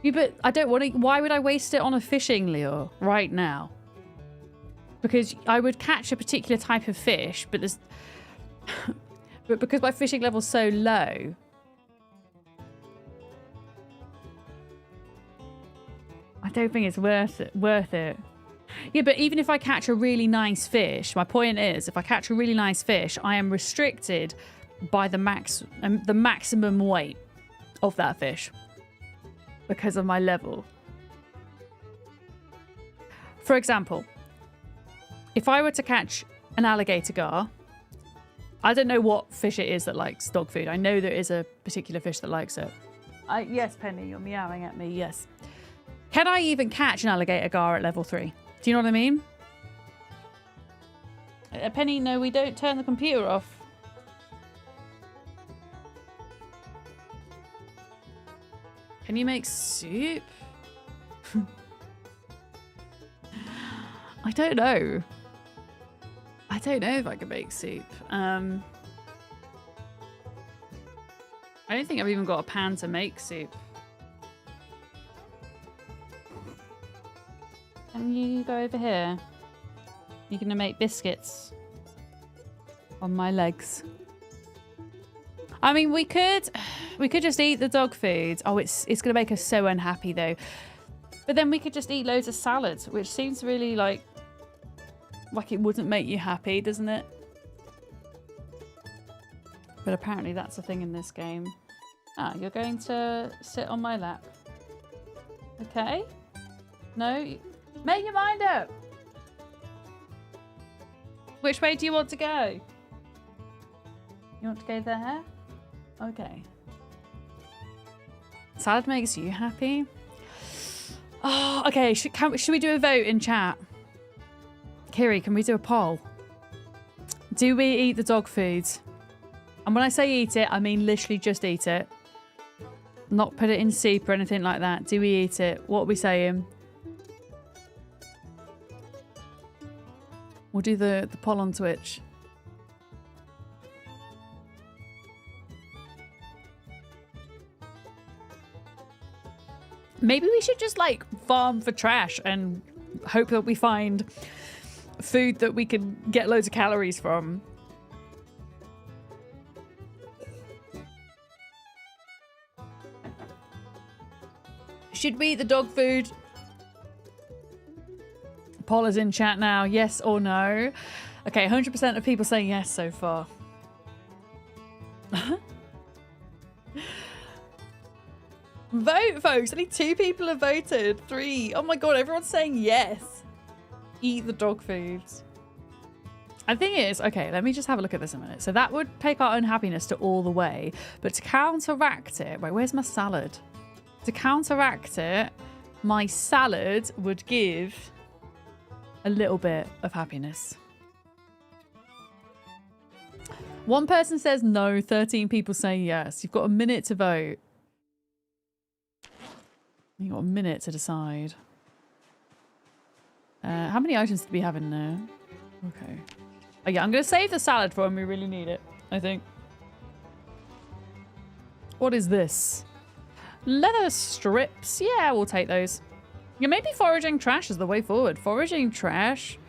Yeah, but I don't want to... Why would I waste it on a fishing lure right now? Because I would catch a particular type of fish, but there's... but because my fishing level's so low... I don't think it's worth it. Yeah, but even if I catch a really nice fish, my point is, if I catch a really nice fish, I am restricted by the maximum weight of that fish because of my level. For example, if I were to catch an alligator gar, I don't know what fish it is that likes dog food. I know there is a particular fish that likes it. Yes, Penny, you're meowing at me, yes. Can I even catch an alligator gar at level 3? Do you know what I mean? Penny, no, we don't turn the computer off. Can you make soup? I don't know. I don't know if I can make soup. I don't think I've even got a pan to make soup. Can you go over here? You're gonna make biscuits on my legs. I mean, we could just eat the dog food. Oh, it's gonna make us so unhappy though. But then we could just eat loads of salads, which seems really like it wouldn't make you happy, doesn't it? But apparently that's a thing in this game. Ah, you're going to sit on my lap. Okay. No. Make your mind up. Which way do you want to go? You want to go there? Okay. Salad makes you happy? Oh, okay. Should we do a vote in chat? Kiri, can we do a poll? Do we eat the dog food? And when I say eat it, I mean literally just eat it. Not put it in soup or anything like that. Do we eat it? What are we saying? We'll do the poll on Twitch. Maybe we should just like farm for trash and hope that we find food that we can get loads of calories from. Should we eat the dog food? Poll is in chat now. Yes or no? Okay, 100% of people say yes so far. Vote, folks. Only 2 people have voted. 3. Oh my god, everyone's saying yes. Eat the dog foods. The thing is, okay, let me just have a look at this a minute. So that would take our unhappiness to all the way. But to counteract it... Wait, where's my salad? To counteract it, my salad would give a little bit of happiness. 1 person says no, 13 people say yes. You've got a minute to vote. You've got a minute to decide. How many items did we have in there? Okay. Oh yeah, I'm going to save the salad for when we really need it, I think. What is this? Leather strips. Yeah, we'll take those. Yeah, maybe foraging trash is the way forward. Foraging trash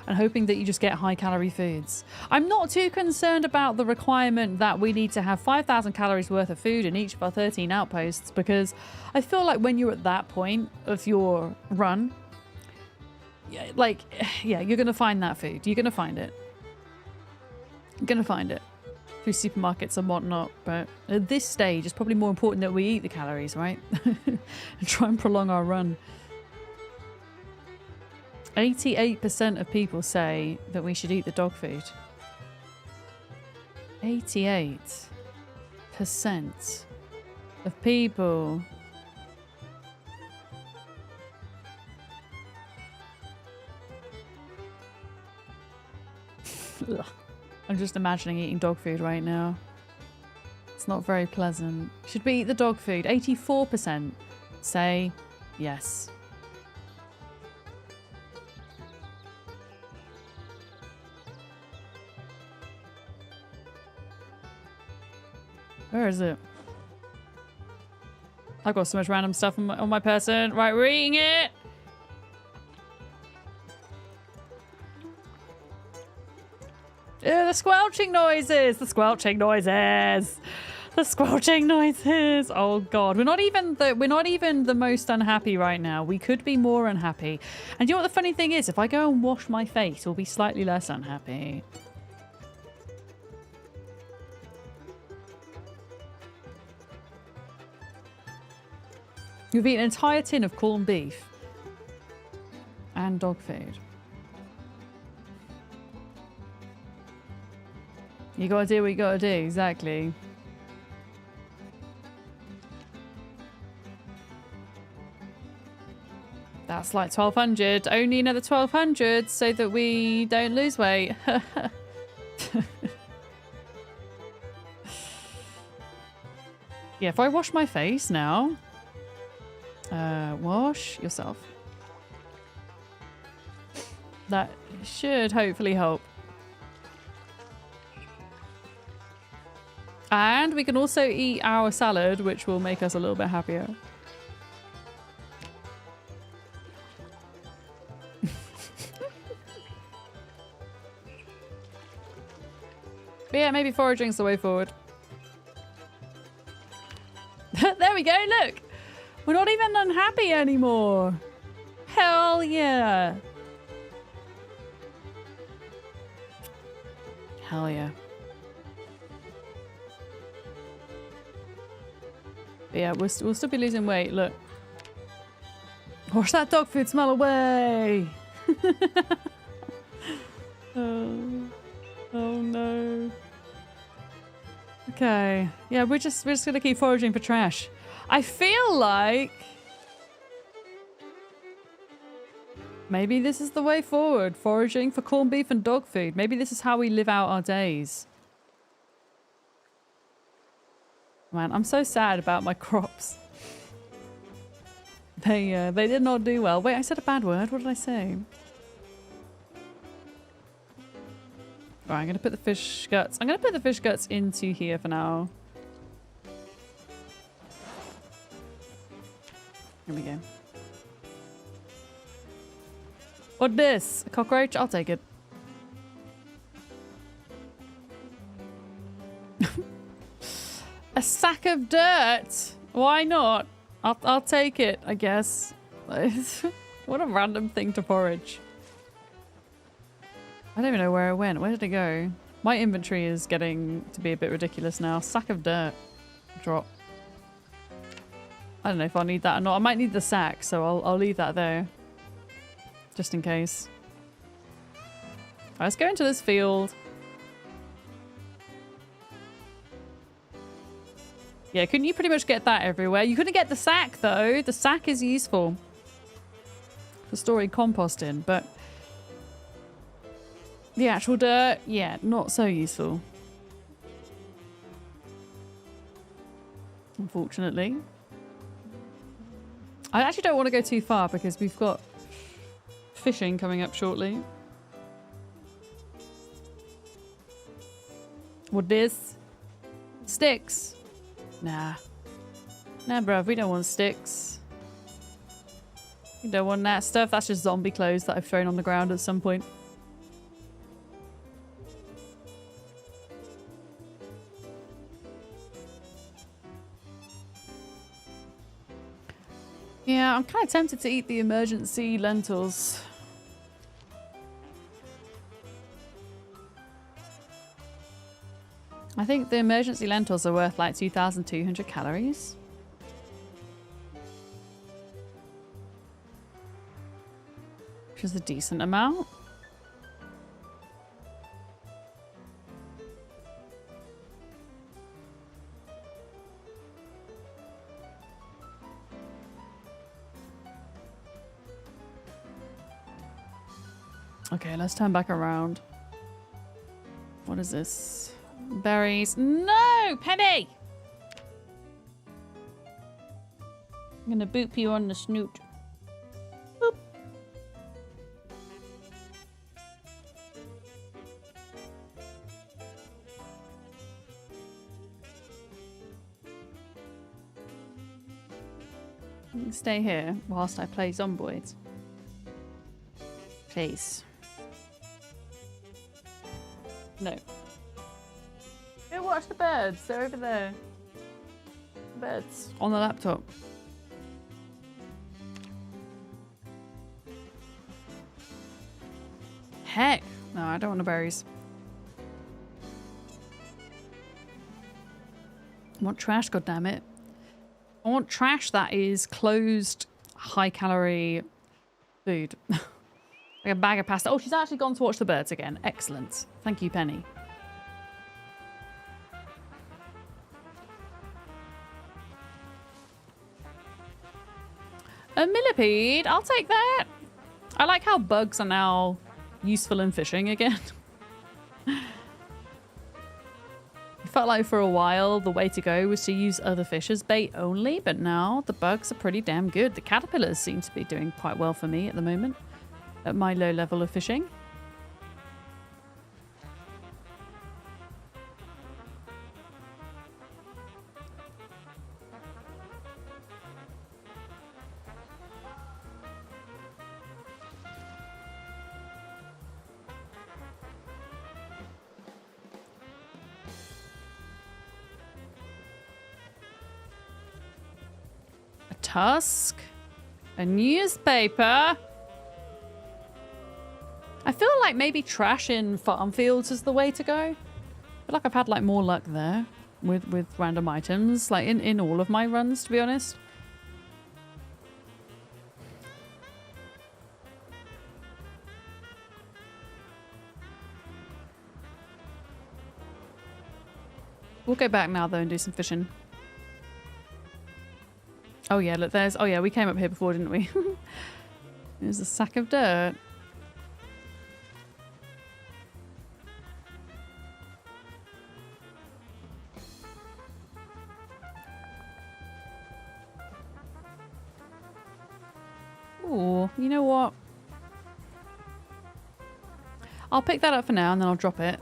and hoping that you just get high-calorie foods. I'm not too concerned about the requirement that we need to have 5,000 calories worth of food in each of our 13 outposts, because I feel like when you're at that point of your run, yeah, you're going to find that food. You're going to find it. You're going to find it. through supermarkets and whatnot. But at this stage, it's probably more important that we eat the calories, right? And try and prolong our run. 88% of people say that we should eat the dog food. 88% of people. I'm just imagining eating dog food right now. It's not very pleasant. Should we eat the dog food? 84% say yes. Where is it? I've got so much random stuff on my person. Right, we're eating it. Ew, the squelching noises. The squelching noises. The squelching noises. Oh god, we're not even the most unhappy right now. We could be more unhappy. And you know what the funny thing is? If I go and wash my face, we'll be slightly less unhappy. We've eaten an entire tin of corned beef and dog food. You gotta do what you gotta do, exactly. That's like 1,200. Only another 1,200 so that we don't lose weight. Yeah, if I wash my face now. Wash yourself. That should hopefully help. And we can also eat our salad, which will make us a little bit happier. But yeah, maybe foraging's the way forward. There we go, look! We're not even unhappy anymore. Hell yeah. Hell yeah. But yeah, we'll still be losing weight. Look. Wash that dog food smell away. Oh no. Okay. Yeah, we're just gonna keep foraging for trash. I feel like maybe this is the way forward. Foraging for corned beef and dog food. Maybe this is how we live out our days. Man, I'm so sad about my crops. They did not do well. Wait, I said a bad word. What did I say? Right, I'm gonna put the fish guts. I'm gonna put the fish guts into here for now. Here we go. What this? A cockroach? I'll take it. A sack of dirt. Why not? I'll take it, I guess. What a random thing to forage. I don't even know where it went. Where did it go? My inventory is getting to be a bit ridiculous now. Sack of dirt. Drop. I don't know if I'll need that or not. I might need the sack, so I'll leave that there. Just in case. Right, let's go into this field. Yeah, couldn't you pretty much get that everywhere? You couldn't get the sack, though. The sack is useful for storing compost in, but the actual dirt, yeah, not so useful. Unfortunately. I actually don't want to go too far because we've got fishing coming up shortly. What this? Sticks. Nah. Nah, bruv, we don't want sticks. We don't want that stuff. That's just zombie clothes that I've thrown on the ground at some point. Yeah, I'm kind of tempted to eat the emergency lentils. I think the emergency lentils are worth like 2,200 calories. Which is a decent amount. Okay, let's turn back around. What is this? Berries. No! Penny! I'm gonna boop you on the snoot. Boop. You can stay here whilst I play Zomboid. Please. No. Go watch the birds. They're over there. Birds. On the laptop. Heck. No, I don't want the berries. I want trash, goddammit. I want trash that is closed, high-calorie food. Like a bag of pasta. Oh, she's actually gone to watch the birds again. Excellent. Thank you, Penny. A millipede? I'll take that. I like how bugs are now useful in fishing again. It felt like for a while the way to go was to use other fish as bait only, but now the bugs are pretty damn good. The caterpillars seem to be doing quite well for me at the moment at my low level of fishing. Tusk, a newspaper. I feel like maybe trash in farm fields is the way to go. I feel like I've had like more luck there with random items, like in all of my runs, to be honest. We'll go back now though and do some fishing. Oh yeah, look, there's... Oh yeah, we came up here before, didn't we? There's a sack of dirt. Ooh, you know what? I'll pick that up for now and then I'll drop it.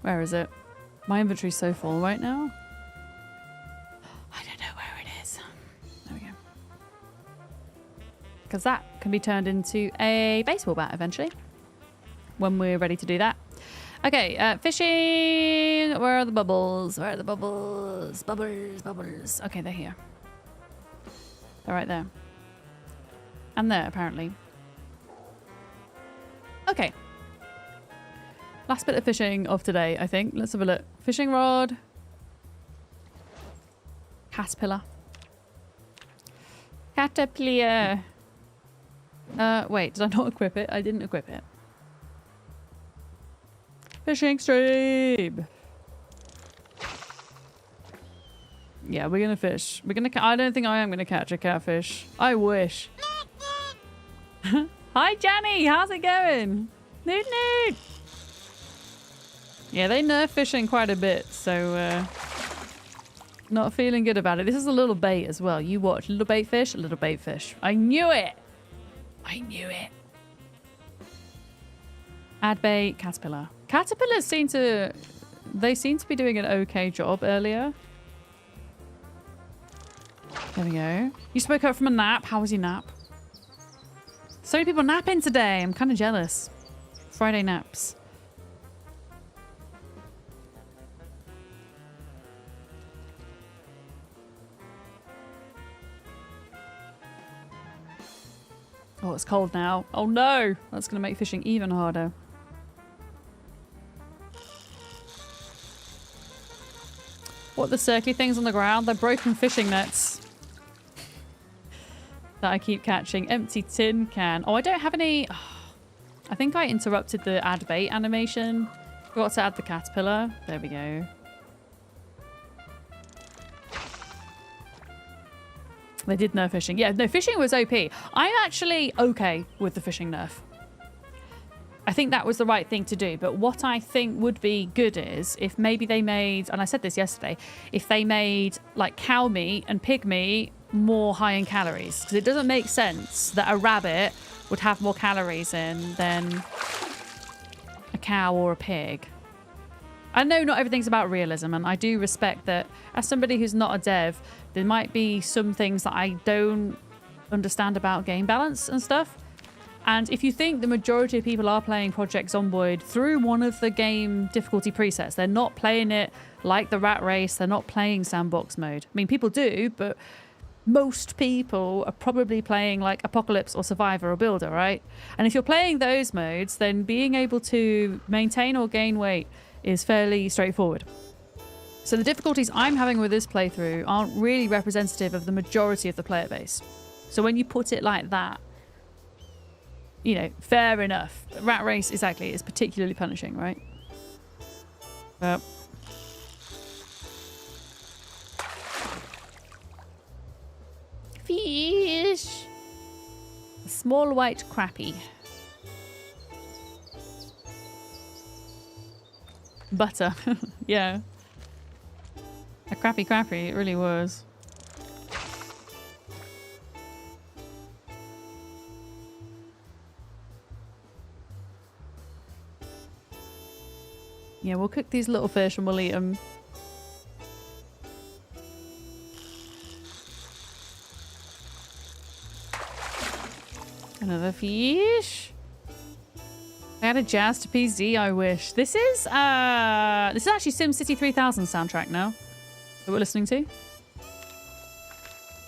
Where is it? My inventory's so full right now. I don't know where it is. There we go. Because that can be turned into a baseball bat eventually. When we're ready to do that. Okay, fishing. Where are the bubbles? Where are the bubbles? Bubbles, bubbles. Okay, they're here. They're right there. And there, apparently. Okay. Last bit of fishing of today, I think. Let's have a look. Fishing rod. Caterpillar. Caterpillar. Wait, did I not equip it? I didn't equip it. Fishing stream. Yeah, we're gonna fish. We're gonna. I don't think I am gonna catch a catfish. I wish. Hi, Janny. How's it going? Noot noot. Yeah, they nerf fishing quite a bit, so not feeling good about it. This is a little bait as well. You watch. Little bait fish, little bait fish. I knew it. I knew it. Add bait, caterpillar. Caterpillars seem to... They seem to be doing an okay job earlier. There we go. You spoke up from a nap. How was your nap? So many people napping today. I'm kind of jealous. Friday naps. Oh, it's cold now. Oh no! That's going to make fishing even harder. What are the circly things on the ground? They're broken fishing nets that I keep catching. Empty tin can. Oh, I don't have any... Oh, I think I interrupted the add bait animation. Forgot to add the caterpillar. There we go. They did nerf fishing. Yeah, no, fishing was OP. I'm actually okay with the fishing nerf. I think that was the right thing to do. But what I think would be good is if maybe they made, and I said this yesterday, if they made like cow meat and pig meat more high in calories. Because it doesn't make sense that a rabbit would have more calories in than a cow or a pig. I know not everything's about realism, and I do respect that as somebody who's not a dev, there might be some things that I don't understand about game balance and stuff. And if you think the majority of people are playing Project Zomboid through one of the game difficulty presets, they're not playing it like the rat race, they're not playing sandbox mode. I mean, people do, but most people are probably playing like Apocalypse or Survivor or Builder, right? And if you're playing those modes, then being able to maintain or gain weight is fairly straightforward. So the difficulties I'm having with this playthrough aren't really representative of the majority of the player base. So when you put it like that, you know, fair enough. Rat race, exactly, is particularly punishing, right? But fish! A small white crappie. Butter. Yeah. A crappy, it really was. Yeah, we'll cook these little fish and we'll eat them. Another fish. I had a jazz to PZ, I wish. This is actually SimCity 3000 soundtrack now that we're listening to.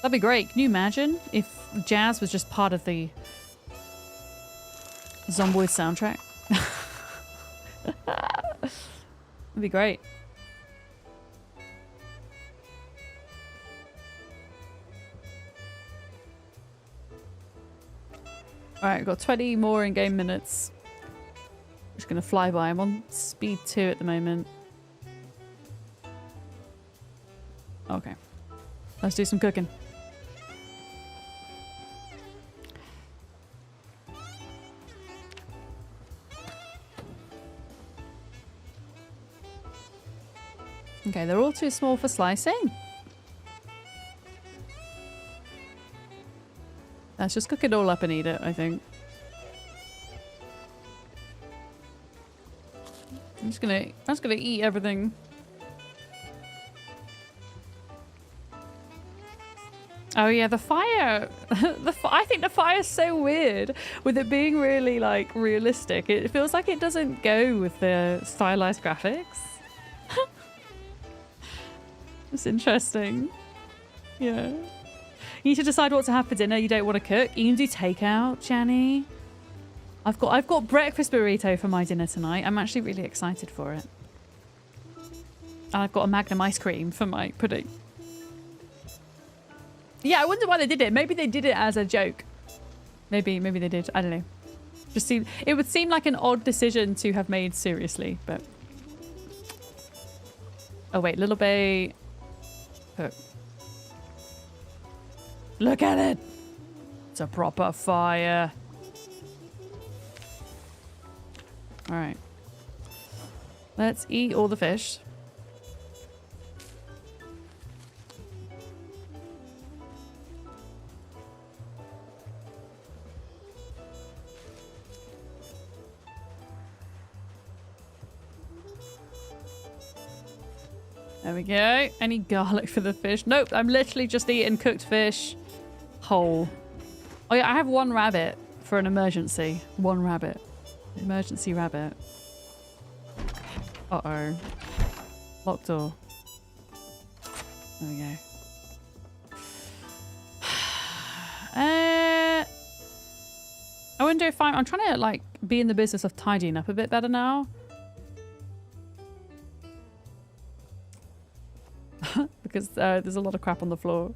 That'd be great. Can you imagine if jazz was just part of the Zomboid soundtrack? That'd be great. Alright, we've got 20 more in-game minutes. Just gonna fly by. I'm on speed 2 at the moment. Okay. Let's do some cooking. Okay, they're all too small for slicing. Let's just cook it all up and eat it, I think. I'm just gonna eat everything. Oh yeah, the fire. I think the fire's so weird with it being really like realistic. It feels like it doesn't go with the stylized graphics. It's interesting. Yeah. You need to decide what to have for dinner. You don't want to cook. You can do takeout, Janny. I've got breakfast burrito for my dinner tonight. I'm actually really excited for it. And I've got a Magnum ice cream for my pudding. Yeah, I wonder why they did it. Maybe they did it as a joke. Maybe they did. I don't know. It would seem like an odd decision to have made seriously, but. Oh wait, little bay. Hook. Look at it. It's a proper fire. All right. Let's eat all the fish. There we go. Any garlic for the fish? Nope, I'm literally just eating cooked fish whole. Oh yeah, I have one rabbit for an emergency. One rabbit. Emergency rabbit. Uh-oh. Locked door. There we go. I wonder if I'm trying to like be in the business of tidying up a bit better now. Because there's a lot of crap on the floor.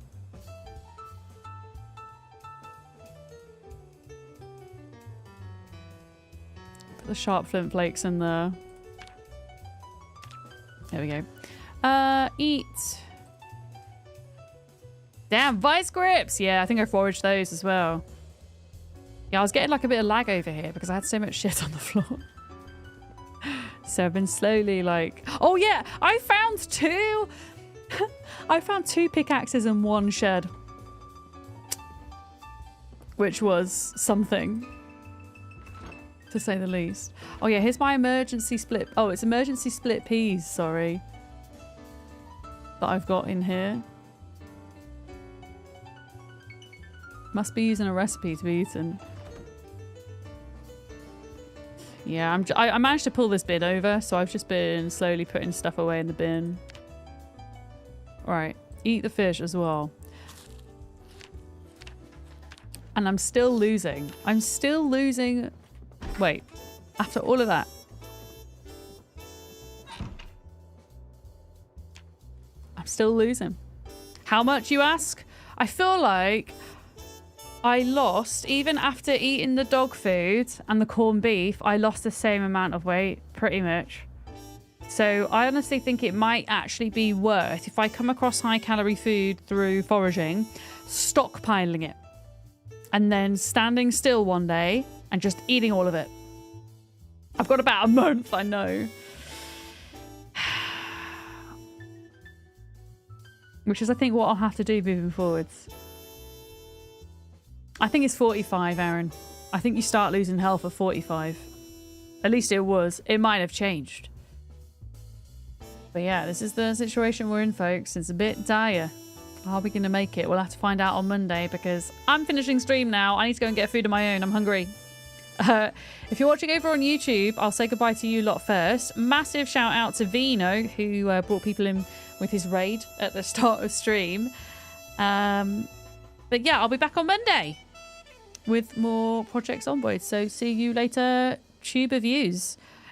Put the sharp flint flakes in there. There we go. Eat. Damn, vice grips! Yeah, I think I foraged those as well. Yeah, I was getting like a bit of lag over here because I had so much shit on the floor. So I've been slowly like... Oh yeah, I found two! I found 2 pickaxes in one shed. Which was something. To say the least. Oh yeah, here's my emergency split... Oh, it's emergency split peas, sorry. That I've got in here. Must be using a recipe to be eaten. Yeah, I managed to pull this bin over, so I've just been slowly putting stuff away in the bin. Alright, eat the fish as well. And I'm still losing. I'm still losing... Wait, after all of that. I'm still losing. How much, you ask? I feel like I lost, even after eating the dog food and the corned beef, I lost the same amount of weight, pretty much. So I honestly think it might actually be worth, if I come across high-calorie food through foraging, stockpiling it. And then standing still one day and just eating all of it. I've got about a month, I know. Which is, I think, what I'll have to do moving forwards. I think it's 45, Aaron. I think you start losing health at 45. At least it was. It might have changed. But yeah, this is the situation we're in, folks. It's a bit dire. Are we going to make it? We'll have to find out on Monday because I'm finishing stream now. I need to go and get food of my own. I'm hungry. If you're watching over on YouTube, I'll say goodbye to you lot first. Massive shout out to Vino, who brought people in with his raid at the start of stream. But yeah, I'll be back on Monday with more Project Zomboid. So see you later, tube of views.